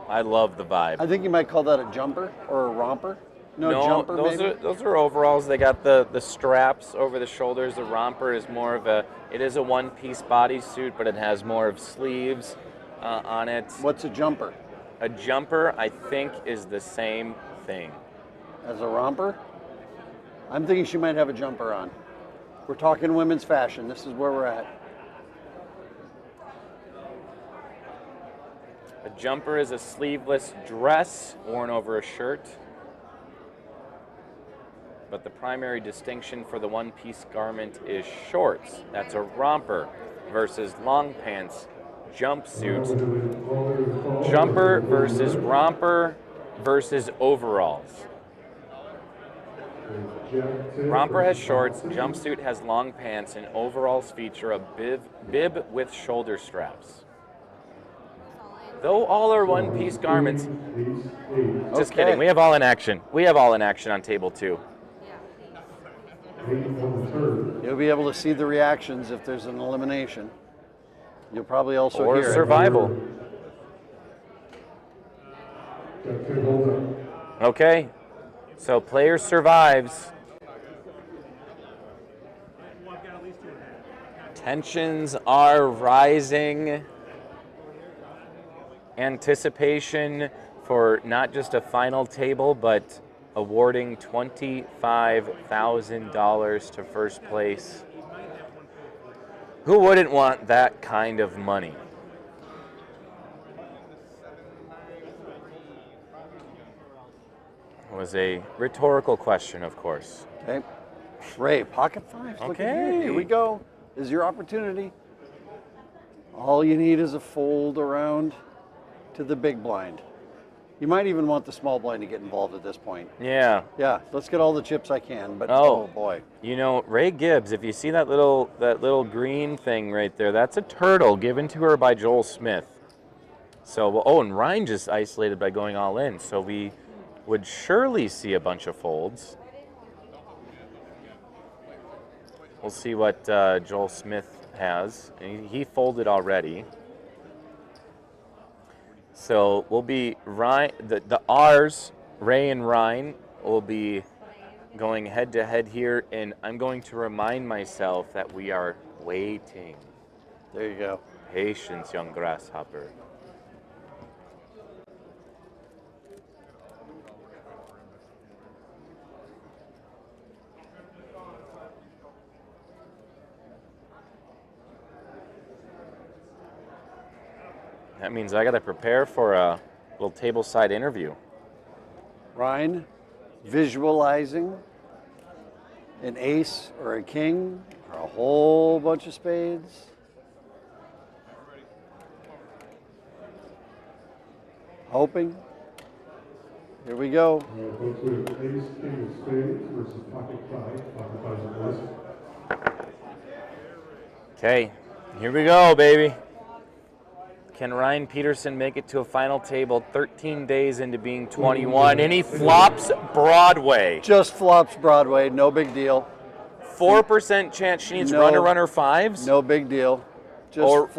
I love the vibe. I think you might call that a jumper or a romper. No jumper, those are overalls. They got the straps over the shoulders. The romper is more of it is a one-piece bodysuit, but it has more of sleeves on it. What's a jumper? A jumper, I think, is the same thing. As a romper? I'm thinking she might have a jumper on. We're talking women's fashion. This is where we're at. A jumper is a sleeveless dress worn over a shirt. But the primary distinction for the one-piece garment is shorts. That's a romper versus long pants, jumpsuit. Jumper versus romper versus overalls. Romper has shorts, jumpsuit has long pants, and overalls feature a bib with shoulder straps. Though all are one-piece garments. Just kidding, we have all in action. We have all in action on table 2. You'll be able to see the reactions if there's an elimination. You'll probably also or hear survival. Okay, so player survives. Tensions are rising. Anticipation for not just a final table, but awarding $25,000 to first place. Who wouldn't want that kind of money? It was a rhetorical question, of course. Okay. Ray, pocket fives. Look at here we go. This is your opportunity. All you need is a fold around to the big blind. You might even want the small blind to get involved at this point. Yeah. Yeah, let's get all the chips I can, but oh boy. You know, Ray Gibbs, if you see that little green thing right there, that's a turtle given to her by Joel Smith. So, and Ryan just isolated by going all in, so we would surely see a bunch of folds. We'll see what Joel Smith has. He folded already. So we'll be the R's, Ray and Ryan, will be going head to head here, and I'm going to remind myself that we are waiting. There you go. Patience, young grasshopper. That means I got to prepare for a little tableside interview. Ryan, visualizing an ace or a king or a whole bunch of spades. Hoping. Here we go. All right, folks, we have ace, king of spades versus pocket five. Pocket five's a blessing. Okay, here we go, baby. Can Ryan Peterson make it to a final table 13 days into being 21? And he flops Broadway. Just flops Broadway, no big deal. 4% chance she needs runner fives? No big deal. Just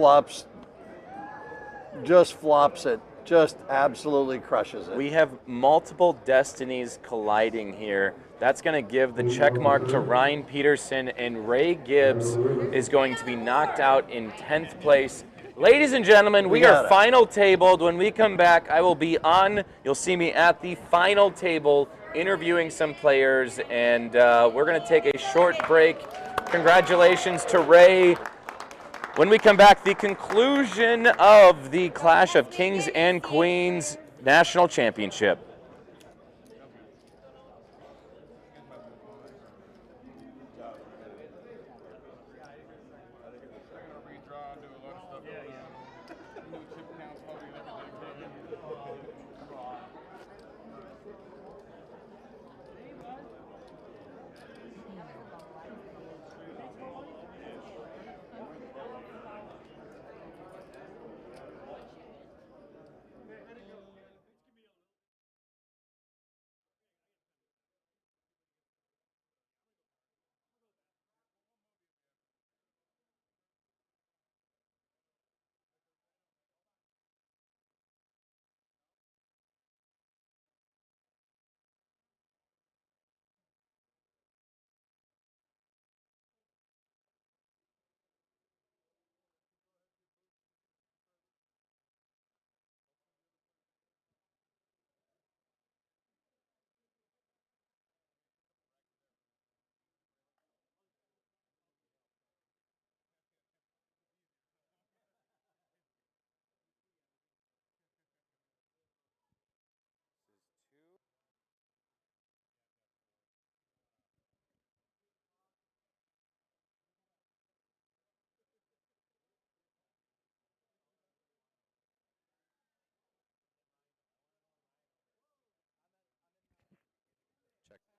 flops it. Just absolutely crushes it. We have multiple destinies colliding here. That's going to give the check mark to Ryan Peterson, and Ray Gibbs is going to be knocked out in 10th place. Ladies and gentlemen, we are final tabled. When we come back, I will be on. You'll see me at the final table interviewing some players, and we're going to take a short break. Congratulations to Ray. When we come back, the conclusion of the Clash of Kings and Queens National Championship.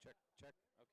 Check. Okay.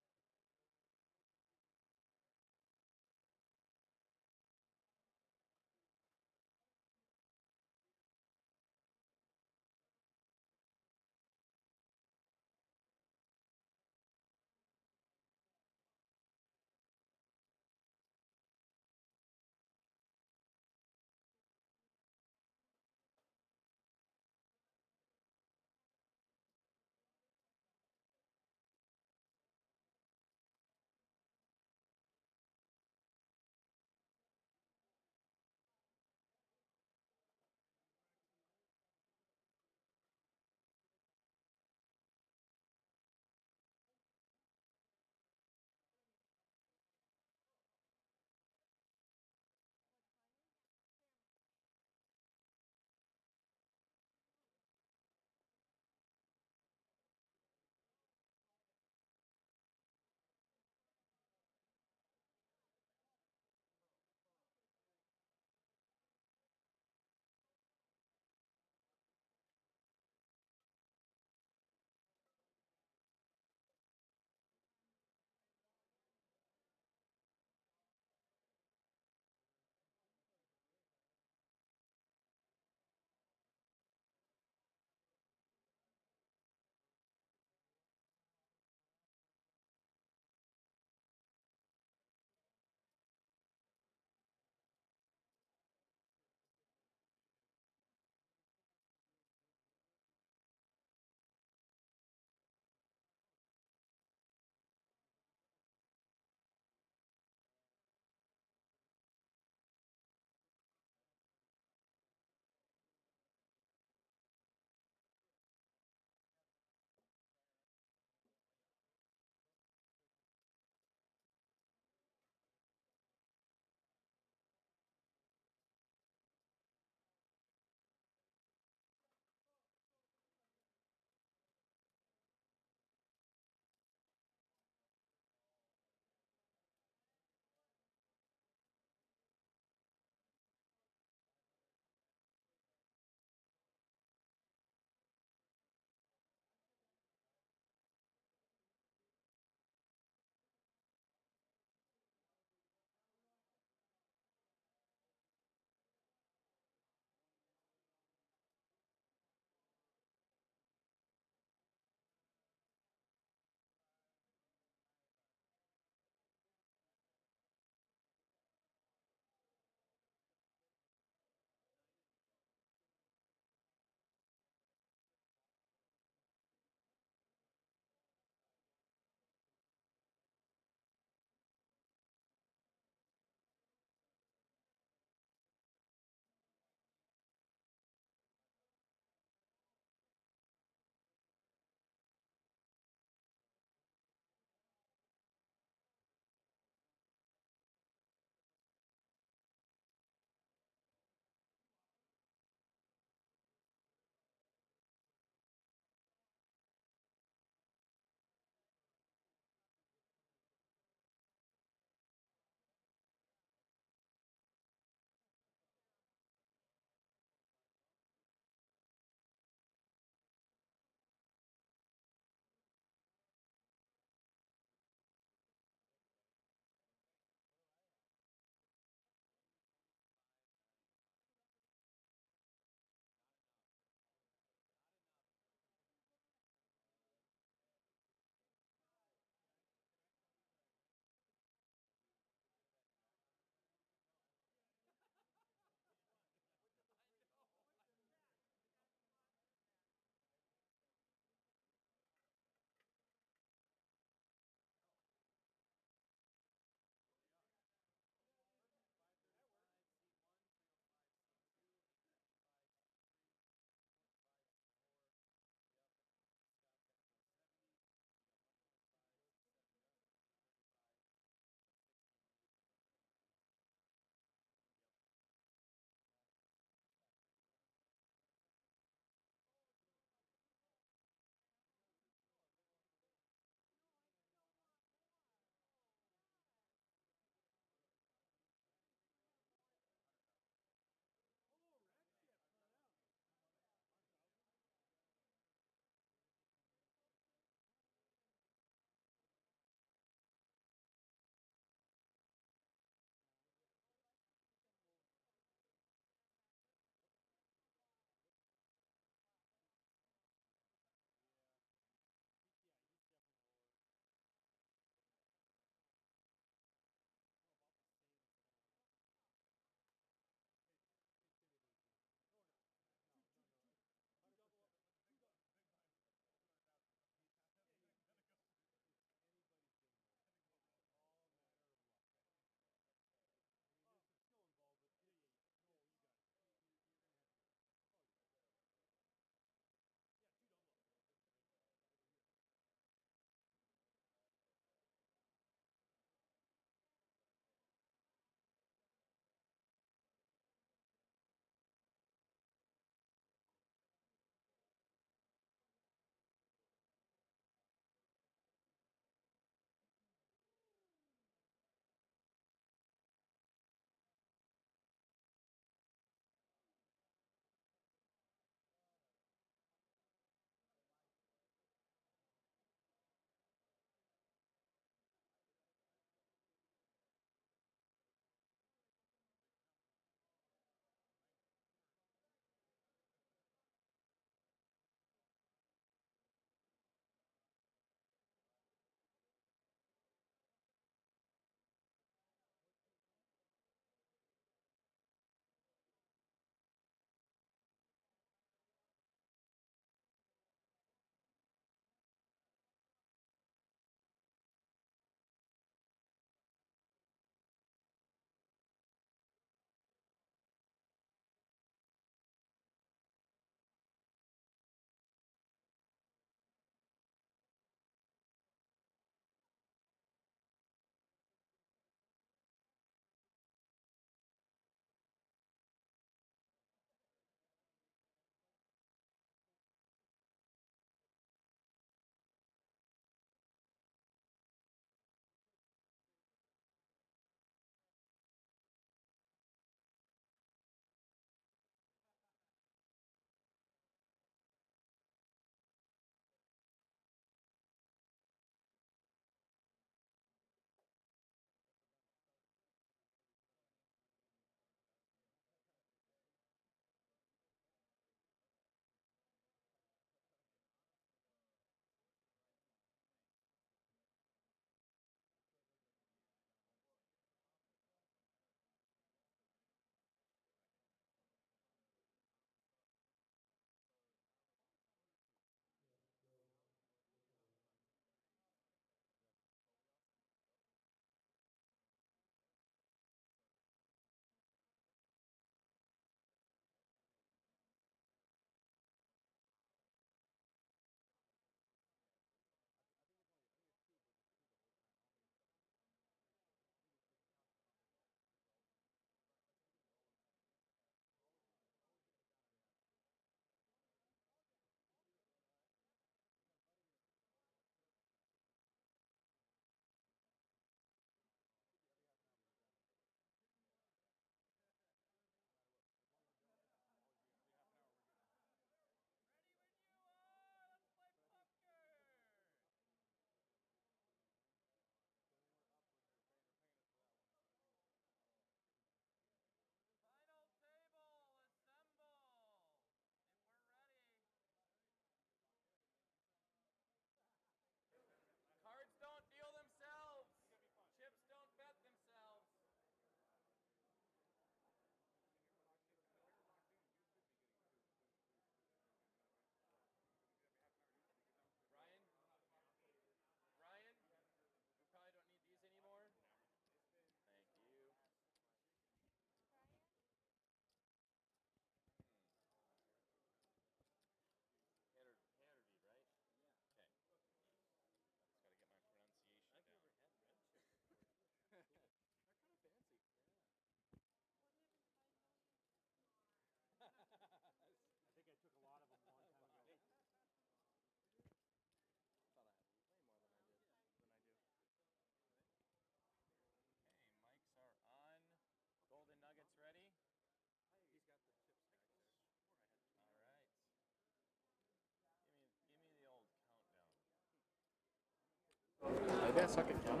Yeah, suck it, John.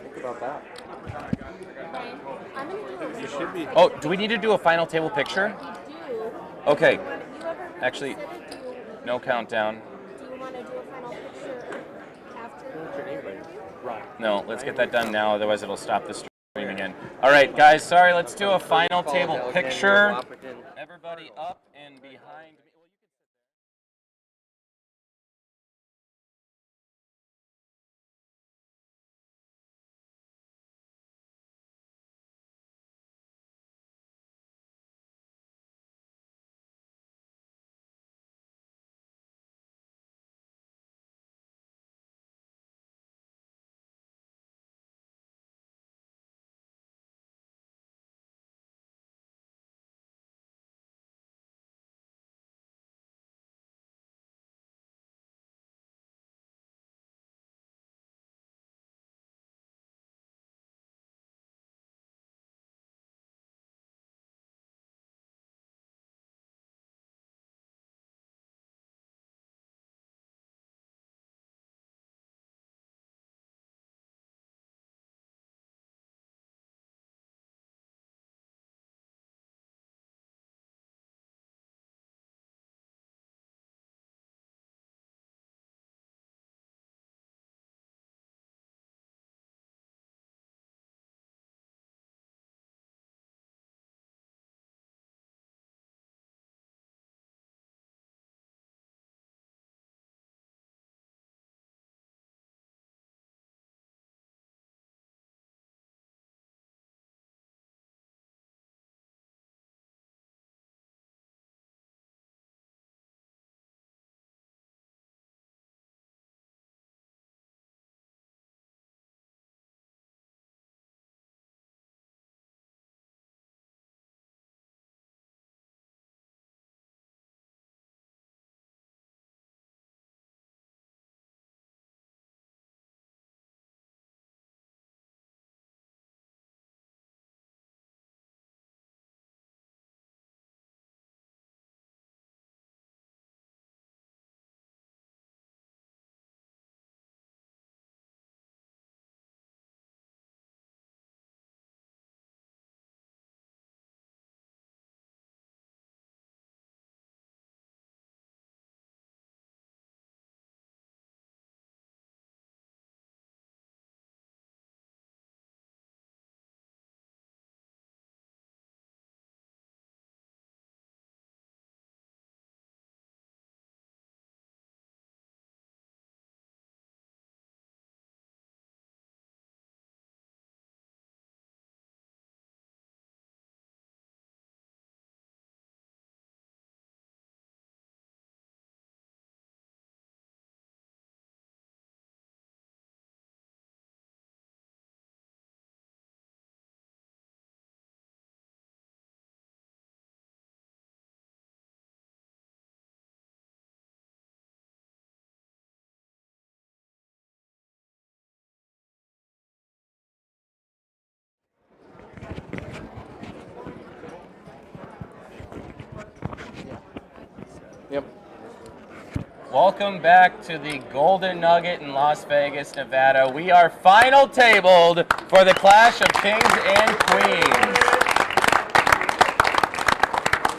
Think about that. Right. I'm gonna do a You should be. Oh, do we need to do a final table picture? We do. Okay. You ever Actually, consider, do you, no countdown. do you want to do a final picture after the interview? No, let's get that done now, otherwise it'll stop the stream again. All right, guys, sorry, let's do a final table picture. Everybody up and behind me. Yep. Welcome back to the Golden Nugget in Las Vegas, Nevada. We are final tabled for the Clash of Kings and Queens.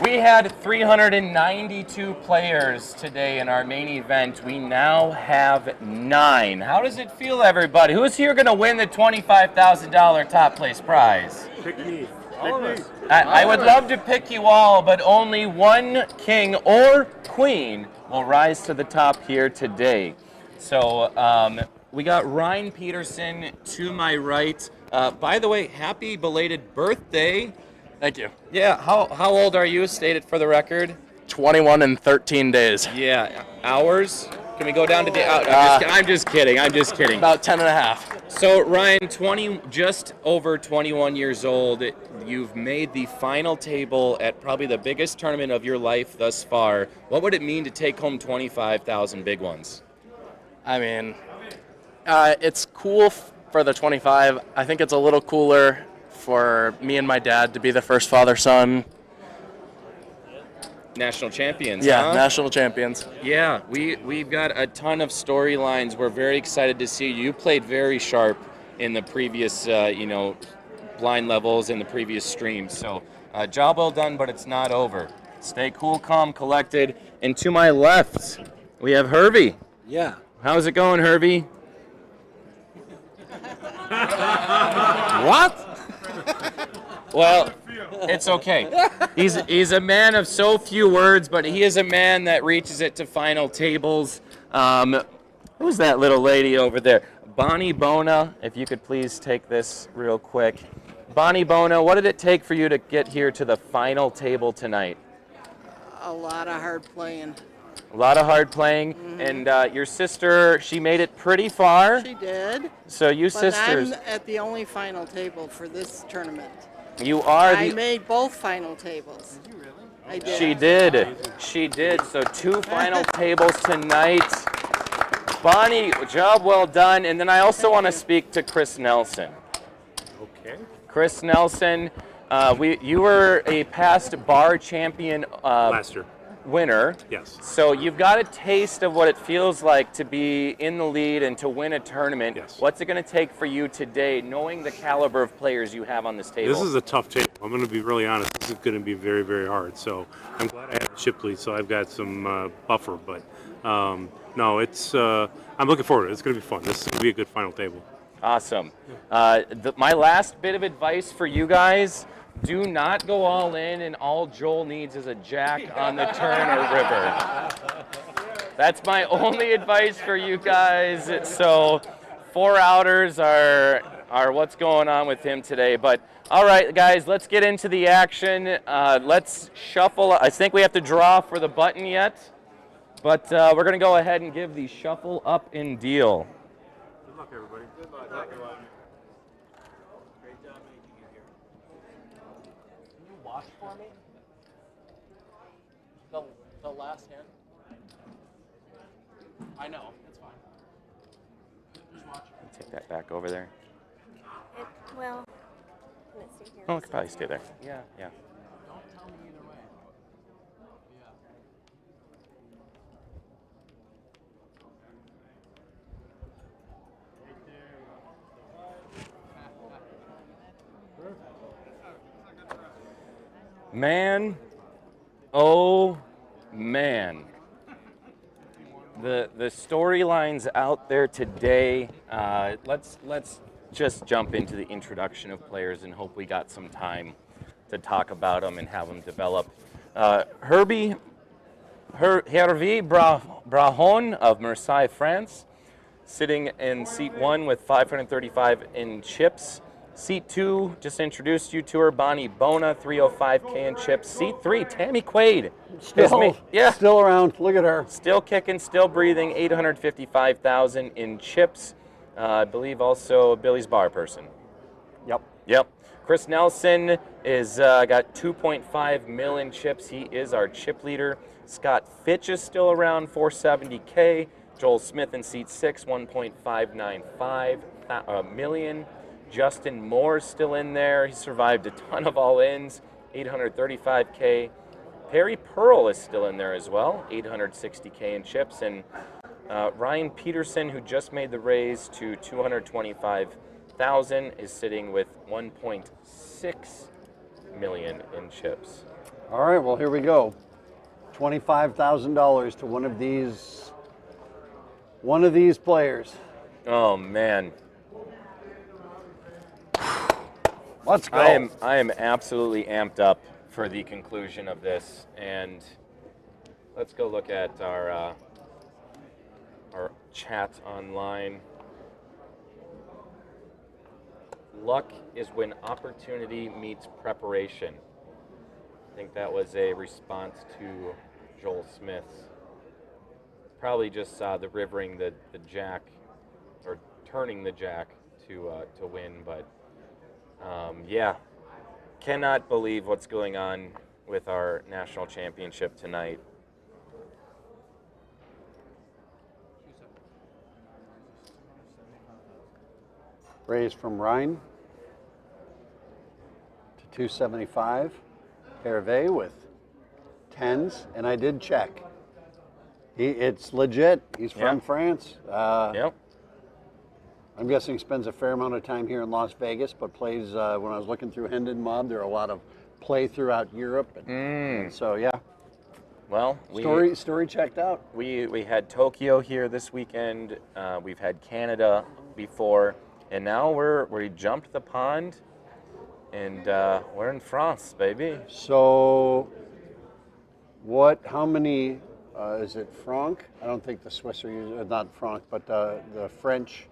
We had 392 players today in our main event. We now have 9. How does it feel, everybody? Who's here going to win the $25,000 top place prize? Pick me. All of us. I would love to pick you all, but only one king or queen will rise to the top here today. So we got Ryan Peterson to my right. By the way, happy belated birthday. Thank you. Yeah, how old are you, stated for the record? 21 and 13 days. Yeah, hours? Can we go down to the I'm just kidding. About 10 and a half. So Ryan, just over 21 years old, you've made the final table at probably the biggest tournament of your life thus far. What would it mean to take home 25,000 big ones? I mean, it's cool for the 25. I think it's a little cooler for me and my dad to be the first father-son. national champions. Yeah, huh? national champions. Yeah, we've got a ton of storylines. We're very excited to see you. You played very sharp in the previous, blind levels in the previous streams. So, job well done, but it's not over. Stay cool, calm, collected. And to my left, we have Hervey. Yeah. How's it going, Hervey? What? Well, it's okay. He's a man of so few words, but he is a man that reaches it to final tables. Who's that little lady over there? Bonnie Bona, if you could please take this real quick. Bonnie Bona, what did it take for you to get here to the final table tonight? A lot of hard playing. A lot of hard playing, and your sister, she made it pretty far. She did. So you But sisters, I'm at the only final table for this tournament. you are I the. made both final tables. Did you really? I did. She did. She did. So 2 final tables tonight. Bonnie, job well done. And then I also want to speak to Chris Nelson. Okay. Chris Nelson, you were a past bar champion Last year. winner. Yes. So you've got a taste of what it feels like to be in the lead and to win a tournament. Yes. What's it going to take for you today, knowing the caliber of players you have on this table? This is a tough table. I'm going to be really honest. This is going to be very, very hard. So I'm glad I have the chip lead, so I've got some buffer. But no, it's. I'm looking forward to it. It's going to be fun. This is going to be a good final table. Awesome. My last bit of advice for you guys: do not go all in, and all Joel needs is a jack on the turn or river. That's my only advice for you guys. So 4 outers are what's going on with him today. But all right, guys, let's get into the action. Let's shuffle. I think we have to draw for the button yet, but we're going to go ahead and give the shuffle up in deal. Good luck, everybody. Good luck. Great job making it here. Can you watch for me? The last hand? I know, it's fine. Just watch. Take that back over there. Well, can it stay here? Oh, it could probably stay there. Yeah. Don't tell me either way. Yeah. Man, oh man. The storylines out there today. Let's just jump into the introduction of players and hope we got some time to talk about them and have them develop. Hervey Brahon of Marseille, France, sitting in seat 1 with 535 in chips. Seat 2, just introduced you to her, Bonnie Bona, 305K in chips. Seat 3, Tammy Quaid. Still around. Look at her. Still kicking, still breathing, 855,000 in chips. I believe also Billy's bar person. Yep. Chris Nelson is got 2.5 million chips. He is our chip leader. Scott Fitch is still around, 470K. Joel Smith in seat 6, 1.595 million. Justin Moore's still in there. He survived a ton of all-ins, 835K. Perry Pearl is still in there as well, 860K in chips. And Ryan Peterson, who just made the raise to 225,000, is sitting with 1.6 million in chips. All right, well, here we go. $25,000 to one of these players. Oh, man. Let's go. I am absolutely amped up for the conclusion of this, and let's go look at our chat online. Luck is when opportunity meets preparation. I think that was a response to Joel Smith's. Probably just the rivering the jack, or turning the jack to win, but yeah, cannot believe what's going on with our national championship tonight. Raise from Ryan to 275. Hervé with tens, and I did check. It's legit. He's from France. Yep. I'm guessing he spends a fair amount of time here in Las Vegas, but plays, when I was looking through Hendon Mob, there are a lot of play throughout Europe. And so, yeah. Well, story checked out. We had Tokyo here this weekend. We've had Canada before, and now we jumped the pond, and we're in France, baby. So, how many, is it franc? I don't think the Swiss are using, not franc, but the French.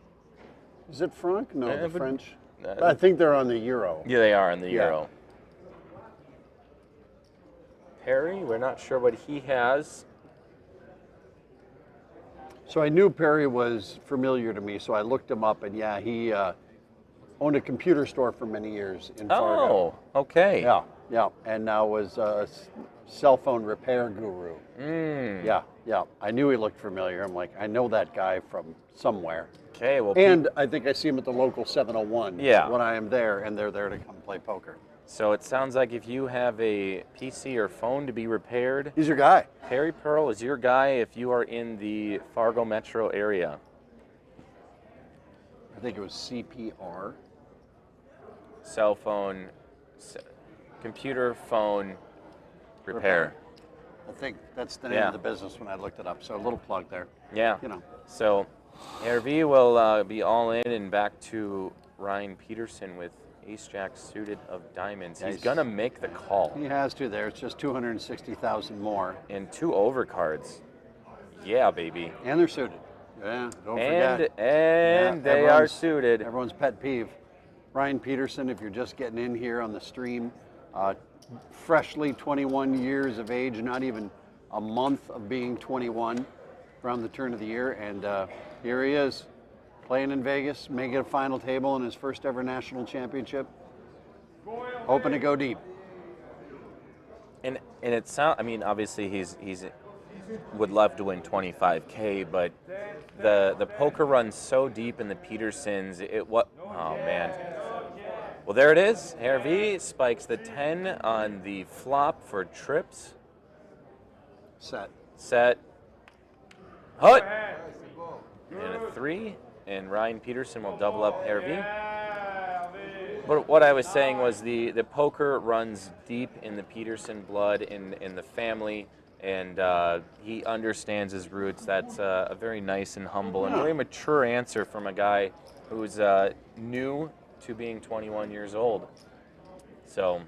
Is it franc? No, the French. I think they're on the euro. Yeah, they are on the euro. Perry, we're not sure what he has. So I knew Perry was familiar to me, so I looked him up, and yeah, he owned a computer store for many years in Fargo. Oh, okay. Yeah, and now was a cell phone repair guru. Yeah. I knew he looked familiar. I'm like, I know that guy from somewhere. Okay, well. And I think I see him at the local 701 when I am there, and they're there to come play poker. So it sounds like if you have a PC or phone to be repaired, he's your guy. Perry Pearl is your guy if you are in the Fargo metro area. I think it was CPR. Cell phone, computer phone repair. I think that's the name of the business when I looked it up. So a little plug there. Yeah. You know. So Hervé will be all in and back to Ryan Peterson with Ace-Jack suited of diamonds. He's going to make the call. He has to there. It's just 260,000 more. And 2 overcards. Yeah, baby. And they're suited. Yeah, don't forget. And they are suited. Everyone's pet peeve. Ryan Peterson, if you're just getting in here on the stream, freshly 21 years of age, not even a month of being 21 around the turn of the year. And here he is. Playing in Vegas, making a final table in his first ever national championship. Hoping to go deep. And it sounds, I mean, obviously he's would love to win 25K, but the poker runs so deep in the Petersons. Oh man. Well, there it is. Hervé spikes the 10 on the flop for trips. Set. Hut. And a 3. And Ryan Peterson will double up Hervé. But what I was saying was the poker runs deep in the Peterson blood, in the family, and he understands his roots. That's a very nice and humble and very mature answer from a guy who's new to being 21 years old. So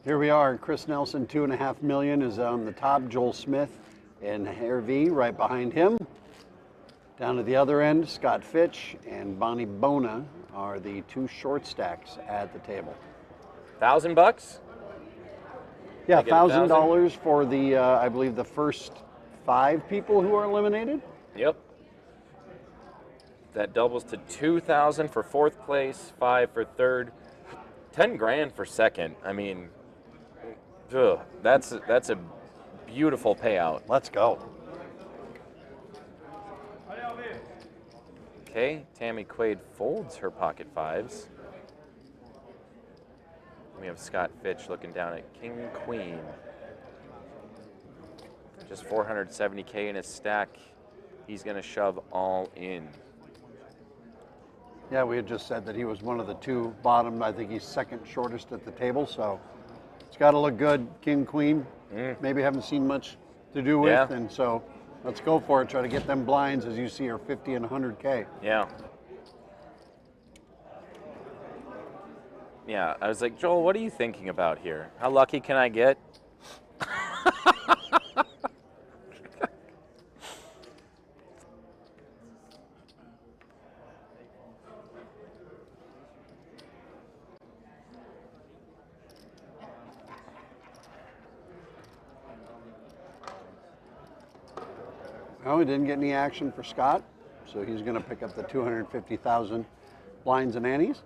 here we are. Chris Nelson, $2.5 million, is on the top. Joel Smith and Hervé right behind him. Down to the other end, Scott Fitch and Bona are the 2 short stacks at the table. $1,000? Yeah, $1,000 for the, I believe, the first 5 people who are eliminated. Yep. That doubles to $2,000 for 4th place, 5 for 3rd, 10 grand for 2nd. I mean, that's a beautiful payout. Let's go. Okay, Tammy Quaid folds her pocket 5s. We have Scott Fitch looking down at King Queen. Just 470K in his stack. He's going to shove all in. Yeah, we had just said that he was one of the 2 bottom. I think he's 2nd shortest at the table, so it's got to look good. King Queen, maybe haven't seen much to do with, and so let's go for it. Try to get them blinds, as you see, are 50 and 100K. Yeah. Yeah, I was like, Joel, what are you thinking about here? How lucky can I get? No, we didn't get any action for Scott, so he's going to pick up the 250,000 blinds and antes.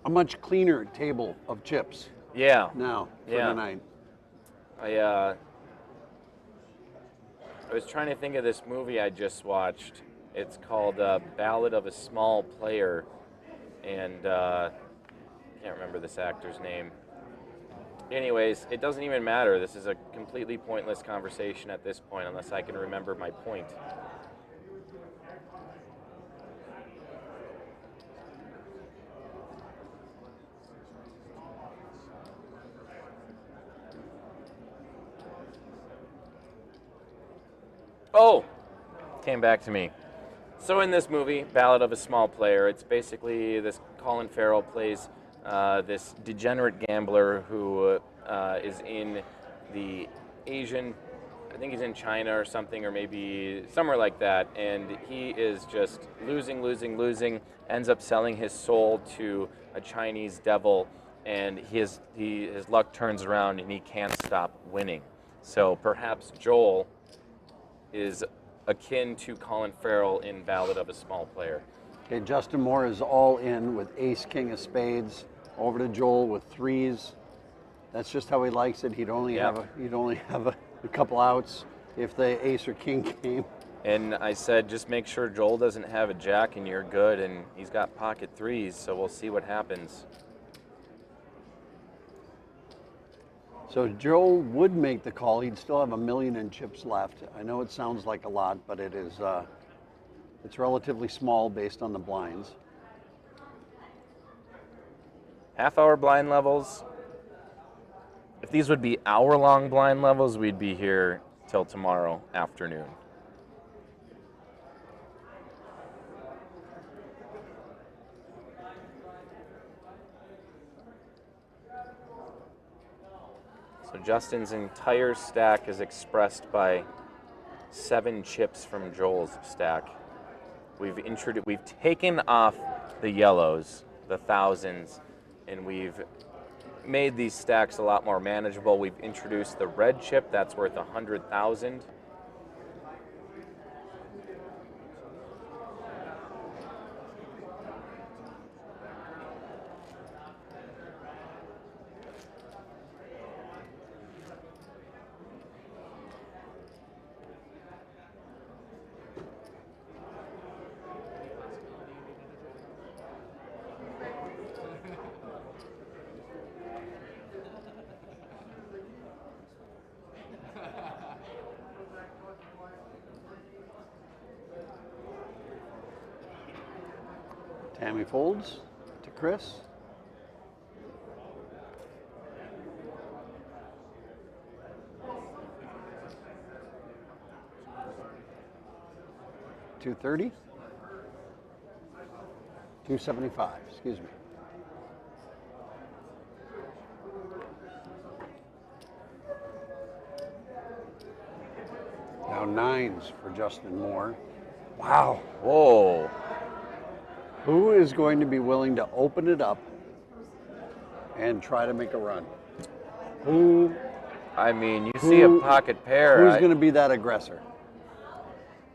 a much cleaner table of chips. Yeah. Now for Yeah. tonight. I was trying to think of this movie I just watched. It's called Ballad of a Small Player, and I can't remember this actor's name. Anyways, it doesn't even matter. This is a completely pointless conversation at this point unless I can remember my point. Oh, came back to me. So in this movie, Ballad of a Small Player, it's basically this Colin Farrell plays this degenerate gambler who is in the Asian, I think he's in China or something, or maybe somewhere like that, and he is just losing, ends up selling his soul to a Chinese devil, and his luck turns around and he can't stop winning. So perhaps Joel is akin to Colin Farrell in Ballad of a Small Player. Okay, Justin Moore is all in with ace, king of spades. Over to Joel with threes. That's just how he likes it. He'd only have a couple outs if the ace or king came. And I said, just make sure Joel doesn't have a jack and you're good, and he's got pocket threes, so we'll see what happens. So Joel would make the call. He'd still have $1 million in chips left. I know it sounds like a lot, but it is. It's relatively small based on the blinds. Half-hour blind levels. If these would be hour-long blind levels, we'd be here till tomorrow afternoon. So Justin's entire stack is expressed by 7 chips from Joel's stack. We've taken off the yellows, the thousands, and we've made these stacks a lot more manageable. We've introduced the red chip, that's worth 100,000. Tammy folds to Chris. $230. $275. Excuse me. Now 9s for Justin Moore. Wow. Whoa. Who is going to be willing to open it up and try to make a run? Who? I mean, you see a pocket pair. Who's going to be that aggressor?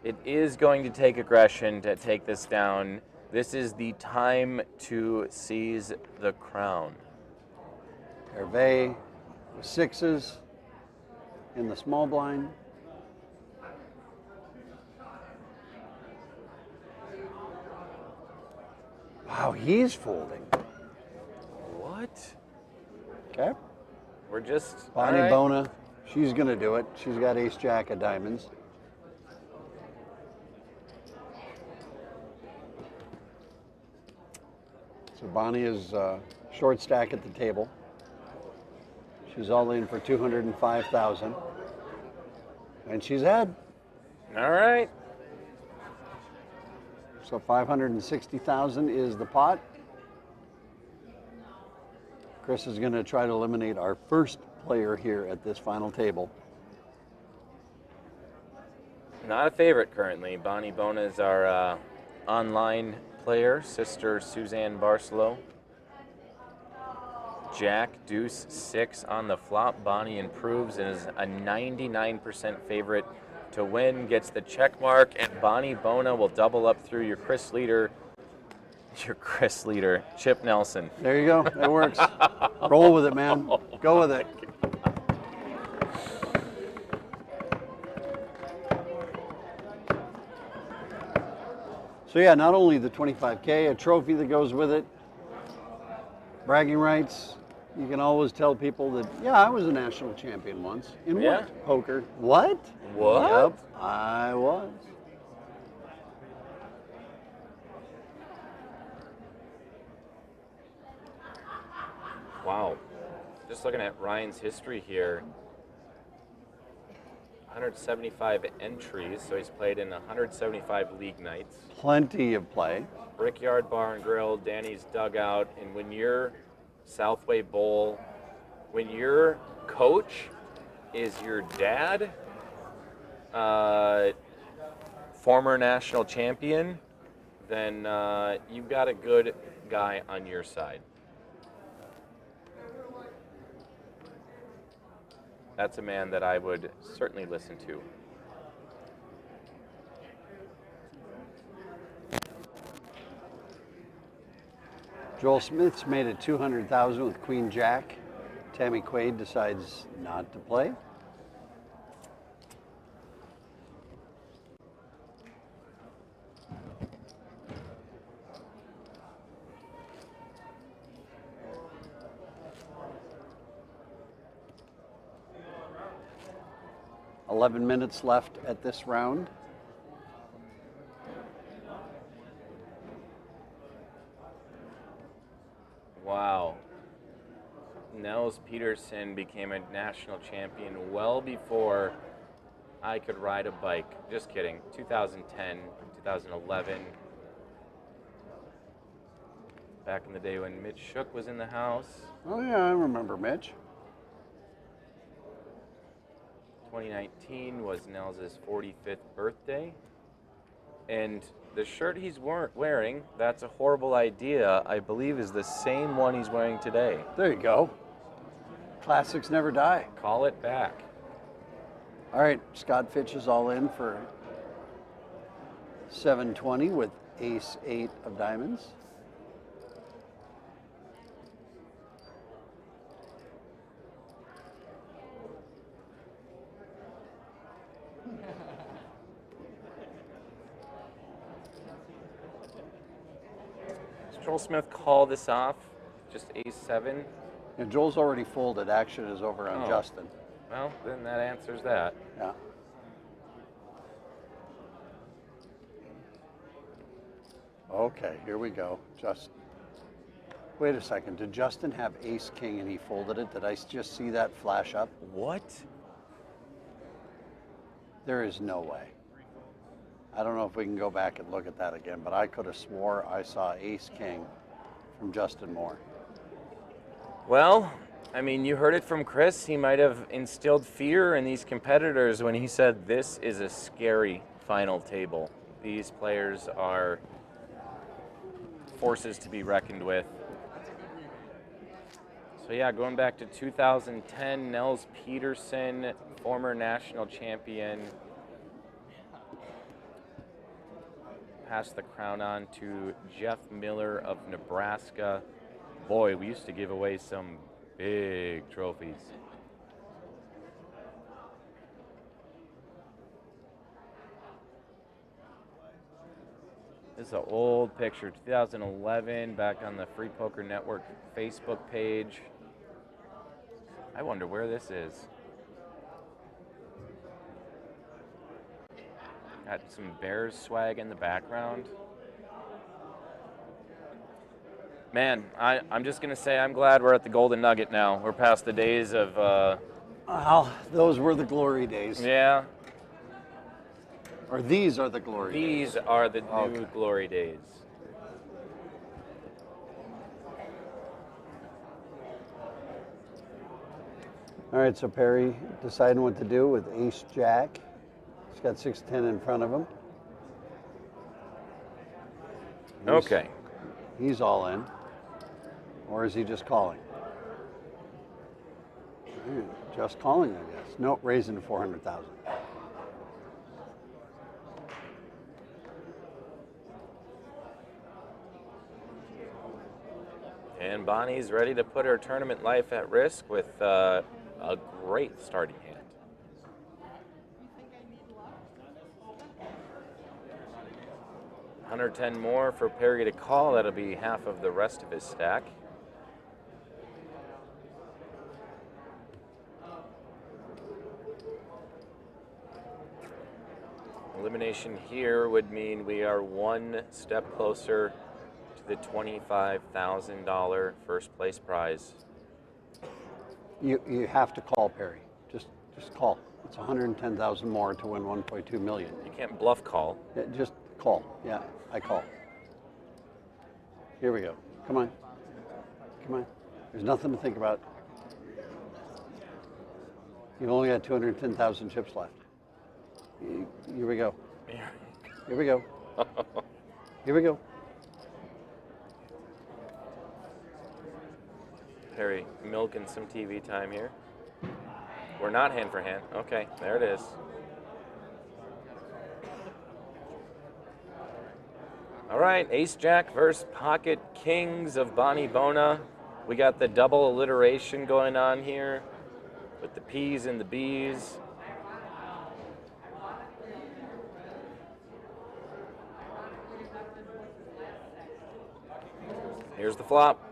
It is going to take aggression to take this down. This is the time to seize the crown. Hervé with 6s in the small blind. Wow, he's folding. What? Okay. We're just Bonnie all right. Bona, she's going to do it. She's got ace jack of diamonds. So Bonnie is short stack at the table. She's all in for 205,000, and she's ahead. All right. So 560,000 is the pot. Chris is going to try to eliminate our first player here at this final table. Not a favorite currently. Bonnie Bona is our online player, sister Suzanne Barcelo. Jack, deuce, 6 on the flop. Bonnie improves and is a 99% favorite to win, gets the check mark, and Bonnie Bona will double up through your Chris leader. your Chris leader, Chip Nelson. There you go. It works. Roll with it, man. Go with it. So yeah, not only the 25K, a trophy that goes with it, bragging rights. You can always tell people that, yeah, I was a national champion once. In Yeah. what? Poker. What? What? Yep, I was. Wow. Just looking at Ryan's history here, 175 entries, so he's played in 175 league nights. Plenty of play. Brickyard Bar and Grill, Danny's Dugout, and when you're Southway Bowl, when your coach is your dad, former national champion, then you've got a good guy on your side. That's a man that I would certainly listen to. Joel Smith's made it 200,000 with Queen Jack. Tammy Quaid decides not to play. $11 minutes left at this round. Wow. Nels Peterson became a national champion well before I could ride a bike. Just kidding. 2010, 2011. Back in the day when Mitch Shook was in the house. Oh yeah, I remember Mitch. 2019 was Nels' 45th birthday. And the shirt he's wearing, that's a horrible idea, I believe is the same one he's wearing today. There you go. Classics never die. Call it back. All right, Scott Fitch is all in for 720 with ace-8 of diamonds. Joel Smith call this off, just ace-7. And Joel's already folded. Action is over on Justin. Well, then that answers that. Yeah. Okay, here we go. Wait a second. Did Justin have ace-king and he folded it? Did I just see that flash up? What? There is no way. I don't know if we can go back and look at that again, but I could have swore I saw ace-king from Justin Moore. Well, I mean, you heard it from Chris. He might have instilled fear in these competitors when he said this is a scary final table. These players are forces to be reckoned with. So yeah, going back to 2010, Nels Peterson, former national champion, passed the crown on to Jeff Miller of Nebraska. Boy, we used to give away some big trophies. This is an old picture, 2011, back on the Free Poker Network Facebook page. I wonder where this is. Got some Bears swag in the background. Man, I'm just going to say I'm glad we're at the Golden Nugget now. We're past the days of... Well, those were the glory days. Yeah. Or these are the glory days. These are the new glory days. All right, so Perry deciding what to do with ace-jack. He's got 6-10 in front of him. Okay. He's all in. Or is he just calling? Just calling, I guess. Nope, raising to 400,000. Bonnie's ready to put her tournament life at risk with a great starting hand. $110 more for Perry to call. That'll be half of the rest of his stack. Elimination here would mean we are one step closer to the $25,000 first place prize. You have to call, Perry. Just call. It's 110,000 more to win 1.2 million. You can't bluff call. Yeah, just call. Yeah, I call. Here we go. Come on. Come on. There's nothing to think about. You've only got 210,000 chips left. Here we go. Here we go. Here we go. Perry milking some TV time here. We're not hand for hand. Okay, there it is. All right, Ace Jack versus Pocket Kings of Bona. We got the double alliteration going on here with the P's and the B's. Here's the flop.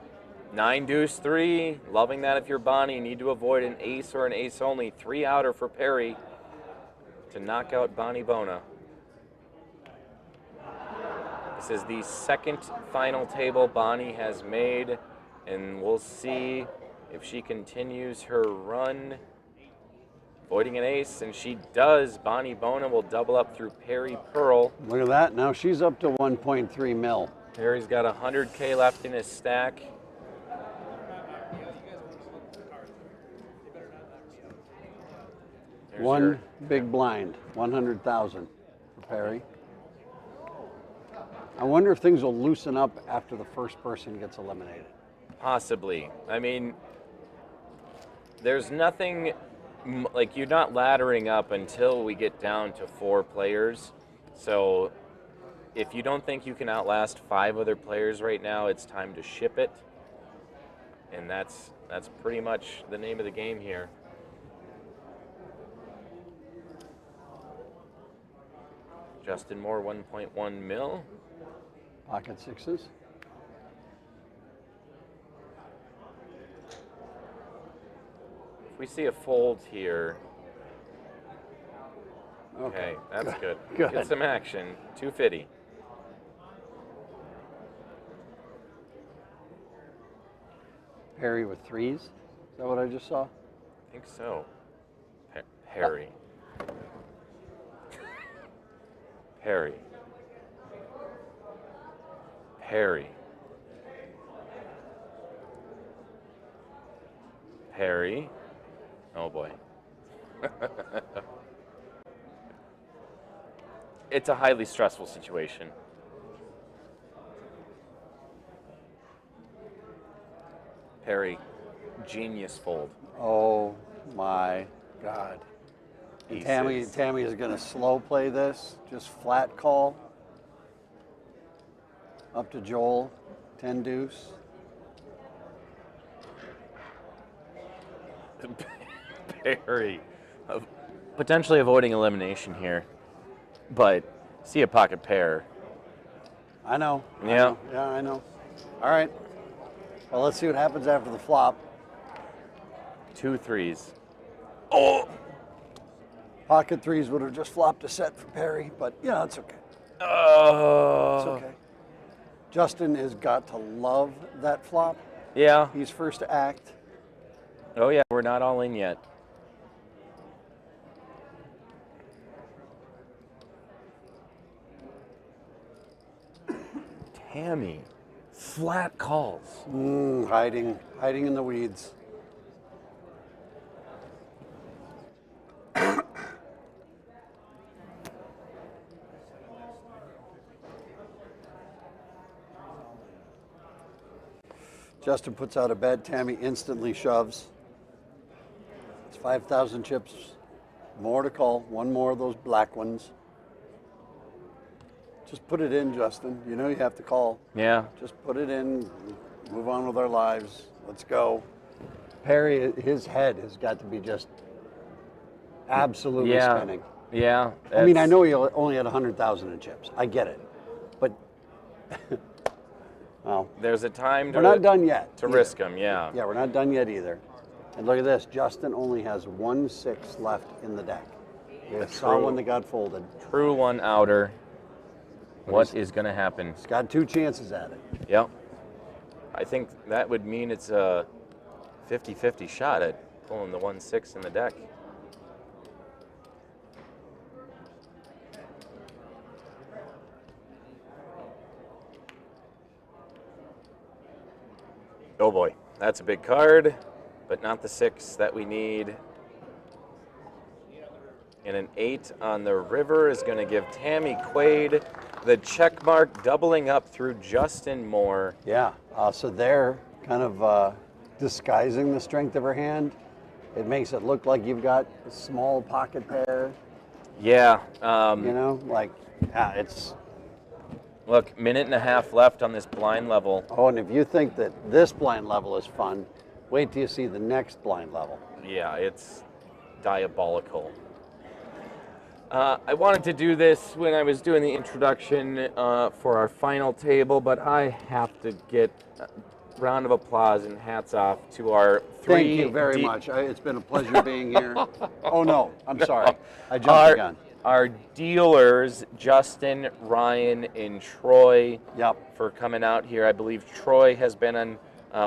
9 deuce 3. Loving that if you're Bonnie. You need to avoid an ace or an ace only. 3 outer for Perry to knock out Bona. This is the second final table Bonnie has made, and we'll see if she continues her run. Avoiding an ace, and she does. Bona will double up through Perry Pearl. Look at that. Now she's up to 1.3 mil. Perry's got 100K left in his stack. One big blind, 100,000 for Perry. I wonder if things will loosen up after the first person gets eliminated. Possibly. I mean, there's nothing, like, you're not laddering up until we get down to 4 players. So if you don't think you can outlast 5 other players right now, it's time to ship it. And that's pretty much the name of the game here. Justin Moore, 1.1 mil. Pocket sixes. If we see a fold here. Okay, that's good. Good. Get some action. 250. Perry with threes. Is that what I just saw? I think so. Perry. Perry. Perry. Perry. Oh boy. It's a highly stressful situation. Perry, genius fold. Oh my God. And Tammy is going to slow play this, just flat call. Up to Joel, 10 deuce. Perry, potentially avoiding elimination here, but see a pocket pair. I know. Yeah. I know. All right. Well, let's see what happens after the flop. 2 threes. Oh! Pocket threes would have just flopped a set for Perry, but it's okay. It's okay. Justin has got to love that flop. Yeah. He's first to act. Oh yeah, we're not all in yet. Tammy, flat calls. Hiding in the weeds. Justin puts out a bet. Tammy instantly shoves. It's 5,000 chips. More to call. One more of those black ones. Just put it in, Justin. You know you have to call. Yeah. Just put it in. Move on with our lives. Let's go. Perry, his head has got to be just absolutely spinning. Yeah. I mean, I know he only had 100,000 in chips. I get it, but well, there's a time we're not done yet to risk him. Yeah. Yeah, we're not done yet either. And look at this. Justin only has 1/6 left in the deck. We saw one that got folded. True one outer. What is going to happen? He's got 2 chances at it. Yep. I think that would mean it's a 50-50 shot at pulling the 1/6 in the deck. Oh boy, that's a big card, but not the 6 that we need. And an 8 on the river is going to give Tammy Quaid the check mark, doubling up through Justin Moore. Yeah, so they're kind of disguising the strength of her hand. It makes it look like you've got a small pocket pair. Yeah. You know, like, it's... Look, minute and a half left on this blind level. Oh, and if you think that this blind level is fun, wait till you see the next blind level. Yeah, it's diabolical. I wanted to do this when I was doing the introduction for our final table, but I have to get a round of applause and hats off to our 3. Thank you very much. It's been a pleasure being here. Oh, no, I'm sorry. I jumped the gun. Our dealers, Justin, Ryan, and Troy, for coming out here. I believe Troy has been on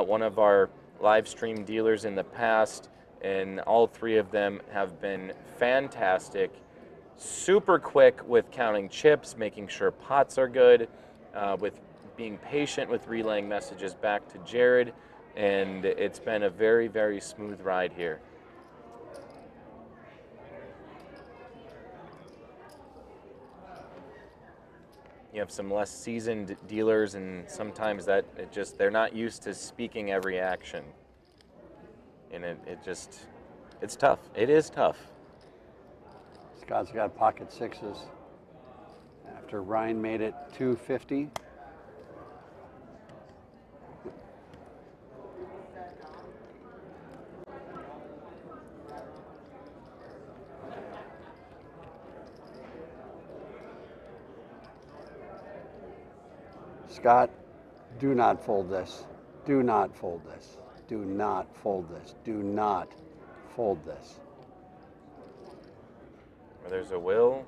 one of our live stream dealers in the past, and all 3 of them have been fantastic. Super quick with counting chips, making sure pots are good, with being patient with relaying messages back to Jared, and it's been a very, very smooth ride here. You have some less seasoned dealers, and sometimes that they're not used to speaking every action, and it's tough. It is tough. Scott's got pocket 6s. After Ryan made it 250. Scott, do not fold this. Do not fold this. Do not fold this. Do not fold this. There's a will.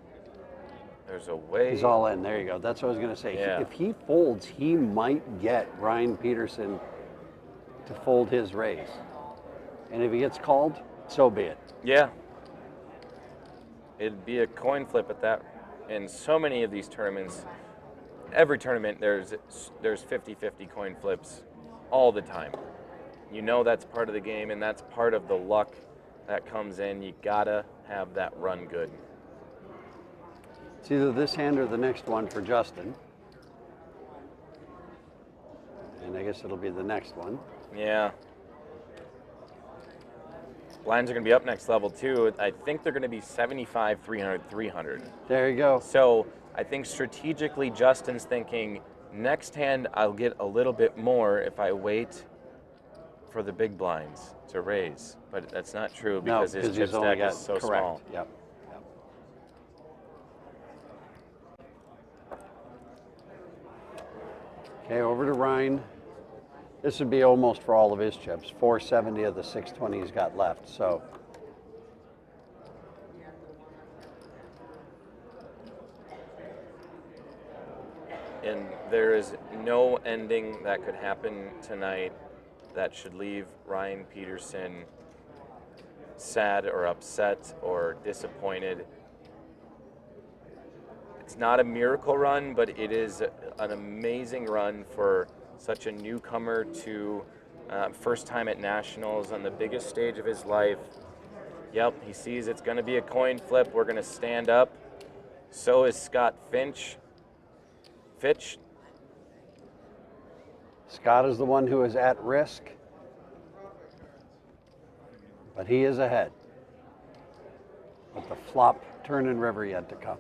There's a way. He's all in. There you go. That's what I was going to say. Yeah. If he folds, he might get Ryan Peterson to fold his raise. And if he gets called, so be it. Yeah. It'd be a coin flip at that. In so many of these tournaments, every tournament there's 50-50 coin flips all the time. You know that's part of the game, and that's part of the luck that comes in. You gotta have that run good. It's either this hand or the next one for Justin. And I guess it'll be the next one. Yeah. Blinds are going to be up next level too. I think they're going to be 75, 300, 300. There you go. So I think strategically Justin's thinking, next hand I'll get a little bit more if I wait for the big blinds to raise. But that's not true because his chip stack is so small. Yep. Okay, over to Ryan. This would be almost for all of his chips. 470 of the 620 he's got left, so. And there is no ending that could happen tonight that should leave Ryan Peterson sad or upset or disappointed. It's not a miracle run, but it is an amazing run for such a newcomer to first time at Nationals on the biggest stage of his life. Yep, he sees it's going to be a coin flip. We're going to stand up. So is Scott Fitch. Scott is the one who is at risk, but he is ahead. With the flop, turn, and river yet to come.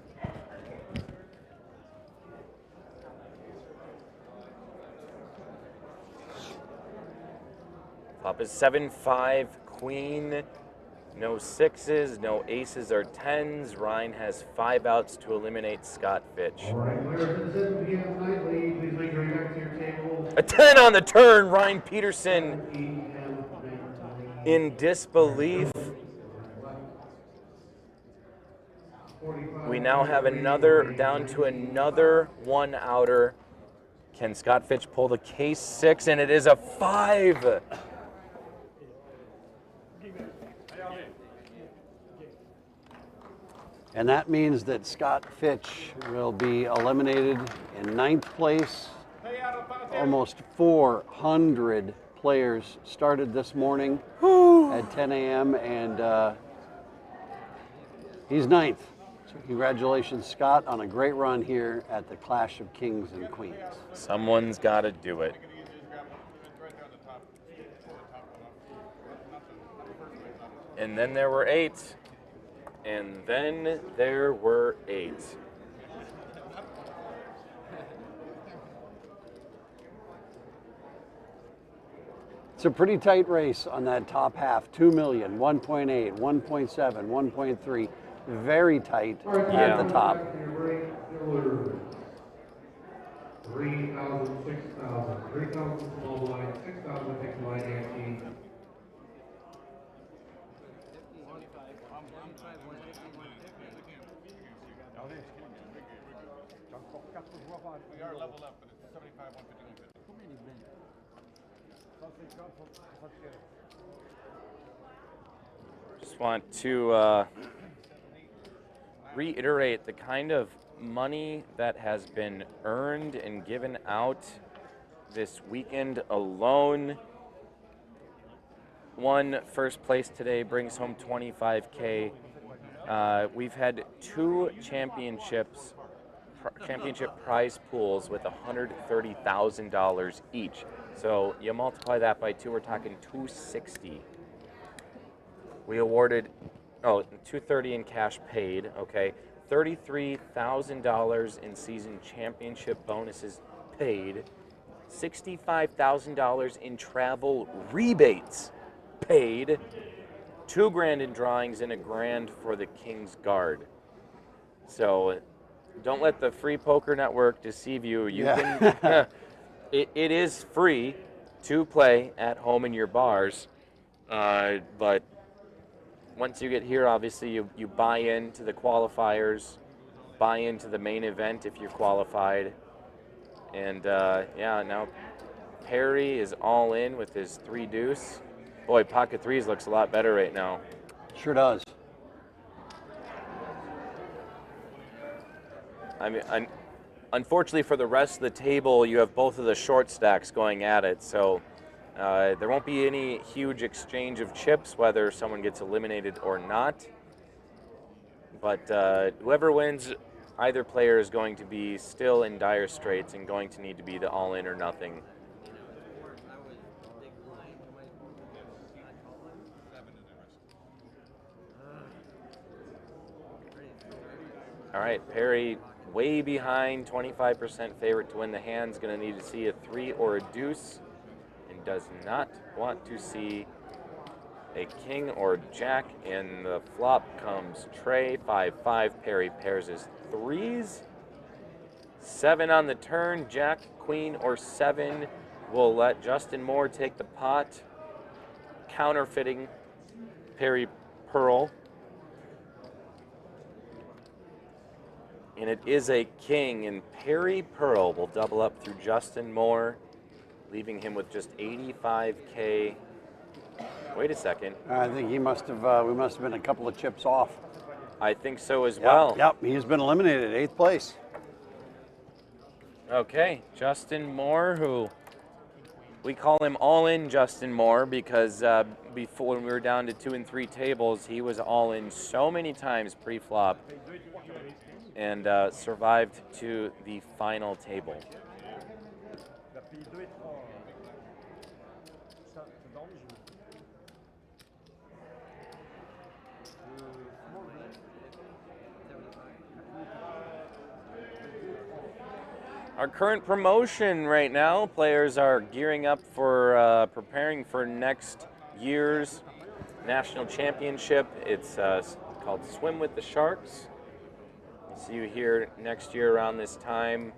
Flop is 7-5 queen. No sixes, no aces or tens. Ryan has 5 outs to eliminate Scott Fitch. All right, players at 7 p.m. nightly, please make your way back to your table. A 10 on the turn. Ryan Peterson in disbelief. We now have down to another 1-outer. Can Scott Fitch pull the case 6? And it is a 5. And that means that Scott Fitch will be eliminated in 9th place. Almost 400 players started this morning at 10 a.m. and he's 9th. So congratulations, Scott, on a great run here at the Clash of Kings and Queens. Someone's got to do it. And then there were 8. And then there were 8. It's a pretty tight race on that top half. 2 million, 1.8, 1.7, 1.3. Very tight at the top. 3,000, 6,000, 3,000 small blind, 6,000 big blind ante. We are leveled up, but it's 75, 150, 150. Just want to reiterate the kind of money that has been earned and given out this weekend alone. One first place today brings home $25K. We've had 2 championship prize pools with $130,000 each. So you multiply that by 2, we're talking $260. We awarded, $230 in cash paid, okay. $33,000 in season championship bonuses paid. $65,000 in travel rebates paid. $2,000 in drawings and $1,000 for the King's Guard. So don't let the free poker network deceive you. You can. It is free to play at home in your bars, but once you get here, obviously you buy into the qualifiers, buy into the main event if you're qualified, and now Perry is all in with his 3 deuce. Boy, pocket threes looks a lot better right now. Sure does. I mean, unfortunately for the rest of the table, you have both of the short stacks going at it, so there won't be any huge exchange of chips whether someone gets eliminated or not. But whoever wins, either player is going to be still in dire straits and going to need to be the all-in or nothing. All right, Perry way behind, 25% favorite to win the hand. Is going to need to see a 3 or a deuce, and does not want to see a king or jack. And the flop comes Trey, 5-5. Perry pairs his 3s. 7 on the turn, jack, queen, or 7. We'll let Justin Moore take the pot. Counterfeiting Perry Pearl. And it is a king, and Perry Pearl will double up through Justin Moore, leaving him with just $85K. Wait a second. I think we must have been a couple of chips off. I think so as well. Yep, he's been eliminated, 8th place. Okay, Justin Moore, who we call him all-in Justin Moore because before, when we were down to 2 and 3 tables, he was all-in so many times pre-flop and survived to the final table. Our current promotion right now, players are gearing up for preparing for next year's national championship. It's called Swim with the Sharks. We'll see you here next year around this time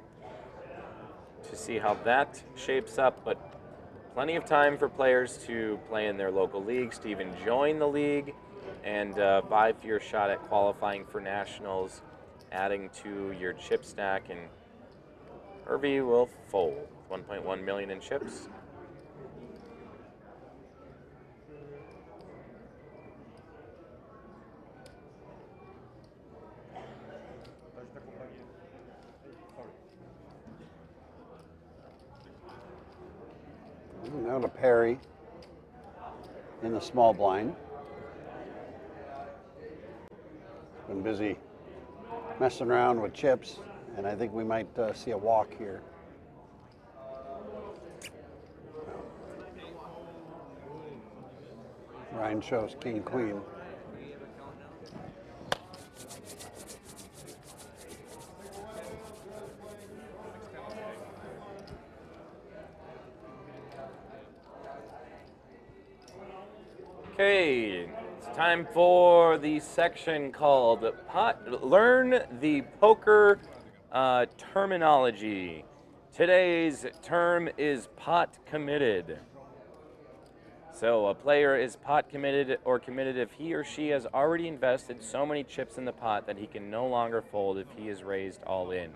to see how that shapes up, but plenty of time for players to play in their local leagues, to even join the league, and vie for your shot at qualifying for nationals, adding to your chip stack, and Irby will fold. 1.1 million in chips. Now to Perry in the small blind. Been busy messing around with chips, and I think we might see a walk here. Ryan shows king, queen. Okay, it's time for the section called Learn the Poker Terminology. Today's term is pot committed. So a player is pot committed or committed if he or she has already invested so many chips in the pot that he can no longer fold if he is raised all in.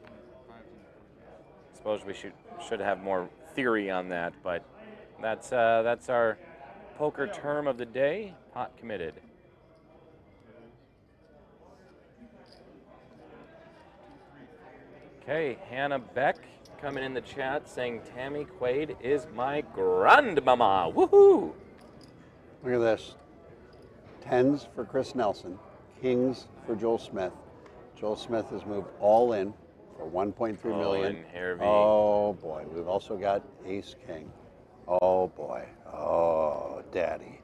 I suppose we should have more theory on that, but that's our poker term of the day, pot committed. Okay, Hannah Beck coming in the chat saying Tammy Quaid is my grandmama. Woohoo! Look at this. Tens for Chris Nelson, kings for Joel Smith. Joel Smith has moved all in for 1.3 million. Oh boy, we've also got ace king. Oh boy, oh daddy.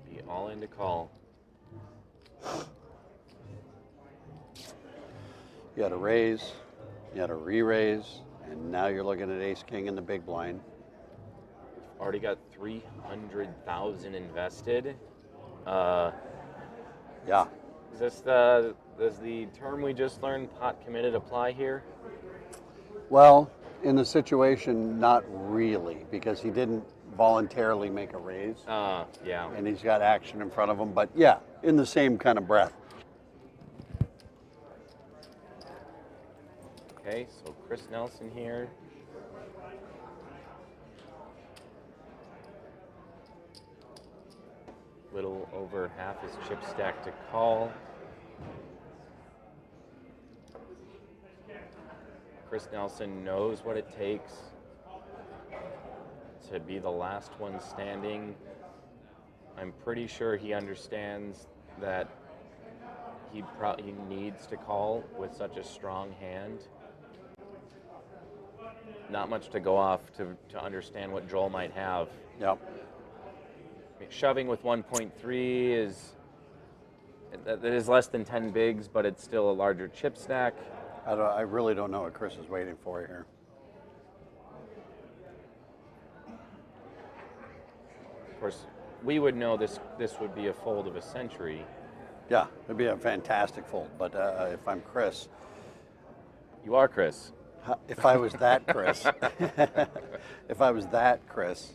Be all in to call. You had a raise, you had a re-raise, and now you're looking at ace king in the big blind. Already got 300,000 invested. Yeah. Does the term we just learned, pot committed, apply here? Well, in the situation, not really, because he didn't voluntarily make a raise. Yeah. And he's got action in front of him, but yeah, in the same kind of breath. Okay, so Chris Nelson here. Little over half his chip stack to call. Chris Nelson knows what it takes to be the last one standing. I'm pretty sure he understands that he needs to call with such a strong hand. Not much to go off to understand what Joel might have. Yep. Shoving with 1.3 is less than 10 bigs, but it's still a larger chip stack. I really don't know what Chris is waiting for here. Of course, we would know this would be a fold of a century. Yeah, it'd be a fantastic fold, but if I'm Chris. You are Chris. If I was that Chris. If I was that Chris.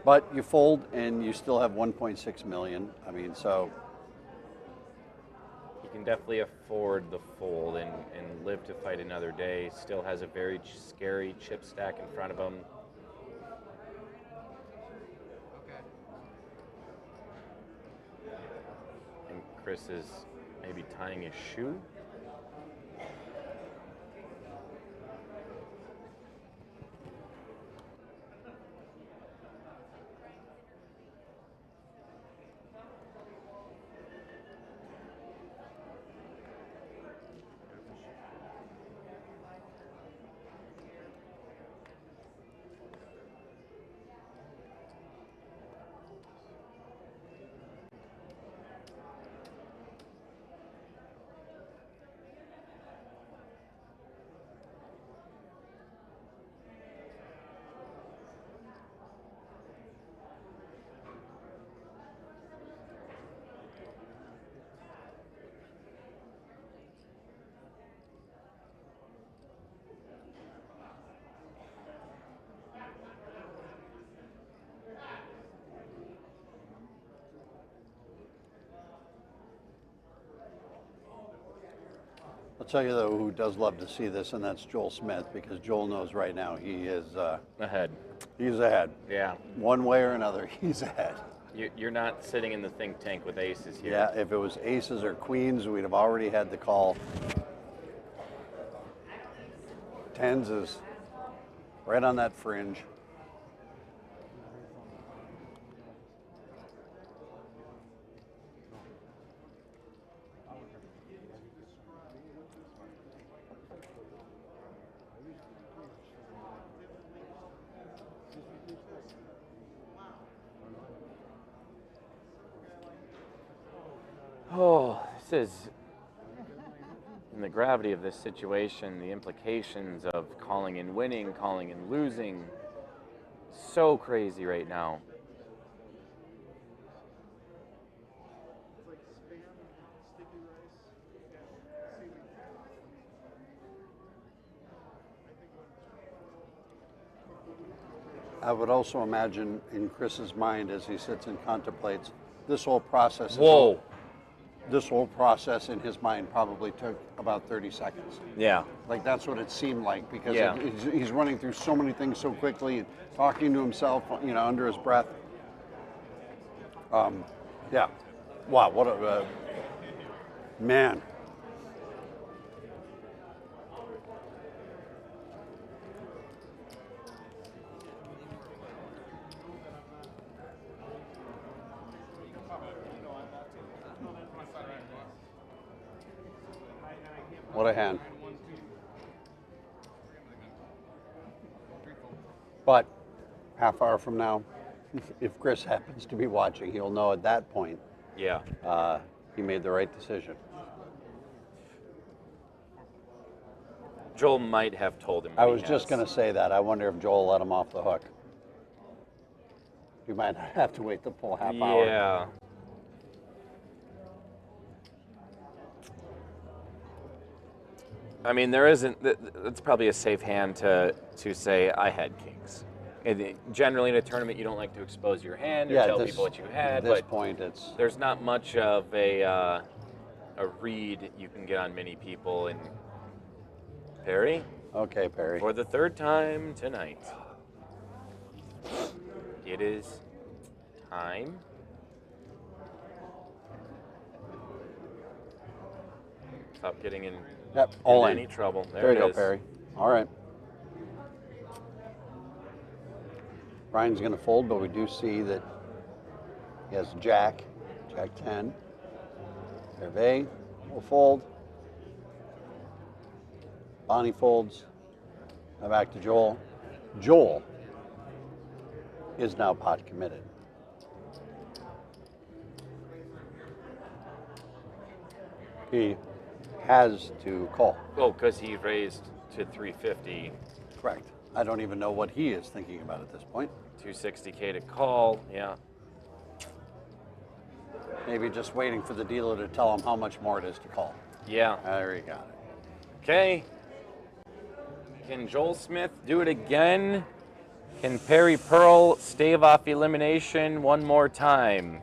But you fold and you still have 1.6 million. I mean, so. He can definitely afford the fold and live to fight another day. Still has a very scary chip stack in front of him. And Chris is maybe tying his shoe. I'll tell you though, who does love to see this, and that's Joel Smith, because Joel knows right now he is ahead. He's ahead. Yeah. One way or another, he's ahead. You're not sitting in the think tank with aces here. Yeah, if it was aces or queens, we'd have already had the call. Tens is right on that fringe. Oh, this is, in the gravity of this situation, the implications of calling and winning, calling and losing, so crazy right now. I would also imagine in Chris's mind as he sits and contemplates this whole process. Whoa. This whole process in his mind probably took about 30 seconds. Yeah. Like that's what it seemed like because Yeah. he's running through so many things so quickly and talking to himself, under his breath. Yeah. Wow, what a man. What a hand. But half hour from now, if Chris happens to be watching, he'll know at that point. Yeah. He made the right decision. Joel might have told him. I was just going to say that. I wonder if Joel let him off the hook. You might have to wait the full half hour. Yeah. I mean, there isn't. That's probably a safe hand to say I had kings. Generally, in a tournament, you don't like to expose your hand or tell people what you had. At this but point, it's there's not much of a read you can get on many people. And Perry. Okay, Perry. For the third time tonight, it is time. Stop getting in. Yep, all in. Any trouble. There you go, is. Perry. All right. Ryan's going to fold, but we do see that he has Jack 10. Hervé will fold. Bonnie folds. Now back to Joel. Joel is now pot committed. He has to call. Oh, because he raised to 350. Correct. I don't even know what he is thinking about at this point. 260K to call, yeah. Maybe just waiting for the dealer to tell him how much more it is to call. Yeah. There you got it. Okay. Can Joel Smith do it again? Can Perry Pearl stave off elimination one more time?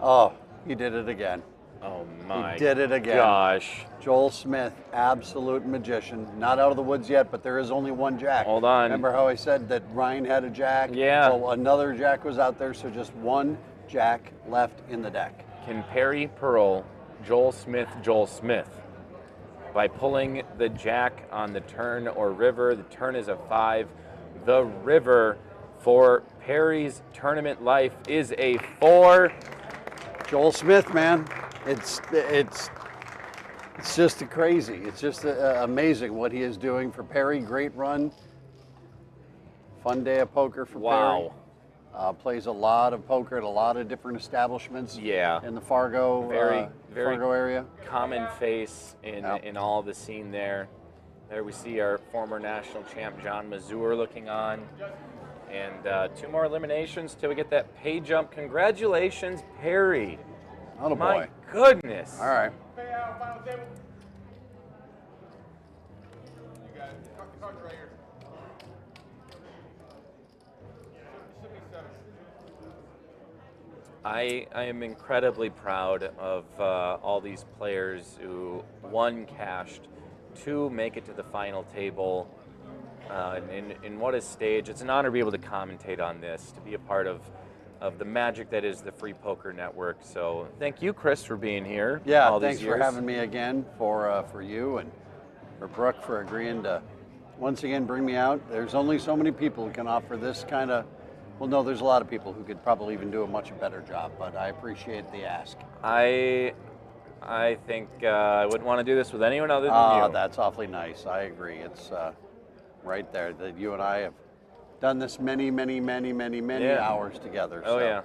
Oh, he did it again. Oh my He did it again. gosh. Joel Smith, absolute magician. Not out of the woods yet, but there is only one jack. Hold on. Remember how I said that Ryan had a jack? Yeah. Well, another jack was out there, so just one jack left in the deck. Can Perry Pearl, Joel Smith, by pulling the jack on the turn or river? The turn is a 5. The river for Perry's tournament life is a 4. Joel Smith, man, it's just crazy. It's just amazing what he is doing for Perry. Great run. Fun day of poker for Perry. Plays a lot of poker at a lot of different establishments. Yeah. In the Fargo, very Fargo area. Common face in all the scene there. There we see our former national champ John Mazur looking on. And 2 more eliminations till we get that pay jump. Congratulations, Perry. Oh, my boy. goodness. All right. I am incredibly proud of all these players who, one, cashed, two, make it to the final table. In what a stage. It's an honor to be able to commentate on this, to be a part of the magic that is the Free Poker Network. So thank you, Chris, for being here. Yeah, all thanks these years. for having me again, for you and for Brooke for agreeing to once again bring me out. There's only so many people who can offer this kind of, well, no, there's a lot of people who could probably even do a much better job, but I appreciate the ask. I think I wouldn't want to do this with anyone other than you. That's awfully nice. I agree. It's right there that you and I have done this many hours together. Oh, so. yeah.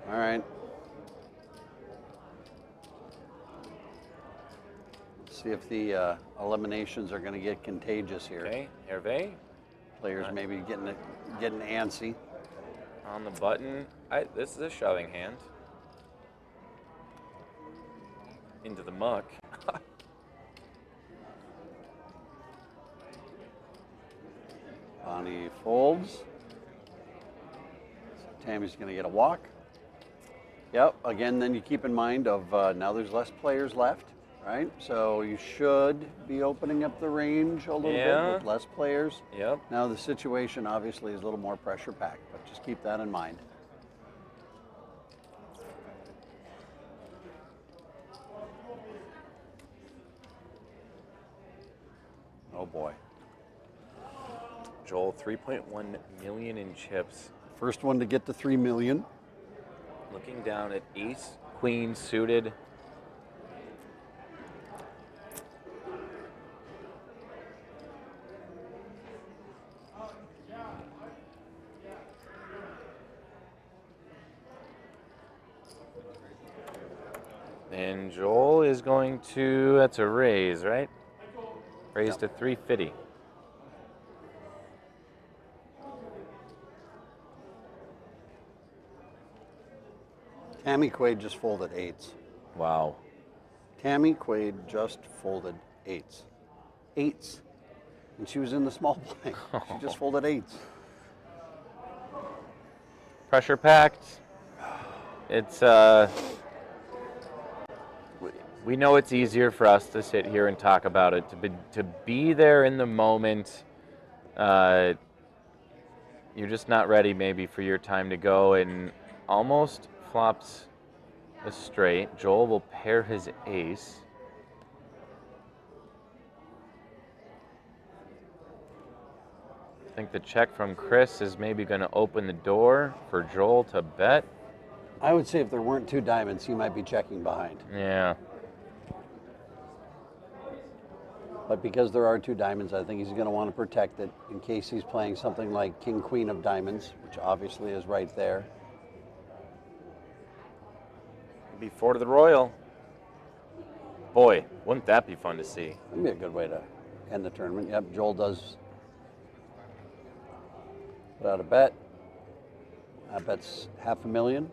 All right. Let's see if the eliminations are going to get contagious here. Okay, Hervé. Players maybe getting antsy. On the button. This is a shoving hand. Into the muck. Bonnie folds. So Tammy's going to get a walk. Yep, again, then you keep in mind of now there's less players left, right? So you should be opening up the range a little bit with less players. Yep. Now the situation obviously is a little more pressure packed, but just keep that in mind. Oh boy. Joel, 3.1 million in chips. First one to get to 3 million. Looking down at ace, queen suited. And Joel is going to, that's a raise, right? Raise to 350. Tammy Quaid just folded eights. Wow. Tammy Quaid just folded eights. Eights. And she was in the small blind. She just folded eights. Pressure packed. It's, we know it's easier for us to sit here and talk about it. To be there in the moment, you're just not ready maybe for your time to go, and almost flops a straight. Joel will pair his ace. I think the check from Chris is maybe going to open the door for Joel to bet. I would say if there weren't two diamonds, he might be checking behind. Yeah. But because there are two diamonds, I think he's going to want to protect it in case he's playing something like King Queen of Diamonds, which obviously is right there. Be four to the Royal. Boy, wouldn't that be fun to see? That'd be a good way to end the tournament. Yep, Joel does put out a bet. I bet's $500,000.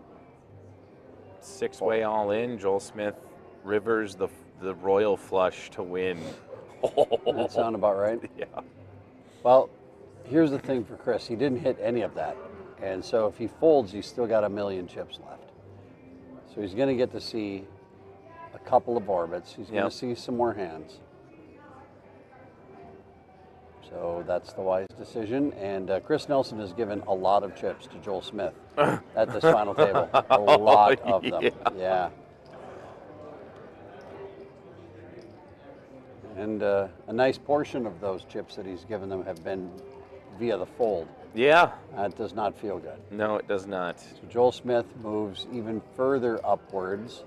Six-way all in. Joel Smith rivers the Royal flush to win. That sound about right? Yeah. Well, here's the thing for Chris. He didn't hit any of that. And so if he folds, he's still got 1 million chips left. So he's going to get to see a couple of orbits. He's going to see some more hands. So that's the wise decision. And Chris Nelson has given a lot of chips to Joel Smith at this final table. A lot of them. Yeah. And a nice portion of those chips that he's given them have been via the fold. Yeah. That does not feel good. No, it does not. So Joel Smith moves even further upwards.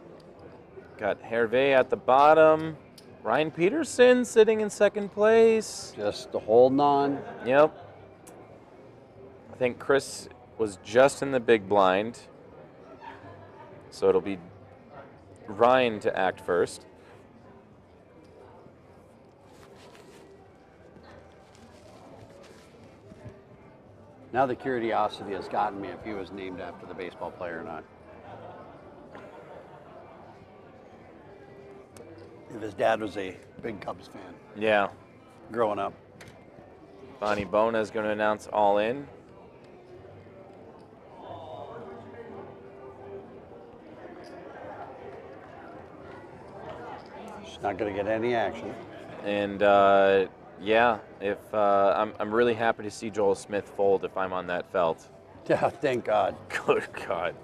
Got Hervé at the bottom. Ryan Peterson sitting in second place. Just holding on. Yep. I think Chris was just in the big blind. So it'll be Ryan to act first. Now the curiosity has gotten me if he was named after the baseball player or not. His dad was a big Cubs fan Yeah. growing up. Bonnie Bona is going to announce all in. She's not going to get any action. And yeah, if I'm really happy to see Joel Smith fold if I'm on that felt. Yeah, thank God. Good God.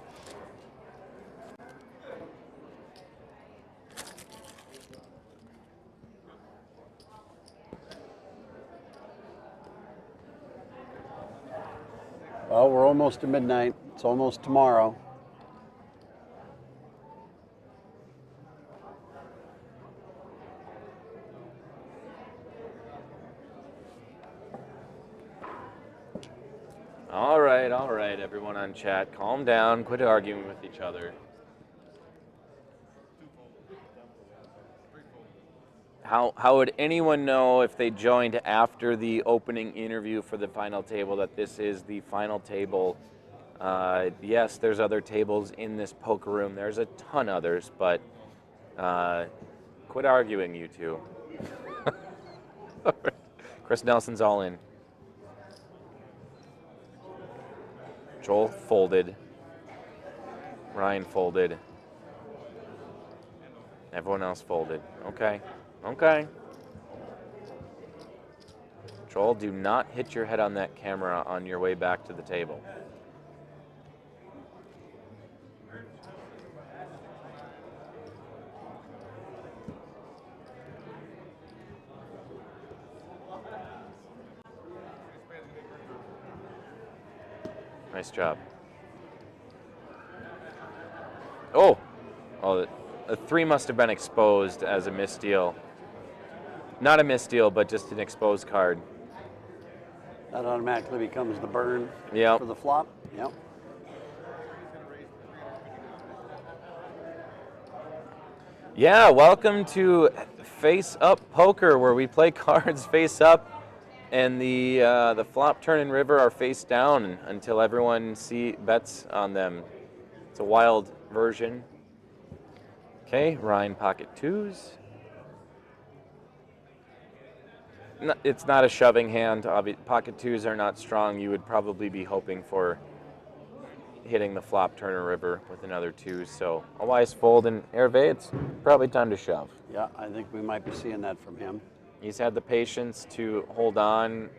Well, we're almost to midnight. It's almost tomorrow. All right, everyone on chat, calm down, quit arguing with each other. How would anyone know if they joined after the opening interview for the final table that this is the final table? Yes, there's other tables in this poker room. There's a ton others, but quit arguing, you two. Chris Nelson's all in. Joel folded. Ryan folded. Everyone else folded. Okay. Okay. Joel, do not hit your head on that camera on your way back to the table. Nice job. Oh, the 3 must have been exposed as a misdeal. Not a misdeal, but just an exposed card. That automatically becomes the burn Yep. for the flop. Yep. Yeah, welcome to Face Up Poker, where we play cards face up, and the flop, turn, and river are face down until everyone bets on them. It's a wild version. Okay, Ryan pocket 2s. No, it's not a shoving hand. Pocket 2s are not strong. You would probably be hoping for hitting the flop, turn, or river with another 2. So a wise fold, and Hervé, it's probably time to shove. Yeah, I think we might be seeing that from him. He's had the patience to hold on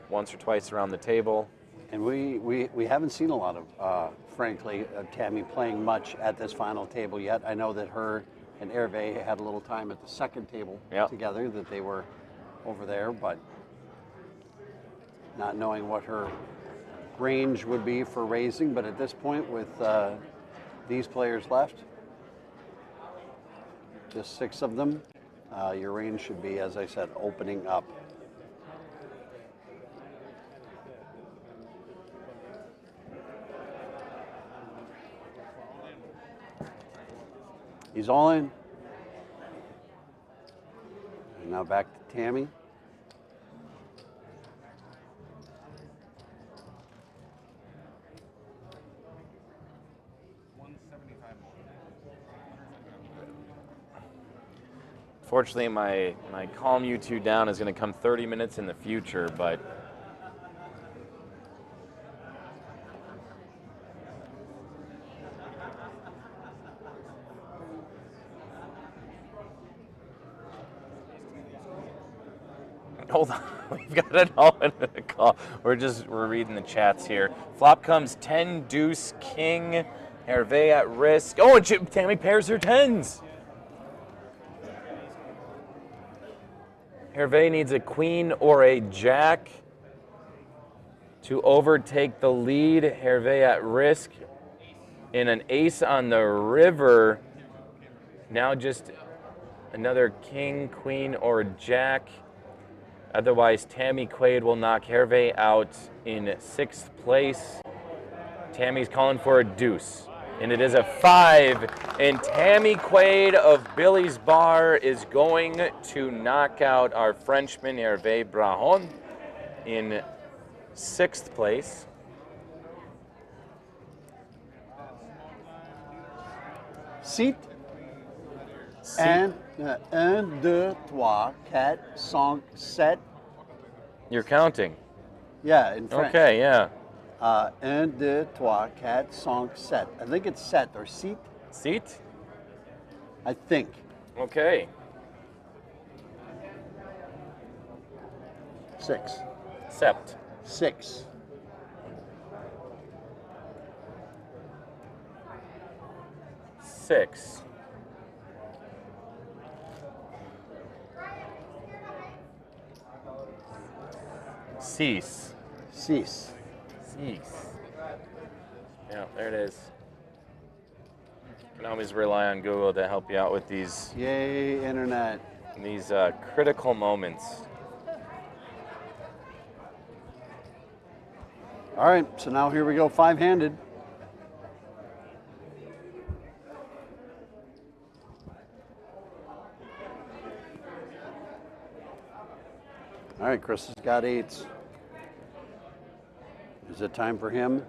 once or twice around the table. And we haven't seen a lot of, frankly, Tammy playing much at this final table yet. I know that her and Hervé had a little time at the second table together, that they were over there, but not knowing what her range would be for raising. But at this point, with these players left, just 6 of them, your range should be, as I said, opening up. He's all in. And now back to Tammy. Fortunately, my calm you two down is going to come 30 minutes in the future, but hold on, we've got it all in the call. We're reading the chats here. Flop comes 10, deuce, king, Hervé at risk. Oh, and Tammy pairs her 10s. Hervé needs a queen or a jack to overtake the lead. Hervé at risk in an ace on the river. Now just another king, queen, or jack. Otherwise, Tammy Quaid will knock Hervé out in 6th place. Tammy's calling for a deuce, and it is a 5. And Tammy Quaid of Billy's Bar is going to knock out our Frenchman Hervé Brahon in 6th place. Un, 2, 3, 4, 5, 7. You're counting. Yeah, in French. Okay, yeah. 1, 2, 3, 4, 5, 7. I think it's set or seat. Seat? I think. Okay. 6. Sept. 6. Six. Cease. Cease. Cease. Yeah, there it is. You can always rely on Google to help you out with these. Yay, internet. These critical moments. All right, so now here we go, 5-handed. All right, Chris has got 8s. Is it time for him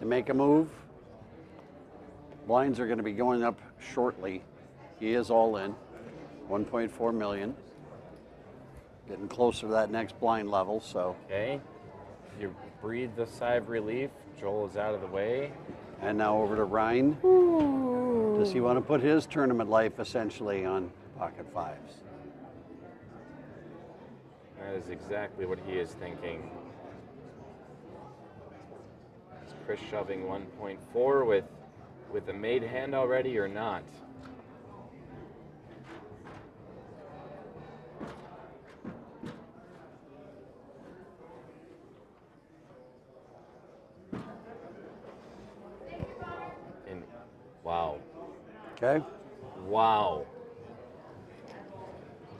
to make a move? Blinds are going to be going up shortly. He is all in, 1.4 million. Getting closer to that next blind level, so. Okay. You breathe the sigh of relief. Joel is out of the way. And now over to Ryan. Does he want to put his tournament life essentially on pocket 5s? That is exactly what he is thinking. Is Chris shoving 1.4 with a made hand already or not? And wow. Okay. Wow.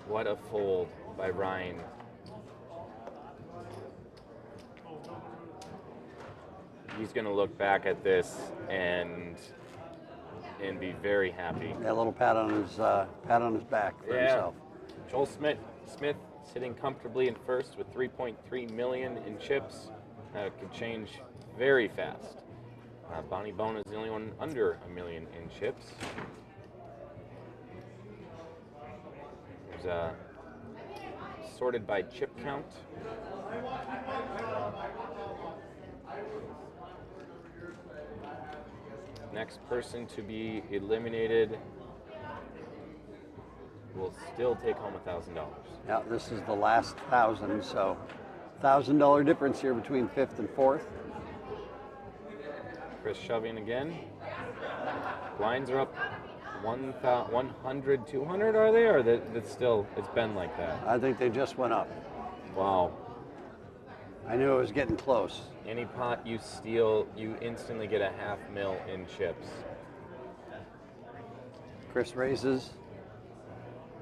What a fold by Ryan. He's going to look back at this and be very happy. Yeah, a little pat on his back for himself. Joel Smith sitting comfortably in first with 3.3 million in chips. Could change very fast. Bona is the only one under $1 million in chips. There's sorted by chip count. Next person to be eliminated will still take home $1,000. Yeah, this is the last 1,000, so $1,000 difference here between 5th and 4th. Chris shoving again. Blinds are up 100, 200, are they? Or that's still, it's been like that? I think they just went up. Wow. I knew it was getting close. Any pot you steal, you instantly get a $500,000 in chips. Chris raises.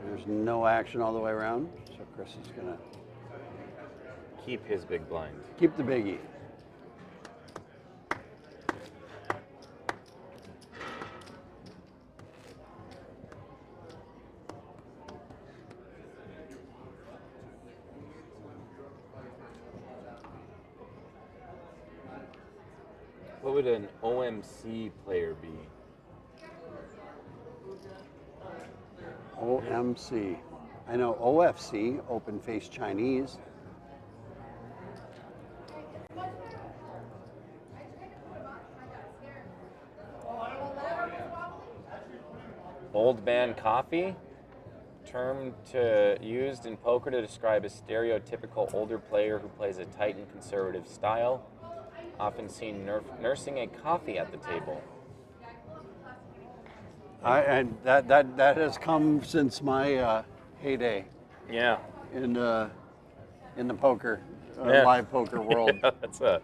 There's no action all the way around, so Chris is going to keep his big blind. Keep the biggie. What would an OMC player be? OMC. I know OFC, Open Face Chinese. Old man coffee, term used in poker to describe a stereotypical older player who plays a tight and conservative style, often seen nursing a coffee at the table. And that has come since my heyday. Yeah. In the poker, live poker world. Yeah,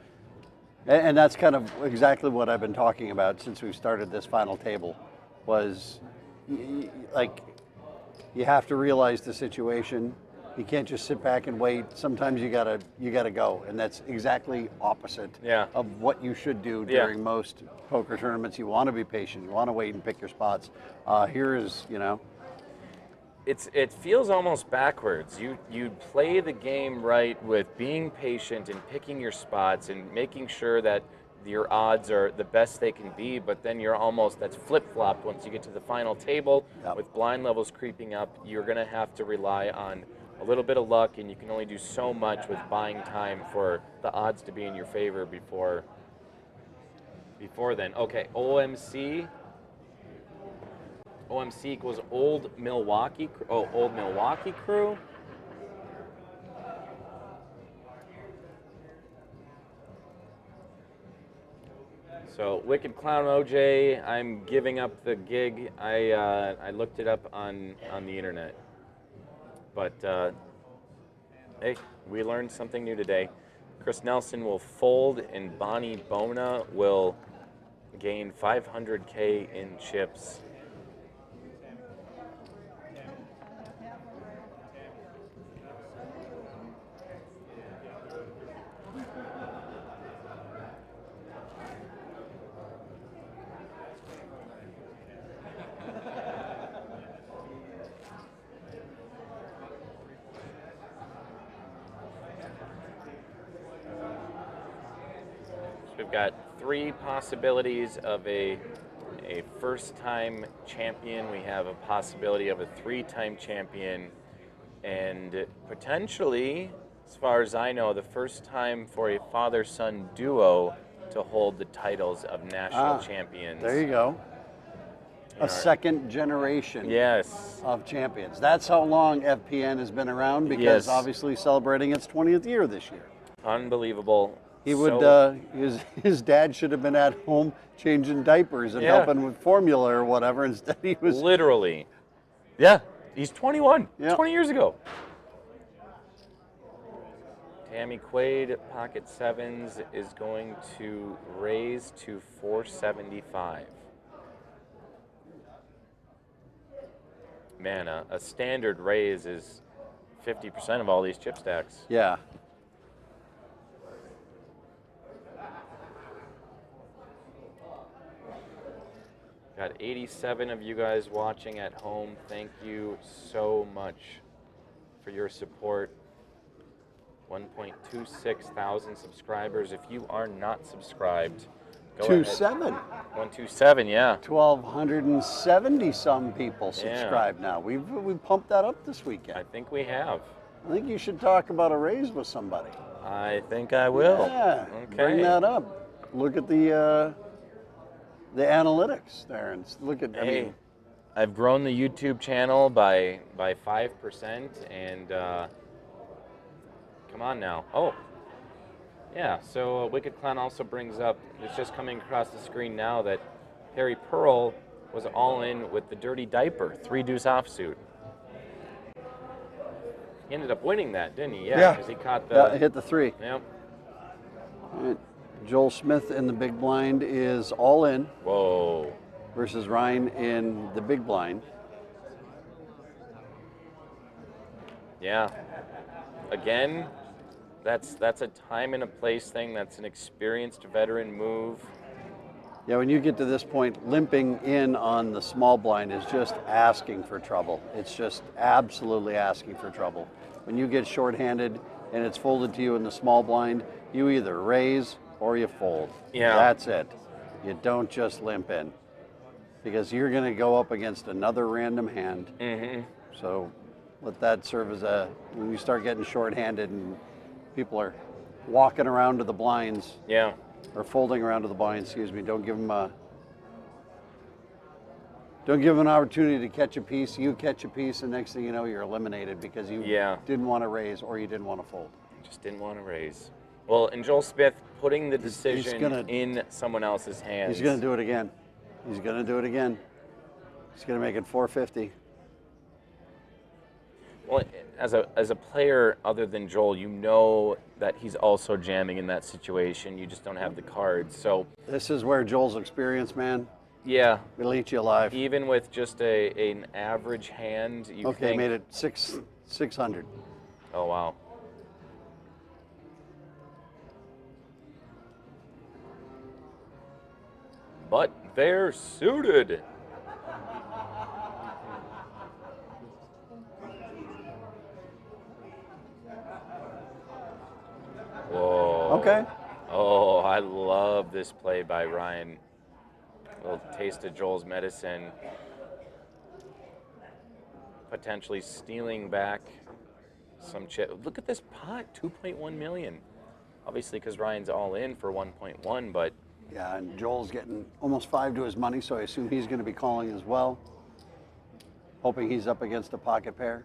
and that's kind of exactly what I've been talking about since we started this final table. Was like you have to realize the situation. You can't just sit back and wait. Sometimes you gotta go, and that's exactly opposite of what you should do during most poker tournaments. You want to be patient. You want to wait and pick your spots. Here is, it feels almost backwards. You play the game right with being patient and picking your spots and making sure that your odds are the best they can be, but then that's flip-flopped once you get to the final table. Yep. With blind levels creeping up, you're going to have to rely on a little bit of luck, and you can only do so much with buying time for the odds to be in your favor before then. Okay, OMC equals Old Milwaukee Crew. So Wicked Clown OJ, I'm giving up the gig. I looked it up on the internet. But hey, we learned something new today. Chris Nelson will fold, and Bona will gain 500K in chips. We've got 3 possibilities of a first-time champion. We have a possibility of a 3-time champion, and potentially, as far as I know, the first time for a father-son duo to hold the titles of national champions. There you go. A second generation yes. of champions. That's how long FPN has been around, because Yes. obviously celebrating its 20th year this year. Unbelievable. He would, his dad should have been at home changing diapers and helping with formula or whatever. Instead, he was literally. Yeah, he's 21. Yeah. 20 years ago. Tammy Quaid, pocket sevens, is going to raise to 475. Man, a standard raise is 50% of all these chip stacks. Yeah. Got 87 of you guys watching at home. Thank you so much for your support. 1.26 thousand subscribers. If you are not subscribed, go 2.7. ahead. 127, yeah. 1,270 some people subscribe now. We pumped that up this weekend. I think we have. I think you should talk about a raise with somebody. I think I will. Yeah. Okay. Bring that up. Look at the analytics there and look at. Hey, I mean, I've grown the YouTube channel by 5%, and come on now. Oh, yeah. So Wicked Clown also brings up. It's just coming across the screen now that Harry Pearl was all in with the dirty diaper 3-deuce offsuit. He ended up winning that, didn't he? Yeah. Because he caught the. Yeah, hit the 3. Yep. All right. Joel Smith in the big blind is all in. Whoa. Versus Ryan in the big blind. Yeah. Again, that's a time and a place thing. That's an experienced veteran move. Yeah, when you get to this point, limping in on the small blind is just asking for trouble. It's just absolutely asking for trouble. When you get shorthanded and it's folded to you in the small blind, you either raise or you fold. Yeah. That's it. You don't just limp in, because you're going to go up against another random hand. Mm-hmm. So let that serve as when you start getting shorthanded and people are walking around to the blinds. Yeah. Or folding around to the blinds, excuse me. Don't give them an opportunity to catch a piece. You catch a piece, and next thing you know, you're eliminated because you didn't want to raise or you didn't want to fold. Just didn't want to raise. Well, and Joel Smith putting the decision in someone else's hands. He's going to do it again. He's going to do it again. He's going to make it 450. Well, as a player other than Joel, you know that he's also jamming in that situation. You just don't have the cards. So this is where Joel's experience, man. Yeah. It'll eat you alive. Even with just an average hand, you think... made it 600. Oh, wow. But they're suited. Whoa. Okay. Oh, I love this play by Ryan. A little taste of Joel's medicine. Potentially stealing back some chip. Look at this pot, 2.1 million. Obviously, because Ryan's all in for 1.1, but Yeah, and Joel's getting almost 5 to his money, so I assume he's going to be calling as well. Hoping he's up against a pocket pair.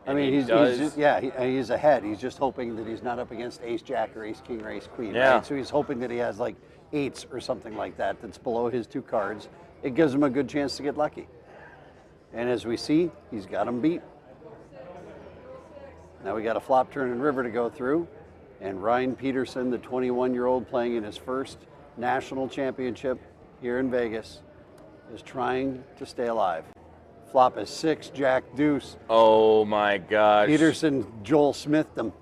I mean, he's he's ahead. He's just hoping that he's not up against ace jack or ace king or ace queen. Yeah. Right? So he's hoping that he has like eights or something like that that's below his 2 cards. It gives him a good chance to get lucky. And as we see, he's got him beat. Now we got a flop, turn, and river to go through. And Ryan Peterson, the 21-year-old playing in his first national championship here in Vegas, is trying to stay alive. Flop is 6, jack, deuce. oh my gosh. Peterson, Joel Smithed him.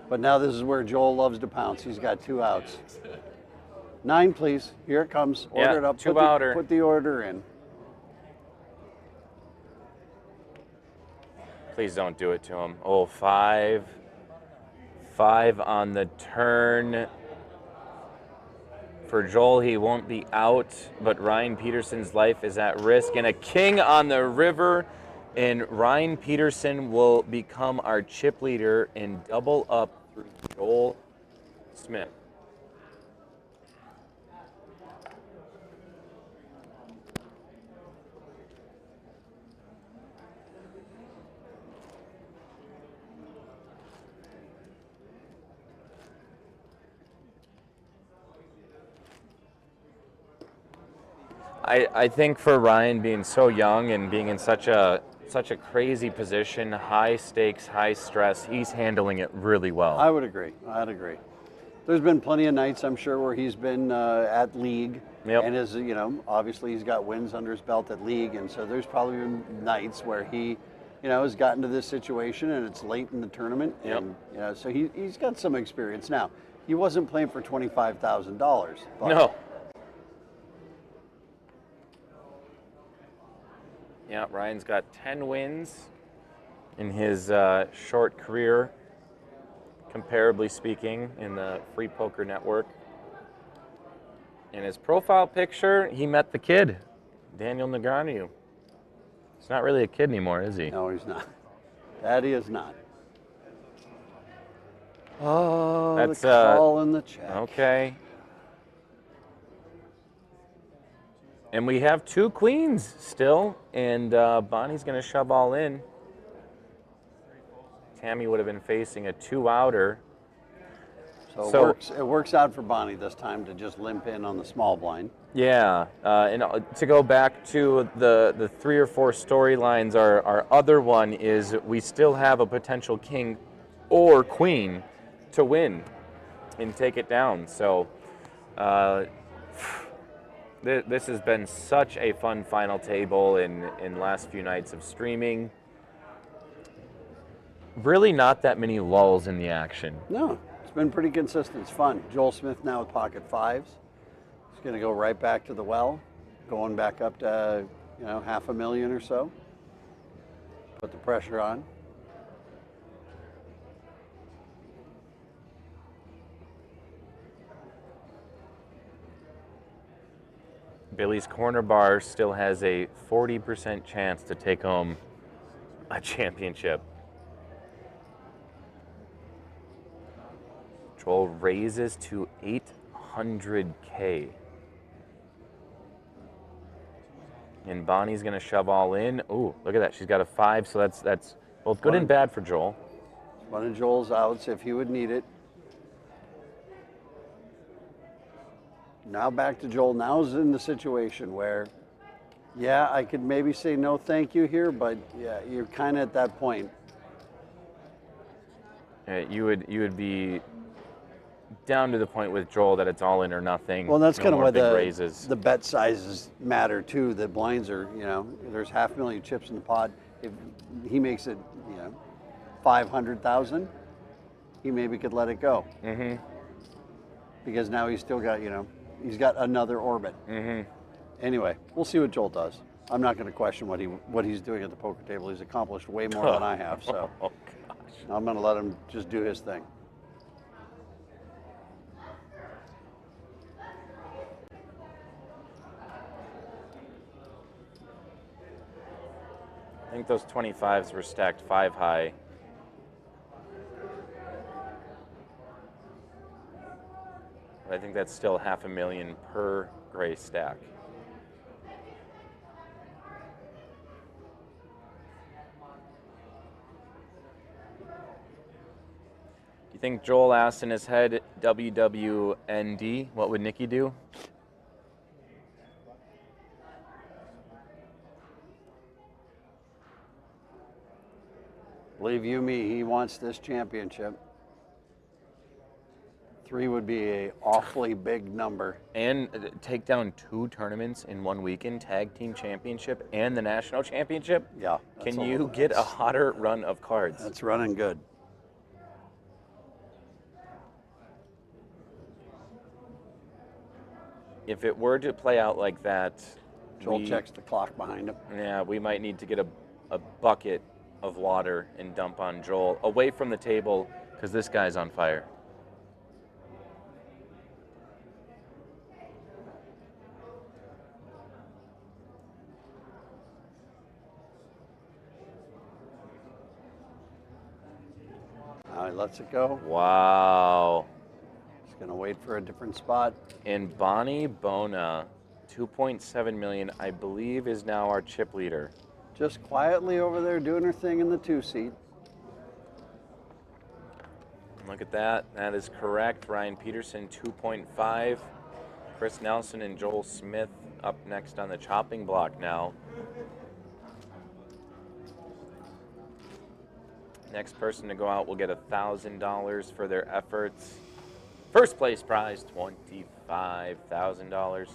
But now this is where Joel loves to pounce. He's got 2 outs. 9, please. Here it comes. Order Yeah, it up. 2 outer. Put the order in. Please don't do it to him. Oh, 5. 5 on the turn. For Joel, he won't be out, but Ryan Peterson's life is at risk. And a king on the river, and Ryan Peterson will become our chip leader and double up through Joel Smith. I think for Ryan being so young and being in such a crazy position, high stakes, high stress, he's handling it really well. I would agree. I'd agree. There's been plenty of nights, I'm sure, where he's been at league. Yep. And is, you know, obviously he's got wins under his belt at league, and so there's probably been nights where he, you know, has gotten to this situation and it's late in the tournament. Yep. And you know, so he's got some experience. Now, he wasn't playing for $25,000. No. Yeah, Ryan's got 10 wins in his short career, comparably speaking, in the Free Poker Network. In his profile picture, he met the kid, Daniel Negreanu. He's not really a kid anymore, is he? No, he's not. That he is not. Oh, That's the call in the check. Okay. And we have 2 queens still, and Bonnie's going to shove all in. Tammy would have been facing a 2-outer. So it works out for Bonnie this time to just limp in on the small blind. Yeah, and to go back to the 3 or 4 storylines, our other one is we still have a potential king or queen to win and take it down. So this has been such a fun final table in last few nights of streaming. Really not that many lulls in the action. No, it's been pretty consistent. It's fun. Joel Smith now with pocket 5s. He's going to go right back to the well, going back up to, you know, $500,000 or so. Put the pressure on. Billy's Corner Bar still has a 40% chance to take home a championship. Joel raises to 800K. And Bonnie's gonna shove all in. Ooh, look at that. She's got a 5, so that's both good and bad for Joel. One of Joel's outs if he would need it. Now back to Joel. Now's in the situation where, yeah, I could maybe say no thank you here, but yeah, you're kind of at that point. You would be down to the point with Joel that it's all in or nothing. Well, that's no kind of more why big raises. the bet sizes matter too. The blinds are, you know, there's $500,000 chips in the pot. If he makes it, you know, 500,000, he maybe could let it go. Mm-hmm. Because now he's still got, you know, he's got another orbit. Mm-hmm. Anyway, we'll see what Joel does. I'm not going to question what he's doing at the poker table. He's accomplished way more than I have. So, Oh gosh. I'm going to let him just do his thing. I think those 25s were stacked 5 high. But I think that's still $500,000 per gray stack. You think Joel asked in his head WWND, what would Nikki do? Believe you me, he wants this championship. 3 would be a awfully big number. And take down 2 tournaments in 1 weekend, tag team championship and the national championship? Yeah. Can you get a hotter run of cards? That's running good. If it were to play out like that, Joel checks the clock behind him. Yeah, we might need to get a bucket of water and dump on Joel away from the table because this guy's on fire. Now he lets it go. Wow. He's going to wait for a different spot. And Bona, 2.7 million, I believe, is now our chip leader. Just quietly over there doing her thing in the 2 seat. Look at that. That is correct. Ryan Peterson, 2.5. Chris Nelson and Joel Smith up next on the chopping block now. Next person to go out will get $1,000 for their efforts. First place prize, $25,000.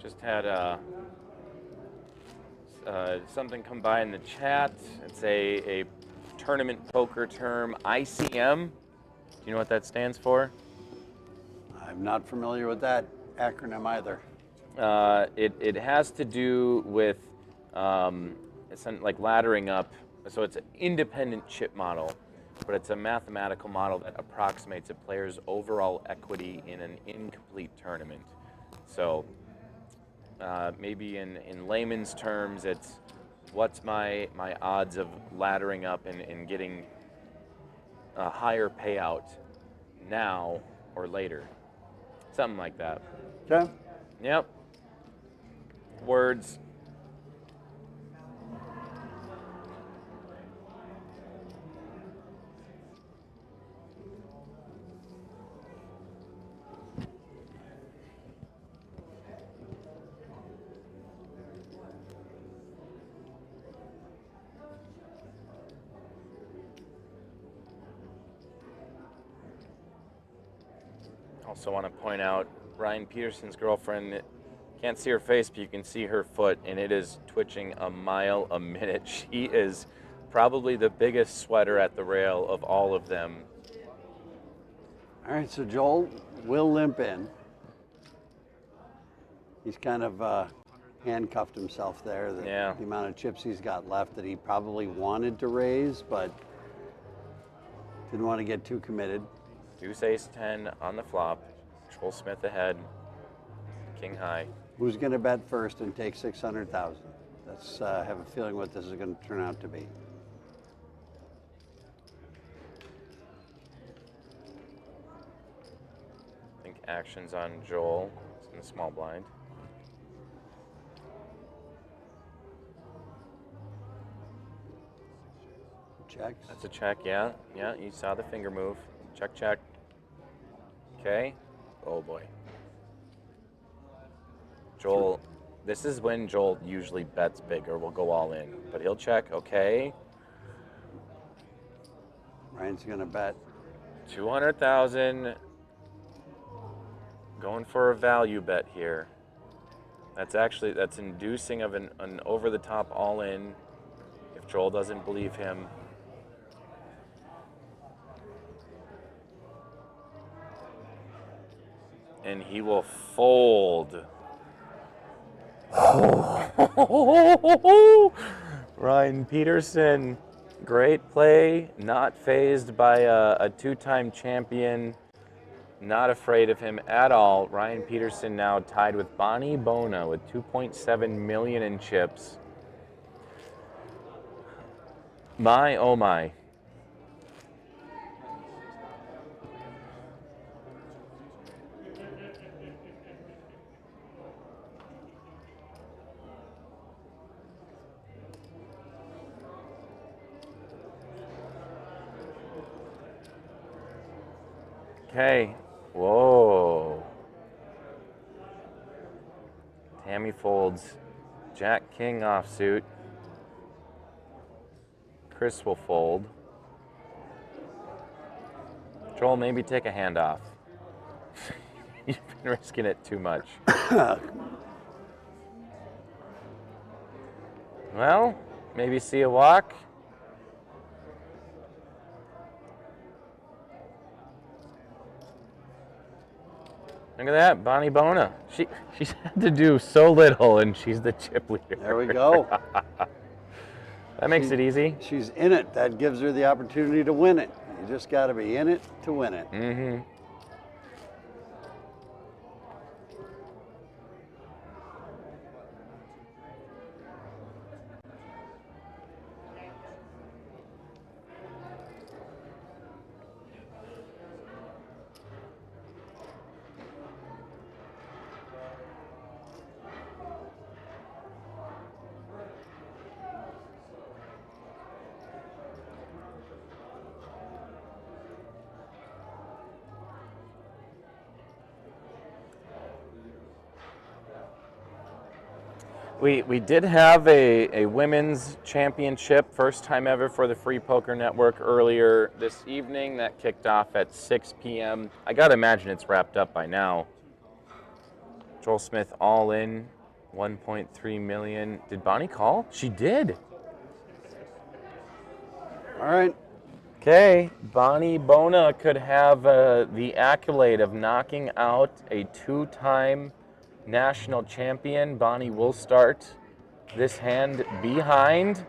Just had something come by in the chat. It's a tournament poker term, ICM. Do you know what that stands for? I'm not familiar with that acronym either. It has to do with it's like laddering up. So it's an independent chip model, but it's a mathematical model that approximates a player's overall equity in an incomplete tournament. So maybe in layman's terms, it's what's my odds of laddering up and getting a higher payout now or later. Something like that. Okay. Yep. Words. Also want to point out Ryan Peterson's girlfriend, can't see her face, but you can see her foot, and it is twitching a mile a minute. She is probably the biggest sweater at the rail of all of them. All right, so Joel will limp in. He's kind of handcuffed himself there. The amount of chips he's got left that he probably wanted to raise, but didn't want to get too committed. Deuce ace 10 on the flop. Joel Smith ahead. King high. Who's going to bet first and take 600,000? Let's have a feeling what this is going to turn out to be. I think action's on Joel. It's in the small blind. Checks. That's a check, yeah. Yeah, you saw the finger move. Check, check. Okay. Oh boy. Joel, this is when Joel usually bets big or will go all in, but he'll check. Okay. Ryan's gonna bet 200,000. Going for a value bet here. That's inducing of an over-the-top all-in if Joel doesn't believe him. And he will fold. Ryan Peterson, great play, not fazed by a two-time champion. Not afraid of him at all. Ryan Peterson now tied with Bona with 2.7 million in chips. My, oh my. Okay. Whoa. Tammy folds. Jack King offsuit. Chris will fold. Joel, maybe take a hand off. You've been risking it too much. Well, maybe see a walk. Look at that, Bona. She's had to do so little, and she's the chip leader. There we go. That makes it easy. She's in it. That gives her the opportunity to win it. You just got to be in it to win it. Mm-hmm. We did have a women's championship, first time ever for the Free Poker Network earlier this evening. That kicked off at 6 p.m. I gotta imagine it's wrapped up by now. Joel Smith all in, 1.3 million. Did Bonnie call? She did. All right. Okay, Bona could have the accolade of knocking out a two-time national champion. Bonnie will start this hand behind.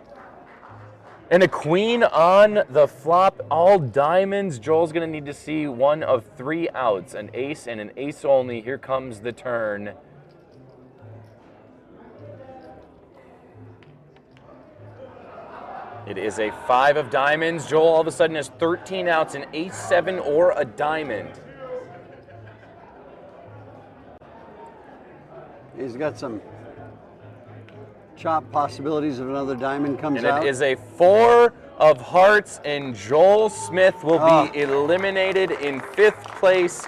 And a queen on the flop, all diamonds. Joel's gonna need to see one of three outs, an ace and an ace only. Here comes the turn. It is a 5 of diamonds. Joel all of a sudden has 13 outs, an ace, 7, or a diamond. He's got some chop possibilities if another diamond comes And out. it is a 4 of hearts, and Joel Smith will be eliminated in 5th place.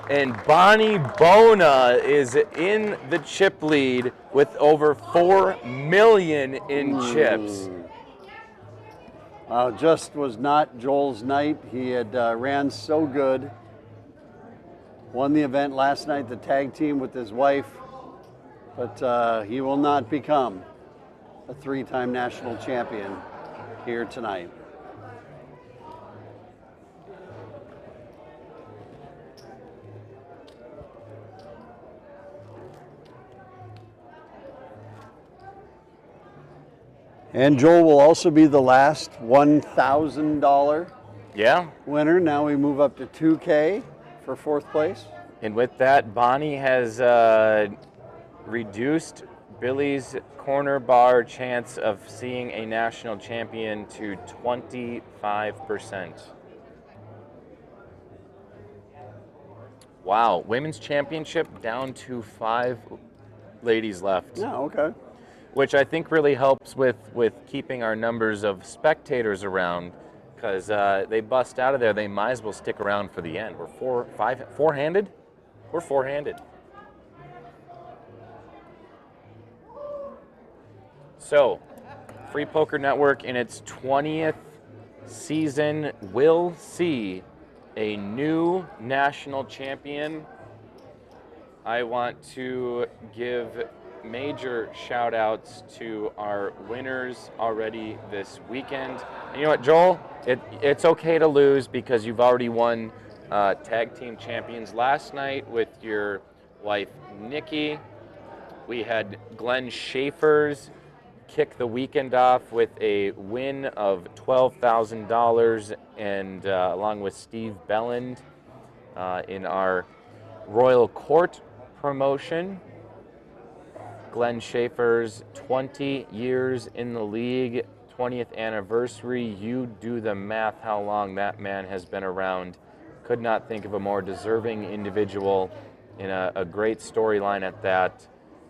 And Bona is in the chip lead with over 4 million in chips. Just was not Joel's night. He had ran so good. Won the event last night, the tag team with his wife. But he will not become a 3-time national champion here tonight. And Joel will also be the last $1,000 winner. Now we move up to $2K for 4th place. And with that, Bonnie has reduced Billy's corner bar chance of seeing a national champion to 25%. Wow, women's championship down to 5 ladies left. Yeah, okay. Which I think really helps with keeping our numbers of spectators around, because they bust out of there, they might as well stick around for the end. We're four-handed? We're four-handed. So, Free Poker Network in its 20th season will see a new national champion. I want to give major shout outs to our winners already this weekend. And you know what, Joel? It's okay to lose because you've already won tag team champions last night with your wife, Nikki. We had Glenn Schaefer's kick the weekend off with a win of $12,000, and along with Steve Belland in our Royal Court promotion. Glenn Schaefer's 20 years in the league, 20th anniversary. You do the math how long that man has been around. Could not think of a more deserving individual in a great storyline at that.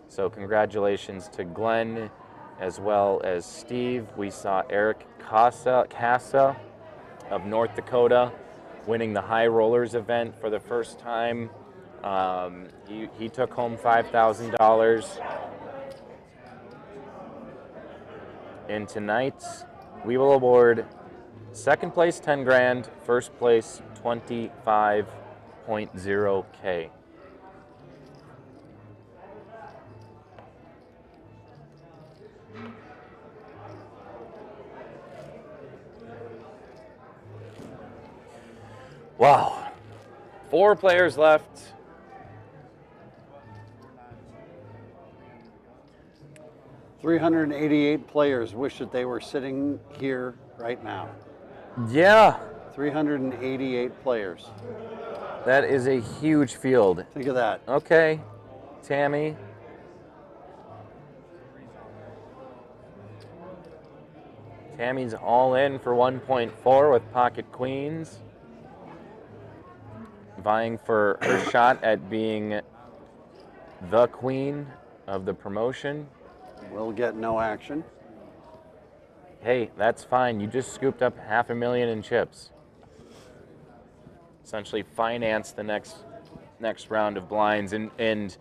So congratulations to Glenn as well as Steve. We saw Eric Casa of North Dakota winning the High Rollers event for the first time. He took home $5,000. And tonight we will award second place 10 grand, first place 25.0K. Wow. 4 players left. $388 players wish that they were sitting here right now. Yeah. 388 players. That is a huge field. Think of that. Okay, Tammy. Tammy's all in for 1.4 with pocket queens. Vying for her shot at being the queen of the promotion. Will get no action. Hey, that's fine. You just scooped up $500,000 in chips. Essentially finance the next round of blinds, and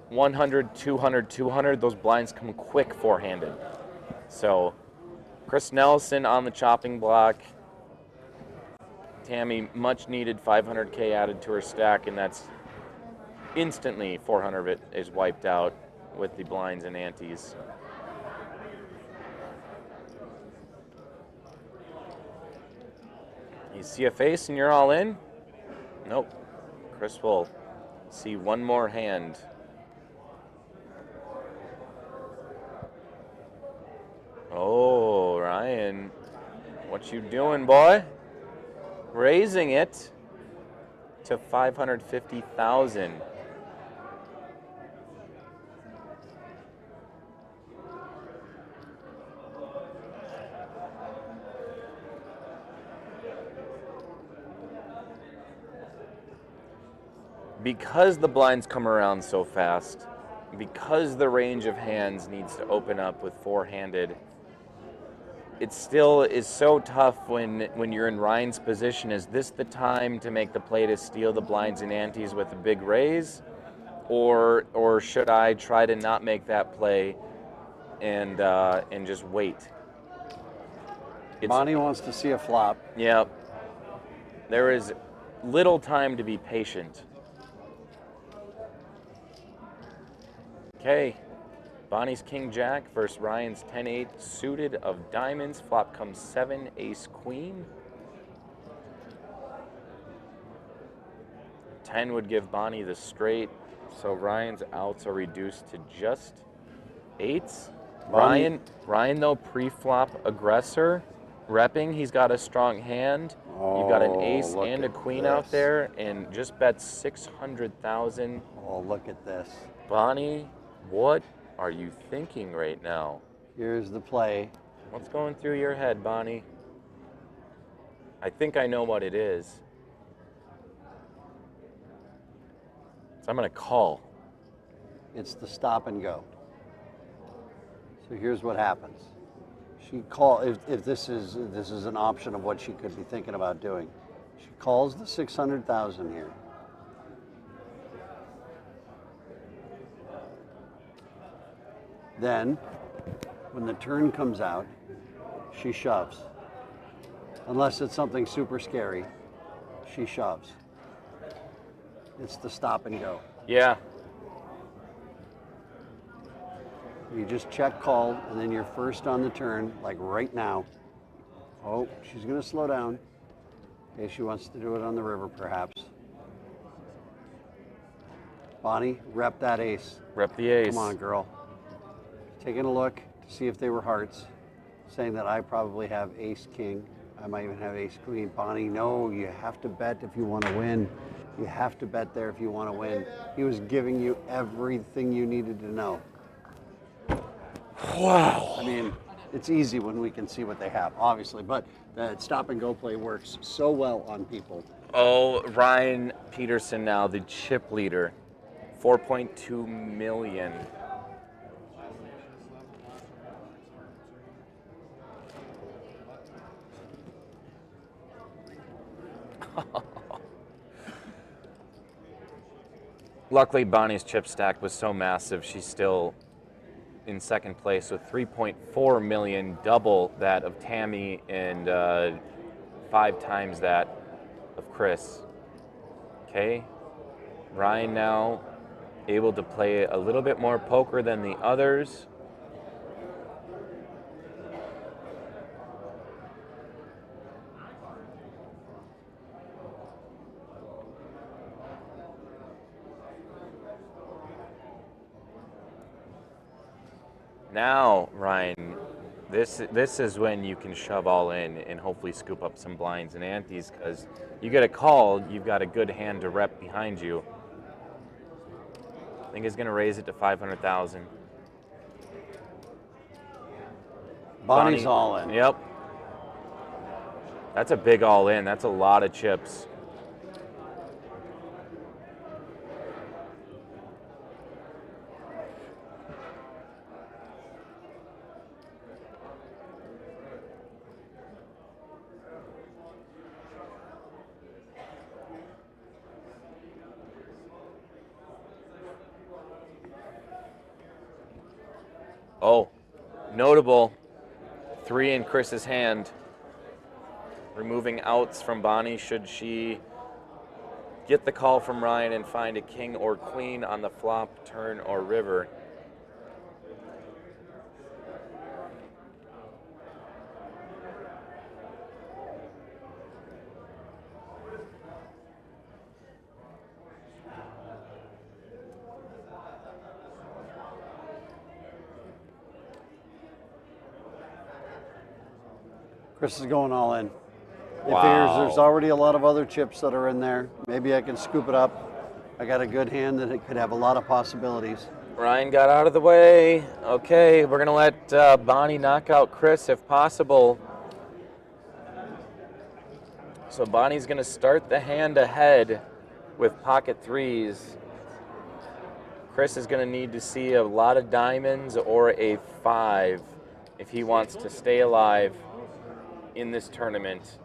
100, 200, 200, those blinds come quick four-handed. So Chris Nelson on the chopping block. Tammy, much needed 500K added to her stack, and that's instantly 400 of it is wiped out with the blinds and antes. You see a face and you're all in? Nope. Chris will see one more hand. Oh, Ryan, what you doing, boy? Raising it to 550,000. Because the blinds come around so fast, because the range of hands needs to open up with four-handed, it still is so tough when you're in Ryan's position. Is this the time to make the play to steal the blinds and antes with a big raise? Or should I try to not make that play and just wait? Bonnie wants to see a flop. Yep. There is little time to be patient. Okay, Bonnie's King Jack versus Ryan's 10-8 suited of diamonds. Flop comes 7 ace queen. 10 would give Bonnie the straight, so Ryan's outs are reduced to just 8s. Ryan though pre-flop aggressor, repping. He's got a strong hand. You've got an ace and a queen out there, and just bet 600,000. Oh, look at this. Bonnie, what are you thinking right now? Here's the play. What's going through your head, Bonnie? I think I know what it is. So I'm going to call. It's the stop and go. So here's what happens. She if this is an option of what she could be thinking about doing. She calls the 600,000 here. Then When the turn comes out, she shoves. Unless it's something super scary, she shoves. It's the stop and go. Yeah. You just check call, and then you're first on the turn, like right now. Oh, she's going to slow down. Okay, she wants to do it on the river, perhaps. Bonnie, rep that ace. Rep the ace. Come on, girl. Taking a look to see if they were hearts, saying that I probably have ace king. I might even have ace queen. Bonnie, no, you have to bet if you want to win. You have to bet there if you want to win. He was giving you everything you needed to know. Wow. I mean, it's easy when we can see what they have, obviously, but that stop and go play works so well on people. Oh, Ryan Peterson now, the chip leader. 4.2 million. Luckily, Bonnie's chip stack was so massive, she's still in second place with 3.4 million, double that of Tammy and 5 times that of Chris. Okay, Ryan now able to play a little bit more poker than the others. Now, Ryan, this is when you can shove all in and hopefully scoop up some blinds and antes, because you get a call, you've got a good hand to rep behind you. I think he's going to raise it to 500,000. Bonnie's all in. Yep. That's a big all in. That's a lot of chips. Oh, notable 3 in Chris's hand. Removing outs from Bonnie should she get the call from Ryan and find a king or queen on the flop, turn, or river. Chris is going all in. He Wow. figures there's already a lot of other chips that are in there. Maybe I can scoop it up. I got a good hand that it could have a lot of possibilities. Ryan got out of the way. Okay, we're gonna let Bonnie knock out Chris if possible. So Bonnie's gonna start the hand ahead with pocket 3s. Chris is gonna need to see a lot of diamonds or a 5 if he wants to stay alive in this tournament.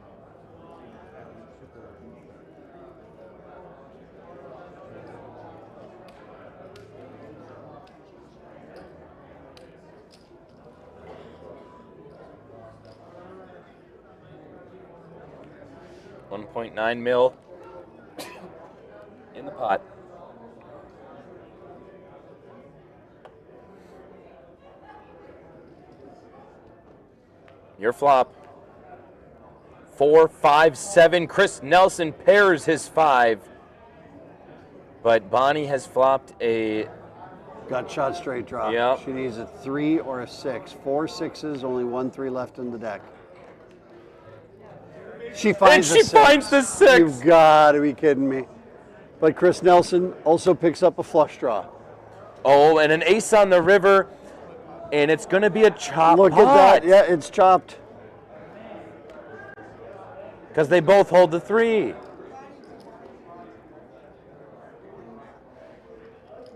$1.9 mil in the pot. Your flop. 4, 5, 7. Chris Nelson pairs his 5. But Bonnie has flopped a... Got shot straight draw. Yep. She needs a 3 or a 6. 4 6s, only 1 3 left in the deck. She finds And she finds the 6. You've got to be kidding me. But Chris Nelson also picks up a flush draw. Oh, and an ace on the river. And it's going to be a chop Look pot. at that. Yeah, it's chopped. Because they both hold the 3.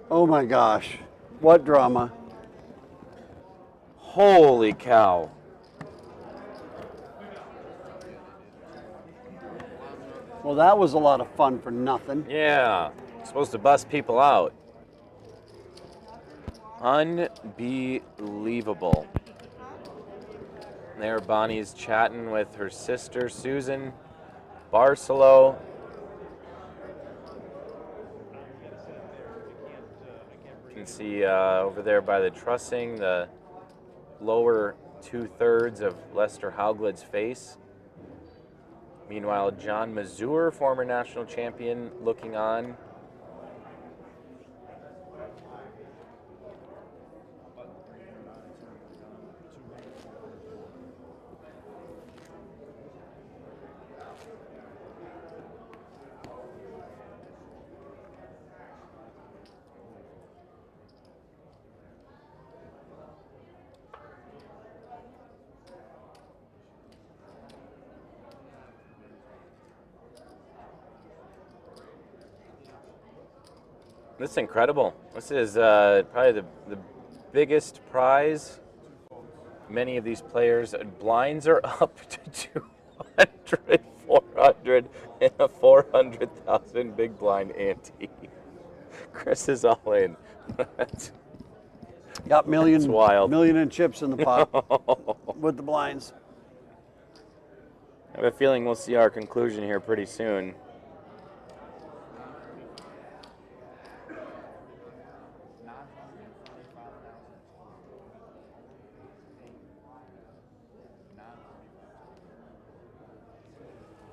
Oh my gosh. What drama. Holy cow. Well, that was a lot of fun for nothing. Yeah. Supposed to bust people out. Unbelievable. There, Bonnie's chatting with her sister, Susan Barcelo. You can see over there by the trussing, the lower 2/3 of Lester Hauglid's face. Meanwhile, John Mazur, former national champion, looking on. This is incredible. This is probably the biggest prize. Many of these players' blinds are up to 200, 400, and a 400,000 big blind ante. Chris is all in. Got That's wild. million in chips in the pot with the blinds. I have a feeling we'll see our conclusion here pretty soon.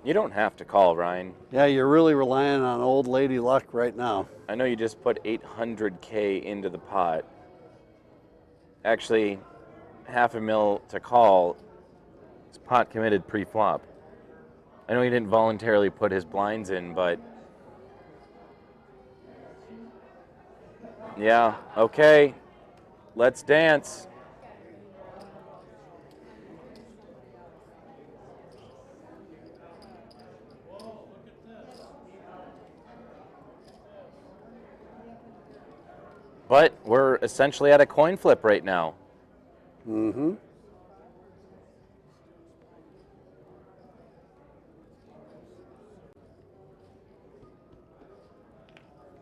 You don't have to call, Ryan. Yeah, you're really relying on old lady luck right now. I know you just put 800K into the pot. Actually, $500,000 to call. It's pot committed pre-flop. I know he didn't voluntarily put his blinds in, but yeah, okay. Let's dance. But we're essentially at a coin flip right now. Mm-hmm.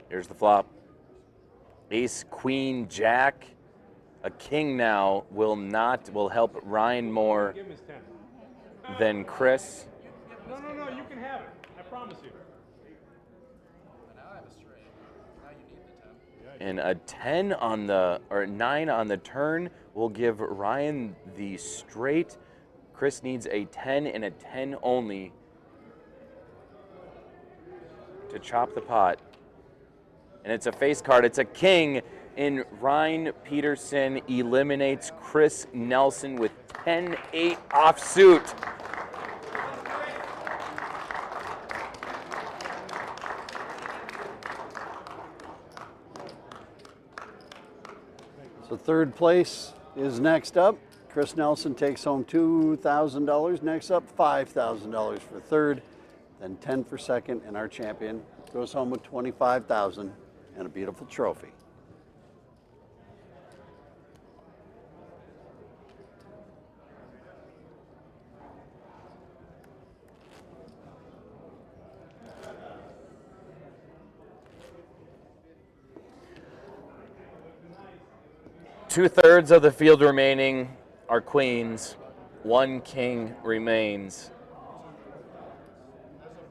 Here's the flop. Ace, queen, jack. A king now will help Ryan more Give him his 10. than Chris. No, you can have it. I promise you. And a 10 on the, or 9 on the turn will give Ryan the straight. Chris needs a 10 and a 10 only to chop the pot. And it's a face card. It's a king. And Ryan Peterson eliminates Chris Nelson with 10-8 offsuit. So third place is next up. Chris Nelson takes home $2,000. Next up, $5,000 for third, then 10 for second, and our champion goes home with $25,000 and a beautiful trophy. Two-thirds of the field remaining are queens. One king remains.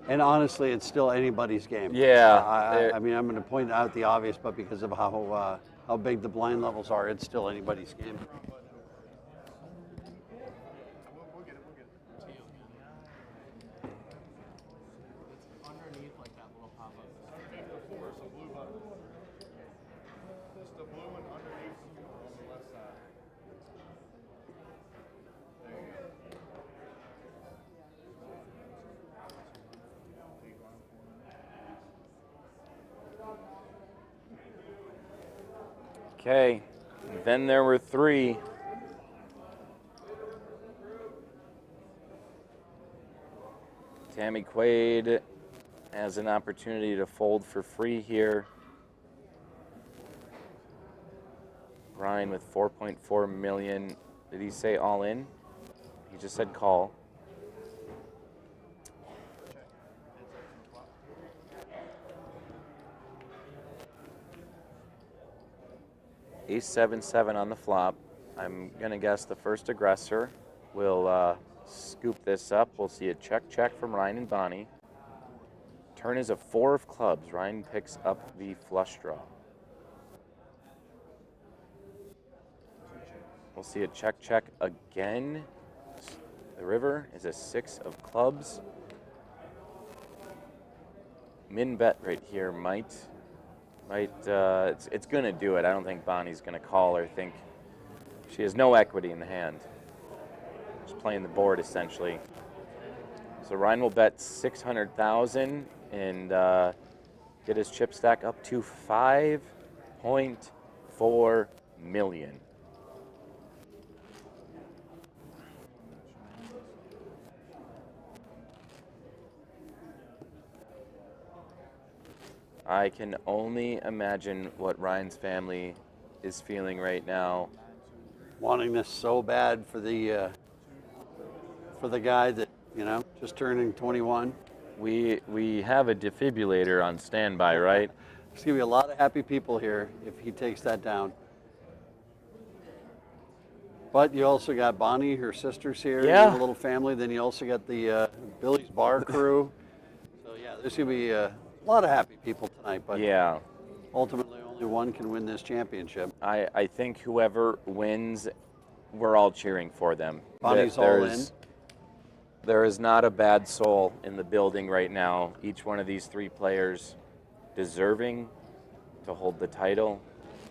And honestly, it's still anybody's game. Yeah. I mean, I'm going to point out the obvious, but because of how big the blind levels are, it's still anybody's game. Underneath, like that little pop-up. Just the blue one underneath on the left side. There you go. Okay. Then there were three. Tammy Quaid has an opportunity to fold for free here. Ryan with 4.4 million. Did he say all in? He just said call. Ace 7-7 on the flop. I'm gonna guess the first aggressor will scoop this up. We'll see a check from Ryan and Bonnie. Turn is a 4 of clubs. Ryan picks up the flush draw. We'll see a check again. The river is a 6 of clubs. Min bet right here might it's gonna do it. I don't think Bonnie's gonna call or think. She has no equity in the hand. Just playing the board essentially. So Ryan will bet 600,000 and get his chip stack up to 5.4 million. I can only imagine what Ryan's family is feeling right now. Wanting this so bad for the guy that, just turning 21. We have a defibrillator on standby, right? There's gonna be a lot of happy people here if he takes that down. But you also got Bonnie, her sister's here, Yeah. a little family. Then you also got the Billy's Bar crew. So yeah, there's gonna be a lot of happy people tonight. But yeah, ultimately only one can win this championship. I think whoever wins, we're all cheering for them. Bonnie's all in. There is not a bad soul in the building right now. Each one of these 3 players deserving to hold the title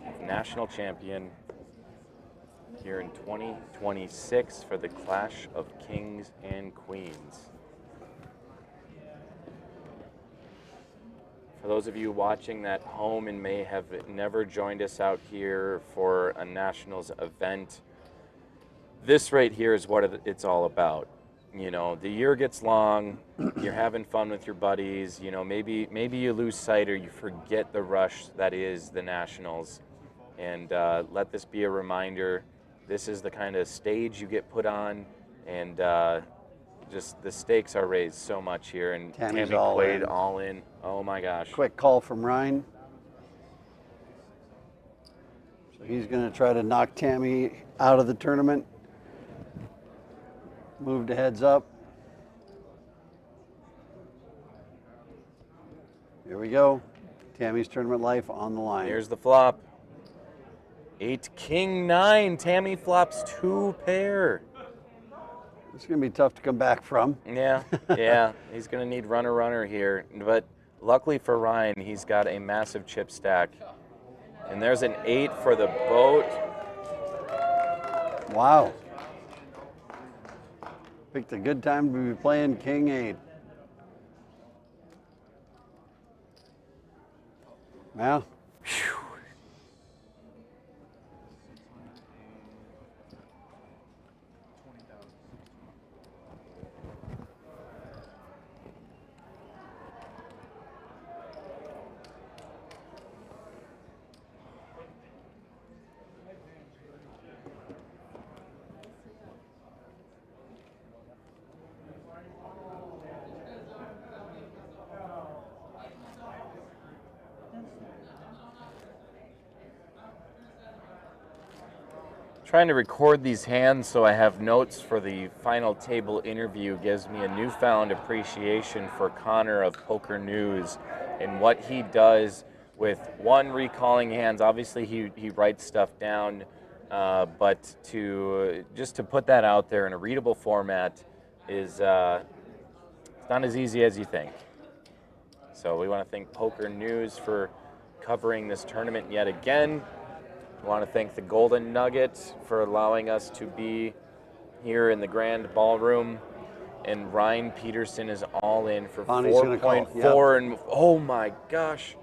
of national champion here in 2026 for the Clash of Kings and Queens. For those of you watching at home and may have never joined us out here for a Nationals event, this right here is what it's all about. The year gets long, you're having fun with your buddies, maybe you lose sight or you forget the rush that is the Nationals. And let this be a reminder, this is the kind of stage you get put on, and just the stakes are raised so much here. And Tammy's Tammy all Quaid in. all in. Oh my gosh. Quick call from Ryan. So he's gonna try to knock Tammy out of the tournament. Move to heads up. Here we go. Tammy's tournament life on the line. Here's the flop. 8 King 9. Tammy flops 2 pair. It's going to be tough to come back from. Yeah, yeah. He's going to need runner here. But luckily for Ryan, he's got a massive chip stack. And there's an 8 for the boat. Wow. Picked a good time to be playing King 8. Well, whew. Trying to record these hands so I have notes for the final table interview gives me a newfound appreciation for Connor of POKERNEWS and what he does with recalling hands. Obviously he writes stuff down, but to put that out there in a readable format is it's not as easy as you think. So we want to thank POKERNEWS for covering this tournament yet again. I want to thank the Golden Nugget for allowing us to be here in the Grand Ballroom. And Ryan Peterson is all in for 4.4. And oh my gosh.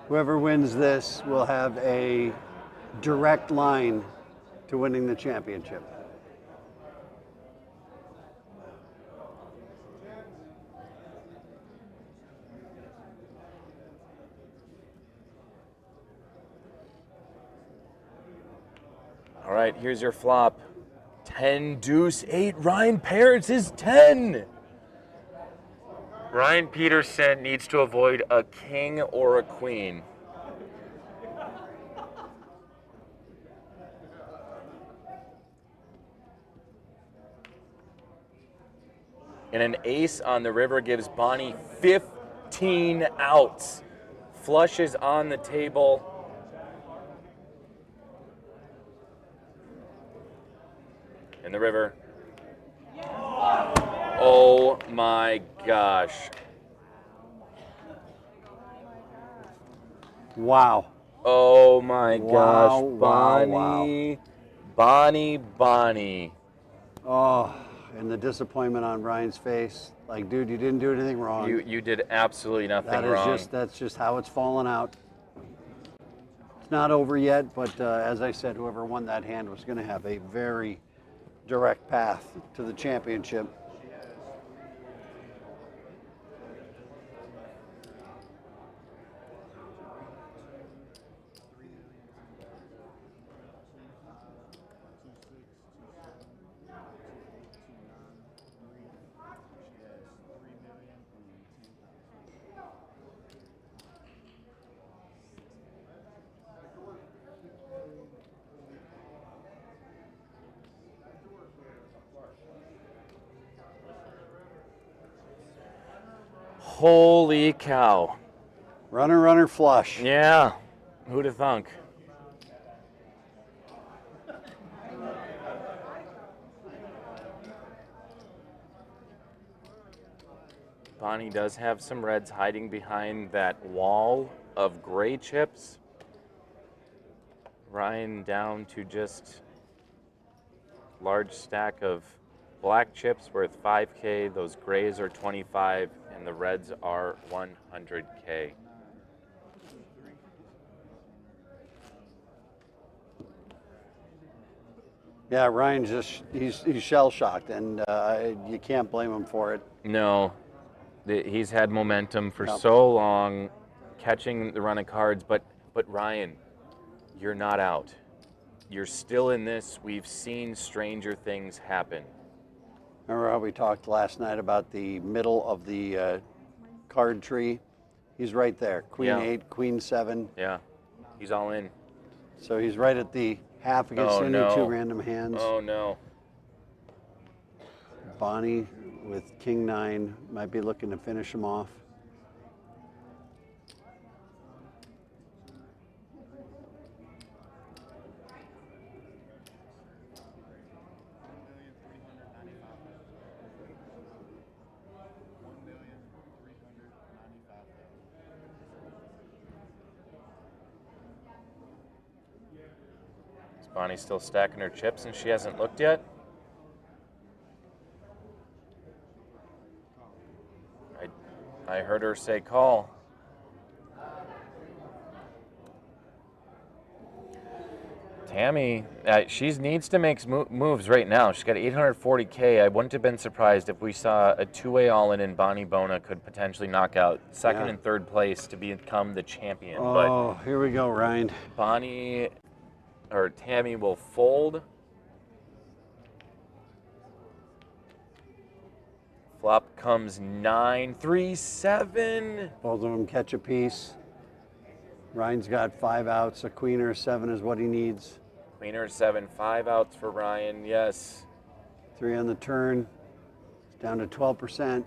whoever wins this will have a direct line to winning the championship. All right, here's your flop. 10, deuce, 8. Ryan Parents is 10. Ryan Peterson needs to avoid a king or a queen. And an ace on the river gives Bonnie 15 outs. Flushes on the table. In the river. Oh my gosh. Wow. Oh my Wow, gosh. wow, Bonnie. Oh, and the disappointment on Ryan's face. Like, dude, you didn't do anything wrong. You did absolutely nothing wrong. That's just how it's fallen out. It's not over yet, but as I said, whoever won that hand was going to have a very direct path to the championship. Holy cow. Runner, runner, flush. Yeah. Who'd have thunk? Bonnie does have some reds hiding behind that wall of gray chips. Ryan down to just large stack of black chips worth 5K. Those grays are 25 and the reds are 100K. Yeah, Ryan's just, he's shell-shocked, and you can't blame him for it. No, he's had momentum for so long, catching the run of cards, but Ryan, you're not out. You're still in this. We've seen stranger things happen. Remember how we talked last night about the middle of the card tree? He's right there. Queen 8, Queen 7. Yeah, he's all in. So he's right at the half against any two random hands. Oh no. Bonnie with King 9 might be looking to finish him off. Bonnie's still stacking her chips and she hasn't looked yet. I heard her say call. Tammy, she needs to make moves right now. She's got 840K. I wouldn't have been surprised if we saw a two-way all-in and Bonnie Bona could potentially knock out second and third place to become the champion. Oh, here we go, Ryan. Bonnie, or Tammy will fold. Flop comes 9, 3, 7. Both of them catch a piece. Ryan's got 5 outs. A queen or a 7 is what he needs. Queen or 7, 5 outs for Ryan, yes. 3 on the turn. It's down to 12%.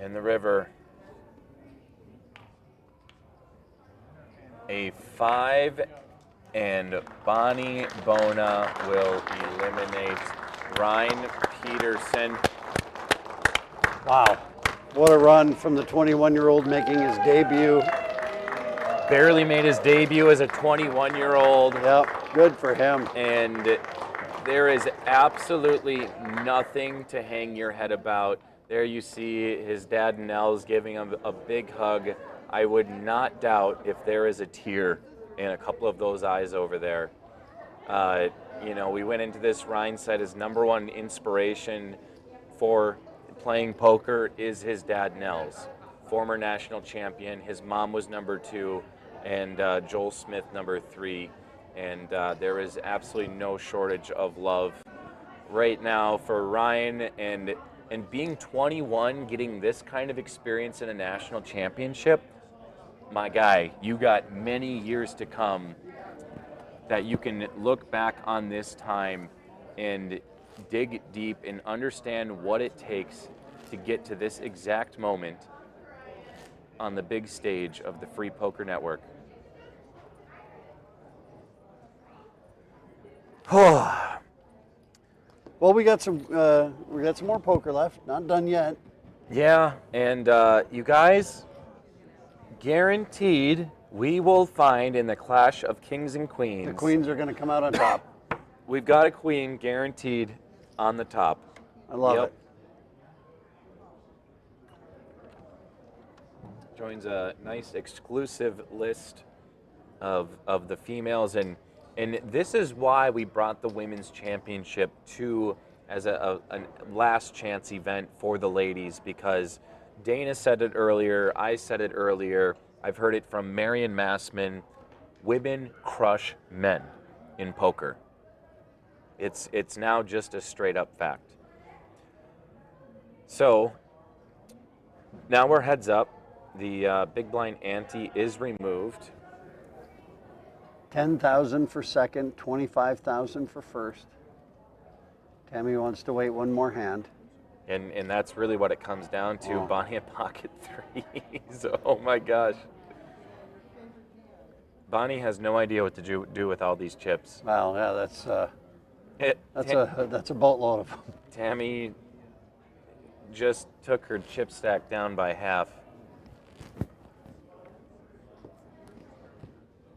In the river. A 5, and Bonnie Bona will eliminate Ryan Peterson. Wow. What a run from the 21-year-old making his debut. Barely made his debut as a 21-year-old. Yep, good for him. And there is absolutely nothing to hang your head about. There you see his dad Nat'l's giving him a big hug. I would not doubt if there is a tear in a couple of those eyes over there. You know, we went into this, Ryan said his #1 inspiration for playing poker is his dad Nat'l's, former national champion. His mom was #2, and Joel Smith #3. And there is absolutely no shortage of love right now for Ryan. And being 21, getting this kind of experience in a national championship, my guy, you got many years to come that you can look back on this time and dig deep and understand what it takes to get to this exact moment on the big stage of the Free Poker Network. Well, we got some more poker left. Not done yet. Yeah, and you guys, guaranteed we will find in the clash of kings and queens. The queens are going to come out on top. We've got a queen guaranteed on the top. I love it. Joins a nice exclusive list of the females, and this is why we brought the women's championship to as a last chance event for the ladies, because Dana said it earlier, I said it earlier, I've heard it from Marion Massman, women crush men in poker. It's now just a straight up fact. So now we're heads up. The big blind ante is removed. 10,000 for second, 25,000 for first. Tammy wants to wait one more hand. And that's really what it comes down to. Oh. Bonnie at pocket threes. Oh my gosh. Bonnie has no idea what to do with all these chips. Wow, yeah, that's a boatload of them. Tammy just took her chip stack down by half.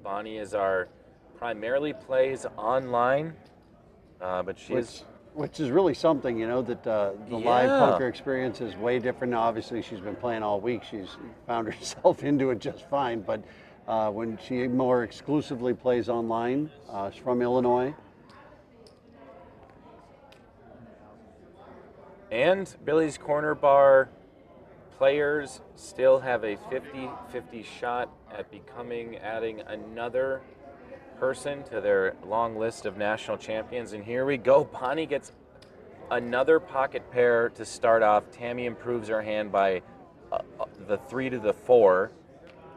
Bonnie is our primarily plays online, but which is really something, you know, that the live poker experience is way different. Now, obviously, she's been playing all week. She's found herself into it just fine. But when she more exclusively plays online, she's from Illinois. And Billy's Corner Bar players still have a 50-50 shot at adding another person to their long list of national champions. And here we go. Bonnie gets another pocket pair to start off. Tammy improves her hand by the 3 to the 4.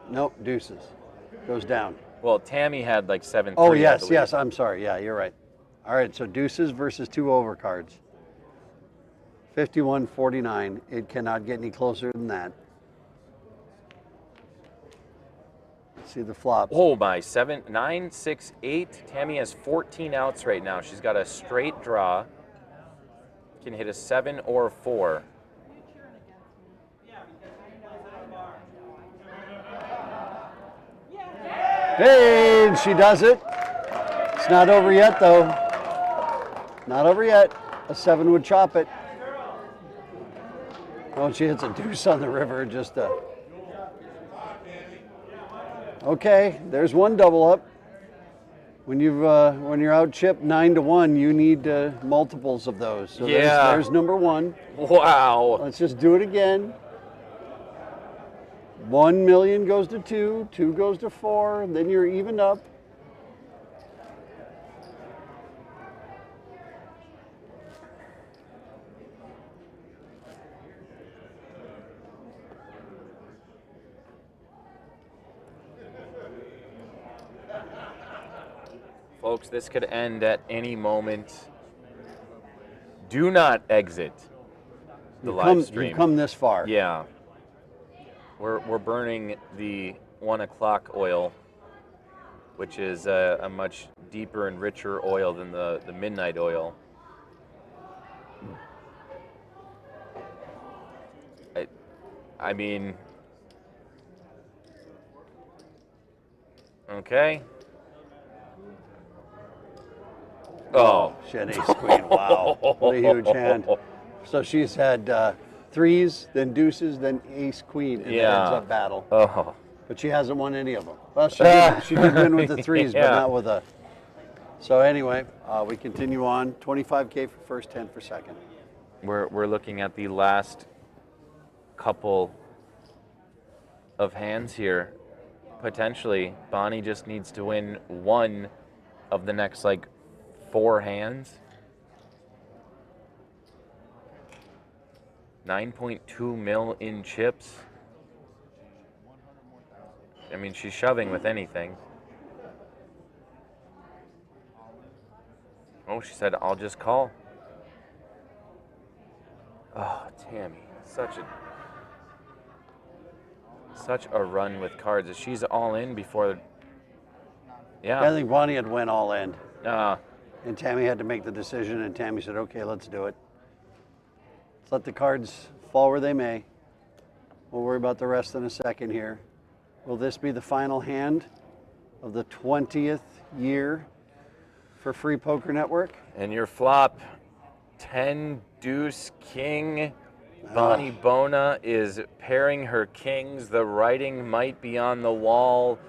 Nope, deuces. Goes down. Well, Tammy had like 7-3. Oh, yes, I'm sorry. Yeah, you're right. All right, so deuces versus 2 overcards. 51-49. It cannot get any closer than that. See the flop. Oh my, 7, 9, 6, 8. Tammy has 14 outs right now. She's got a straight draw. Can hit a 7 or a 4. Hey, and she does it. It's not over yet, though. Not over yet. A 7 would chop it. Oh, she hits a deuce on the river. Just a. Okay, there's one double up. When you're out chipped 9 to 1, you need multiples of those. So there's number 1. Wow. Let's just do it again. 1 million goes to 2, 2 goes to 4, then you're evened up. Folks, this could end at any moment. Do not exit the live stream. You've come this far. Yeah. We're burning the 1 o'clock oil, which is a much deeper and richer oil than the midnight oil. I mean, okay. Oh. Shit, ace queen, wow. What a huge hand. So she's had 3s, then deuces, then ace queen, and it ends up battle. Oh. But she hasn't won any of them. Well, she did win with the 3s, but not with a. So anyway, we continue on. 25K for first, 10 for second. We're looking at the last couple of hands here. Potentially, Bonnie just needs to win one of the next 4 hands. 9.2 mil in chips. I mean, she's shoving with anything. Oh, she said, I'll just call. Oh, Tammy, such a run with cards. She's all in before. Yeah. I think Bonnie had went all in. Uh, And Tammy had to make the decision, and Tammy said, okay, let's do it. Let's let the cards fall where they may. We'll worry about the rest in a second here. Will this be the final hand of the 20th year for Free Poker Network? And your flop, 10 deuce king. Bonnie Bona is pairing her kings. The writing might be on the wall.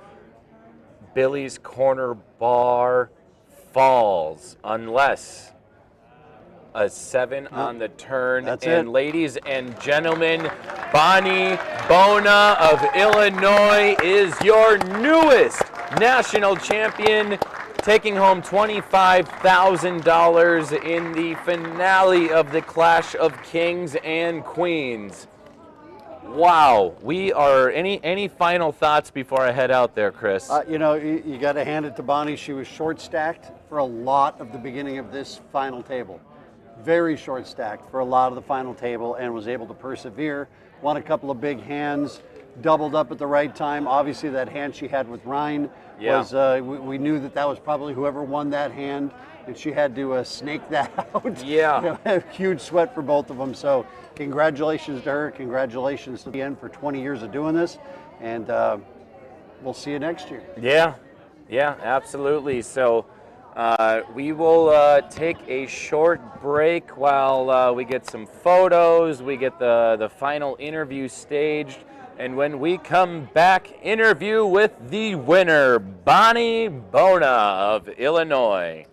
Billy's corner bar falls unless a 7 on the turn. That's and it. Ladies and gentlemen, Bonnie Bona of Illinois is your newest national champion, taking home $25,000 in the finale of the Clash of Kings and Queens. Wow, we are. Any final thoughts before I head out there, Chris? You know, you got to hand it to Bonnie. She was short stacked for a lot of the beginning of this final table. Very short stacked for a lot of the final table, and was able to persevere. Won a couple of big hands, doubled up at the right time. Obviously, that hand she had with Ryan was, we knew that was probably whoever won that hand, and she had to snake that out. Yeah. Huge sweat for both of them. So congratulations to her. Congratulations to PN for 20 years of doing this. And we'll see you next year. Yeah, absolutely. So we will take a short break while we get some photos, we get the final interview staged, and when we come back, interview with the winner, Bonnie Bona of Illinois.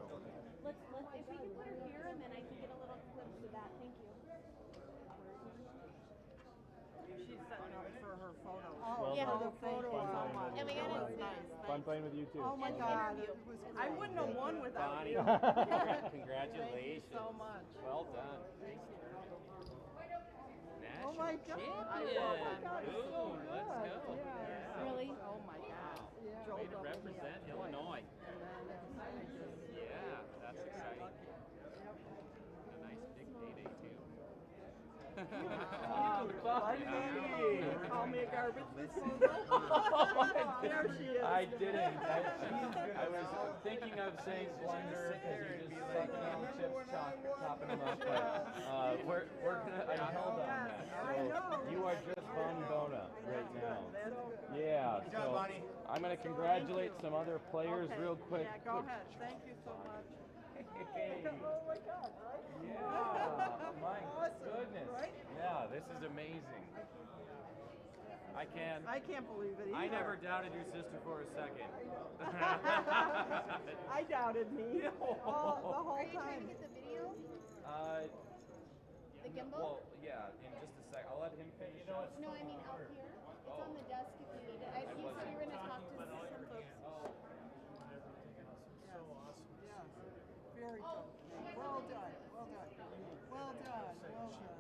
If we can put her here and then I can get a little clips of that, thank you. She's setting up for her photos. Oh, yeah. The photo so much. And we got It was it. nice. Fun playing with you too. Oh my God, it was I wouldn't have won without Bonnie, you. congratulations. Thank you so much. Well done. Thank you. National Oh my God. champion. Oh my God, it's so Boom, good. let's go. Yeah. Really? Oh my God. Wow. Way to represent Illinois. Yeah, that's exciting. A nice big payday too. Call me a garbage disposal. There she is. I didn't. I was thinking of saying blunder because you just said chips, chopping them up. But we're gonna. I held on that. So you are just Bonnie Bona right now. Yeah. So I'm gonna congratulate some other players real quick. Yeah, go ahead. Thank you so much. Hey. Oh my God, right? Yeah. My Awesome, goodness. right? Yeah. This is amazing. I can't believe it either. I never doubted your sister for a second. I doubted me the whole Are you trying time. to get the video? The gimbal? Well, yeah, in just a sec. I'll let him finish up. No, I mean out here. It's on the desk if you need it. You said you were going to talk to some folks. So awesome. Yes. Very good. Well done. Well done. Well done. Well done.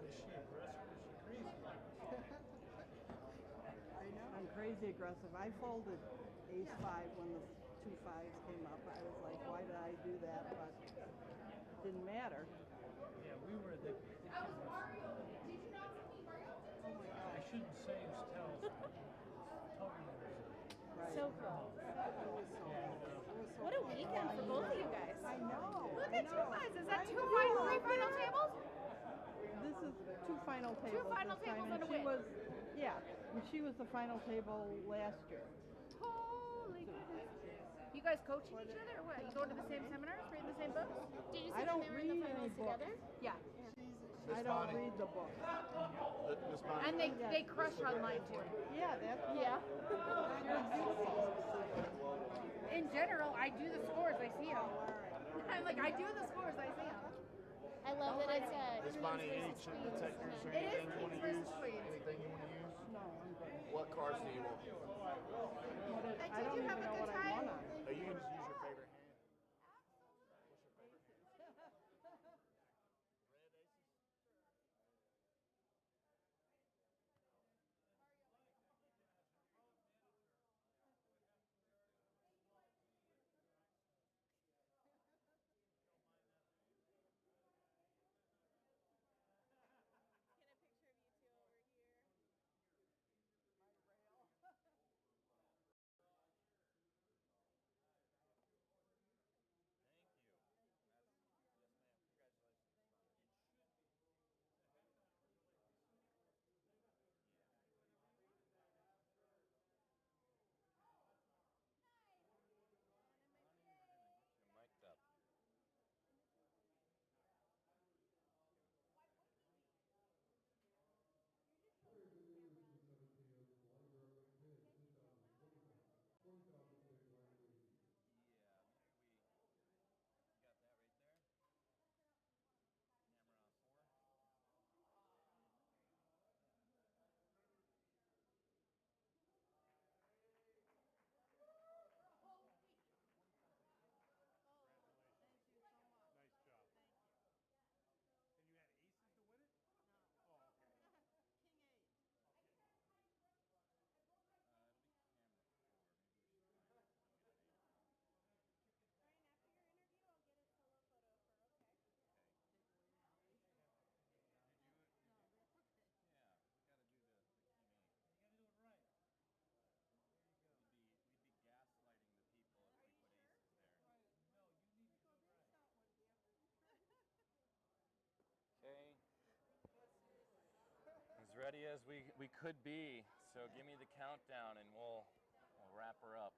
I know. I'm crazy aggressive. I folded ace 5 when the 2 5s came up. I was like, why did I do that? But it didn't matter. Yeah, we were the I shouldn't say his tells, but totally Right. So cool. What a weekend for both of you guys. I know. Look at you guys. Is that three final tables? This is 2 final tables. final this time, tables and and a she win. was, yeah, and she was the final table last year. Holy goodness. You guys coaching each other or what? You going to the same seminars, reading the same books? Did you I sit don't in there in the read finals any books. together? Yeah. I don't read the book. And they crush online too. Yeah, that's Yeah. You're beautiful. In general, I do the scores. I see them. I'm like, I do the scores. I see them. I love that it's Miss Bonnie, any chip detectors or It is anything you want to Kings use? versus Queens. Anything you want to use? No, I'm good. What cards do you want? I don't even know what I want on. You can just use your favorite hand. as we could be. So give me the countdown and we'll wrap her up.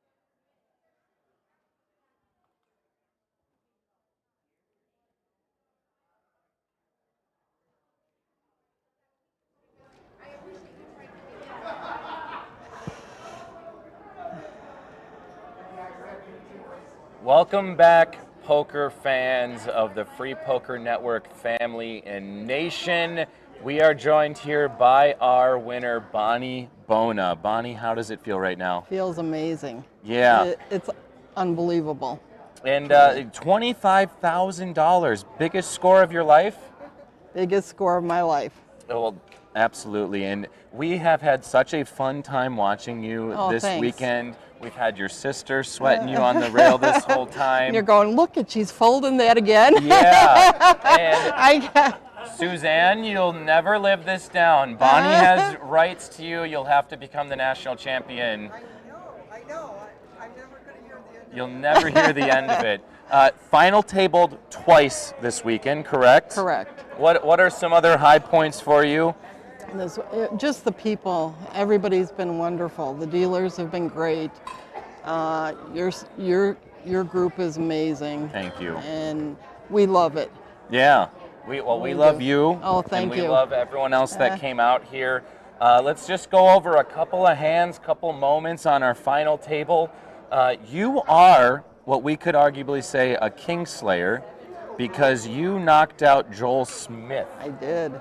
Welcome back, poker fans of the Free Poker Network family and nation. We are joined here by our winner, Bona. Bonnie, how does it feel right now? Feels amazing. Yeah. It's unbelievable. And $25,000, biggest score of your life? Biggest score of my life. Oh, well, absolutely. And we have had such a fun time watching you this thanks. weekend. We've had your sister sweating you on the rail this whole time. And you're going, look at, she's folding that again. Yeah. And Suzanne, you'll never live this down. Bonnie has rights to you. You'll have to become the national champion. I know. I'm never going to hear the end. You'll never hear the end of it. Final tabled twice this weekend, correct? Correct. What are some other high points for you? Just the people. Everybody's been wonderful. The dealers have been great. Your group is amazing. Thank you. And we love it. Yeah. We love you. Oh, thank and you. we love everyone else that came out here. Let's just go over a couple of hands, couple moments on our final table. You are what we could arguably say a Kingslayer because you knocked out Joel Smith. I did.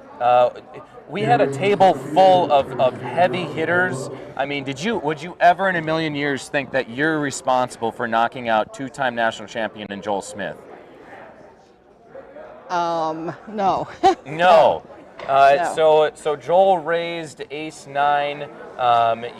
We had a table full of heavy hitters. I mean, would you ever in a million years think that you're responsible for knocking out two-time national champion in Joel Smith? No. No. So Joel raised ace-9.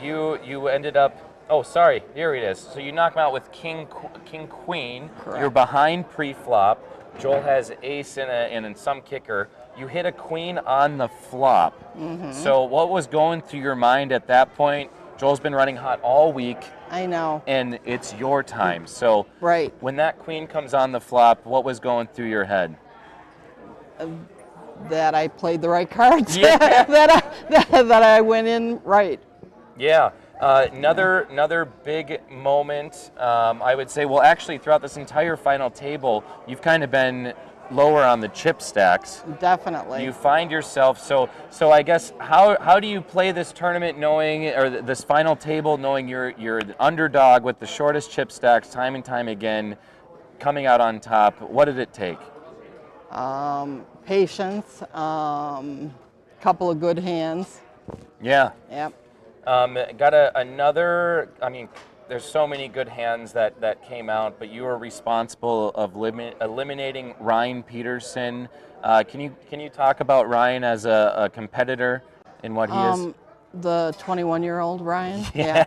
You ended up. Oh, sorry. Here it is. So you knock him out with king-queen. Correct. You're behind pre-flop. Joel has ace and some kicker. You hit a queen on the flop. Mm-hmm. So what was going through your mind at that point? Joel's been running hot all week. I know. And it's your time. So right. When that queen comes on the flop, what was going through your head? That I played the right cards. Yeah. that I went in right. Yeah. Another big moment, I would say, well, actually, throughout this entire final table, you've kind of been lower on the chip stacks. Definitely. You find yourself, so I guess, how do you play this tournament knowing, or this final table knowing you're the underdog with the shortest chip stacks time and time again, coming out on top? What did it take? Patience, couple of good hands. Yeah. Yep. Got another, I mean, there's so many good hands that came out, but you were responsible of eliminating Ryan Peterson. Can you talk about Ryan as a competitor and what he is? The 21-year-old Ryan. Yeah.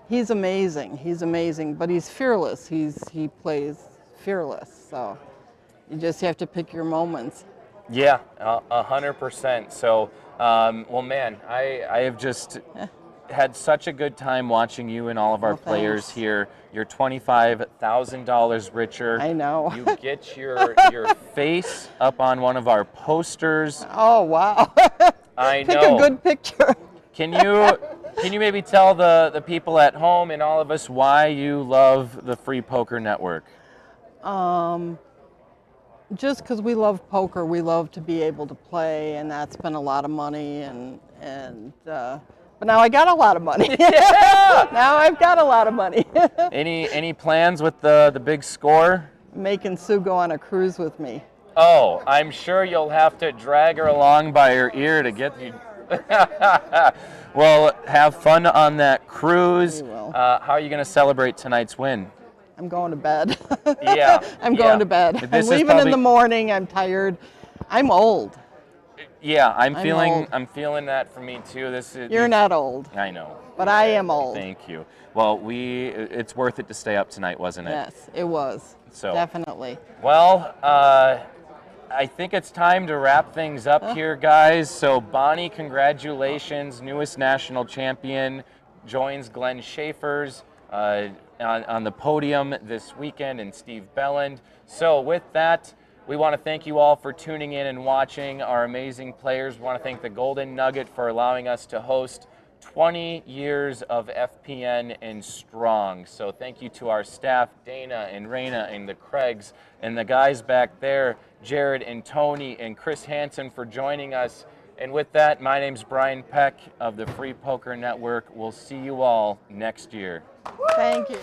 He's amazing. He's amazing, but he's fearless. He plays fearless. So you just have to pick your moments. Yeah, 100%. So, well, man, I have just had such a good time watching you and all of our players here. You're $25,000 richer. I know. You get your face up on one of our posters. Oh, wow. I Pick know. a good picture. Can you maybe tell the people at home and all of us why you love the Free Poker Network? Just because we love poker, we love to be able to play, and that's been a lot of money, but now I got a lot of money. Yeah! Now I've got a lot of money. Any plans with the big score? Making Sue go on a cruise with me. Oh, I'm sure you'll have to drag her along by her ear to get you. Well, have fun on that cruise. We will. How are you going to celebrate tonight's win? I'm going to bed. Yeah. I'm going to bed. This I'm is leaving in the morning. I'm tired. I'm old. Yeah, I'm old. feeling that for me too. You're not old. I know. But I am old. Thank you. Well, it's worth it to stay up tonight, wasn't it? Yes, it was. So definitely. Well, I think it's time to wrap things up here, guys. So Bonnie, congratulations, newest national champion, joins Glenn Schaefer's on the podium this weekend, and Steve Belland. So with that, We want to thank you all for tuning in and watching our amazing players. We want to thank the Golden Nugget for allowing us to host 20 years of FPN and strong. So thank you to our staff, Dana and Raina and the Craigs, and the guys back there, Jared and Tony and Chris Hansen, for joining us. And with that, my name's Brian Peck of the Free Poker Network. We'll see you all next year. Thank you.